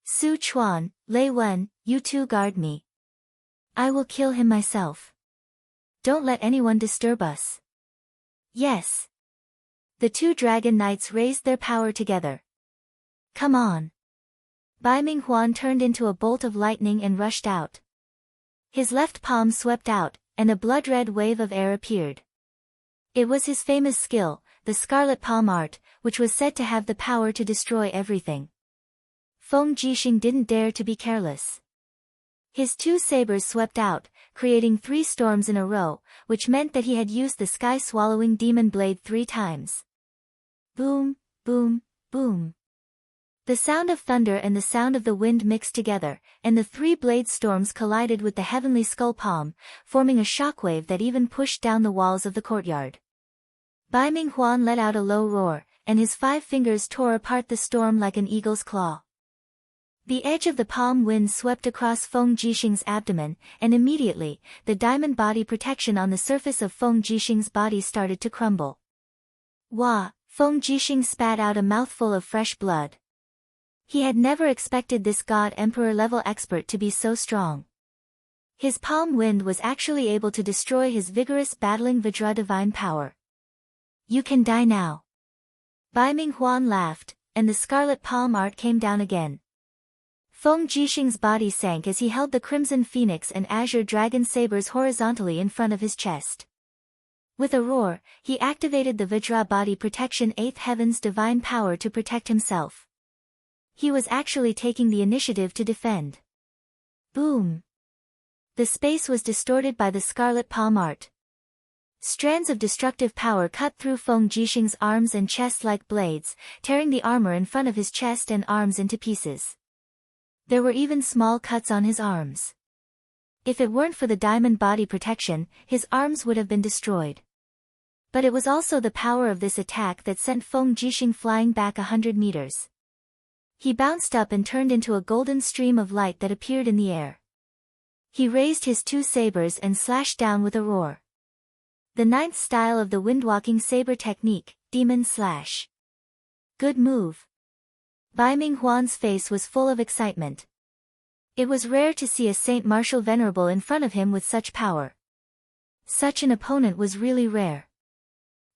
Su Chuan, Lei Wen, you 2 guard me. I will kill him myself. Don't let anyone disturb us. Yes. The 2 dragon knights raised their power together. Come on. Bai Minghuan turned into a bolt of lightning and rushed out. His left palm swept out, and a blood-red wave of air appeared. It was his famous skill, the Scarlet Palm Art, which was said to have the power to destroy everything. Feng Jixing didn't dare to be careless. His 2 sabers swept out, creating 3 storms in a row, which meant that he had used the sky-swallowing demon blade 3 times. Boom, boom, boom. The sound of thunder and the sound of the wind mixed together, and the 3 blade storms collided with the heavenly skull palm, forming a shockwave that even pushed down the walls of the courtyard. Bai Minghuan let out a low roar, and his 5 fingers tore apart the storm like an eagle's claw. The edge of the palm wind swept across Feng Jixing's abdomen, and immediately, the diamond body protection on the surface of Feng Jixing's body started to crumble. Wah! Feng Jixing spat out a mouthful of fresh blood. He had never expected this god emperor level expert to be so strong. His palm wind was actually able to destroy his vigorous battling Vajra divine power. You can die now. Bai Minghuan laughed, and the scarlet palm art came down again. Feng Jixing's body sank as he held the crimson phoenix and azure dragon sabers horizontally in front of his chest. With a roar, he activated the Vajra body protection 8th heaven's divine power to protect himself. He was actually taking the initiative to defend. Boom! The space was distorted by the scarlet palm art. Strands of destructive power cut through Feng Jixing's arms and chest like blades, tearing the armor in front of his chest and arms into pieces. There were even small cuts on his arms. If it weren't for the diamond body protection, his arms would have been destroyed. But it was also the power of this attack that sent Feng Jixing flying back 100 meters. He bounced up and turned into a golden stream of light that appeared in the air. He raised his two sabers and slashed down with a roar. The ninth style of the windwalking saber technique, Demon Slash. Good move. Bai Minghuan's face was full of excitement. It was rare to see a Saint Martial Venerable in front of him with such power. Such an opponent was really rare.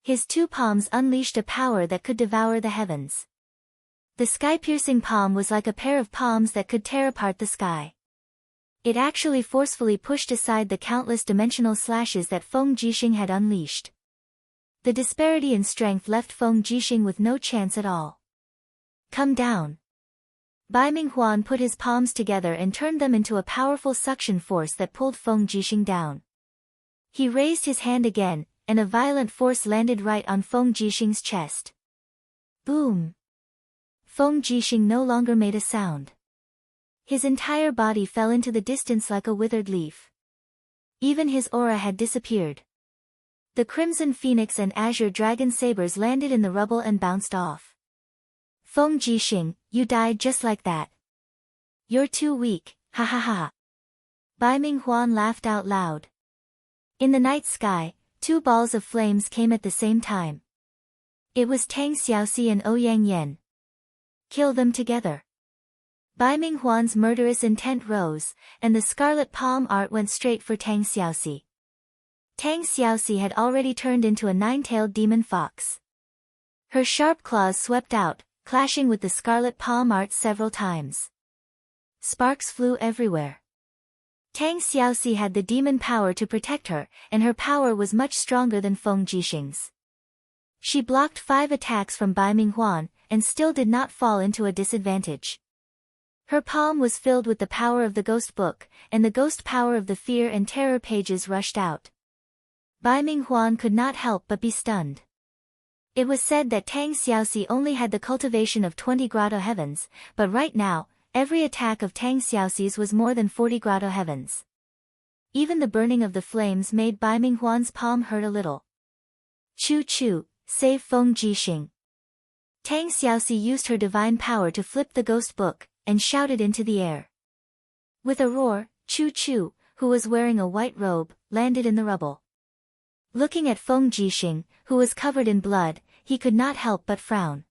His two palms unleashed a power that could devour the heavens. The sky-piercing palm was like a pair of palms that could tear apart the sky. It actually forcefully pushed aside the countless dimensional slashes that Feng Jixing had unleashed. The disparity in strength left Feng Jixing with no chance at all. Come down. Bai Minghuan put his palms together and turned them into a powerful suction force that pulled Feng Jixing down. He raised his hand again, and a violent force landed right on Feng Jixing's chest. Boom! Feng Jixing no longer made a sound. His entire body fell into the distance like a withered leaf. Even his aura had disappeared. The Crimson Phoenix and Azure Dragon sabers landed in the rubble and bounced off. Feng Jixing, you died just like that. You're too weak, ha ha ha. Bai Minghuan laughed out loud. In the night sky, two balls of flames came at the same time. It was Tang Xiaoxi and Ouyang Yan. Kill them together. Bai Minghuan's murderous intent rose, and the scarlet palm art went straight for Tang Xiaoxi. Tang Xiaoxi had already turned into a nine-tailed demon fox. Her sharp claws swept out, clashing with the scarlet palm art several times. Sparks flew everywhere. Tang Xiaoxi had the demon power to protect her, and her power was much stronger than Feng Jixing's. She blocked 5 attacks from Bai Minghuan, and still did not fall into a disadvantage. Her palm was filled with the power of the ghost book, and the ghost power of the fear and terror pages rushed out. Bai Minghuan could not help but be stunned. It was said that Tang Xiaoxi only had the cultivation of 20 grotto heavens, but right now, every attack of Tang Xiaoxi's was more than 40 grotto heavens. Even the burning of the flames made Bai Minghuan's palm hurt a little. Choo choo, save Feng Jixing. Tang Xiaoxi used her divine power to flip the ghost book, and shouted into the air. With a roar, Choo Choo, who was wearing a white robe, landed in the rubble. Looking at Feng Jixing, who was covered in blood, he could not help but frown.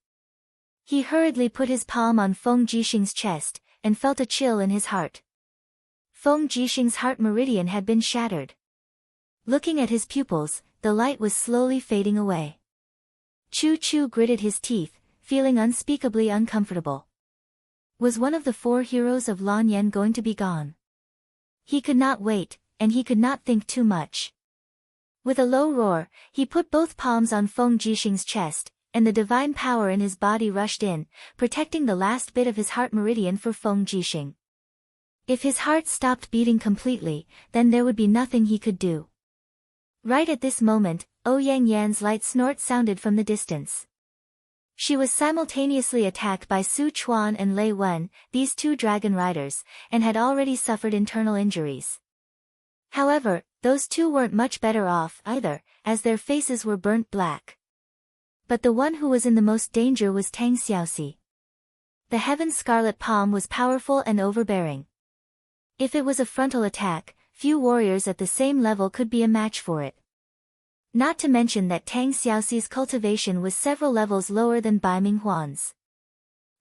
He hurriedly put his palm on Feng Jixing's chest, and felt a chill in his heart. Feng Jixing's heart meridian had been shattered. Looking at his pupils, the light was slowly fading away. Choo Choo gritted his teeth, feeling unspeakably uncomfortable. Was one of the 4 heroes of Lan Yan going to be gone? He could not wait, and he could not think too much. With a low roar, he put both palms on Feng Jixing's chest, and the divine power in his body rushed in, protecting the last bit of his heart meridian for Feng Jixing. If his heart stopped beating completely, then there would be nothing he could do. Right at this moment, Ouyang Yan's light snort sounded from the distance. She was simultaneously attacked by Su Chuan and Lei Wen, these 2 dragon riders, and had already suffered internal injuries. However, those 2 weren't much better off either, as their faces were burnt black. But the one who was in the most danger was Tang Xiaoxi. The Heaven's Scarlet Palm was powerful and overbearing. If it was a frontal attack, few warriors at the same level could be a match for it. Not to mention that Tang Xiaoxi's cultivation was several levels lower than Bai Minghuan's.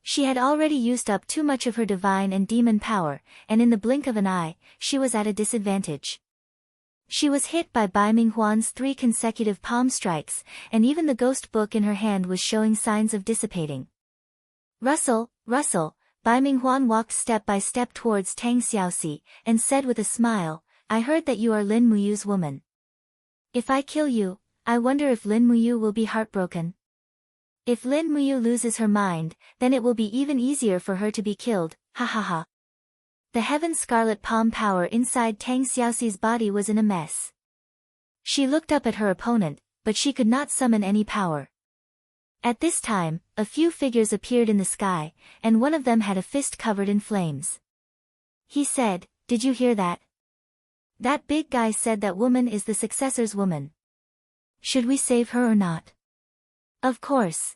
She had already used up too much of her divine and demon power, and in the blink of an eye, she was at a disadvantage. She was hit by Bai Minghuan's 3 consecutive palm strikes, and even the ghost book in her hand was showing signs of dissipating. Rustle, rustle, Bai Minghuan walked step by step towards Tang Xiaoxi, and said with a smile, I heard that you are Lin Muyu's woman. If I kill you, I wonder if Lin Muyu will be heartbroken. If Lin Muyu loses her mind, then it will be even easier for her to be killed, ha ha ha. The Heaven's Scarlet Palm power inside Tang Xiaoxi's body was in a mess. She looked up at her opponent, but she could not summon any power. At this time, a few figures appeared in the sky, and one of them had a fist covered in flames. He said, "Did you hear that? That big guy said that woman is the successor's woman. Should we save her or not?" "Of course."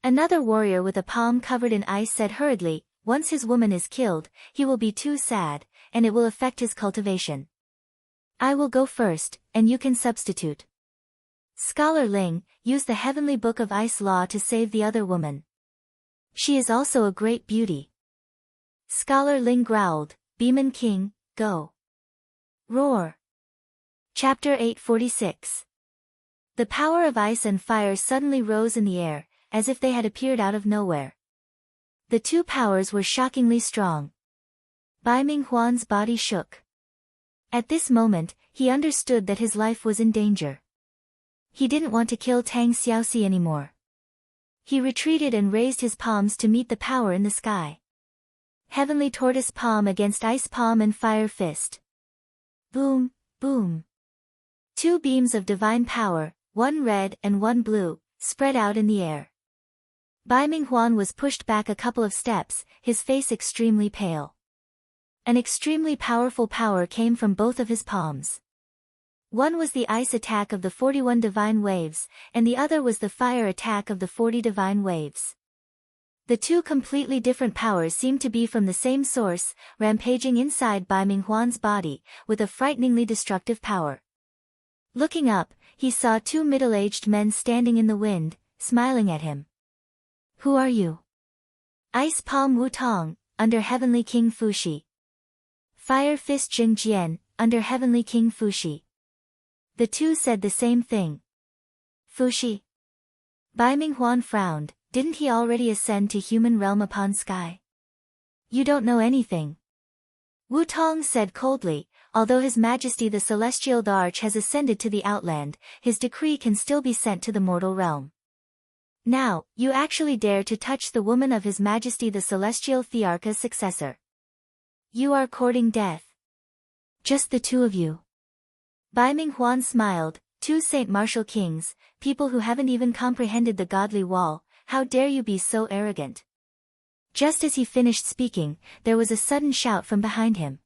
Another warrior with a palm covered in ice said hurriedly, "Once his woman is killed, he will be too sad, and it will affect his cultivation. I will go first, and you can substitute." Scholar Ling, use the heavenly book of ice law to save the other woman. She is also a great beauty. Scholar Ling growled, "Demon King, go." Roar. Chapter 846. The power of ice and fire suddenly rose in the air, as if they had appeared out of nowhere. The two powers were shockingly strong. Bai Minghuan's body shook. At this moment, he understood that his life was in danger. He didn't want to kill Tang Xiaoxi anymore. He retreated and raised his palms to meet the power in the sky. Heavenly tortoise palm against ice palm and fire fist. Boom, boom. Two beams of divine power, one red and one blue, spread out in the air. Bai Minghuan was pushed back a couple of steps, his face extremely pale. An extremely powerful power came from both of his palms. One was the ice attack of the 41 divine waves, and the other was the fire attack of the 40 divine waves. The two completely different powers seemed to be from the same source, rampaging inside Bai Minghuan's body, with a frighteningly destructive power. Looking up, he saw two middle-aged men standing in the wind, smiling at him. "Who are you?" Ice Palm Wu Tong, under Heavenly King Fuxi. Fire Fist Jing Jian, under Heavenly King Fuxi. The two said the same thing. "Fuxi?" Bai Minghuan frowned, "Didn't he already ascend to human realm upon sky? You don't know anything." Wu Tong said coldly, "Although His Majesty the Celestial Arch has ascended to the Outland, his decree can still be sent to the mortal realm. Now, you actually dare to touch the woman of His Majesty the Celestial Thearcha's successor. You are courting death. Just the two of you." Bai Minghuan smiled, "Two Saint Martial Kings, people who haven't even comprehended the godly wall, how dare you be so arrogant?" Just as he finished speaking, there was a sudden shout from behind him.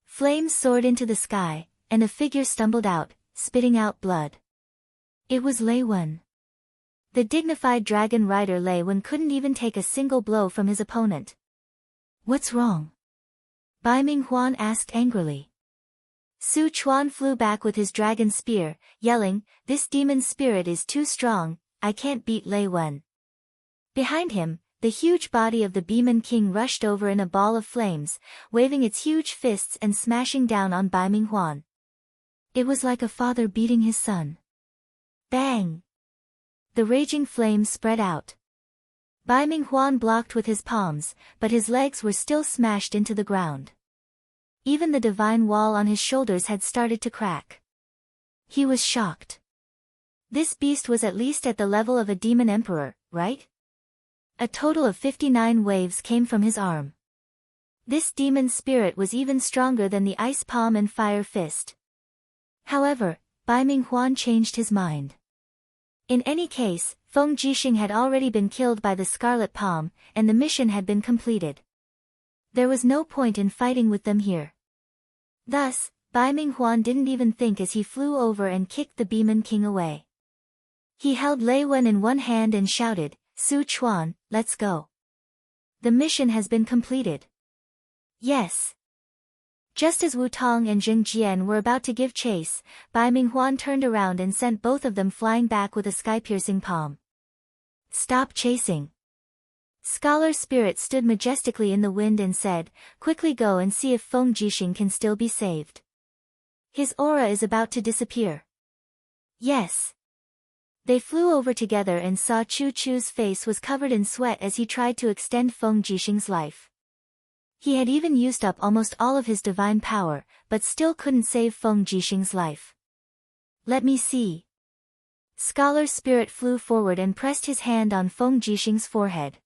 Flames soared into the sky, and a figure stumbled out, spitting out blood. It was Lei Wen. The dignified dragon rider Lei Wen couldn't even take a single blow from his opponent. "What's wrong?" Bai Minghuan asked angrily. Su Chuan flew back with his dragon spear, yelling, "This demon spirit is too strong, I can't beat Lei Wen." Behind him, the huge body of the Demon King rushed over in a ball of flames, waving its huge fists and smashing down on Bai Minghuan. It was like a father beating his son. Bang! The raging flames spread out. Bai Minghuan blocked with his palms, but his legs were still smashed into the ground. Even the divine wall on his shoulders had started to crack. He was shocked. This beast was at least at the level of a demon emperor, right? A total of 59 waves came from his arm. This demon spirit was even stronger than the ice palm and fire fist. However, Bai Minghuan changed his mind. In any case, Feng Jixing had already been killed by the Scarlet Palm, and the mission had been completed. There was no point in fighting with them here. Thus, Bai Minghuan didn't even think as he flew over and kicked the Demon King away. He held Lei Wen in one hand and shouted, "Su Chuan, let's go. The mission has been completed." Yes. Just as Wu Tong and Jing Jian were about to give chase, Bai Minghuan turned around and sent both of them flying back with a sky-piercing palm. "Stop chasing." Scholar Spirit stood majestically in the wind and said, "Quickly go and see if Feng Jixing can still be saved. His aura is about to disappear." Yes. They flew over together and saw Chu Chu's face was covered in sweat as he tried to extend Feng Jixing's life. He had even used up almost all of his divine power, but still couldn't save Feng Jixing's life. "Let me see." Scholar Spirit flew forward and pressed his hand on Feng Jixing's forehead.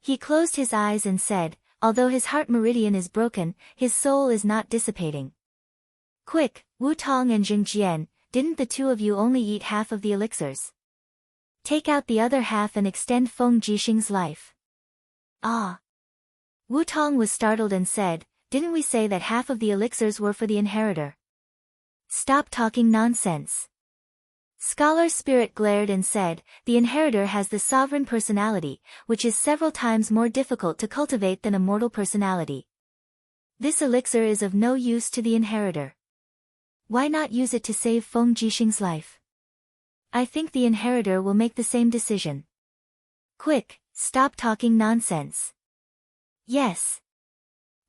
He closed his eyes and said, "Although his heart meridian is broken, his soul is not dissipating. Quick, Wu Tong and Jing Jian, didn't the two of you only eat half of the elixirs? Take out the other half and extend Feng Jixing's life. Ah. Wu Tong was startled and said, didn't we say that half of the elixirs were for the inheritor? Stop talking nonsense. Scholar Spirit glared and said, the inheritor has the sovereign personality, which is several times more difficult to cultivate than a mortal personality. This elixir is of no use to the inheritor. Why not use it to save Feng Jixing's life? I think the inheritor will make the same decision. Quick, stop talking nonsense. Yes.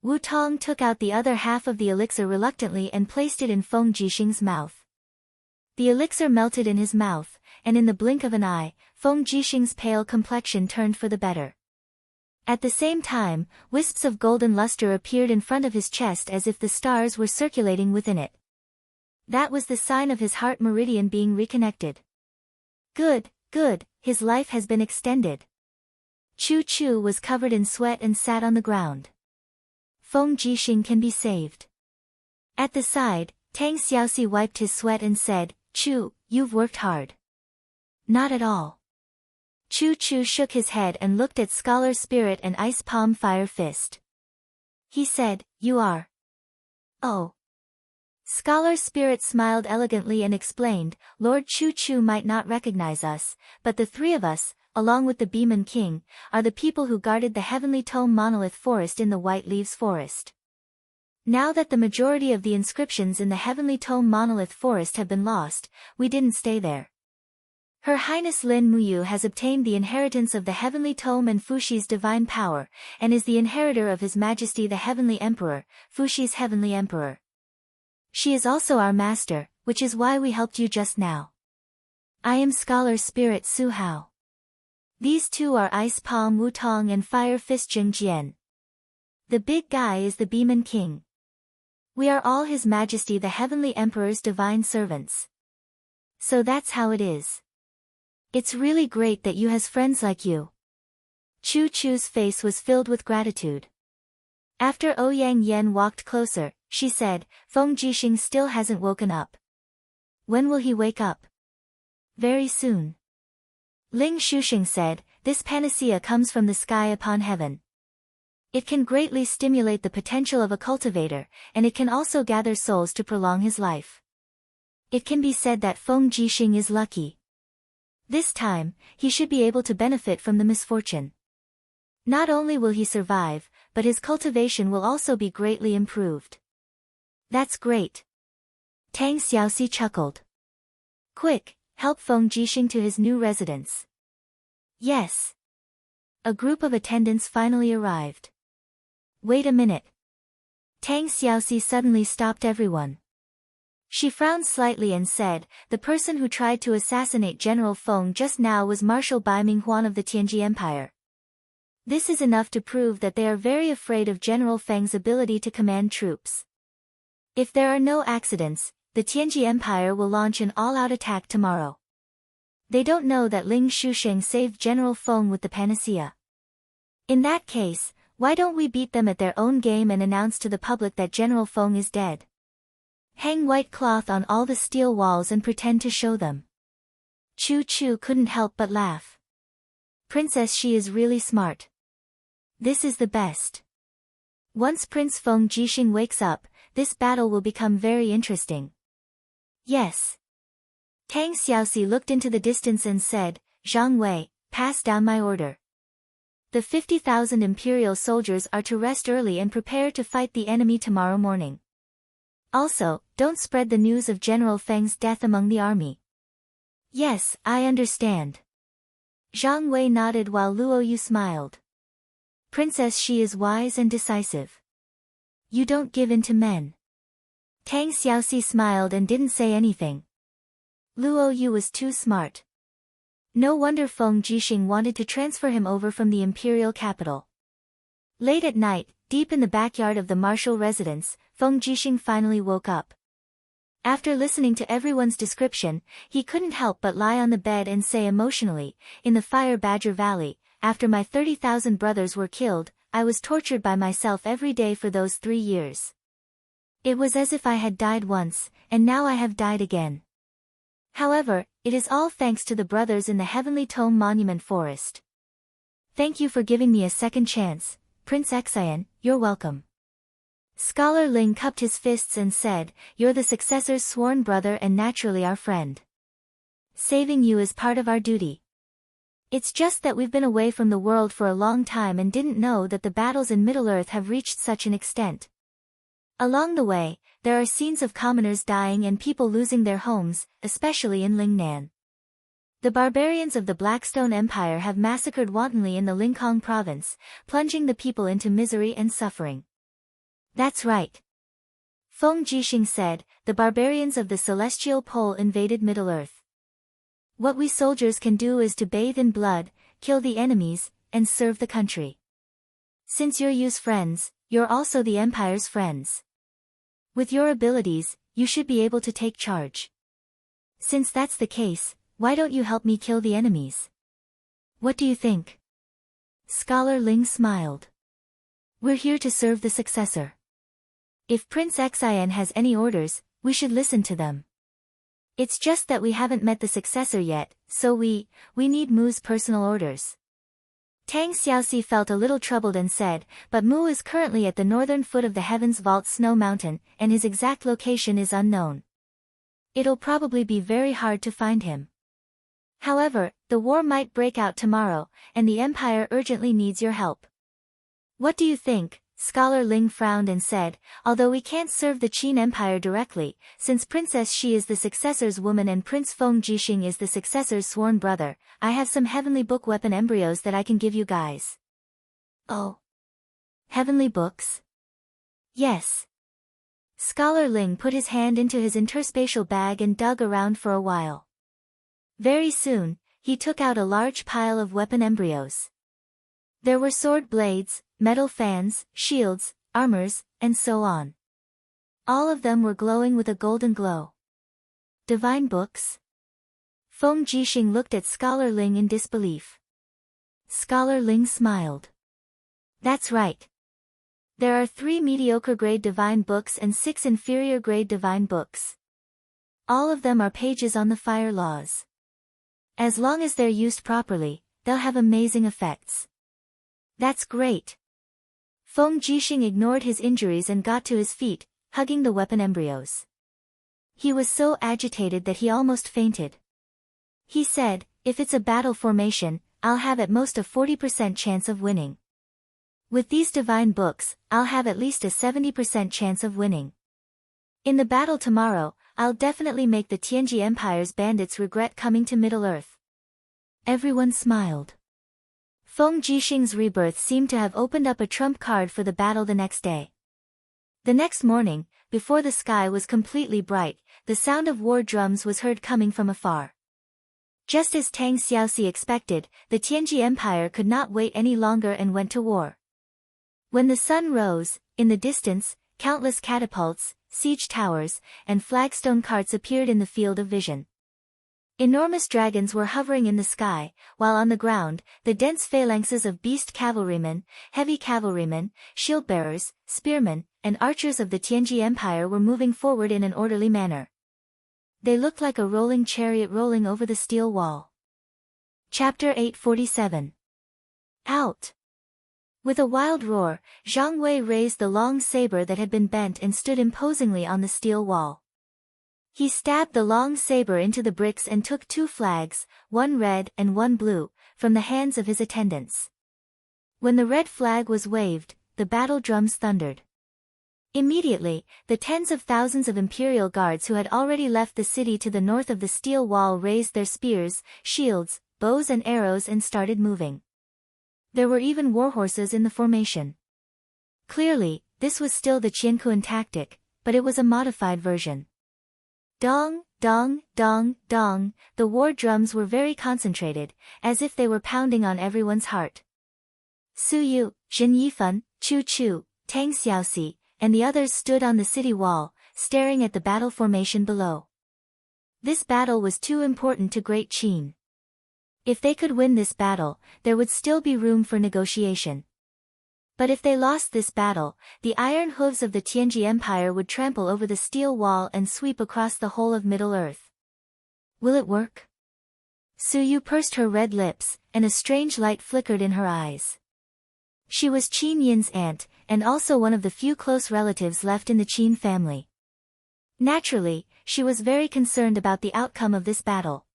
Wu Tong took out the other half of the elixir reluctantly and placed it in Feng Jixing's mouth. The elixir melted in his mouth, and in the blink of an eye, Feng Jixing's pale complexion turned for the better. At the same time, wisps of golden luster appeared in front of his chest as if the stars were circulating within it. That was the sign of his heart meridian being reconnected. Good, good, his life has been extended. Chu Chu was covered in sweat and sat on the ground. Feng Jixing can be saved. At the side, Tang Xiaoxi wiped his sweat and said, Chu, you've worked hard. Not at all. Chu Chu shook his head and looked at Scholar Spirit and Ice Palm Fire Fist. He said, you are. Oh. Scholar Spirit smiled elegantly and explained, Lord Chu Chu might not recognize us, but the three of us, along with the Beeman King, are the people who guarded the Heavenly Tome Monolith Forest in the White Leaves Forest. Now that the majority of the inscriptions in the Heavenly Tome Monolith Forest have been lost, we didn't stay there. Her Highness Lin Muyu has obtained the inheritance of the Heavenly Tome and Fuxi's divine power, and is the inheritor of His Majesty the Heavenly Emperor, Fuxi's Heavenly Emperor. She is also our master, which is why we helped you just now. I am Scholar Spirit Su Hao. These two are Ice Palm Wu Tong and Fire Fist Jing Jian. The big guy is the Beeman King. We are all His Majesty the Heavenly Emperor's divine servants. So that's how it is. It's really great that you has friends like you. Chu Chu's face was filled with gratitude. After Ouyang Yen walked closer, she said, Feng Jixing still hasn't woken up. When will he wake up? Very soon. Ling Shuxing said, this panacea comes from the sky upon heaven. It can greatly stimulate the potential of a cultivator, and it can also gather souls to prolong his life. It can be said that Feng Jixing is lucky. This time, he should be able to benefit from the misfortune. Not only will he survive, but his cultivation will also be greatly improved. That's great. Tang Xiaoxi chuckled. Quick, help Feng Jixing to his new residence. Yes. A group of attendants finally arrived. Wait a minute. Tang Xiaoxi suddenly stopped everyone. She frowned slightly and said, the person who tried to assassinate General Feng just now was Marshal Bai Minghuan of the Tianji Empire. This is enough to prove that they are very afraid of General Feng's ability to command troops. If there are no accidents, the Tianji Empire will launch an all-out attack tomorrow. They don't know that Ling Shusheng saved General Feng with the panacea. In that case, why don't we beat them at their own game and announce to the public that General Feng is dead? Hang white cloth on all the steel walls and pretend to show them. Chu Chu couldn't help but laugh. Princess, she is really smart. This is the best. Once Prince Feng Jixing wakes up, this battle will become very interesting. Yes. Tang Xiaoxi looked into the distance and said, Zhang Wei, pass down my order. The 50,000 imperial soldiers are to rest early and prepare to fight the enemy tomorrow morning. Also, don't spread the news of General Feng's death among the army. Yes, I understand. Zhang Wei nodded while Luo Yu smiled. Princess, she is wise and decisive. You don't give in to men. Tang Xiaoxi smiled and didn't say anything. Luo Yu was too smart. No wonder Feng Jixing wanted to transfer him over from the imperial capital. Late at night, deep in the backyard of the martial residence, Feng Jixing finally woke up. After listening to everyone's description, he couldn't help but lie on the bed and say emotionally, in the Fire Badger Valley, after my 30,000 brothers were killed, I was tortured by myself every day for those 3 years. It was as if I had died once, and now I have died again. However, it is all thanks to the brothers in the Heavenly Tome Monument Forest. Thank you for giving me a second chance, Prince Xian, you're welcome. Scholar Ling cupped his fists and said, you're the successor's sworn brother and naturally our friend. Saving you is part of our duty. It's just that we've been away from the world for a long time and didn't know that the battles in Middle-earth have reached such an extent. Along the way, there are scenes of commoners dying and people losing their homes, especially in Lingnan. The barbarians of the Blackstone Empire have massacred wantonly in the Lincoln province, plunging the people into misery and suffering. That's right. Feng Jixing said, the barbarians of the Celestial Pole invaded Middle-earth. What we soldiers can do is to bathe in blood, kill the enemies, and serve the country. Since you're Yu's friends, you're also the Empire's friends. With your abilities, you should be able to take charge. Since that's the case, why don't you help me kill the enemies? What do you think? Scholar Ling smiled. We're here to serve the successor. If Prince Xian has any orders, we should listen to them. It's just that we haven't met the successor yet, so we need Mu's personal orders. Tang Xiaoxi felt a little troubled and said, but Mu is currently at the northern foot of the Heavens Vault Snow Mountain, and his exact location is unknown. It'll probably be very hard to find him. However, the war might break out tomorrow, and the Empire urgently needs your help. What do you think? Scholar Ling frowned and said, although we can't serve the Qin Empire directly, since Princess Shi is the successor's woman and Prince Feng Jixing is the successor's sworn brother, I have some heavenly book weapon embryos that I can give you guys. Oh. Heavenly books? Yes. Scholar Ling put his hand into his interspatial bag and dug around for a while. Very soon, he took out a large pile of weapon embryos. There were sword blades, metal fans, shields, armors, and so on. All of them were glowing with a golden glow. Divine books? Feng Jixing looked at Scholar Ling in disbelief. Scholar Ling smiled. That's right. There are 3 mediocre-grade divine books and 6 inferior-grade divine books. All of them are pages on the fire laws. As long as they're used properly, they'll have amazing effects. That's great. Feng Jixing ignored his injuries and got to his feet, hugging the weapon embryos. He was so agitated that he almost fainted. He said, if it's a battle formation, I'll have at most a 40% chance of winning. With these divine books, I'll have at least a 70% chance of winning. In the battle tomorrow, I'll definitely make the Tianji Empire's bandits regret coming to Middle-earth. Everyone smiled. Feng Jixing's rebirth seemed to have opened up a trump card for the battle the next day. The next morning, before the sky was completely bright, the sound of war drums was heard coming from afar. Just as Tang Xiaoxi expected, the Tianji Empire could not wait any longer and went to war. When the sun rose, in the distance, countless catapults, siege towers, and flagstone carts appeared in the field of vision. Enormous dragons were hovering in the sky, while on the ground, the dense phalanxes of beast cavalrymen, heavy cavalrymen, shield-bearers, spearmen, and archers of the Tianji Empire were moving forward in an orderly manner. They looked like a rolling chariot rolling over the steel wall. Chapter 847. Out! With a wild roar, Zhang Wei raised the long saber that had been bent and stood imposingly on the steel wall. He stabbed the long saber into the bricks and took 2 flags, one red and one blue, from the hands of his attendants. When the red flag was waved, the battle drums thundered. Immediately, the tens of thousands of imperial guards who had already left the city to the north of the steel wall raised their spears, shields, bows and arrows and started moving. There were even warhorses in the formation. Clearly, this was still the Qiankuan tactic, but it was a modified version. Dong, dong, dong, dong, the war drums were very concentrated, as if they were pounding on everyone's heart. Su Yu, Zhen Yifan, Chu Chu, Tang Xiaoxi, and the others stood on the city wall, staring at the battle formation below. This battle was too important to Great Qin. If they could win this battle, there would still be room for negotiation. But if they lost this battle, the iron hooves of the Tianji Empire would trample over the steel wall and sweep across the whole of Middle-earth. Will it work? Suyu pursed her red lips, and a strange light flickered in her eyes. She was Qin Yin's aunt, and also one of the few close relatives left in the Qin family. Naturally, she was very concerned about the outcome of this battle.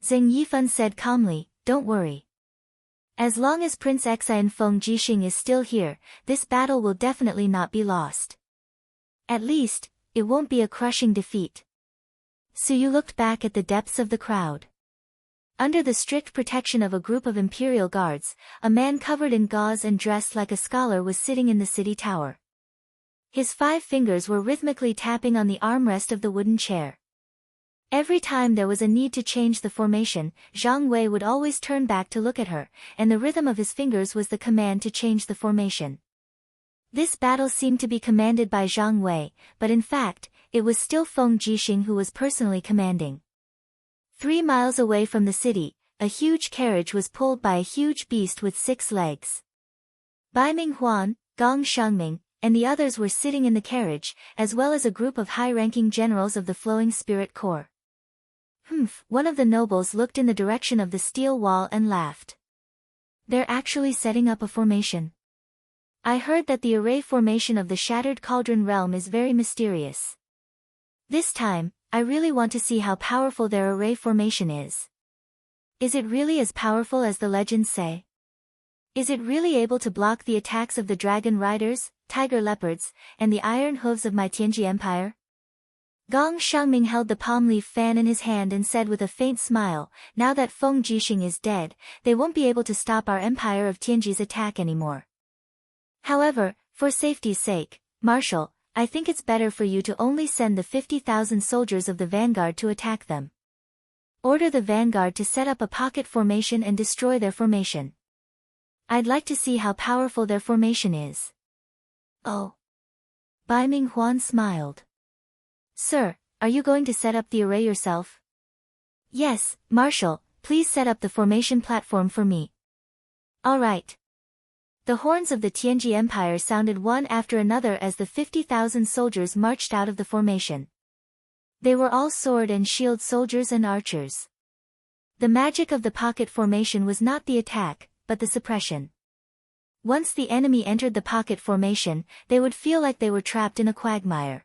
Zheng Yifan said calmly, "Don't worry. As long as Prince Xian Feng Jixing is still here, this battle will definitely not be lost. At least, it won't be a crushing defeat." Suyu looked back at the depths of the crowd. Under the strict protection of a group of imperial guards, a man covered in gauze and dressed like a scholar was sitting in the city tower. His 5 fingers were rhythmically tapping on the armrest of the wooden chair. Every time there was a need to change the formation, Zhang Wei would always turn back to look at her, and the rhythm of his fingers was the command to change the formation. This battle seemed to be commanded by Zhang Wei, but in fact, it was still Feng Jixing who was personally commanding. 3 miles away from the city, a huge carriage was pulled by a huge beast with 6 legs. Bai Minghuan, Gong Shangming, and the others were sitting in the carriage, as well as a group of high-ranking generals of the Flowing Spirit Corps. One of the nobles looked in the direction of the steel wall and laughed. They're actually setting up a formation. I heard that the array formation of the Shattered Cauldron realm is very mysterious. This time, I really want to see how powerful their array formation is. Is it really as powerful as the legends say? Is it really able to block the attacks of the dragon riders, tiger leopards, and the iron hooves of my Tianji Empire? Gong Shangming held the palm leaf fan in his hand and said with a faint smile, "Now that Feng Jixing is dead, they won't be able to stop our empire of Tianji's attack anymore. However, for safety's sake, Marshal, I think it's better for you to only send the 50,000 soldiers of the vanguard to attack them. Order the vanguard to set up a pocket formation and destroy their formation. I'd like to see how powerful their formation is." "Oh." Bai Minghuan smiled. "Sir, are you going to set up the array yourself?" "Yes, Marshal, please set up the formation platform for me." "All right." The horns of the Tianji Empire sounded one after another as the 50,000 soldiers marched out of the formation. They were all sword and shield soldiers and archers. The magic of the pocket formation was not the attack, but the suppression. Once the enemy entered the pocket formation, they would feel like they were trapped in a quagmire.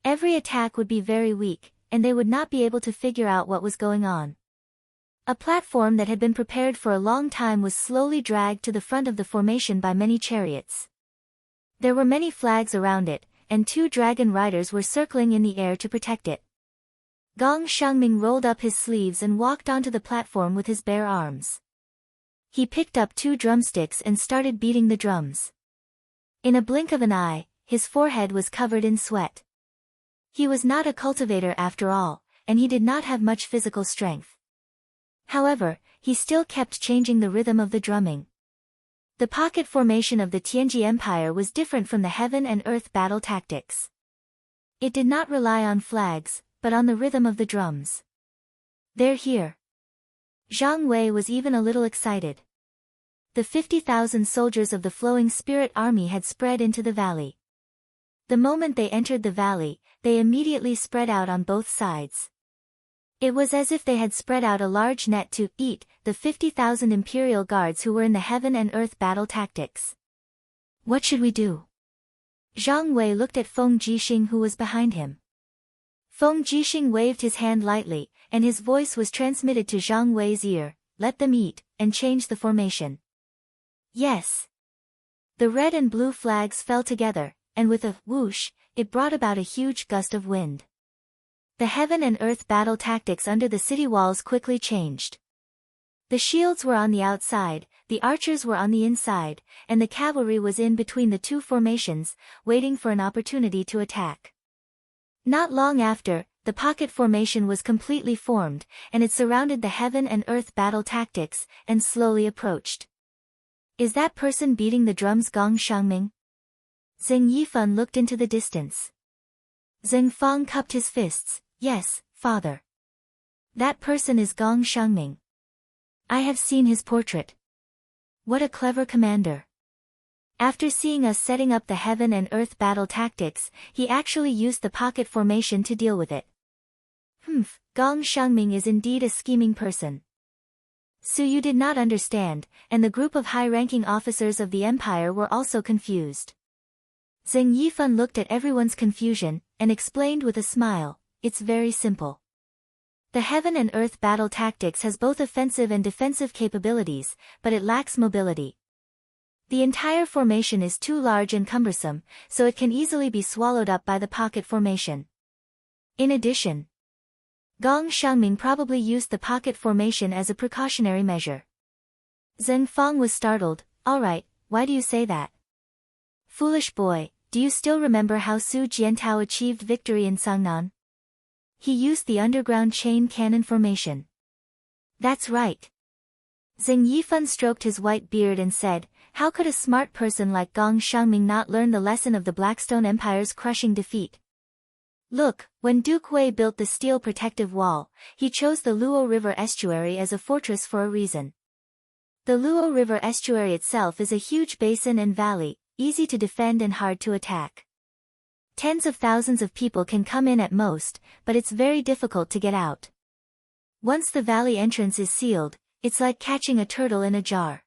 Every attack would be very weak, and they would not be able to figure out what was going on. A platform that had been prepared for a long time was slowly dragged to the front of the formation by many chariots. There were many flags around it, and 2 dragon riders were circling in the air to protect it. Gong Shangming rolled up his sleeves and walked onto the platform with his bare arms. He picked up 2 drumsticks and started beating the drums. In a blink of an eye, his forehead was covered in sweat. He was not a cultivator after all, and he did not have much physical strength. However, he still kept changing the rhythm of the drumming. The pocket formation of the Tianji Empire was different from the heaven and earth battle tactics. It did not rely on flags, but on the rhythm of the drums. "They're here." Zhang Wei was even a little excited. The 50,000 soldiers of the Flowing Spirit Army had spread into the valley. The moment they entered the valley, they immediately spread out on both sides. It was as if they had spread out a large net to eat the 50,000 imperial guards who were in the heaven and earth battle tactics. "What should we do?" Zhang Wei looked at Feng Jixing who was behind him. Feng Jixing waved his hand lightly, and his voice was transmitted to Zhang Wei's ear, "Let them eat, and change the formation." Yes. The red and blue flags fell together, and with a whoosh, it brought about a huge gust of wind. The heaven and earth battle tactics under the city walls quickly changed. The shields were on the outside, the archers were on the inside, and the cavalry was in between the 2 formations, waiting for an opportunity to attack. Not long after, the pocket formation was completely formed, and it surrounded the heaven and earth battle tactics, and slowly approached. "Is that person beating the drums Gong Shangming?" Zheng Yifan looked into the distance. Zheng Fang cupped his fists. "Yes, father. That person is Gong Shangming. I have seen his portrait. What a clever commander." After seeing us setting up the heaven and earth battle tactics, he actually used the pocket formation to deal with it. Gong Xiangming is indeed a scheming person. Su Yu did not understand, and the group of high-ranking officers of the empire were also confused. Zheng Yifan looked at everyone's confusion, and explained with a smile, "It's very simple. The heaven and earth battle tactics has both offensive and defensive capabilities, but it lacks mobility. The entire formation is too large and cumbersome, so it can easily be swallowed up by the pocket formation. In addition, Gong Xiangming probably used the pocket formation as a precautionary measure." Zheng Fang was startled. "All right, why do you say that? Foolish boy, do you still remember how Su Jiantao achieved victory in Sangnan? He used the underground chain cannon formation." "That's right." Zheng Yifan stroked his white beard and said, "How could a smart person like Gong Xiangming not learn the lesson of the Blackstone Empire's crushing defeat? Look, when Duke Wei built the steel protective wall, he chose the Luo River estuary as a fortress for a reason. The Luo River estuary itself is a huge basin and valley, easy to defend and hard to attack. Tens of thousands of people can come in at most, but it's very difficult to get out. Once the valley entrance is sealed, it's like catching a turtle in a jar.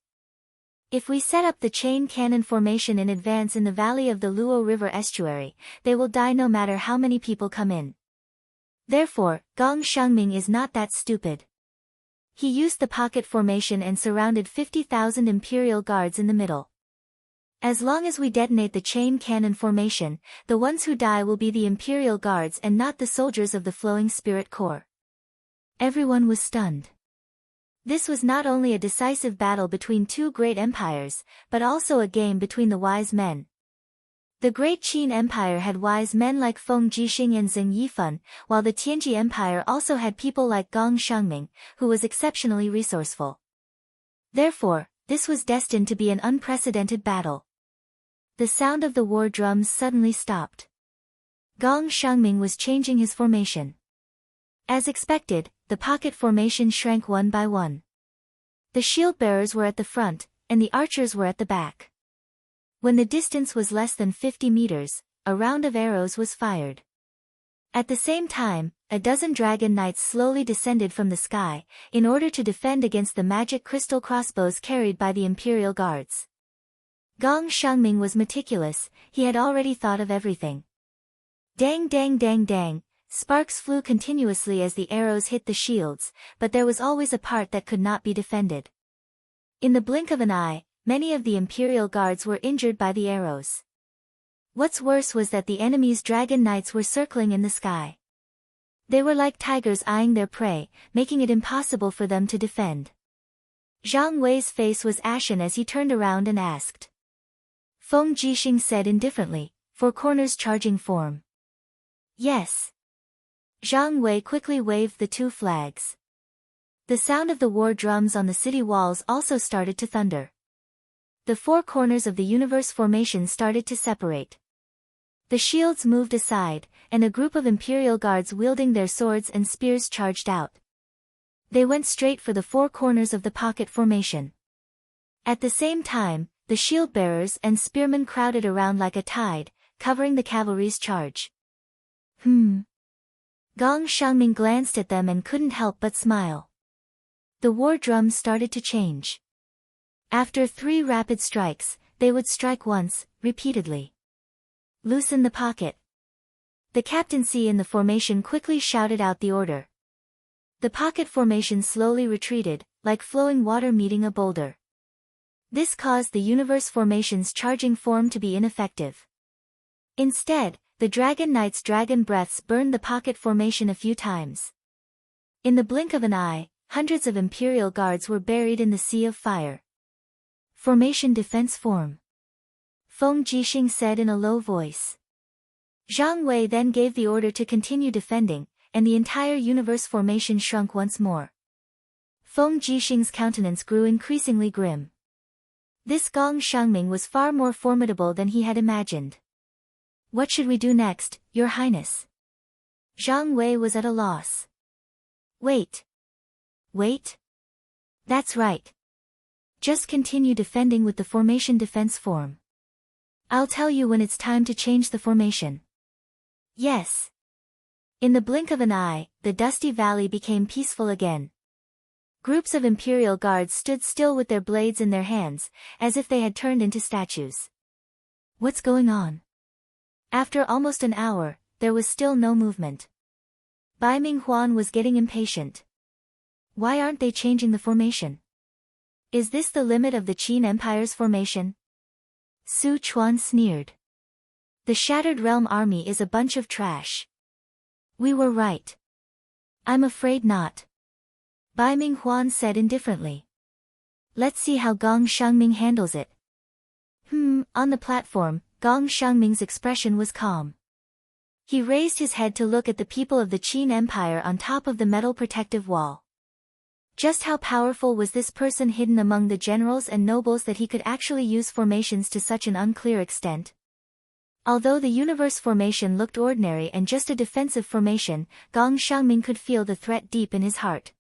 If we set up the chain cannon formation in advance in the valley of the Luo River estuary, they will die no matter how many people come in. Therefore, Gong Xiangming is not that stupid. He used the pocket formation and surrounded 50,000 Imperial Guards in the middle. As long as we detonate the chain cannon formation, the ones who die will be the Imperial Guards and not the soldiers of the Flowing Spirit Corps." Everyone was stunned. This was not only a decisive battle between two great empires, but also a game between the wise men. The Great Qin Empire had wise men like Feng Jixing and Zheng Yifan, while the Tianji Empire also had people like Gong Xiangming, who was exceptionally resourceful. Therefore, this was destined to be an unprecedented battle. The sound of the war drums suddenly stopped. Gong Xiangming was changing his formation. As expected, the pocket formation shrank one by one. The shield bearers were at the front, and the archers were at the back. When the distance was less than 50 meters, a round of arrows was fired. At the same time, a dozen dragon knights slowly descended from the sky, in order to defend against the magic crystal crossbows carried by the Imperial Guards. Gong Xiangming was meticulous, he had already thought of everything. Dang dang dang dang. Sparks flew continuously as the arrows hit the shields, but there was always a part that could not be defended. In the blink of an eye, many of the Imperial Guards were injured by the arrows. What's worse was that the enemy's dragon knights were circling in the sky. They were like tigers eyeing their prey, making it impossible for them to defend. Zhang Wei's face was ashen as he turned around and asked. Feng Jixing said indifferently, "Four corners charging form." "Yes." Zhang Wei quickly waved the two flags. The sound of the war drums on the city walls also started to thunder. The four corners of the universe formation started to separate. The shields moved aside, and a group of Imperial Guards wielding their swords and spears charged out. They went straight for the four corners of the pocket formation. At the same time, the shield bearers and spearmen crowded around like a tide, covering the cavalry's charge. Gong Xiangming glanced at them and couldn't help but smile. The war drums started to change. After 3 rapid strikes, they would strike once, repeatedly. "Loosen the pocket." The captaincy in the formation quickly shouted out the order. The pocket formation slowly retreated, like flowing water meeting a boulder. This caused the universe formation's charging form to be ineffective. Instead, the Dragon Knight's dragon breaths burned the pocket formation a few times. In the blink of an eye, hundreds of Imperial Guards were buried in the sea of fire. "Formation defense form," Feng Jixing said in a low voice. Zhang Wei then gave the order to continue defending, and the entire universe formation shrunk once more. Feng Jixing's countenance grew increasingly grim. This Gong Xiangming was far more formidable than he had imagined. "What should we do next, Your Highness?" Zhang Wei was at a loss. Wait. That's right. Just continue defending with the formation defense form. I'll tell you when it's time to change the formation. Yes. In the blink of an eye, the dusty valley became peaceful again. Groups of Imperial guards stood still with their blades in their hands, as if they had turned into statues. What's going on? After almost an hour, there was still no movement. Bai Minghuan was getting impatient. Why aren't they changing the formation? Is this the limit of the Qin Empire's formation? Su Chuan sneered. The Shattered Realm army is a bunch of trash. We were right. I'm afraid not. Bai Minghuan said indifferently. Let's see how Gong Xiangming handles it. On the platform, Gong Xiangming's expression was calm. He raised his head to look at the people of the Qin Empire on top of the metal protective wall. Just how powerful was this person hidden among the generals and nobles that he could actually use formations to such an unclear extent? Although the universe formation looked ordinary and just a defensive formation, Gong Xiangming could feel the threat deep in his heart.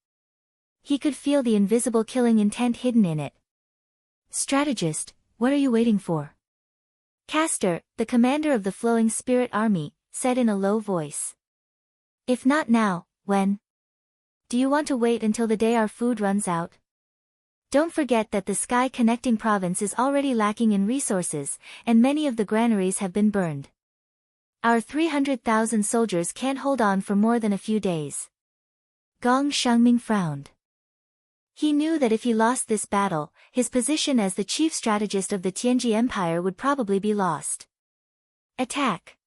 He could feel the invisible killing intent hidden in it. Strategist, what are you waiting for? Castor, the commander of the Flowing Spirit Army, said in a low voice. If not now, when? Do you want to wait until the day our food runs out? Don't forget that the Sky Connecting Province is already lacking in resources, and many of the granaries have been burned. Our 300,000 soldiers can't hold on for more than a few days. Gong Xiangming frowned. He knew that if he lost this battle, his position as the chief strategist of the Tianji Empire would probably be lost. Attack!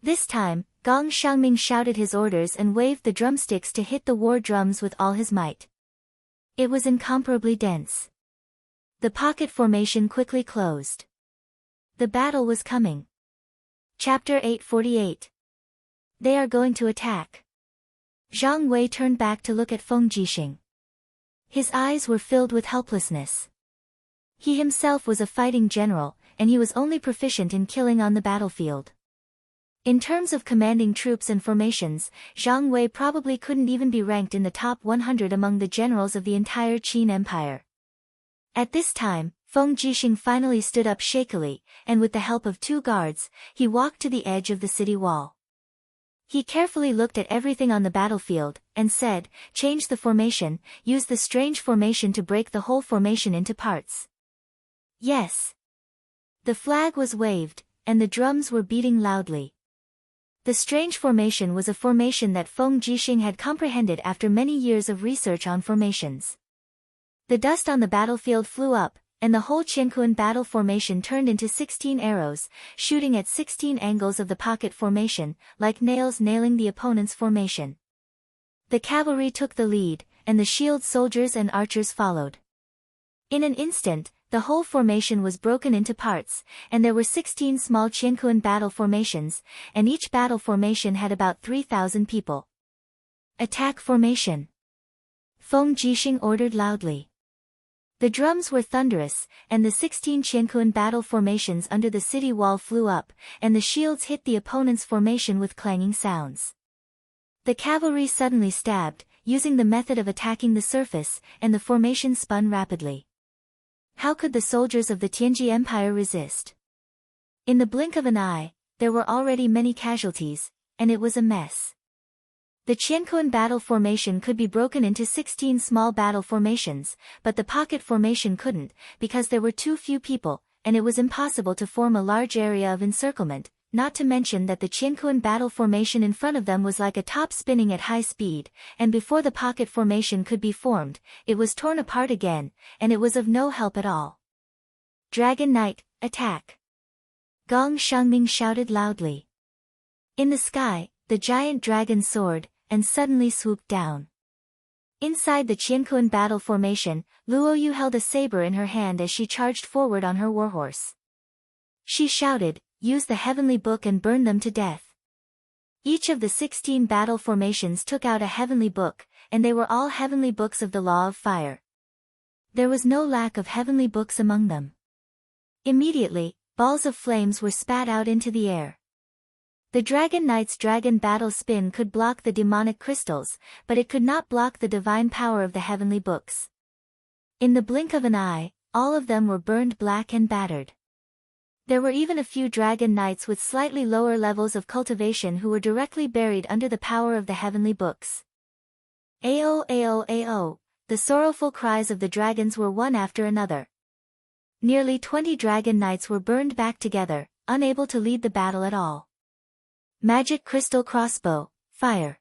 This time, Gong Xiangming shouted his orders and waved the drumsticks to hit the war drums with all his might. It was incomparably dense. The pocket formation quickly closed. The battle was coming. Chapter 848. They are going to attack. Zhang Wei turned back to look at Feng Jixing. His eyes were filled with helplessness. He himself was a fighting general, and he was only proficient in killing on the battlefield. In terms of commanding troops and formations, Zhang Wei probably couldn't even be ranked in the top 100 among the generals of the entire Qin Empire. At this time, Feng Jixing finally stood up shakily, and with the help of 2 guards, he walked to the edge of the city wall. He carefully looked at everything on the battlefield, and said, "Change the formation, use the strange formation to break the whole formation into parts." Yes. The flag was waved, and the drums were beating loudly. The strange formation was a formation that Feng Jixing had comprehended after many years of research on formations. The dust on the battlefield flew up, and the whole Qiankuan battle formation turned into 16 arrows, shooting at 16 angles of the pocket formation, like nails nailing the opponent's formation. The cavalry took the lead, and the shield soldiers and archers followed. In an instant, the whole formation was broken into parts, and there were 16 small Qiankuan battle formations, and each battle formation had about 3,000 people. Attack formation! Feng Jixing ordered loudly. The drums were thunderous, and the 16 Qiankuan battle formations under the city wall flew up, and the shields hit the opponent's formation with clanging sounds. The cavalry suddenly stabbed, using the method of attacking the surface, and the formation spun rapidly. How could the soldiers of the Tianji Empire resist? In the blink of an eye, there were already many casualties, and it was a mess. The Qiankuan battle formation could be broken into 16 small battle formations, but the pocket formation couldn't, because there were too few people, and it was impossible to form a large area of encirclement, not to mention that the Qiankuan battle formation in front of them was like a top spinning at high speed, and before the pocket formation could be formed, it was torn apart again, and it was of no help at all. Dragon Knight, attack! Gong Xiangming shouted loudly. In the sky, the giant dragon soared, and suddenly swooped down. Inside the Qiankuan battle formation, Luoyu held a saber in her hand as she charged forward on her warhorse. She shouted, "Use the heavenly book and burn them to death." Each of the 16 battle formations took out a heavenly book, and they were all heavenly books of the law of fire. There was no lack of heavenly books among them. Immediately, balls of flames were spat out into the air. The Dragon Knight's dragon battle spin could block the demonic crystals, but it could not block the divine power of the heavenly books. In the blink of an eye, all of them were burned black and battered. There were even a few dragon knights with slightly lower levels of cultivation who were directly buried under the power of the heavenly books. Ao ao ao, the sorrowful cries of the dragons were one after another. Nearly 20 dragon knights were burned back together, unable to lead the battle at all. Magic crystal crossbow, fire.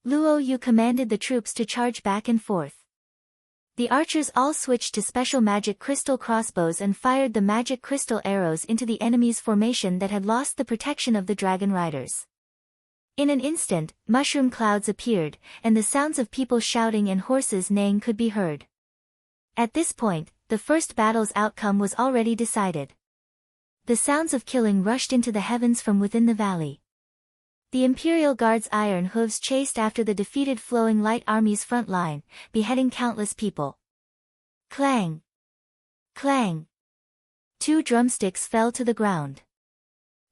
Luo Yu commanded the troops to charge back and forth. The archers all switched to special magic crystal crossbows and fired the magic crystal arrows into the enemy's formation that had lost the protection of the dragon riders. In an instant, mushroom clouds appeared, and the sounds of people shouting and horses neighing could be heard. At this point, the first battle's outcome was already decided. The sounds of killing rushed into the heavens from within the valley. The Imperial Guard's iron hooves chased after the defeated flowing light army's front line, beheading countless people. Clang! Clang! 2 drumsticks fell to the ground.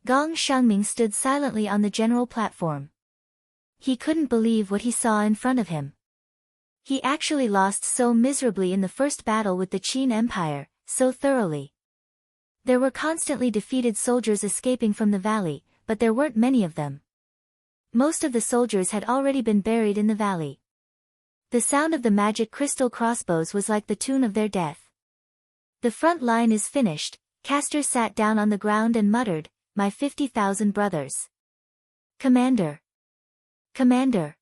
Gong Xiangming stood silently on the general platform. He couldn't believe what he saw in front of him. He actually lost so miserably in the first battle with the Qin Empire, so thoroughly. There were constantly defeated soldiers escaping from the valley, but there weren't many of them. Most of the soldiers had already been buried in the valley. The sound of the magic crystal crossbows was like the tune of their death. The front line is finished. Castor sat down on the ground and muttered, "My 50,000 brothers." Commander! Commander!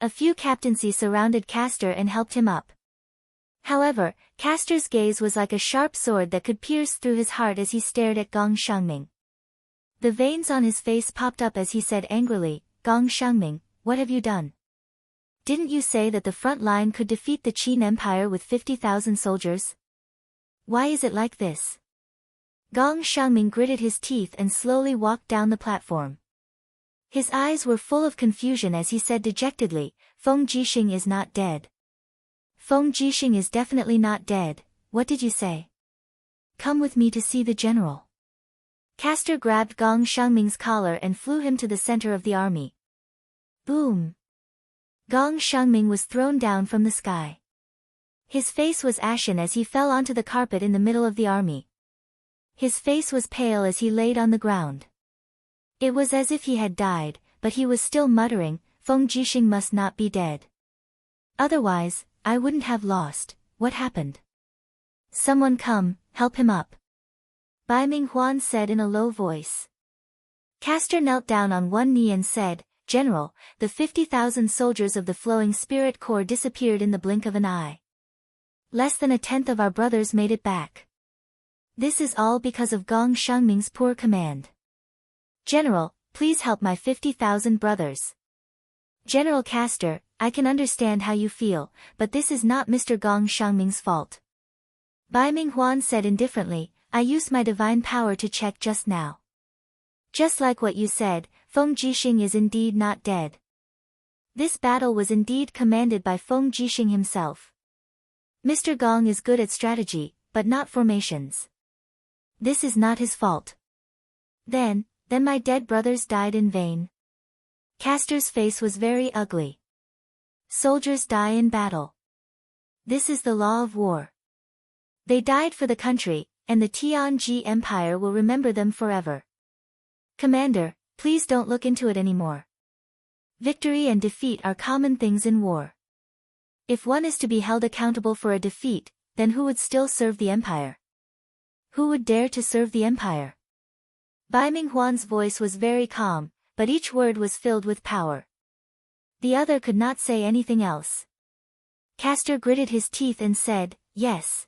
A few captaincy surrounded Castor and helped him up. However, Castor's gaze was like a sharp sword that could pierce through his heart as he stared at Gong Xiangming. The veins on his face popped up as he said angrily, "Gong Xiangming, what have you done? Didn't you say that the front line could defeat the Qin Empire with 50,000 soldiers? Why is it like this?" Gong Xiangming gritted his teeth and slowly walked down the platform. His eyes were full of confusion as he said dejectedly, "Feng Jixing is not dead." "Feng Jixing is definitely not dead. What did you say?" "Come with me to see the general." Castor grabbed Gong Xiangming's collar and flew him to the center of the army. Boom! Gong Xiangming was thrown down from the sky. His face was ashen as he fell onto the carpet in the middle of the army. His face was pale as he laid on the ground. It was as if he had died, but he was still muttering, "Feng Jixing must not be dead. Otherwise, I wouldn't have lost. What happened?" "Someone come, help him up," Bai Minghuan said in a low voice. Castor knelt down on one knee and said, "General, the 50,000 soldiers of the Flowing Spirit Corps disappeared in the blink of an eye. Less than a tenth of our brothers made it back. This is all because of Gong Xiangming's poor command. General, please help my 50,000 brothers." "General Castor, I can understand how you feel, but this is not Mr. Gong Xiangming's fault." Bai Minghuan said indifferently, "I used my divine power to check just now. Just like what you said, Feng Jixing is indeed not dead. This battle was indeed commanded by Feng Jixing himself. Mr. Gong is good at strategy, but not formations. This is not his fault. Then my dead brothers died in vain." Castor's face was very ugly. Soldiers die in battle. This is the law of war. They died for the country, and the Tianji Empire will remember them forever. Commander, please don't look into it anymore. Victory and defeat are common things in war. If one is to be held accountable for a defeat, then who would still serve the empire? Who would dare to serve the empire? Bai Minghuan's voice was very calm, but each word was filled with power. The other could not say anything else. Castor gritted his teeth and said, "Yes."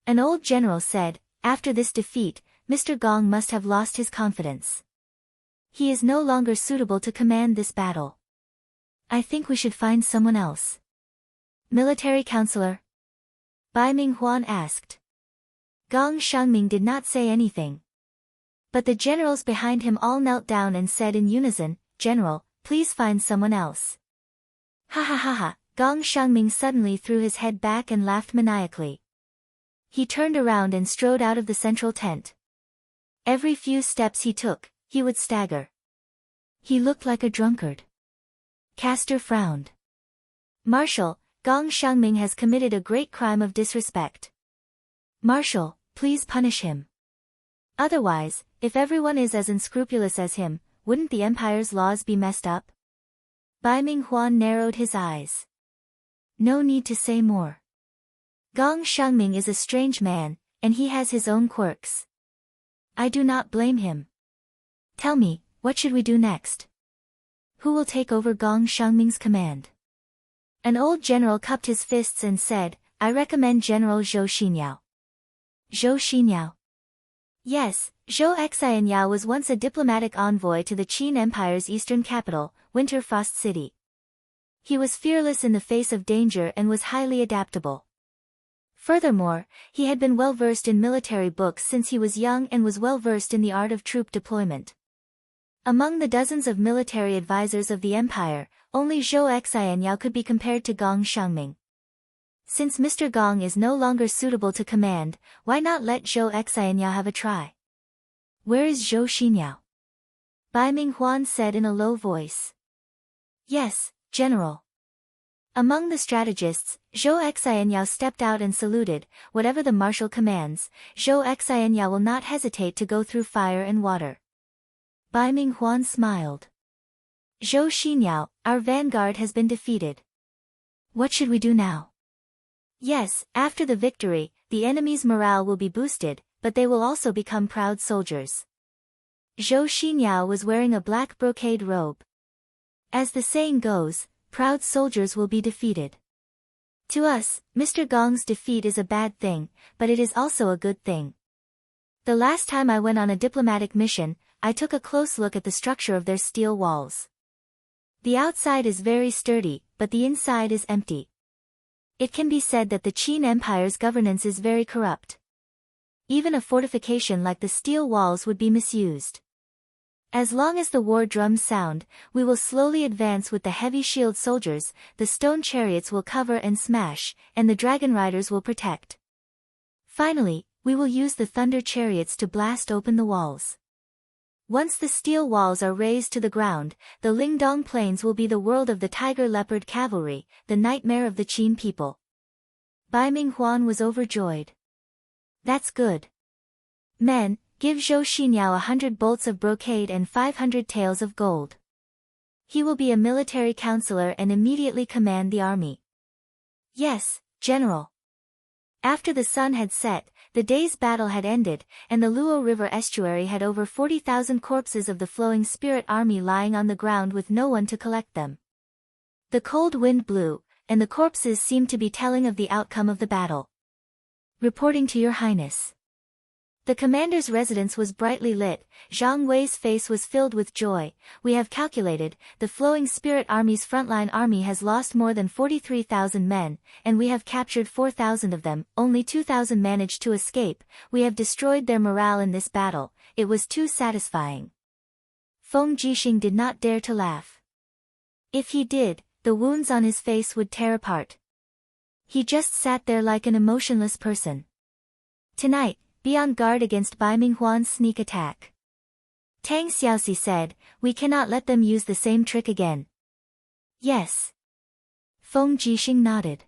An old general said, "After this defeat, Mr. Gong must have lost his confidence. He is no longer suitable to command this battle. I think we should find someone else." "Military counselor?" Bai Minghuan asked. Gong Xiangming did not say anything. But the generals behind him all knelt down and said in unison, "General, please find someone else." Ha ha ha ha, Gong Xiangming suddenly threw his head back and laughed maniacally. He turned around and strode out of the central tent. Every few steps he took, he would stagger. He looked like a drunkard. Castor frowned. "Marshal, Gong Xiangming has committed a great crime of disrespect. Marshal, please punish him." Otherwise, if everyone is as unscrupulous as him, wouldn't the empire's laws be messed up? Bai Minghuan narrowed his eyes. No need to say more. Gong Shengming is a strange man, and he has his own quirks. I do not blame him. Tell me, what should we do next? Who will take over Gong Shengming's command? An old general cupped his fists and said, I recommend General Zhou Xinyao. Zhou Xinyao. Yes, Zhou Xianyao was once a diplomatic envoy to the Qin Empire's eastern capital, Winter Frost City. He was fearless in the face of danger and was highly adaptable. Furthermore, he had been well versed in military books since he was young and was well versed in the art of troop deployment. Among the dozens of military advisors of the empire, only Zhou Xianyao could be compared to Gong Shengming. Since Mr. Gong is no longer suitable to command, why not let Zhou Xianyao have a try? Where is Zhou Xinyao? Bai Minghuan said in a low voice. Yes, General. Among the strategists, Zhou Xianyao stepped out and saluted. Whatever the marshal commands, Zhou Xianyao will not hesitate to go through fire and water. Bai Minghuan smiled. Zhou Xinyao, our vanguard has been defeated. What should we do now? Yes, after the victory, the enemy's morale will be boosted, but they will also become proud soldiers. Zhou Xinyao was wearing a black brocade robe. As the saying goes, proud soldiers will be defeated. To us, Mr. Gong's defeat is a bad thing, but it is also a good thing. The last time I went on a diplomatic mission, I took a close look at the structure of their steel walls. The outside is very sturdy, but the inside is empty. It can be said that the Qin Empire's governance is very corrupt. Even a fortification like the steel walls would be misused. As long as the war drums sound, we will slowly advance with the heavy shield soldiers, the stone chariots will cover and smash, and the dragon riders will protect. Finally, we will use the thunder chariots to blast open the walls. Once the steel walls are razed to the ground, the Lingdong Plains will be the world of the tiger leopard cavalry, the nightmare of the Qin people. Bai Minghuan was overjoyed. That's good. Men, give Zhou Xinyao 100 bolts of brocade and 500 taels of gold. He will be a military counselor and immediately command the army. Yes, General. After the sun had set, the day's battle had ended, and the Luo River estuary had over 40,000 corpses of the flowing spirit army lying on the ground with no one to collect them. The cold wind blew, and the corpses seemed to be telling of the outcome of the battle. Reporting to Your Highness. The commander's residence was brightly lit. Zhang Wei's face was filled with joy. We have calculated, the flowing spirit army's frontline army has lost more than 43,000 men, and we have captured 4,000 of them, only 2,000 managed to escape. We have destroyed their morale in this battle, it was too satisfying. Feng Jixing did not dare to laugh. If he did, the wounds on his face would tear apart. He just sat there like an emotionless person. Tonight, be on guard against Bai Minghuan's sneak attack. Tang Xiaoxi said, we cannot let them use the same trick again. Yes. Feng Jixing nodded.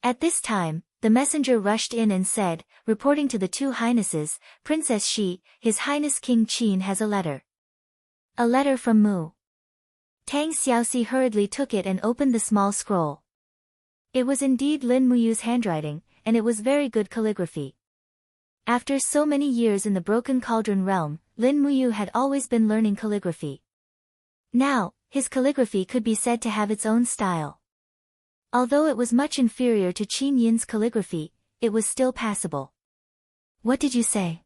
At this time, the messenger rushed in and said, reporting to the two highnesses, Princess Shi, His Highness King Qin has a letter. A letter from Mu. Tang Xiaoxi hurriedly took it and opened the small scroll. It was indeed Lin Muyu's handwriting, and it was very good calligraphy. After so many years in the Broken Cauldron realm, Lin Muyu had always been learning calligraphy. Now, his calligraphy could be said to have its own style. Although it was much inferior to Qin Yin's calligraphy, it was still passable. What did you say?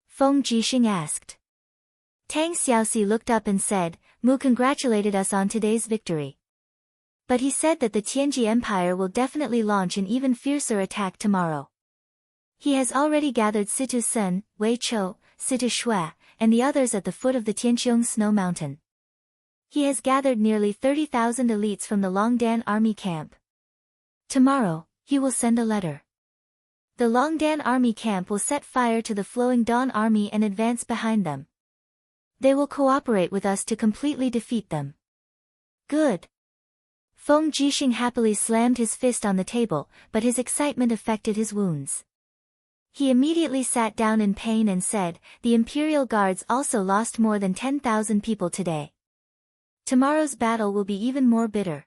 Feng Jixing asked. Tang Xiaoxi looked up and said, Mu congratulated us on today's victory. But he said that the Tianji Empire will definitely launch an even fiercer attack tomorrow. He has already gathered Situ Sun, Wei Chou, Situ Shui, and the others at the foot of the Tianqiong Snow Mountain. He has gathered nearly 30,000 elites from the Longdan army camp. Tomorrow, he will send a letter. The Longdan army camp will set fire to the Flowing Dawn army and advance behind them. They will cooperate with us to completely defeat them. Good. Feng Jixing happily slammed his fist on the table, but his excitement affected his wounds. He immediately sat down in pain and said, "The Imperial Guards also lost more than 10,000 people today. Tomorrow's battle will be even more bitter.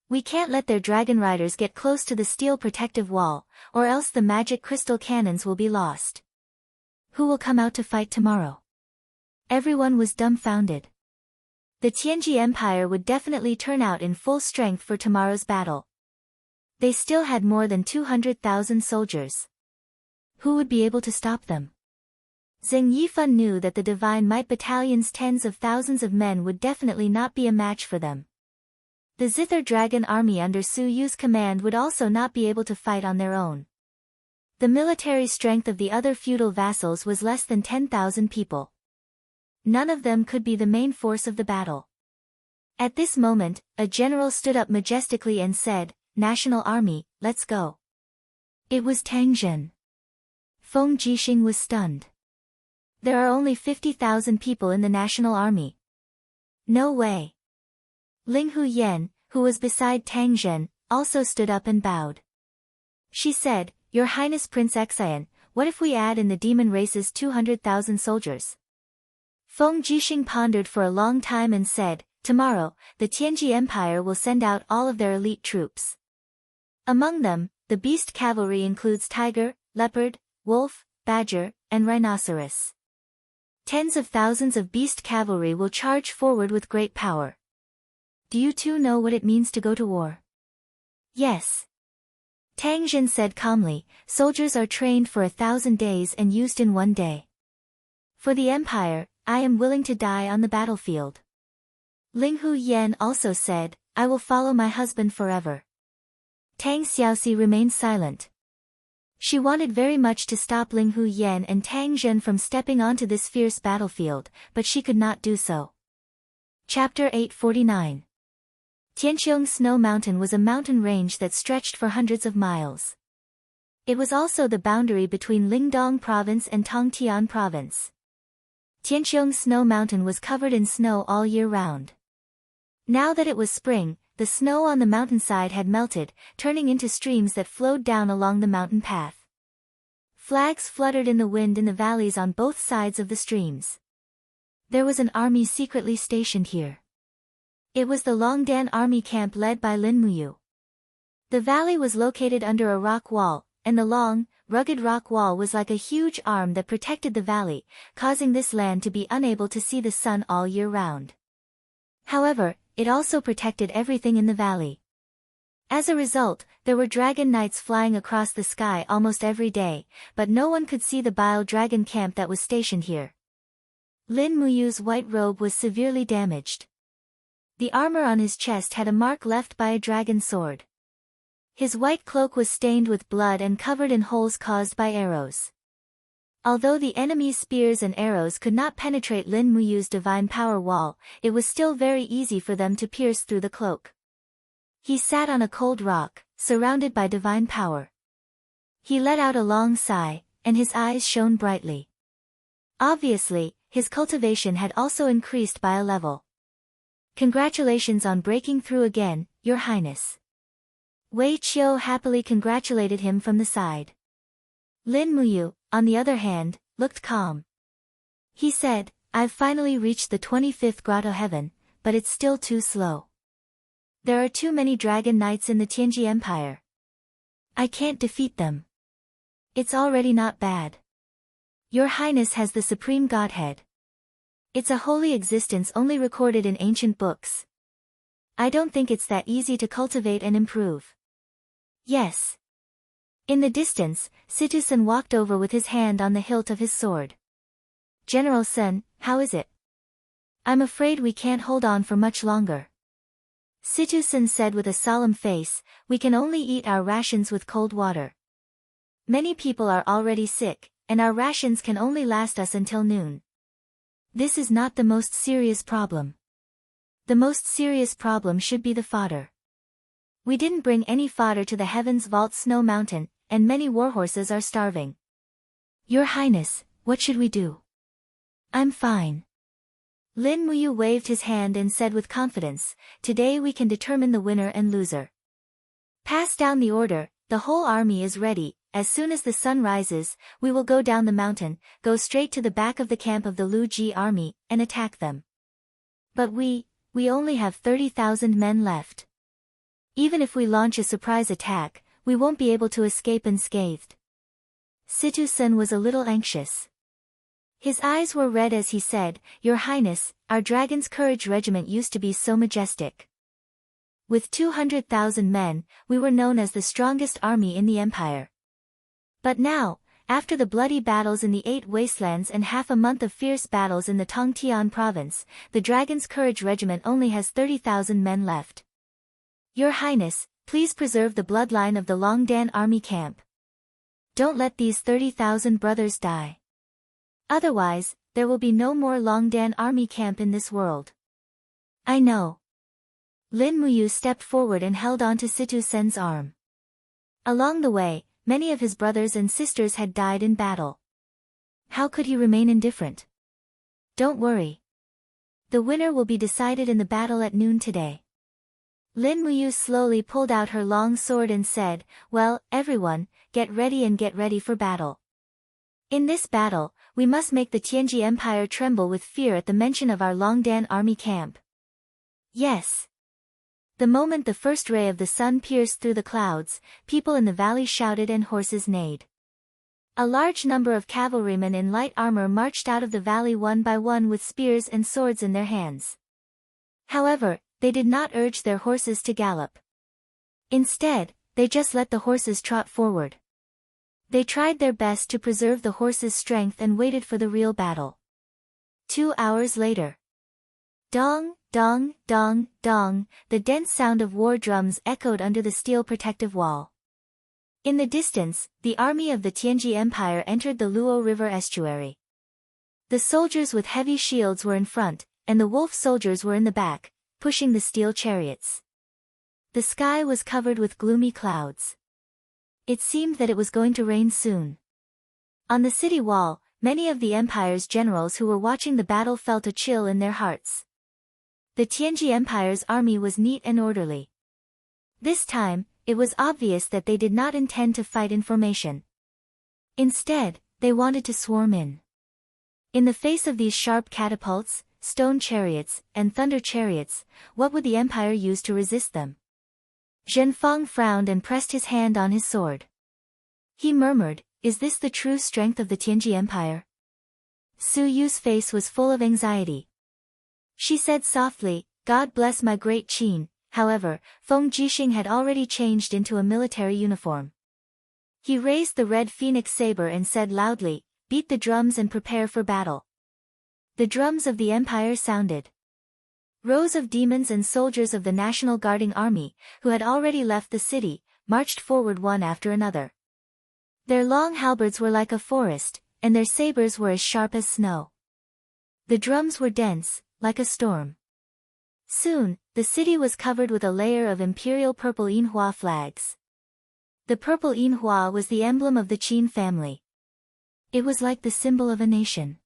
We can't let their dragon riders get close to the steel protective wall, or else the magic crystal cannons will be lost. Who will come out to fight tomorrow?" Everyone was dumbfounded. The Tianji Empire would definitely turn out in full strength for tomorrow's battle. They still had more than 200,000 soldiers. Who would be able to stop them? Zheng Yifan knew that the Divine Might Battalion's tens of thousands of men would definitely not be a match for them. The Zither Dragon army under Su Yu's command would also not be able to fight on their own. The military strength of the other feudal vassals was less than 10,000 people. None of them could be the main force of the battle. At this moment, a general stood up majestically and said, "National Army, let's go." It was Tang Zhen. Feng Jixing was stunned. There are only 50,000 people in the National Army. No way. Ling Huyen, who was beside Tang Zhen, also stood up and bowed. She said, "Your Highness Prince Xian, what if we add in the demon race's 200,000 soldiers?" Feng Jixing pondered for a long time and said, "Tomorrow, the Tianji Empire will send out all of their elite troops. Among them, the beast cavalry includes tiger, leopard, wolf, badger, and rhinoceros. Tens of thousands of beast cavalry will charge forward with great power. Do you two know what it means to go to war?" "Yes." Tang Zhen said calmly, "Soldiers are trained for 1,000 days and used in one day. For the Empire, I am willing to die on the battlefield." Ling Huyen also said, "I will follow my husband forever." Tang Xiaoxi remained silent. She wanted very much to stop Ling Huyen and Tang Zhen from stepping onto this fierce battlefield, but she could not do so. Chapter 849. Tianqiong Snow Mountain was a mountain range that stretched for hundreds of miles. It was also the boundary between Lingdong Province and Tongtian Province. Tianqiong Snow Mountain was covered in snow all year round. Now that it was spring, the snow on the mountainside had melted, turning into streams that flowed down along the mountain path. Flags fluttered in the wind in the valleys on both sides of the streams. There was an army secretly stationed here. It was the Longdan army camp led by Lin Muyu. The valley was located under a rock wall, and the long, rugged rock wall was like a huge arm that protected the valley, causing this land to be unable to see the sun all year round. However, it also protected everything in the valley. As a result, there were dragon knights flying across the sky almost every day, but no one could see the Bile dragon camp that was stationed here. Lin Muyu's white robe was severely damaged. The armor on his chest had a mark left by a dragon sword. His white cloak was stained with blood and covered in holes caused by arrows. Although the enemy's spears and arrows could not penetrate Lin Muyu's divine power wall, it was still very easy for them to pierce through the cloak. He sat on a cold rock, surrounded by divine power. He let out a long sigh, and his eyes shone brightly. Obviously, his cultivation had also increased by a level. "Congratulations on breaking through again, Your Highness." Wei Qiu happily congratulated him from the side. Lin Muyu, on the other hand, looked calm. He said, "I've finally reached the 25th grotto heaven, but it's still too slow. There are too many dragon knights in the Tianji Empire. I can't defeat them. It's already not bad. Your Highness has the Supreme Godhead. It's a holy existence only recorded in ancient books. I don't think it's that easy to cultivate and improve." "Yes." In the distance, Situ-san walked over with his hand on the hilt of his sword. "General Sun, how is it?" "I'm afraid we can't hold on for much longer." Situ-san said with a solemn face, "We can only eat our rations with cold water. Many people are already sick, and our rations can only last us until noon. This is not the most serious problem. The most serious problem should be the fodder. We didn't bring any fodder to the Heavens Vault Snow Mountain, and many warhorses are starving. Your Highness, what should we do?" "I'm fine." Lin Muyu waved his hand and said with confidence, "Today we can determine the winner and loser. Pass down the order, the whole army is ready, as soon as the sun rises, we will go down the mountain, go straight to the back of the camp of the Lu Ji army, and attack them. But we only have 30,000 men left. Even if we launch a surprise attack, we won't be able to escape unscathed. Situ Sun was a little anxious. His eyes were red as he said, "Your Highness, our Dragon's Courage Regiment used to be so majestic. With 200,000 men, we were known as the strongest army in the empire. But now, after the bloody battles in the 8 wastelands and half a month of fierce battles in the Tongtian province, the Dragon's Courage Regiment only has 30,000 men left. Your Highness, please preserve the bloodline of the Longdan army camp. Don't let these 30,000 brothers die. Otherwise, there will be no more Longdan army camp in this world." "I know." Lin Muyu stepped forward and held on to Situ Sen's arm. Along the way, many of his brothers and sisters had died in battle. How could he remain indifferent? "Don't worry. The winner will be decided in the battle at noon today." Lin Muyu slowly pulled out her long sword and said, "Well, everyone, get ready for battle. In this battle, we must make the Tianji Empire tremble with fear at the mention of our Longdan army camp." "Yes." The moment the first ray of the sun pierced through the clouds, people in the valley shouted and horses neighed. A large number of cavalrymen in light armor marched out of the valley one by one with spears and swords in their hands. However, they did not urge their horses to gallop. Instead, they just let the horses trot forward. They tried their best to preserve the horses' strength and waited for the real battle. 2 hours later. Dong, dong, dong, dong, the dense sound of war drums echoed under the steel protective wall. In the distance, the army of the Tianji Empire entered the Luo River estuary. The soldiers with heavy shields were in front, and the wolf soldiers were in the back, pushing the steel chariots. The sky was covered with gloomy clouds. It seemed that it was going to rain soon. On the city wall, many of the empire's generals who were watching the battle felt a chill in their hearts. The Tianji Empire's army was neat and orderly. This time, it was obvious that they did not intend to fight in formation. Instead, they wanted to swarm in. In the face of these sharp catapults, stone chariots, and thunder chariots, what would the empire use to resist them? Zhenfang frowned and pressed his hand on his sword. He murmured, "Is this the true strength of the Tianji Empire?" Su Yu's face was full of anxiety. She said softly, "God bless my great Qin." However, Feng Jixing had already changed into a military uniform. He raised the red phoenix saber and said loudly, "Beat the drums and prepare for battle." The drums of the empire sounded. Rows of demons and soldiers of the National Guarding Army, who had already left the city, marched forward one after another. Their long halberds were like a forest, and their sabers were as sharp as snow. The drums were dense, like a storm. Soon, the city was covered with a layer of imperial purple Yinhua flags. The purple Yinhua was the emblem of the Qin family. It was like the symbol of a nation.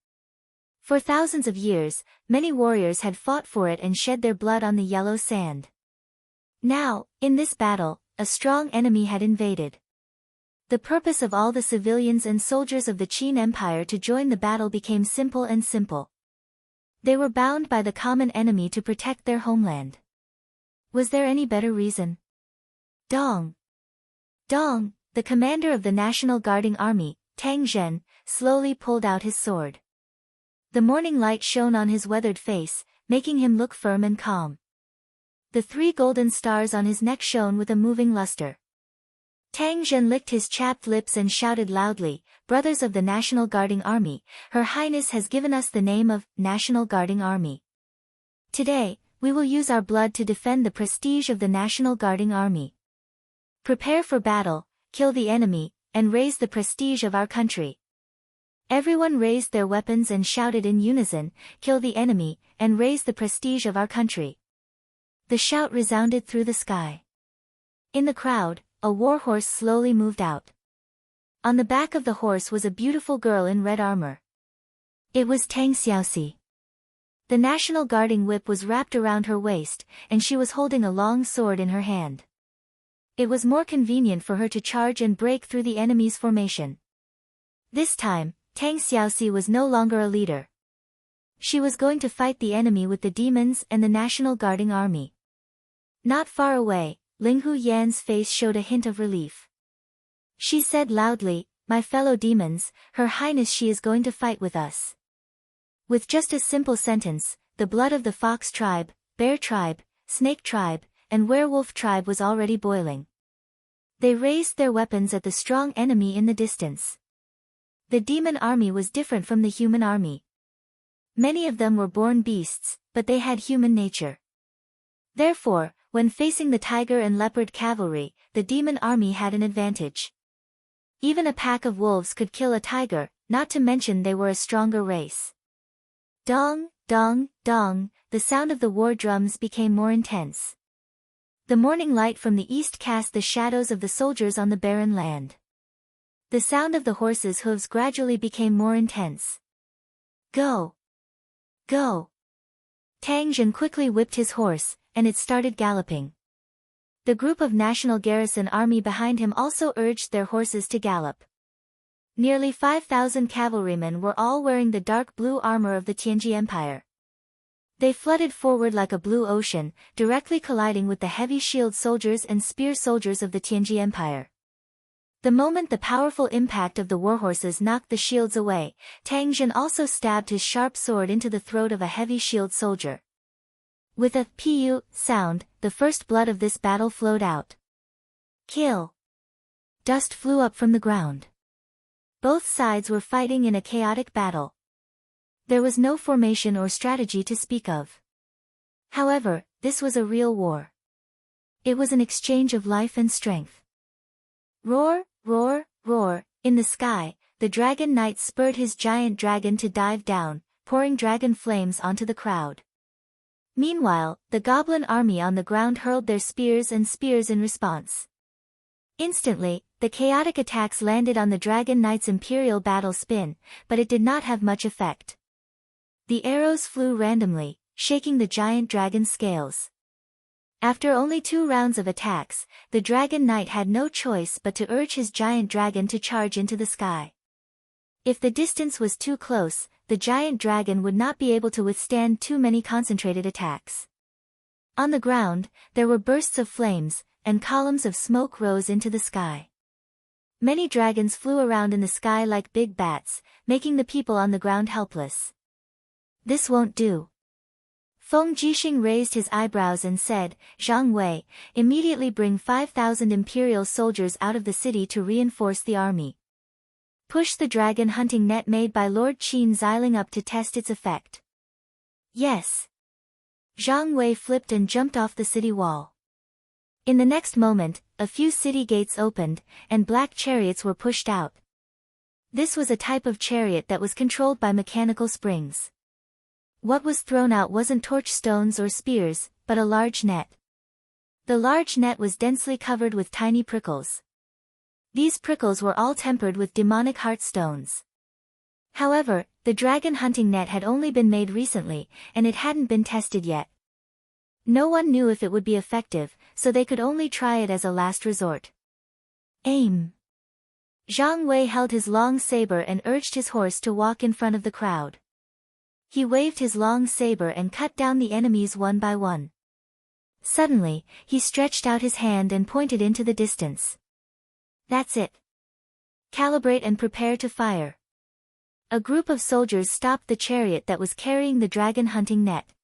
For thousands of years, many warriors had fought for it and shed their blood on the yellow sand. Now, in this battle, a strong enemy had invaded. The purpose of all the civilians and soldiers of the Qin Empire to join the battle became simple and simple. They were bound by the common enemy to protect their homeland. Was there any better reason? Dong! Dong, the commander of the National Guarding Army, Tang Zhen, slowly pulled out his sword. The morning light shone on his weathered face, making him look firm and calm. The 3 golden stars on his neck shone with a moving luster. Tang Zhen licked his chapped lips and shouted loudly, "Brothers of the National Guarding Army, Her Highness has given us the name of National Guarding Army. Today, we will use our blood to defend the prestige of the National Guarding Army. Prepare for battle, kill the enemy, and raise the prestige of our country." Everyone raised their weapons and shouted in unison, "Kill the enemy, and raise the prestige of our country." The shout resounded through the sky. In the crowd, a war horse slowly moved out. On the back of the horse was a beautiful girl in red armor. It was Tang Xiaoxi. The National Guarding whip was wrapped around her waist, and she was holding a long sword in her hand. It was more convenient for her to charge and break through the enemy's formation. This time, Tang Xiaoxi was no longer a leader. She was going to fight the enemy with the demons and the National Guarding Army. Not far away, Linghu Yan's face showed a hint of relief. She said loudly, "My fellow demons, Her Highness, she is going to fight with us." With just a simple sentence, the blood of the fox tribe, bear tribe, snake tribe, and werewolf tribe was already boiling. They raised their weapons at the strong enemy in the distance. The demon army was different from the human army. Many of them were born beasts, but they had human nature. Therefore, when facing the tiger and leopard cavalry, the demon army had an advantage. Even a pack of wolves could kill a tiger, not to mention they were a stronger race. Dong, dong, dong, the sound of the war drums became more intense. The morning light from the east cast the shadows of the soldiers on the barren land. The sound of the horses' hooves gradually became more intense. Go! Go! Tang Jin quickly whipped his horse, and it started galloping. The group of National Garrison Army behind him also urged their horses to gallop. Nearly 5,000 cavalrymen were all wearing the dark blue armor of the Tianji Empire. They flooded forward like a blue ocean, directly colliding with the heavy shield soldiers and spear soldiers of the Tianji Empire. The moment the powerful impact of the warhorses knocked the shields away, Tang Jin also stabbed his sharp sword into the throat of a heavy shield soldier. With a "pu" sound, the first blood of this battle flowed out. Kill! Dust flew up from the ground. Both sides were fighting in a chaotic battle. There was no formation or strategy to speak of. However, this was a real war. It was an exchange of life and strength. Roar, roar, roar, in the sky, the Dragon Knight spurred his giant dragon to dive down, pouring dragon flames onto the crowd. Meanwhile, the goblin army on the ground hurled their spears in response. Instantly, the chaotic attacks landed on the Dragon Knight's imperial battle spin, but it did not have much effect. The arrows flew randomly, shaking the giant dragon's scales. After only 2 rounds of attacks, the Dragon Knight had no choice but to urge his giant dragon to charge into the sky. If the distance was too close, the giant dragon would not be able to withstand too many concentrated attacks. On the ground, there were bursts of flames, and columns of smoke rose into the sky. Many dragons flew around in the sky like big bats, making the people on the ground helpless. This won't do. Feng Jixing raised his eyebrows and said, "Zhang Wei, immediately bring 5,000 imperial soldiers out of the city to reinforce the army. Push the dragon hunting net made by Lord Qin Xiling up to test its effect." Yes. Zhang Wei flipped and jumped off the city wall. In the next moment, a few city gates opened, and black chariots were pushed out. This was a type of chariot that was controlled by mechanical springs. What was thrown out wasn't torch stones or spears, but a large net. The large net was densely covered with tiny prickles. These prickles were all tempered with demonic heart stones. However, the dragon hunting net had only been made recently, and it hadn't been tested yet. No one knew if it would be effective, so they could only try it as a last resort. Aim! Zhang Wei held his long saber and urged his horse to walk in front of the crowd. He waved his long saber and cut down the enemies one by one. Suddenly, he stretched out his hand and pointed into the distance. That's it. Calibrate and prepare to fire. A group of soldiers stopped the chariot that was carrying the dragon hunting net.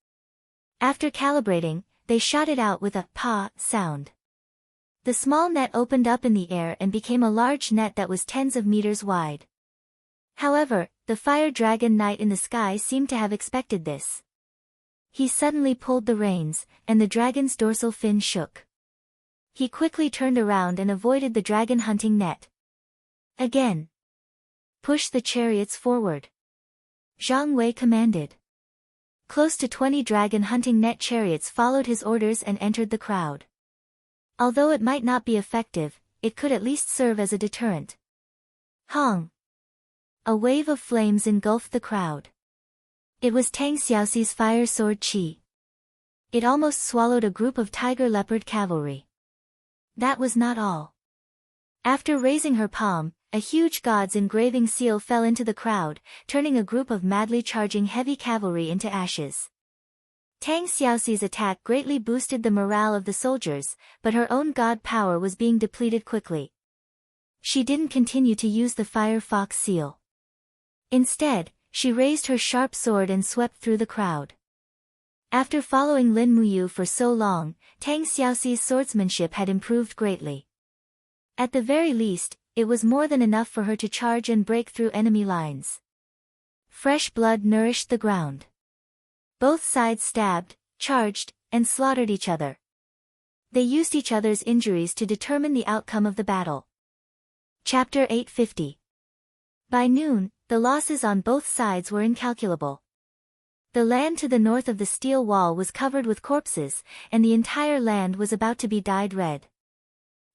After calibrating, they shot it out with a "pa" sound. The small net opened up in the air and became a large net that was tens of meters wide. However, the fire dragon knight in the sky seemed to have expected this. He suddenly pulled the reins, and the dragon's dorsal fin shook. He quickly turned around and avoided the dragon hunting net. Again. Push the chariots forward. Zhang Wei commanded. Close to 20 dragon hunting net chariots followed his orders and entered the crowd. Although it might not be effective, it could at least serve as a deterrent. Hong! A wave of flames engulfed the crowd. It was Tang Xiaoxi's fire sword Qi. It almost swallowed a group of tiger leopard cavalry. That was not all. After raising her palm, a huge god's engraving seal fell into the crowd, turning a group of madly charging heavy cavalry into ashes. Tang Xiaoxi's attack greatly boosted the morale of the soldiers, but her own god power was being depleted quickly. She didn't continue to use the Fire Fox seal. Instead, she raised her sharp sword and swept through the crowd. After following Lin Muyu for so long, Tang Xiaoxi's swordsmanship had improved greatly. At the very least, it was more than enough for her to charge and break through enemy lines. Fresh blood nourished the ground. Both sides stabbed, charged, and slaughtered each other. They used each other's injuries to determine the outcome of the battle. Chapter 850. By noon, the losses on both sides were incalculable. The land to the north of the steel wall was covered with corpses, and the entire land was about to be dyed red.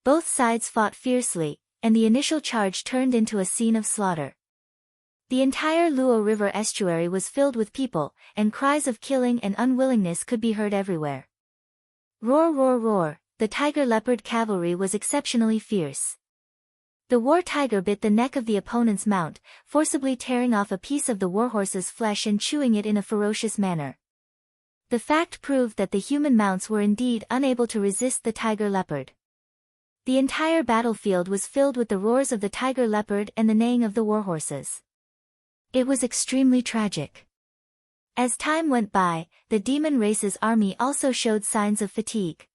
Both sides fought fiercely, and the initial charge turned into a scene of slaughter. The entire Luo River estuary was filled with people, and cries of killing and unwillingness could be heard everywhere. Roar, roar, roar, the tiger leopard cavalry was exceptionally fierce. The war tiger bit the neck of the opponent's mount, forcibly tearing off a piece of the warhorse's flesh and chewing it in a ferocious manner. The fact proved that the human mounts were indeed unable to resist the tiger leopard. The entire battlefield was filled with the roars of the tiger leopard and the neighing of the warhorses. It was extremely tragic. As time went by, the demon race's army also showed signs of fatigue.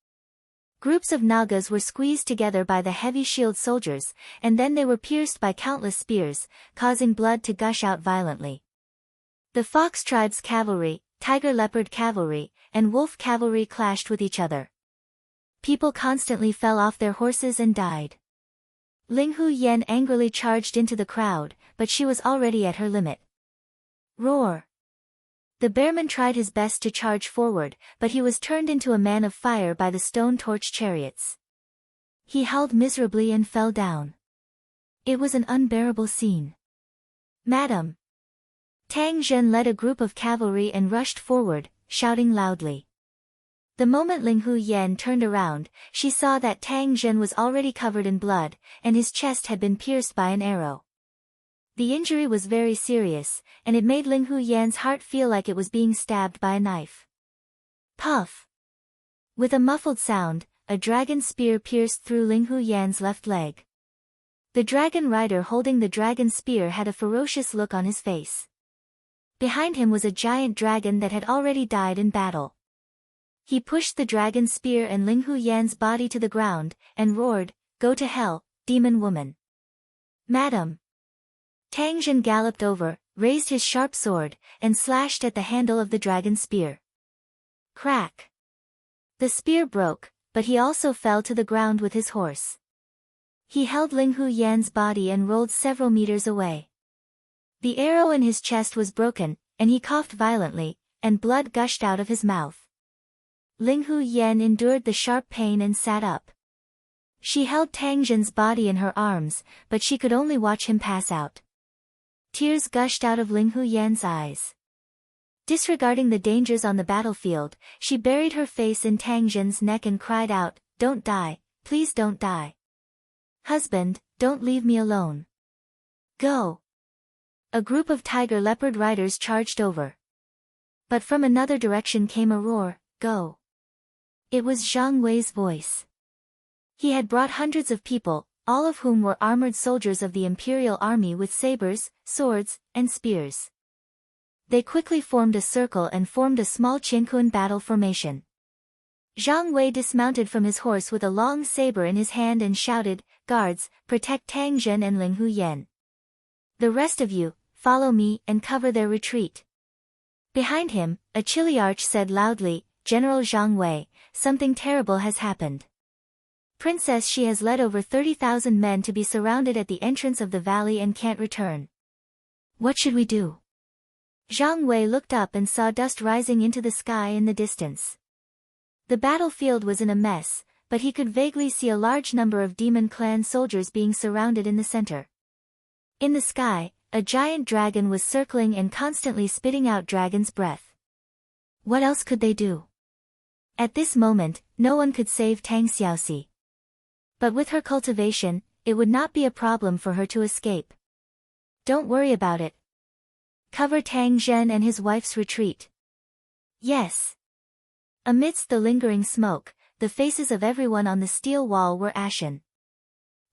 Groups of Nagas were squeezed together by the heavy shield soldiers, and then they were pierced by countless spears, causing blood to gush out violently. The Fox tribe's cavalry, Tiger Leopard cavalry, and Wolf cavalry clashed with each other. People constantly fell off their horses and died. Ling Hu Yan angrily charged into the crowd, but she was already at her limit. Roar! The bearman tried his best to charge forward, but he was turned into a man of fire by the stone torch chariots. He howled miserably and fell down. It was an unbearable scene. Madam! Tang Zhen led a group of cavalry and rushed forward, shouting loudly. The moment Ling Hu Yan turned around, she saw that Tang Zhen was already covered in blood, and his chest had been pierced by an arrow. The injury was very serious, and it made Ling Hu Yan's heart feel like it was being stabbed by a knife. Puff! With a muffled sound, a dragon spear pierced through Ling Hu Yan's left leg. The dragon rider holding the dragon spear had a ferocious look on his face. Behind him was a giant dragon that had already died in battle. He pushed the dragon spear and Ling Hu Yan's body to the ground, and roared, "Go to hell, demon woman!" Madam! Tang Zhen galloped over, raised his sharp sword, and slashed at the handle of the dragon spear. Crack! The spear broke, but he also fell to the ground with his horse. He held Ling Hu Yan's body and rolled several meters away. The arrow in his chest was broken, and he coughed violently, and blood gushed out of his mouth. Ling Hu Yan endured the sharp pain and sat up. She held Tang Zhen's body in her arms, but she could only watch him pass out. Tears gushed out of Ling Hu Yan's eyes. Disregarding the dangers on the battlefield, she buried her face in Tang Zhen's neck and cried out, "Don't die, please don't die. Husband, don't leave me alone. Go!" A group of tiger leopard riders charged over. But from another direction came a roar, "Go!" It was Zhang Wei's voice. He had brought hundreds of people, all of whom were armored soldiers of the imperial army with sabers, swords, and spears. They quickly formed a circle and formed a small Qinkuan battle formation. Zhang Wei dismounted from his horse with a long saber in his hand and shouted, "Guards, protect Tang Zhen and Ling Hu Yan. The rest of you, follow me and cover their retreat." Behind him, a Chiliarch said loudly, "General Zhang Wei, something terrible has happened. Princess She has led over 30,000 men to be surrounded at the entrance of the valley and can't return. What should we do?" Zhang Wei looked up and saw dust rising into the sky in the distance. The battlefield was in a mess, but he could vaguely see a large number of demon clan soldiers being surrounded in the center. In the sky, a giant dragon was circling and constantly spitting out dragon's breath. What else could they do? At this moment, no one could save Tang Xiaoxi. But with her cultivation, it would not be a problem for her to escape. Don't worry about it. Cover Tang Zhen and his wife's retreat. Yes. Amidst the lingering smoke, the faces of everyone on the steel wall were ashen.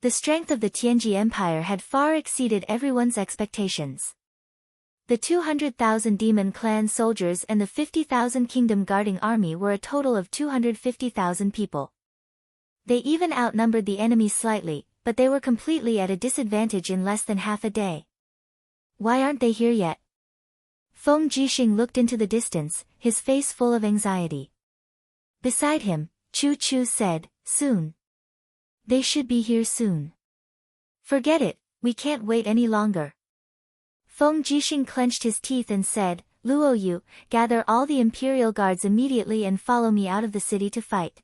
The strength of the Tianji Empire had far exceeded everyone's expectations. The 200,000 demon clan soldiers and the 50,000 kingdom guarding army were a total of 250,000 people. They even outnumbered the enemy slightly, but they were completely at a disadvantage in less than half a day. Why aren't they here yet? Feng Jixing looked into the distance, his face full of anxiety. Beside him, Chu Chu said, soon. They should be here soon. Forget it, we can't wait any longer. Feng Jixing clenched his teeth and said, Luo Yu, gather all the imperial guards immediately and follow me out of the city to fight.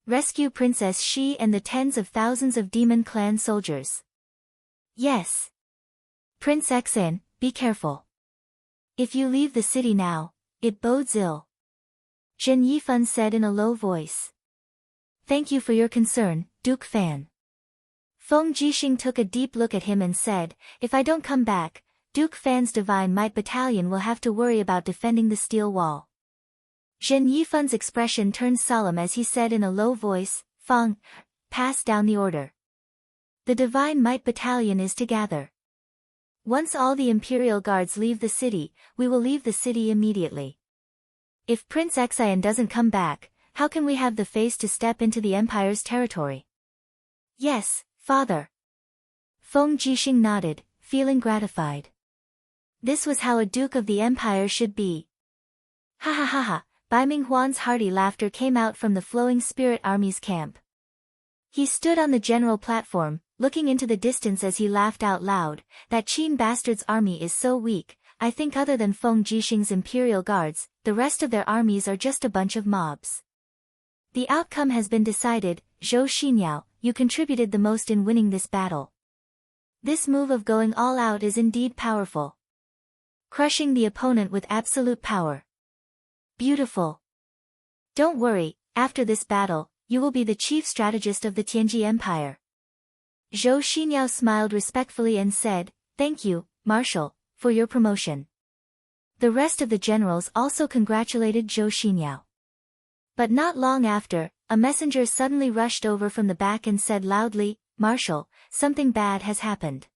Rescue Princess Shi and the tens of thousands of demon clan soldiers. Yes. Prince Xan, be careful. If you leave the city now, it bodes ill. Zhen Yifan said in a low voice. Thank you for your concern, Duke Fan. Feng Jixing took a deep look at him and said, if I don't come back, Duke Fan's Divine Might Battalion will have to worry about defending the steel wall. Zhen Yifan's expression turned solemn as he said in a low voice, Feng, pass down the order. The Divine Might Battalion is to gather. Once all the Imperial Guards leave the city, we will leave the city immediately. If Prince Xian doesn't come back, how can we have the face to step into the Empire's territory? Yes, Father. Feng Jixing nodded, feeling gratified. This was how a Duke of the Empire should be. Ha ha ha ha, Bai Minghuan's hearty laughter came out from the Flowing Spirit Army's camp. He stood on the general platform, looking into the distance as he laughed out loud, that Qin bastard's army is so weak, I think other than Feng Jixing's Imperial Guards, the rest of their armies are just a bunch of mobs. The outcome has been decided, Zhou Xinyao, you contributed the most in winning this battle. This move of going all out is indeed powerful. Crushing the opponent with absolute power. Beautiful. Don't worry, after this battle, you will be the chief strategist of the Tianji Empire. Zhou Xinyao smiled respectfully and said, thank you, Marshal, for your promotion. The rest of the generals also congratulated Zhou Xinyao. But not long after, a messenger suddenly rushed over from the back and said loudly, Marshal, something bad has happened.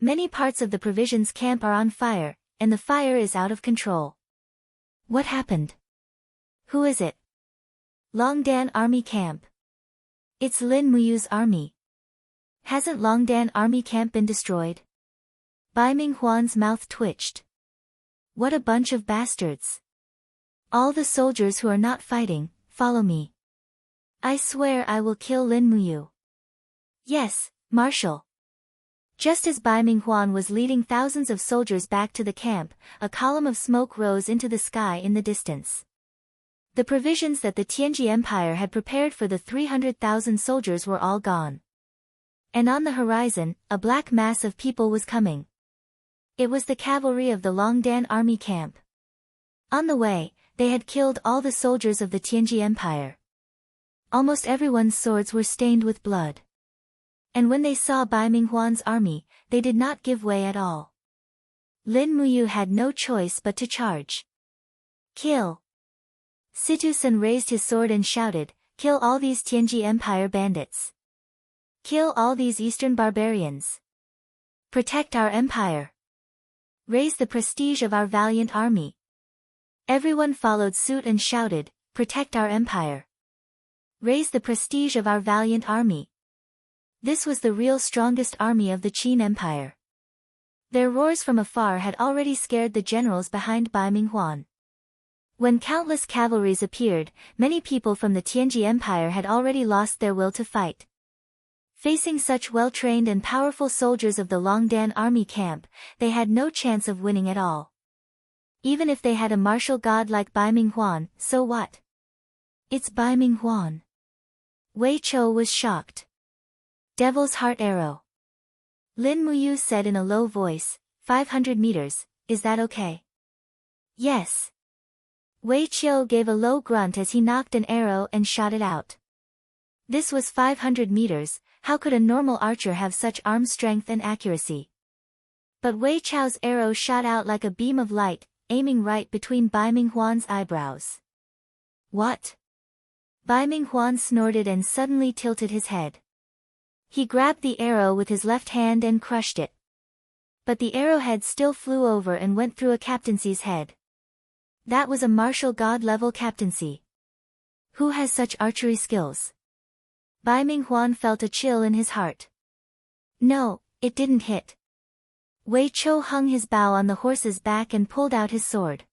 Many parts of the provisions camp are on fire, and the fire is out of control. What happened? Who is it? Longdan Army Camp. It's Lin Muyu's army. Hasn't Longdan Army Camp been destroyed? Bai Minghuan's mouth twitched. What a bunch of bastards. All the soldiers who are not fighting, follow me. I swear I will kill Lin Muyu. Yes, Marshal. Just as Bai Minghuan was leading thousands of soldiers back to the camp, a column of smoke rose into the sky in the distance. The provisions that the Tianji Empire had prepared for the 300,000 soldiers were all gone. And on the horizon, a black mass of people was coming. It was the cavalry of the Longdan Army Camp. On the way, they had killed all the soldiers of the Tianji Empire. Almost everyone's swords were stained with blood. And when they saw Bai Minghuan's army, they did not give way at all. Lin Muyu had no choice but to charge. Kill! Situ-san raised his sword and shouted, kill all these Tianji Empire bandits. Kill all these eastern barbarians. Protect our empire. Raise the prestige of our valiant army. Everyone followed suit and shouted, protect our empire. Raise the prestige of our valiant army. This was the real strongest army of the Qin Empire. Their roars from afar had already scared the generals behind Bai Minghuan. When countless cavalries appeared, many people from the Tianji Empire had already lost their will to fight. Facing such well-trained and powerful soldiers of the Longdan Army Camp, they had no chance of winning at all. Even if they had a martial god like Bai Minghuan, so what? It's Bai Minghuan. Wei Chou was shocked. Devil's Heart Arrow. Lin Muyu said in a low voice, 500 meters, is that okay? Yes. Wei Chou gave a low grunt as he knocked an arrow and shot it out. This was 500 meters, how could a normal archer have such arm strength and accuracy? But Wei Chao's arrow shot out like a beam of light, aiming right between Bai Minghuan's eyebrows. What? Bai Minghuan snorted and suddenly tilted his head. He grabbed the arrow with his left hand and crushed it. But the arrowhead still flew over and went through a captaincy's head. That was a martial god-level captaincy. Who has such archery skills? Bai Minghuan felt a chill in his heart. No, it didn't hit. Wei Chou hung his bow on the horse's back and pulled out his sword.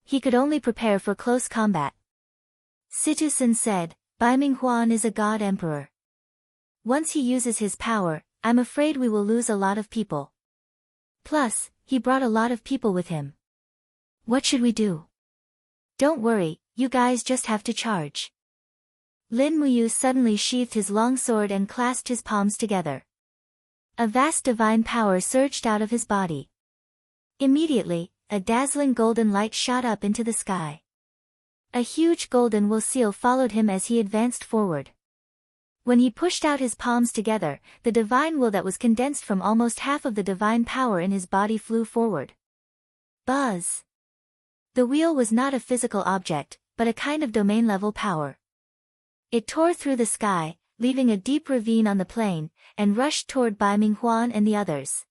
He could only prepare for close combat. Situ-san said, Bai Minghuan is a god emperor. Once he uses his power, I'm afraid we will lose a lot of people. Plus, he brought a lot of people with him. What should we do? Don't worry, you guys just have to charge. Lin Muyu suddenly sheathed his long sword and clasped his palms together. A vast divine power surged out of his body. Immediately, a dazzling golden light shot up into the sky. A huge golden will seal followed him as he advanced forward. When he pushed out his palms together, the divine will that was condensed from almost half of the divine power in his body flew forward. Buzz! The wheel was not a physical object, but a kind of domain-level power. It tore through the sky, leaving a deep ravine on the plain, and rushed toward Bai Minghuan and the others.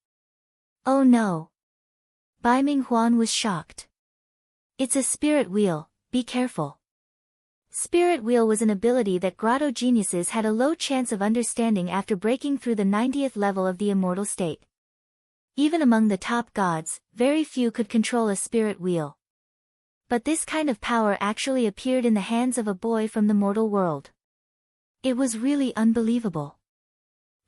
Oh no! Bai Minghuan was shocked. It's a spirit wheel, be careful. Spirit wheel was an ability that grotto geniuses had a low chance of understanding after breaking through the 90th level of the immortal state. Even among the top gods, very few could control a spirit wheel. But this kind of power actually appeared in the hands of a boy from the mortal world. It was really unbelievable.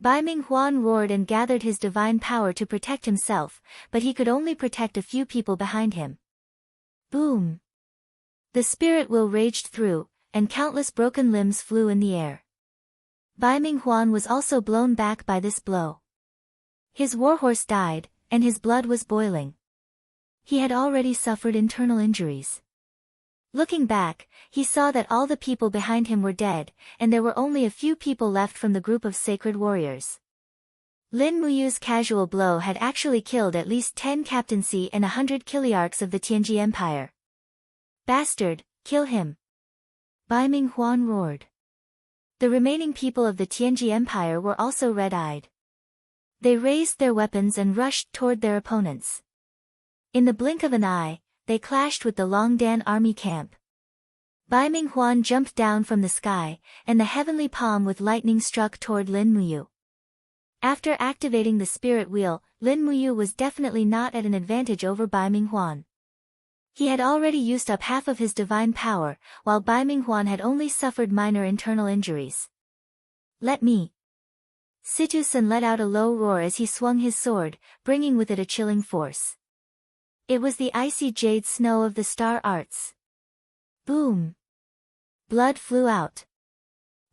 Bai Minghuan roared and gathered his divine power to protect himself, but he could only protect a few people behind him. Boom! The spirit wheel raged through, and countless broken limbs flew in the air. Bai Minghuan was also blown back by this blow. His warhorse died, and his blood was boiling. He had already suffered internal injuries. Looking back, he saw that all the people behind him were dead, and there were only a few people left from the group of sacred warriors. Lin Muyu's casual blow had actually killed at least 10 captaincy and 100 kiliarchs of the Tianji Empire. Bastard, kill him! Bai Minghuan roared. The remaining people of the Tianji Empire were also red-eyed. They raised their weapons and rushed toward their opponents. In the blink of an eye, they clashed with the Longdan army camp. Bai Minghuan jumped down from the sky, and the heavenly palm with lightning struck toward Lin Muyu. After activating the spirit wheel, Lin Muyu was definitely not at an advantage over Bai Minghuan. He had already used up half of his divine power, while Bai Minghuan had only suffered minor internal injuries. Let me! Situ-san let out a low roar as he swung his sword, bringing with it a chilling force. It was the icy jade snow of the star arts. Boom! Blood flew out.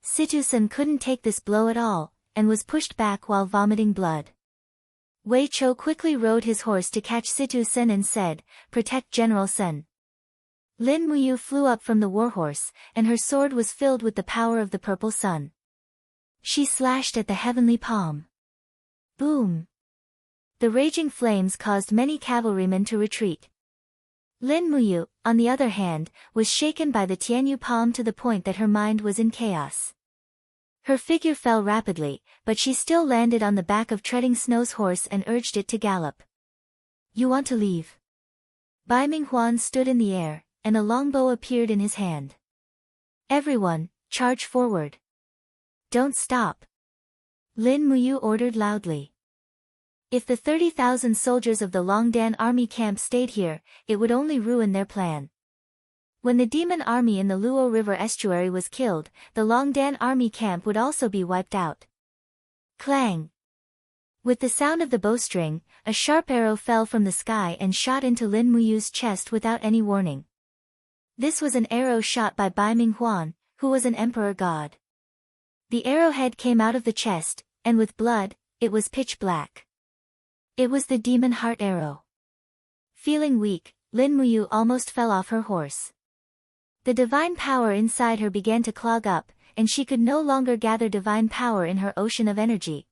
Situ-san couldn't take this blow at all, and was pushed back while vomiting blood. Wei Chou quickly rode his horse to catch Situ-san and said, "Protect General Sen." Lin Muyu flew up from the warhorse, and her sword was filled with the power of the purple sun. She slashed at the heavenly palm. Boom! The raging flames caused many cavalrymen to retreat. Lin Muyu, on the other hand, was shaken by the Tianyu palm to the point that her mind was in chaos. Her figure fell rapidly, but she still landed on the back of Treading Snow's horse and urged it to gallop. You want to leave? Bai Minghuan stood in the air, and a longbow appeared in his hand. Everyone, charge forward. Don't stop. Lin Muyu ordered loudly. If the 30,000 soldiers of the Longdan army camp stayed here, it would only ruin their plan. When the demon army in the Luo River estuary was killed, the Longdan army camp would also be wiped out. Clang! With the sound of the bowstring, a sharp arrow fell from the sky and shot into Lin Muyu's chest without any warning. This was an arrow shot by Bai Minghuan, who was an emperor god. The arrowhead came out of the chest, and with blood, it was pitch black. It was the demon heart arrow. Feeling weak, Lin Muyu almost fell off her horse. The divine power inside her began to clog up, and she could no longer gather divine power in her ocean of energy.